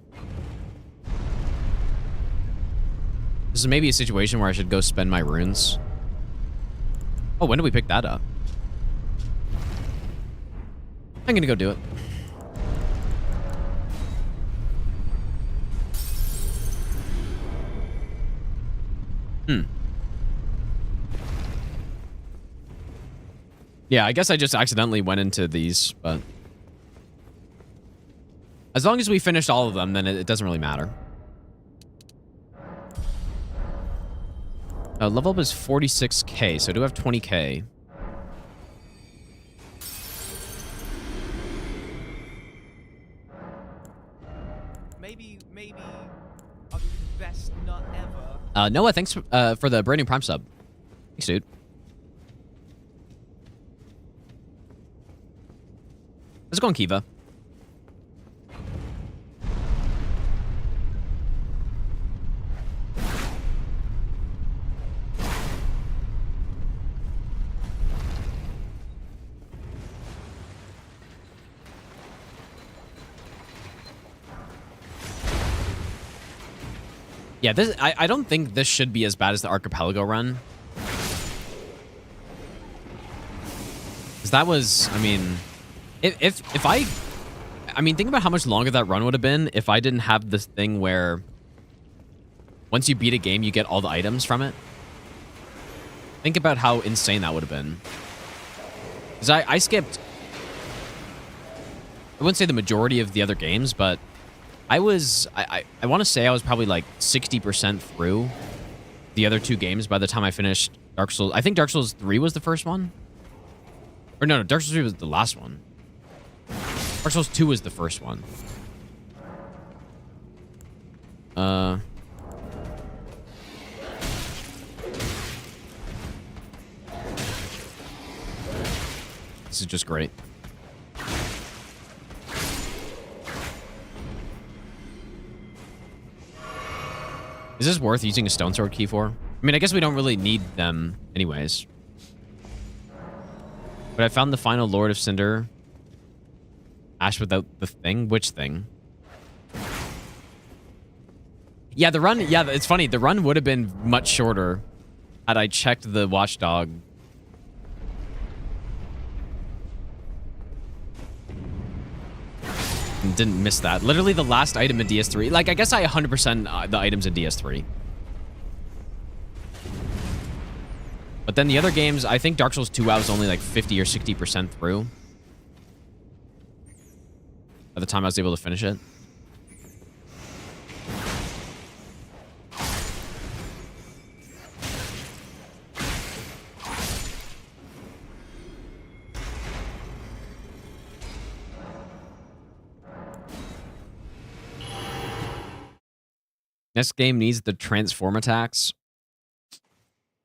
this is maybe a situation where I should go spend my runes. Oh, when did we pick that up? I'm gonna go do it. Yeah, I guess I just accidentally went into these, but... As long as we finished all of them, then it doesn't really matter. Level up is 46k, so I do have 20k. Maybe I'll give you the best nut ever. Noah, thanks for the brand new Prime sub. Thanks, dude. How's it going, Kiva? Yeah, this I don't think this should be as bad as the Archipelago run. Because that was, I mean, if I mean, think about how much longer that run would have been if I didn't have this thing where once you beat a game, you get all the items from it. Think about how insane that would have been. Because I skipped, I wouldn't say the majority of the other games, but I want to say I was probably like 60% through the other two games by the time I finished Dark Souls. I think Dark Souls 3 was the first one. Or no, Dark Souls 3 was the last one. Dark Souls 2 was the first one. This is just great. Is this worth using a stone sword key for? I mean, I guess we don't really need them anyways. But I found the final Lord of Cinder. Ash without the thing? Which thing? Yeah, the run... Yeah, it's funny. The run would have been much shorter had I checked the watchdog. And didn't miss that. Literally the last item in DS3. Like, I guess I 100% the items in DS3. But then the other games, I think Dark Souls 2 I was only like 50 or 60% through. By the time I was able to finish it. This game needs the transform attacks.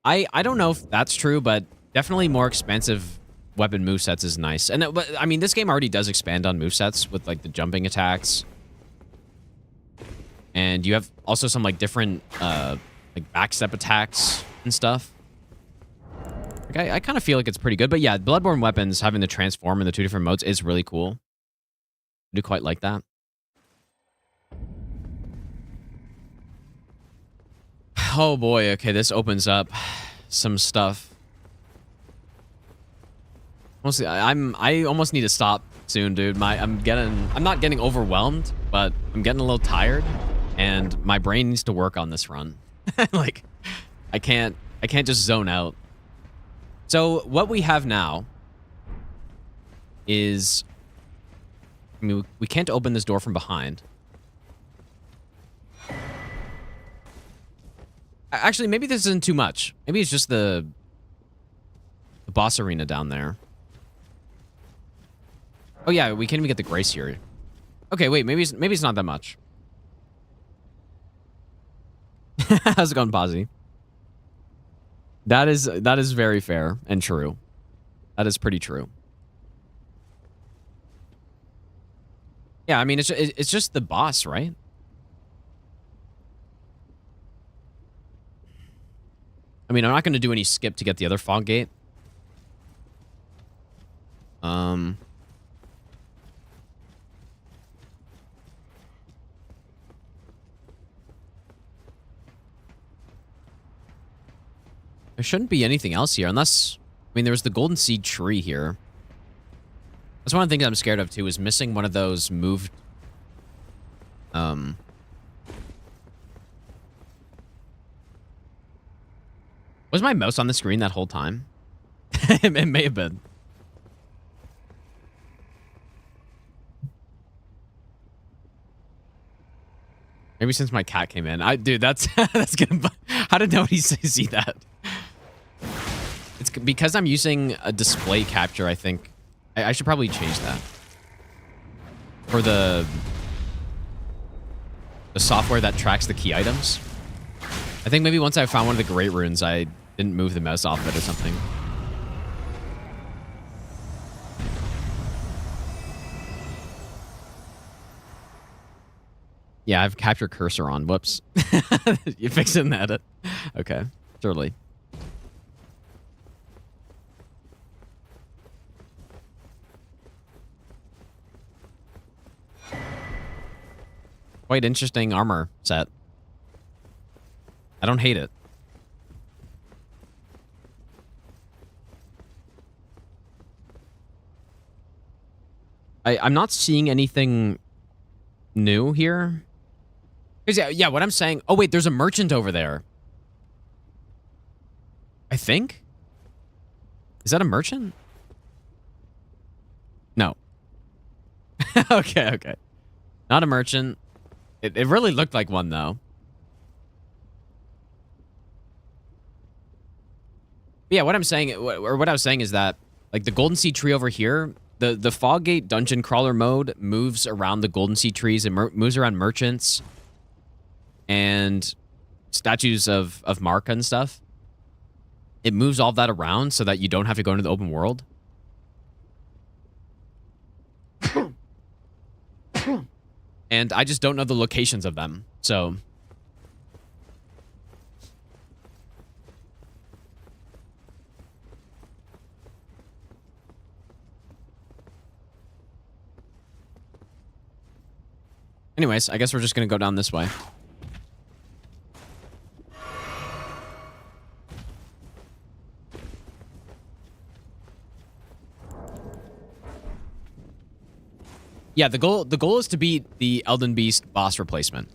I don't know if that's true, but definitely more expansive weapon movesets is nice. And but I mean, this game already does expand on movesets with like the jumping attacks. And you have also some like different like backstep attacks and stuff. Like I kind of feel like it's pretty good. But yeah, Bloodborne weapons having the transform in the two different modes is really cool. I do quite like that. Oh boy, okay, this opens up some stuff. Mostly, I almost need to stop soon, dude. I'm not getting overwhelmed, but I'm getting a little tired, and my brain needs to work on this run. Like, I can't just zone out. So what we have now is, I mean, we can't open this door from behind. Actually, maybe this isn't too much. Maybe it's just the boss arena down there. Oh yeah, we can't even get the grace here. Okay, wait, maybe it's not that much. How's it going, Posy? That is very fair and true. That is pretty true. Yeah, I mean, it's just the boss, right? I mean, I'm not going to do any skip to get the other fog gate. There shouldn't be anything else here, unless... I mean, there was the golden seed tree here. That's one of the things I'm scared of, too, is missing one of those moved... Was my mouse on the screen that whole time? It may have been. Maybe since my cat came in. Dude, that's that's gonna... How did nobody see that? It's because I'm using a display capture, I think. I should probably change that. For the software that tracks the key items. I think maybe once I found one of the great runes, I didn't move the mouse off of it or something. Yeah, I have capture cursor on. Whoops. You fixing that? Okay, surely. Quite interesting armor set. I don't hate it. I'm not seeing anything new here. Yeah, what I'm saying... Oh, wait, there's a merchant over there. I think? Is that a merchant? No. Okay. Not a merchant. It really looked like one, though. Yeah, what I'm saying... Or what I was saying is that, like, the Golden Seed Tree over here... The Fog Gate Dungeon Crawler mode moves around the Golden Seed Trees and moves around merchants and statues of Marka and stuff. It moves all that around so that you don't have to go into the open world. And I just don't know the locations of them, so... Anyways, I guess we're just going to go down this way. Yeah, the goal is to beat the Elden Beast boss replacement.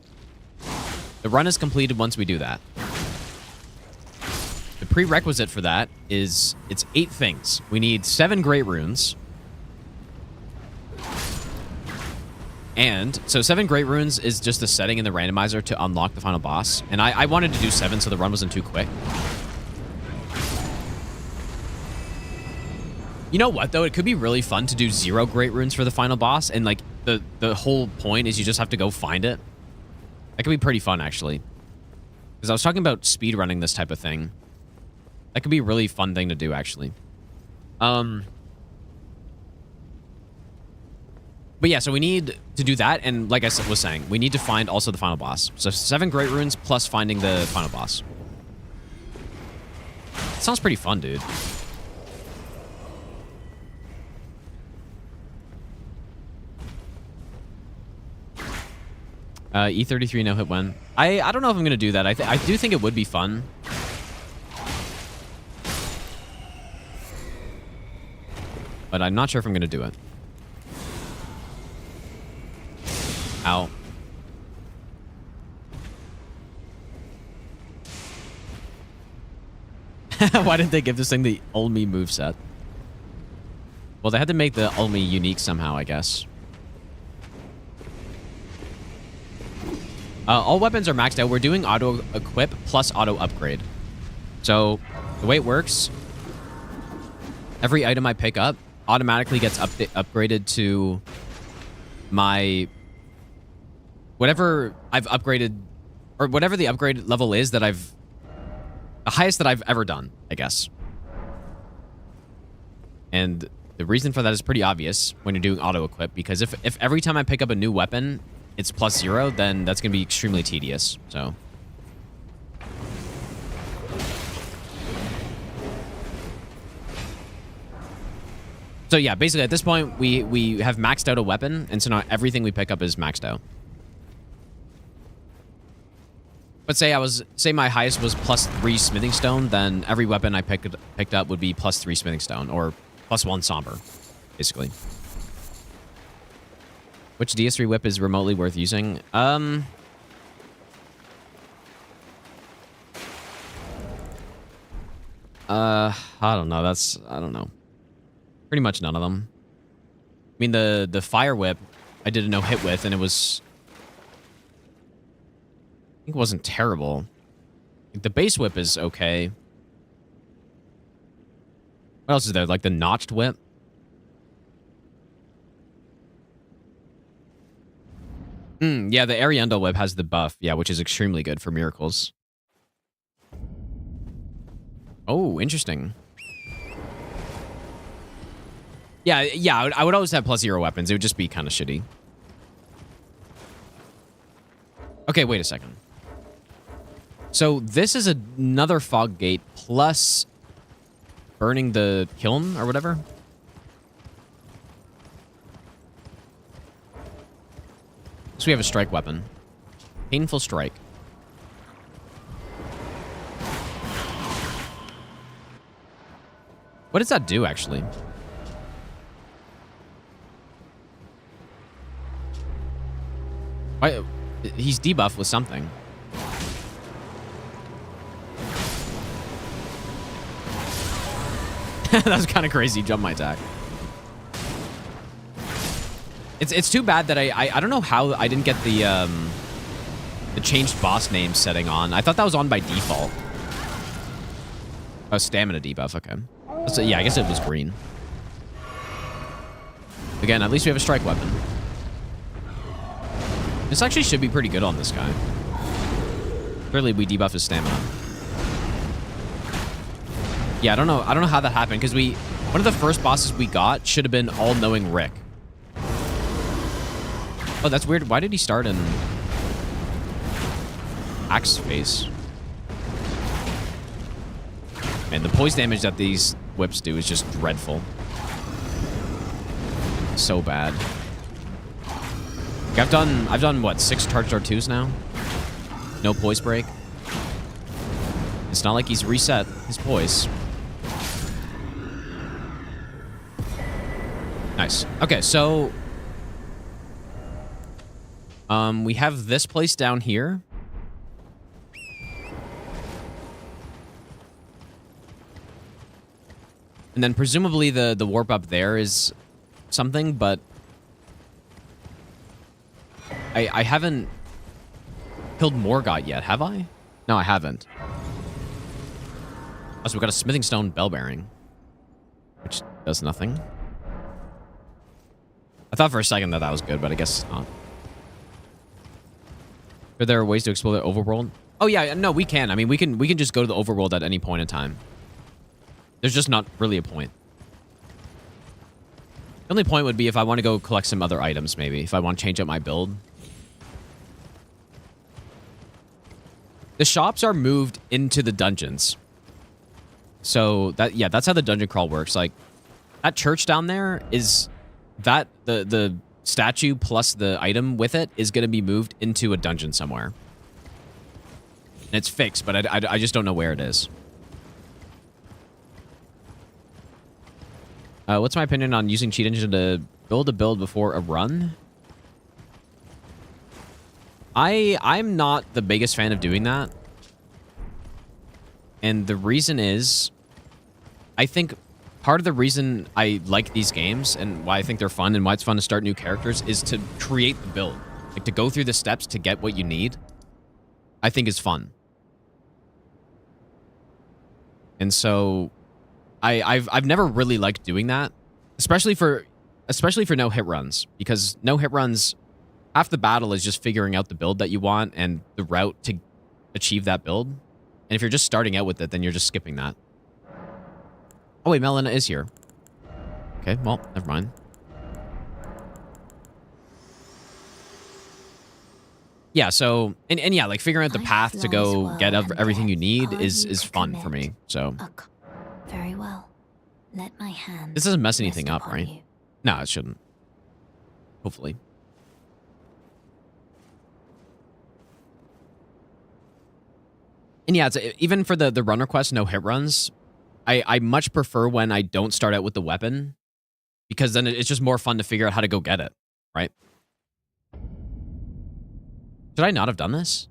The run is completed once we do that. The prerequisite for that is it's 8 things. We need 7 great runes. And so 7 great runes is just the setting in the randomizer to unlock the final boss. And I wanted to do 7 so the run wasn't too quick. You know what, though? It could be really fun to do 0 great runes for the final boss. And, like, the whole point is you just have to go find it. That could be pretty fun, actually. Because I was talking about speedrunning this type of thing. That could be a really fun thing to do, actually. But yeah, so we need to do that, and like I was saying, we need to find also the final boss. So 7 great runes plus finding the final boss. It sounds pretty fun, dude. E33 no hit win. I don't know if I'm gonna do that. I do think it would be fun. But I'm not sure if I'm gonna do it. Ow. Why didn't they give this thing the Ulmi moveset? Well, they had to make the Ulmi unique somehow, I guess. All weapons are maxed out. We're doing auto equip plus auto upgrade. So the way it works, every item I pick up automatically gets upgraded to my whatever I've upgraded, or whatever the upgrade level is that the highest that I've ever done, I guess. And the reason for that is pretty obvious when you're doing auto equip, because if every time I pick up a new weapon it's +0, then that's going to be extremely tedious. So yeah, basically at this point we have maxed out a weapon, and so now everything we pick up is maxed out. But say my highest was +3 smithing stone, then every weapon I picked up would be +3 smithing stone, or +1 somber, basically. Which DS3 whip is remotely worth using? I don't know. I don't know. Pretty much none of them. I mean, the fire whip I did a no hit with, and it was, I think it wasn't terrible. The base whip is okay. What else is there? Like the notched whip? Yeah, the Ariandel whip has the buff, yeah, which is extremely good for miracles. Oh, interesting. Yeah, I would always have +0 weapons. It would just be kind of shitty. Okay, wait a second. So this is another fog gate plus burning the kiln or whatever. So we have a strike weapon. Painful strike. What does that do, actually? Why, he's debuffed with something. That was kind of crazy. Jump my attack. It's too bad that I don't know how I didn't get the changed boss name setting on. I thought that was on by default. Oh, stamina debuff. Okay. So, yeah, I guess it was green. Again, at least we have a strike weapon. This actually should be pretty good on this guy. Clearly, we debuff his stamina. Yeah, I don't know how that happened, because one of the first bosses we got should have been All-Knowing Rick. Oh, that's weird. Why did he start in Axe phase? And the poise damage that these whips do is just dreadful. So bad. I've done what, 6 charged R2s now? No poise break. It's not like he's reset his poise. Nice. Okay, so we have this place down here. And then presumably the warp up there is something, but I haven't killed Morgott yet, have I? No, I haven't. Oh, so we got a smithing stone bell bearing, which does nothing. I thought for a second that was good, but I guess not. Are there ways to explore the overworld? Oh yeah, no, we can. I mean, we can just go to the overworld at any point in time. There's just not really a point. The only point would be if I want to go collect some other items, maybe. If I want to change up my build. The shops are moved into the dungeons. So, that's how the dungeon crawl works. Like, that church down there is... The statue plus the item with it is going to be moved into a dungeon somewhere. And it's fixed, but I just don't know where it is. What's my opinion on using cheat engine to build a build before a run? I'm not the biggest fan of doing that. And the reason is, I think part of the reason I like these games and why I think they're fun and why it's fun to start new characters is to create the build. Like, to go through the steps to get what you need, I think is fun. And so I've never really liked doing that, especially for no hit runs, because no hit runs, half the battle is just figuring out the build that you want and the route to achieve that build. And if you're just starting out with it, then you're just skipping that. Oh wait, Melina is here. Okay, well, never mind. Yeah, so and yeah, like figuring out the path to go get everything you need is fun for me. So very well. Let my hand. This doesn't mess anything up, right? You. No, it shouldn't. Hopefully. And yeah, it's, even for the run request, no hit runs, I much prefer when I don't start out with the weapon, because then it's just more fun to figure out how to go get it, right? Should I not have done this?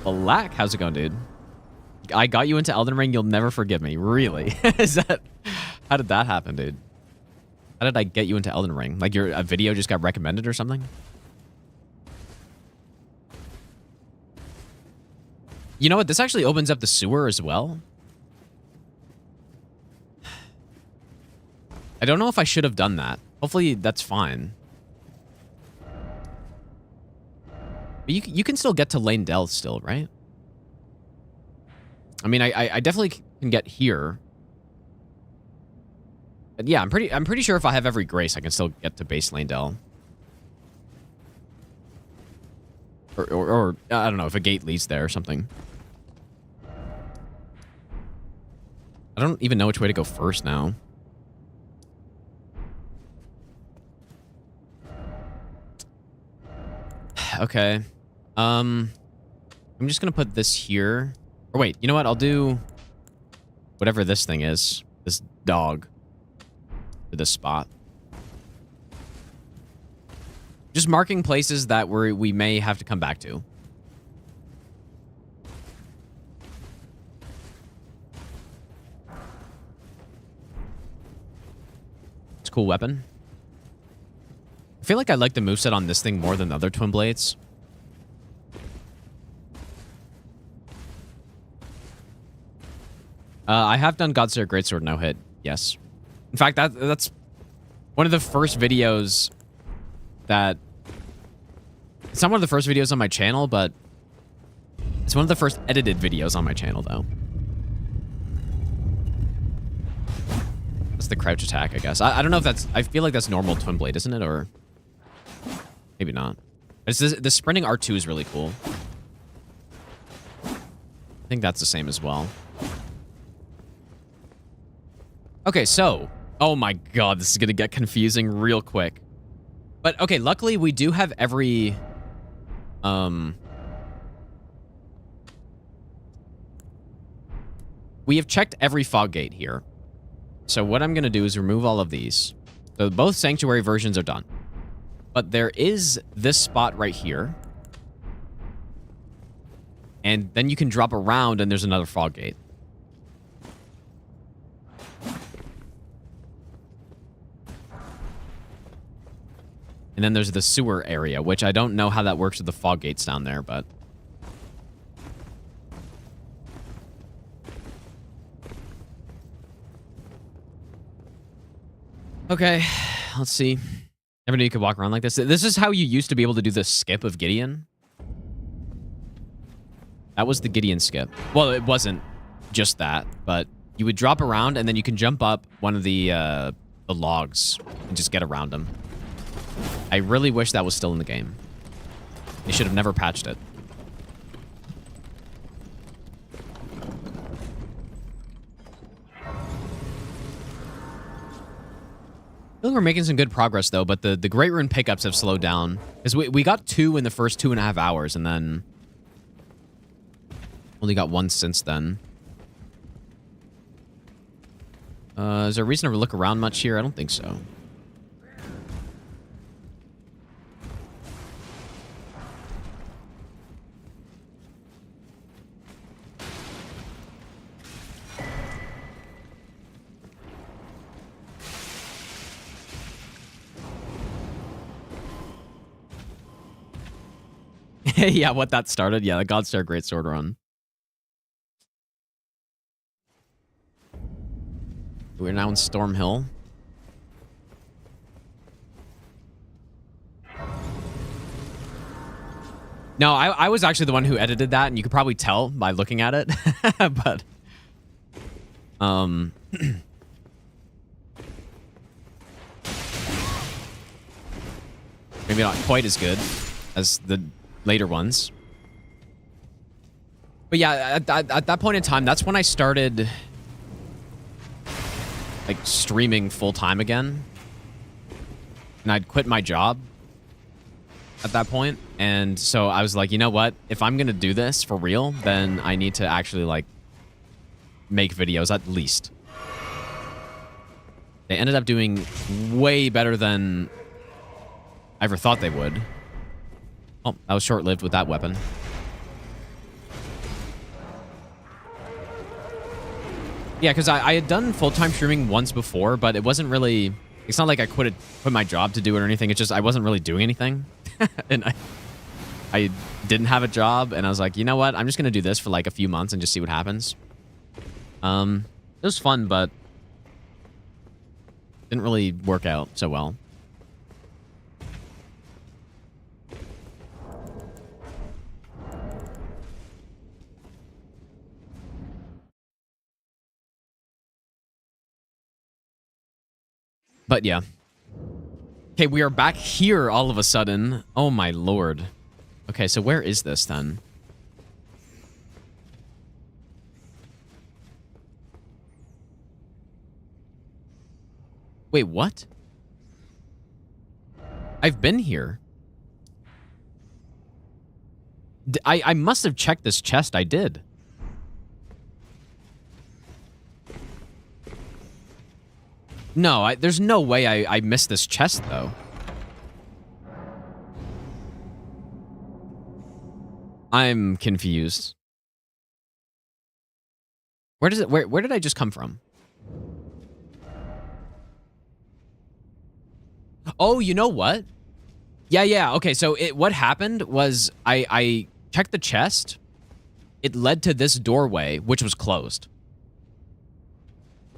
Black, how's it going, dude? I got you into Elden Ring, you'll never forgive me. Really? Is that... How did that happen, dude? How did I get you into Elden Ring? Like a video just got recommended or something? You know what? This actually opens up the sewer as well. I don't know if I should have done that. Hopefully that's fine. But you can still get to Lane Dell still, right? I mean, I definitely can get here. But yeah, I'm pretty sure if I have every grace, I can still get to base Lane Dell. Or I don't know, if a gate leads there or something. I don't even know which way to go first now. Okay. I'm just gonna put this here. Or wait, you know what? I'll do whatever this thing is. This dog. To this spot. Just marking places that we may have to come back to. It's a cool weapon. I feel like I like the moveset on this thing more than the other Twin Blades. I have done Godslayer Greatsword no hit, yes. In fact, that's one of the first videos that... It's not one of the first videos on my channel, but it's one of the first edited videos on my channel, though. That's the crouch attack, I guess. I don't know if that's... I feel like that's normal Twin Blade, isn't it? Or... Maybe not. It's the sprinting R2 is really cool. I think that's the same as well. Okay, so... Oh my god, this is gonna get confusing real quick. But, okay, luckily we do have every... We have checked every fog gate here. So what I'm gonna do is remove all of these. So both Sanctuary versions are done. But there is this spot right here. And then you can drop around and there's another fog gate. And then there's the sewer area, which I don't know how that works with the fog gates down there, but... Okay, let's see. Never knew you could walk around like this. This is how you used to be able to do the skip of Gideon. That was the Gideon skip. Well, it wasn't just that, but you would drop around and then you can jump up one of the logs and just get around them. I really wish that was still in the game. They should have never patched it. I feel like we're making some good progress, though, but the Great Rune pickups have slowed down. Because we got 2 in the first 2.5 hours, and then... only got 1 since then. Is there a reason to look around much here? I don't think so. Yeah, what that started. Yeah, the Godstar Great Sword Run. We're now in Storm Hill. No, I was actually the one who edited that, and you could probably tell by looking at it. But, maybe not quite as good as the later ones. But yeah, at that point in time, that's when I started, like, streaming full-time again. And I'd quit my job at that point. And so I was like, you know what? If I'm going to do this for real, then I need to actually, like, make videos at least. They ended up doing way better than I ever thought they would. Oh, that was short-lived with that weapon. Yeah, because I had done full-time streaming once before, but it wasn't really... It's not like I quit my job to do it or anything. It's just I wasn't really doing anything. And I didn't have a job, and I was like, you know what? I'm just going to do this for like a few months and just see what happens. It was fun, but didn't really work out so well. But yeah. Okay, we are back here all of a sudden. Oh my lord. Okay, so where is this then? Wait, what? I've been here. I must have checked this chest. I did. No, there's no way I missed this chest, though. I'm confused. Where did I just come from? Oh, you know what? Yeah. Okay, so what happened was I checked the chest. It led to this doorway, which was closed.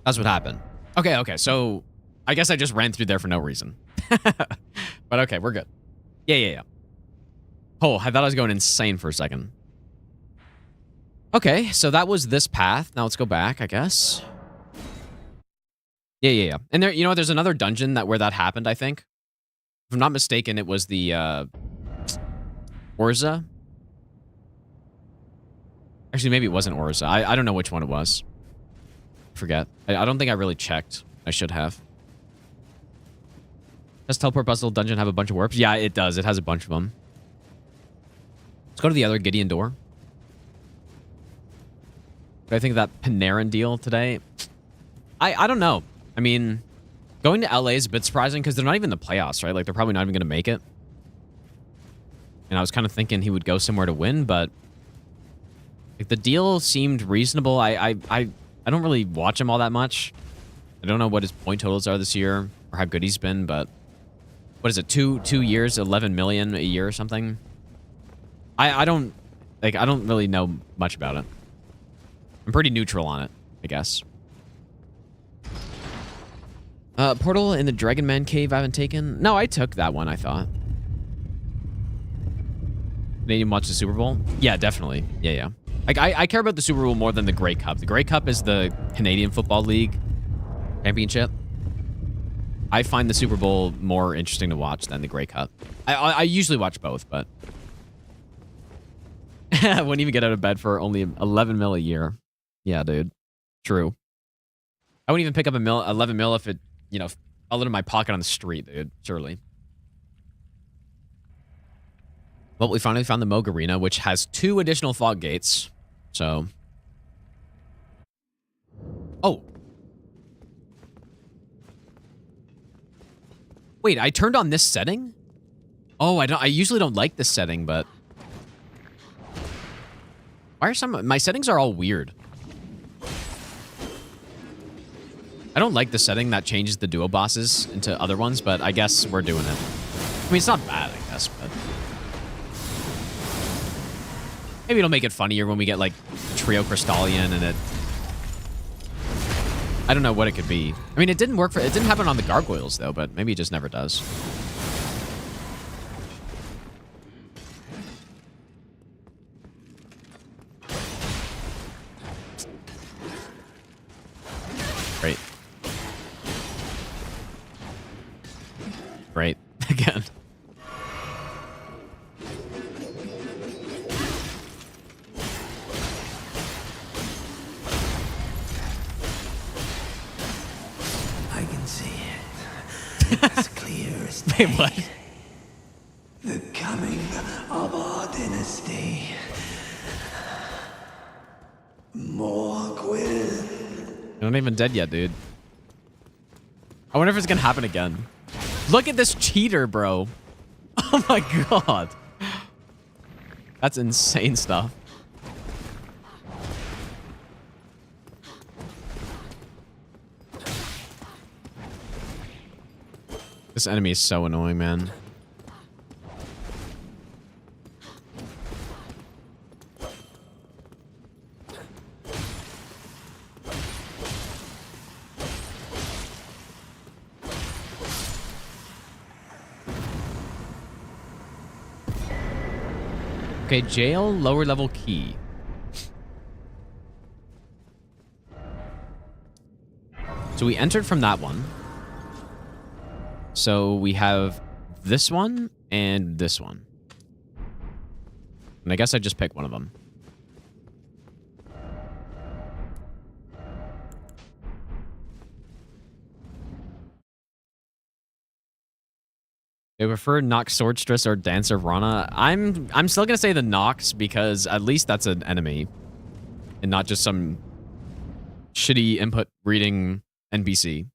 That's what happened. Okay, so I guess I just ran through there for no reason. But okay, we're good. Yeah. Oh, I thought I was going insane for a second. Okay, so that was this path. Now let's go back, I guess. Yeah. And there, you know what, there's another dungeon where that happened, I think. If I'm not mistaken, it was the Orza. Actually, maybe it wasn't Orza. I don't know which one it was. Forget. I don't think I really checked. I should have. Does Teleport Puzzle Dungeon have a bunch of warps? Yeah, it does. It has a bunch of them. Let's go to the other Gideon door. But I think that Panarin deal today... I don't know. I mean, going to LA is a bit surprising because they're not even in the playoffs, right? Like, they're probably not even going to make it. And I was kind of thinking he would go somewhere to win, but... Like, the deal seemed reasonable. I don't really watch him all that much. I don't know what his point totals are this year or how good he's been, but what is it? 2 years, 11 million a year or something? I don't really know much about it. I'm pretty neutral on it, I guess. Portal in the Dragon Man cave I haven't taken. No, I took that one, I thought. Canadian watch the Super Bowl? Yeah, definitely. Yeah. Like, I care about the Super Bowl more than the Grey Cup. The Grey Cup is the Canadian Football League championship. I find the Super Bowl more interesting to watch than the Grey Cup. I usually watch both, but... I wouldn't even get out of bed for only 11 mil a year. Yeah, dude. True. I wouldn't even pick up 11 mil if it, you know, fell into my pocket on the street, dude. Surely. Well, we finally found the Moog Arena, which has 2 additional fog gates. So. Oh. Wait, I turned on this setting? Oh, I usually don't like this setting, but... Why are my settings are all weird. I don't like the setting that changes the duo bosses into other ones, but I guess we're doing it. I mean, it's not bad, I guess, but... Maybe it'll make it funnier when we get like Trio Crystallion and it. I don't know what it could be. I mean, it didn't work for. It didn't happen on the gargoyles though, but maybe it just never does. Great. Great. Again. I can see it. As clear as day. Wait, what? The coming of our dynasty. Morgwyn. You're not even dead yet, dude. I wonder if it's gonna happen again. Look at this cheater, bro. Oh my god. That's insane stuff. This enemy is so annoying, man. Okay, jail, lower level key. So we entered from that one. So we have this one and this one. And I guess I just pick one of them. I prefer Nox Swordstress or Dancer Vrana. I'm still gonna say the Nox because at least that's an enemy. And not just some shitty input reading NPC.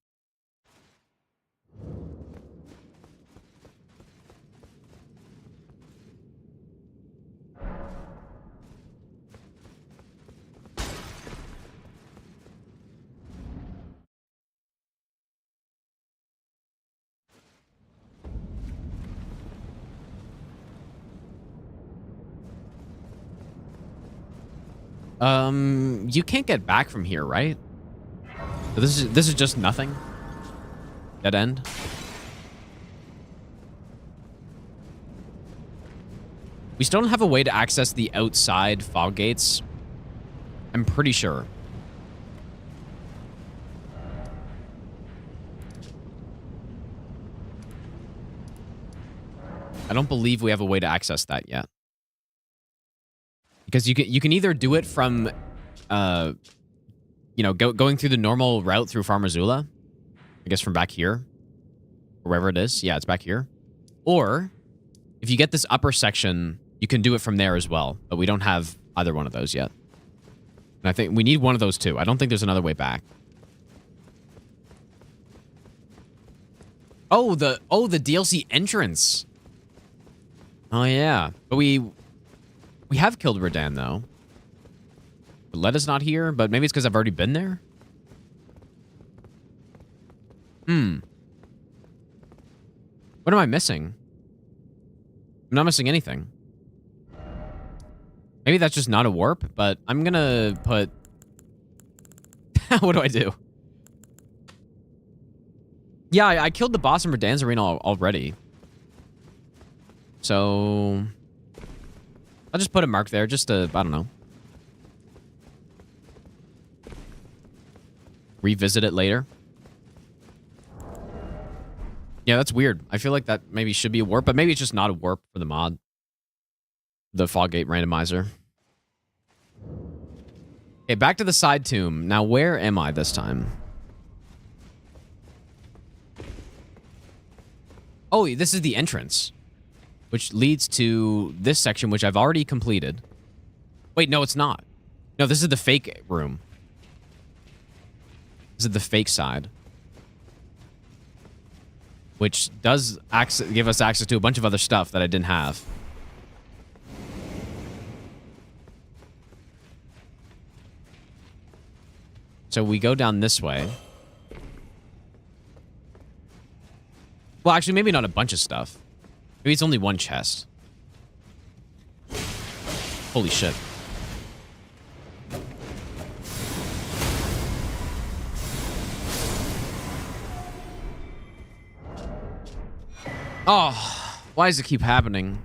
You can't get back from here, right? So this is just nothing. Dead end. We still don't have a way to access the outside fog gates. I'm pretty sure. I don't believe we have a way to access that yet. Because you can either do it from, you know, going through the normal route through Farmazula, I guess from back here, or wherever it is. Yeah, it's back here. Or if you get this upper section, you can do it from there as well. But we don't have either one of those yet. And I think we need one of those too. I don't think there's another way back. Oh, the DLC entrance. Oh yeah, but we have killed Redan, though. Loretta's not here, but maybe it's because I've already been there? What am I missing? I'm not missing anything. Maybe that's just not a warp, but I'm gonna put... What do I do? Yeah, I killed the boss in Redan's arena already. So... I'll just put a mark there, just to, I don't know. Revisit it later. Yeah, that's weird. I feel like that maybe should be a warp, but maybe it's just not a warp for the mod. The Foggate Randomizer. Okay, back to the side tomb. Now, where am I this time? Oh, this is the entrance. Which leads to this section, which I've already completed. Wait, no, it's not. No, this is the fake room. This is the fake side. Which does give us access to a bunch of other stuff that I didn't have. So we go down this way. Well, actually, maybe not a bunch of stuff. Maybe it's only one chest. Holy shit. Oh, why does it keep happening?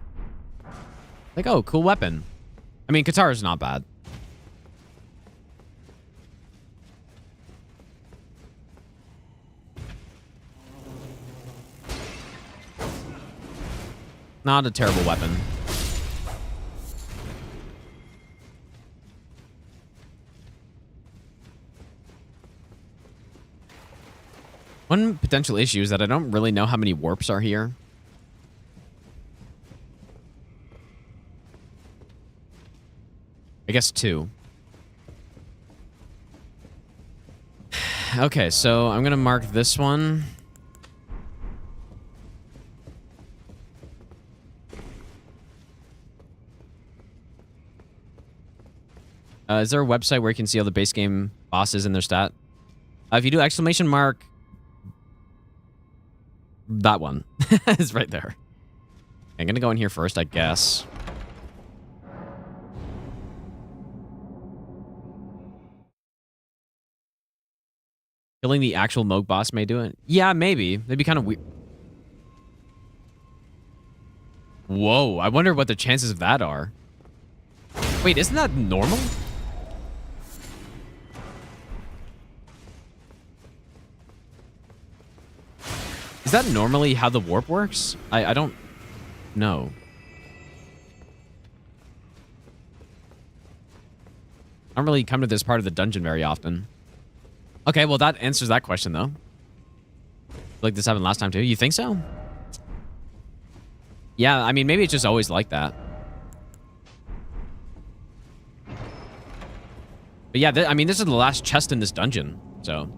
Like, oh, cool weapon. I mean, Katara's not bad. Not a terrible weapon. One potential issue is that I don't really know how many warps are here. I guess 2. Okay, so I'm gonna mark this one. Is there a website where you can see all the base game bosses and their stat? If you do exclamation mark, that one is right there. I'm gonna go in here first, I guess. Killing the actual Moog boss may do it. Yeah, maybe. That'd be kind of weird. Whoa, I wonder what the chances of that are. Wait, isn't that normal? Is that normally how the warp works? I don't know. I don't really come to this part of the dungeon very often. Okay, well, that answers that question, though. Like this happened last time, too. You think so? Yeah, I mean, maybe it's just always like that. But yeah, I mean, this is the last chest in this dungeon, so...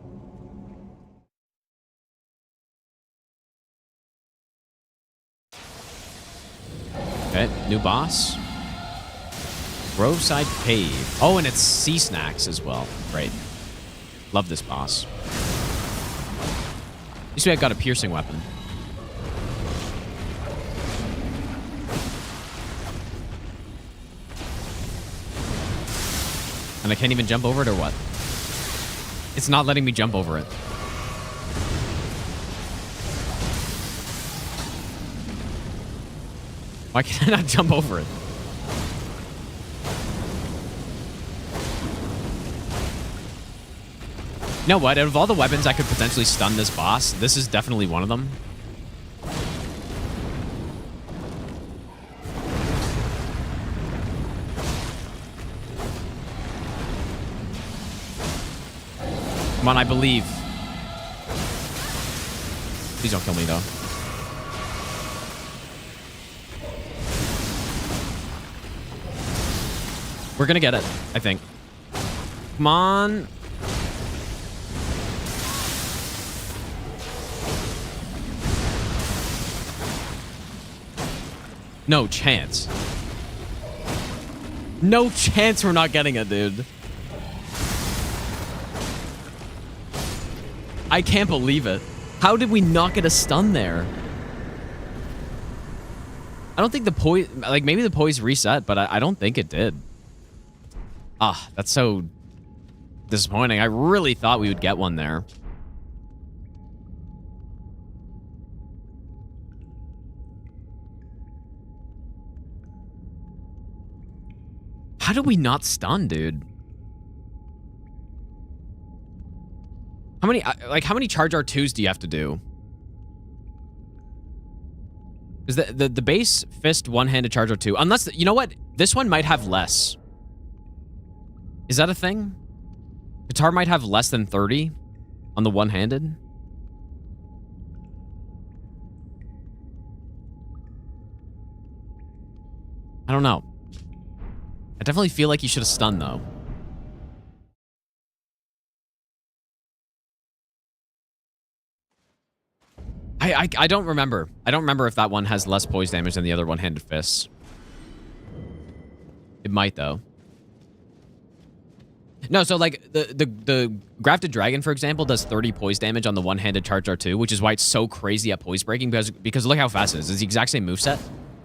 Okay, new boss. Groveside Cave. Oh, and it's sea snacks as well. Great. Love this boss. At least I've got a piercing weapon. And I can't even jump over it or what? It's not letting me jump over it. Why can't I not jump over it? You know what? Out of all the weapons I could potentially stun this boss, this is definitely one of them. Come on, I believe. Please don't kill me, though. We're gonna get it, I think. Come on. No chance. No chance we're not getting it, dude. I can't believe it. How did we not get a stun there? I don't think the poise... Like, maybe the poise reset, but I don't think it did. Ah, that's so disappointing. I really thought we would get one there. How did we not stun, dude? How many charge R2s do you have to do? Is the base fist one-handed charge R2? Unless, you know what? This one might have less. Is that a thing? Guitar might have less than 30 on the one-handed. I don't know. I definitely feel like you should have stunned, though. I don't remember. I don't remember if that one has less poise damage than the other one-handed fists. It might, though. No, so like the Grafted Dragon, for example, does 30 poise damage on the one-handed charge R2, which is why it's so crazy at poise breaking, because look how fast it is. It's the exact same moveset.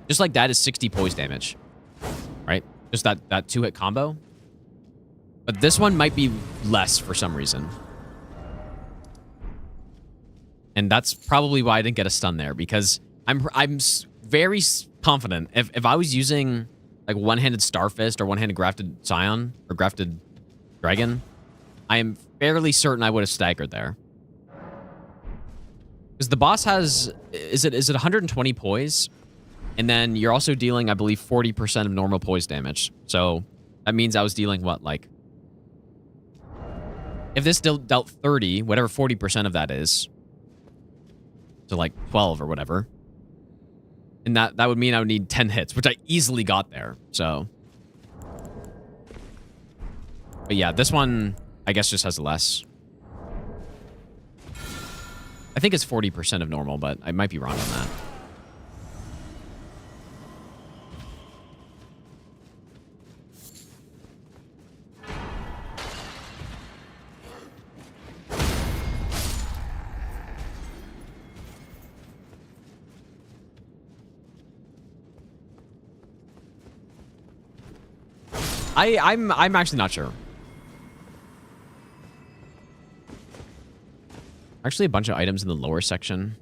Just like that is 60 poise damage. Right? Just that 2-hit combo. But this one might be less for some reason. And that's probably why I didn't get a stun there, because I'm very confident if I was using like one-handed Starfist or one-handed Grafted Scion or Grafted Dragon, I am fairly certain I would have staggered there. Because the boss has, is it 120 poise? And then you're also dealing, I believe, 40% of normal poise damage. So that means I was dealing what, like, if this dealt 30, whatever 40% of that is, so like 12 or whatever, and that would mean I would need 10 hits, which I easily got there. So, but yeah, this one I guess just has less. I think it's 40% of normal, but I might be wrong on that. I'm actually not sure. Actually, a bunch of items in the lower section.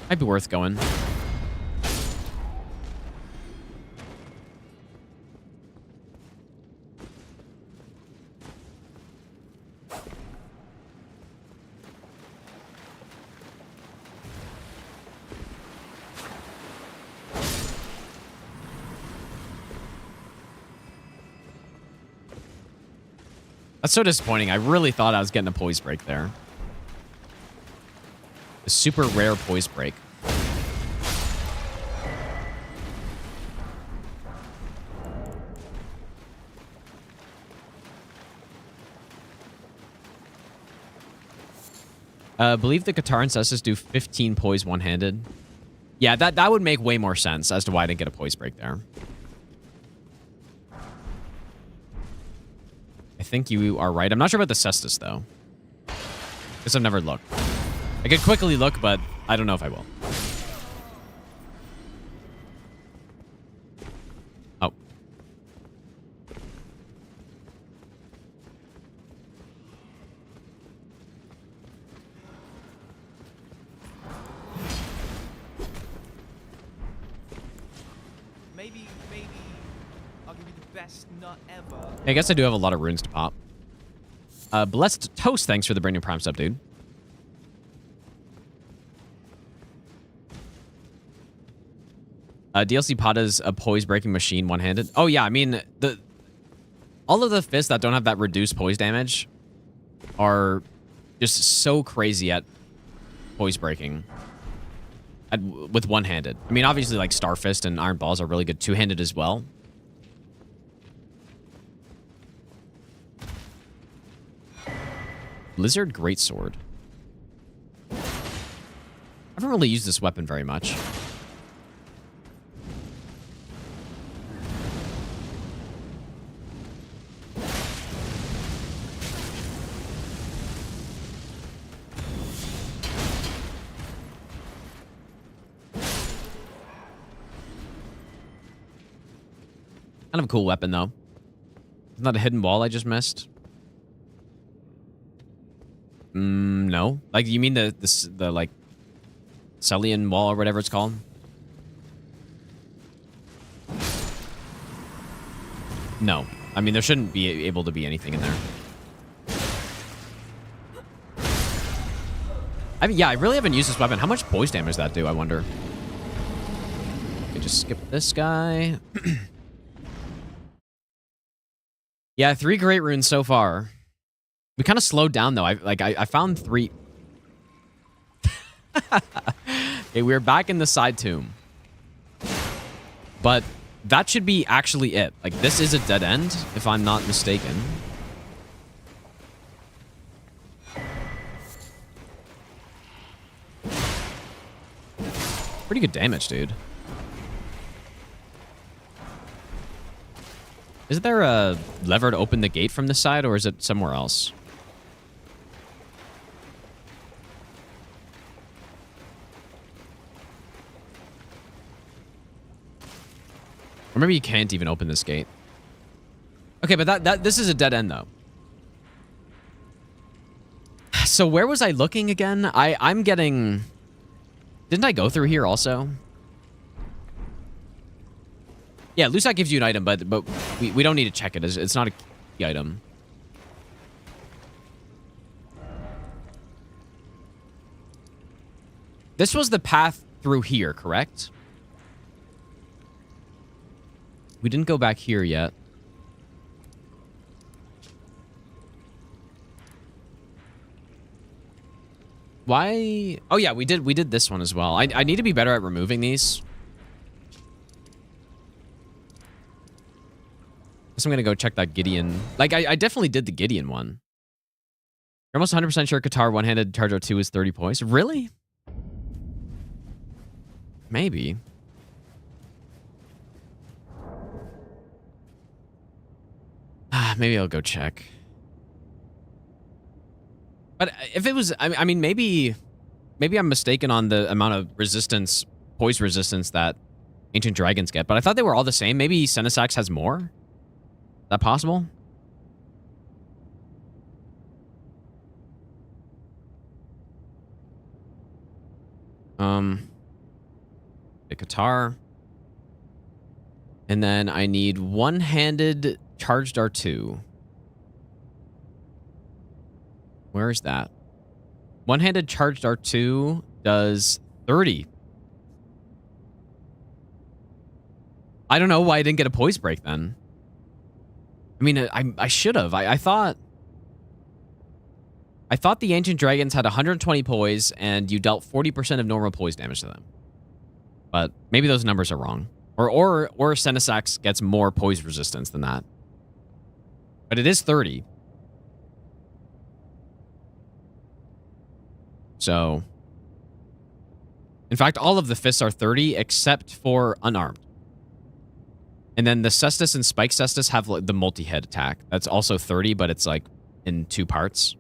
Might be worth going. That's so disappointing. I really thought I was getting a poise break there. A super rare poise break. I believe the Qatar ancestors do 15 poise one-handed. Yeah, that would make way more sense as to why I didn't get a poise break there. I think you are right. I'm not sure about the Cestus, though. Because I've never looked. I could quickly look, but I don't know if I will. Oh. Maybe I'll give you the best nut ever. I guess I do have a lot of runes to pop. Blessed Toast, thanks for the brand new Prime sub, dude. DLC Pada's a poise-breaking machine one-handed. Oh, yeah, I mean, all of the fists that don't have that reduced poise damage are just so crazy at poise-breaking with one-handed. I mean, obviously, like, Starfist and Iron Balls are really good two-handed as well. Lizard Greatsword. I haven't really used this weapon very much. Kind of a cool weapon, though. Isn't that a hidden wall I just missed? No. Like, you mean the like, Celian wall or whatever it's called? No. I mean, there shouldn't be able to be anything in there. I mean, yeah, I really haven't used this weapon. How much poise damage does that do, I wonder? Okay, just skip this guy. Yeah, 3 great runes so far. We kind of slowed down, though. I found 3. Okay, we're back in the side tomb. But that should be actually it. Like, this is a dead end, if I'm not mistaken. Pretty good damage, dude. Is there a lever to open the gate from this side, or is it somewhere else? Or maybe you can't even open this gate. Okay, but this is a dead end, though. So where was I looking again? I'm getting... Didn't I go through here also? Yeah, Lusak gives you an item, but we don't need to check it. It's not a key item. This was the path through here, correct? We didn't go back here yet. Why? Oh yeah, we did this one as well. I need to be better at removing these. Guess I'm gonna go check that Gideon. Like I definitely did the Gideon one. You're almost 100% sure Qatar one-handed charge 2 is 30 points. Really? Maybe. Maybe I'll go check. But if it was, I mean, maybe I'm mistaken on the amount of resistance, poise resistance that ancient dragons get. But I thought they were all the same. Maybe Senesax has more. Is that possible? The Qatar. And then I need one-handed charged R2. Where is that? One-handed charged R2 does 30. I don't know why I didn't get a poise break then. I mean, I should have. I thought the ancient dragons had 120 poise and you dealt 40% of normal poise damage to them. But maybe those numbers are wrong. Or Senesax gets more poise resistance than that. But it is 30. So, in fact, all of the fists are 30 except for unarmed. And then the Cestus and Spike Cestus have like, the multi-head attack. That's also 30, but it's like in 2 parts.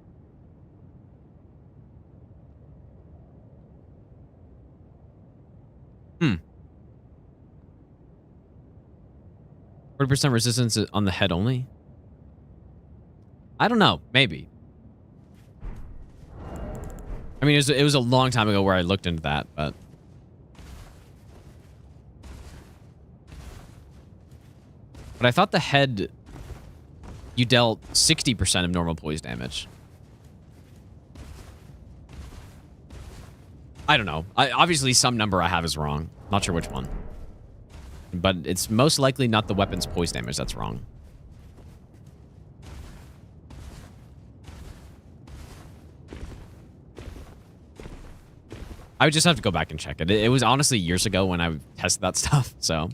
Hmm. 40% resistance on the head only? I don't know. Maybe. I mean, it was a long time ago where I looked into that, but... But I thought the head... You dealt 60% of normal poise damage. I don't know. Obviously, some number I have is wrong. Not sure which one. But it's most likely not the weapon's poise damage that's wrong. I would just have to go back and check it. It was honestly years ago when I tested that stuff, so...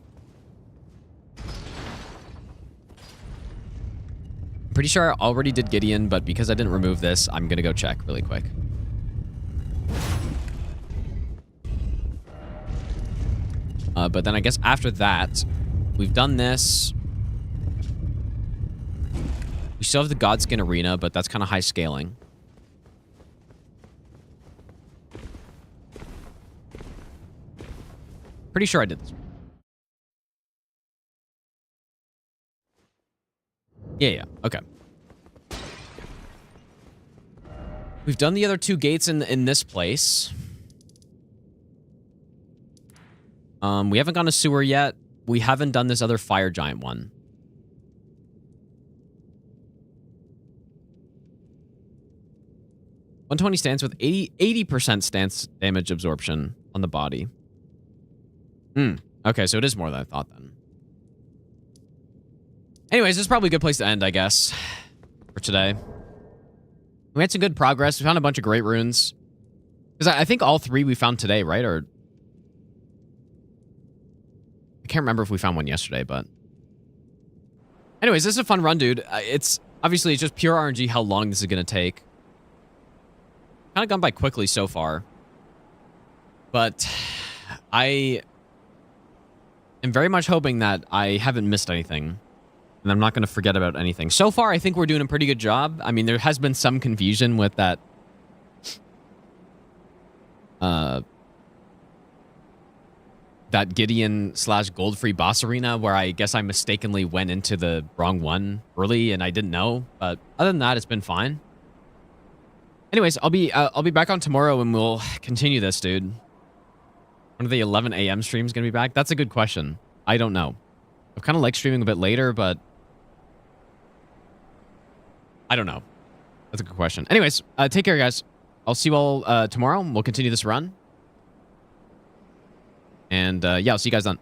I'm pretty sure I already did Gideon, but because I didn't remove this, I'm gonna go check really quick. But then I guess after that, we've done this. We still have the Godskin Arena, but that's kind of high scaling. Pretty sure I did this. Yeah, okay. We've done the other 2 gates in this place. We haven't gone to sewer yet. We haven't done this other fire giant one. $120 stance with 80% stance damage absorption on the body. Okay, so it is more than I thought then. Anyways, this is probably a good place to end, I guess, for today. We had some good progress. We found a bunch of great runes. Because I think all 3 we found today, right? Or... I can't remember if we found one yesterday, but... Anyways, this is a fun run, dude. It's just pure RNG how long this is going to take. Kind of gone by quickly so far. But I am very much hoping that I haven't missed anything. And I'm not going to forget about anything. So far, I think we're doing a pretty good job. I mean, there has been some confusion with that... that Gideon / gold-free boss arena where I guess I mistakenly went into the wrong one early and I didn't know. But other than that, it's been fine. Anyways, I'll be back on tomorrow and we'll continue this, dude. When are the 11 a.m. streams going to be back? That's a good question. I don't know. I kind of like streaming a bit later, but I don't know. That's a good question. Anyways, take care, guys. I'll see you all tomorrow. We'll continue this run. And yeah, I'll see you guys then.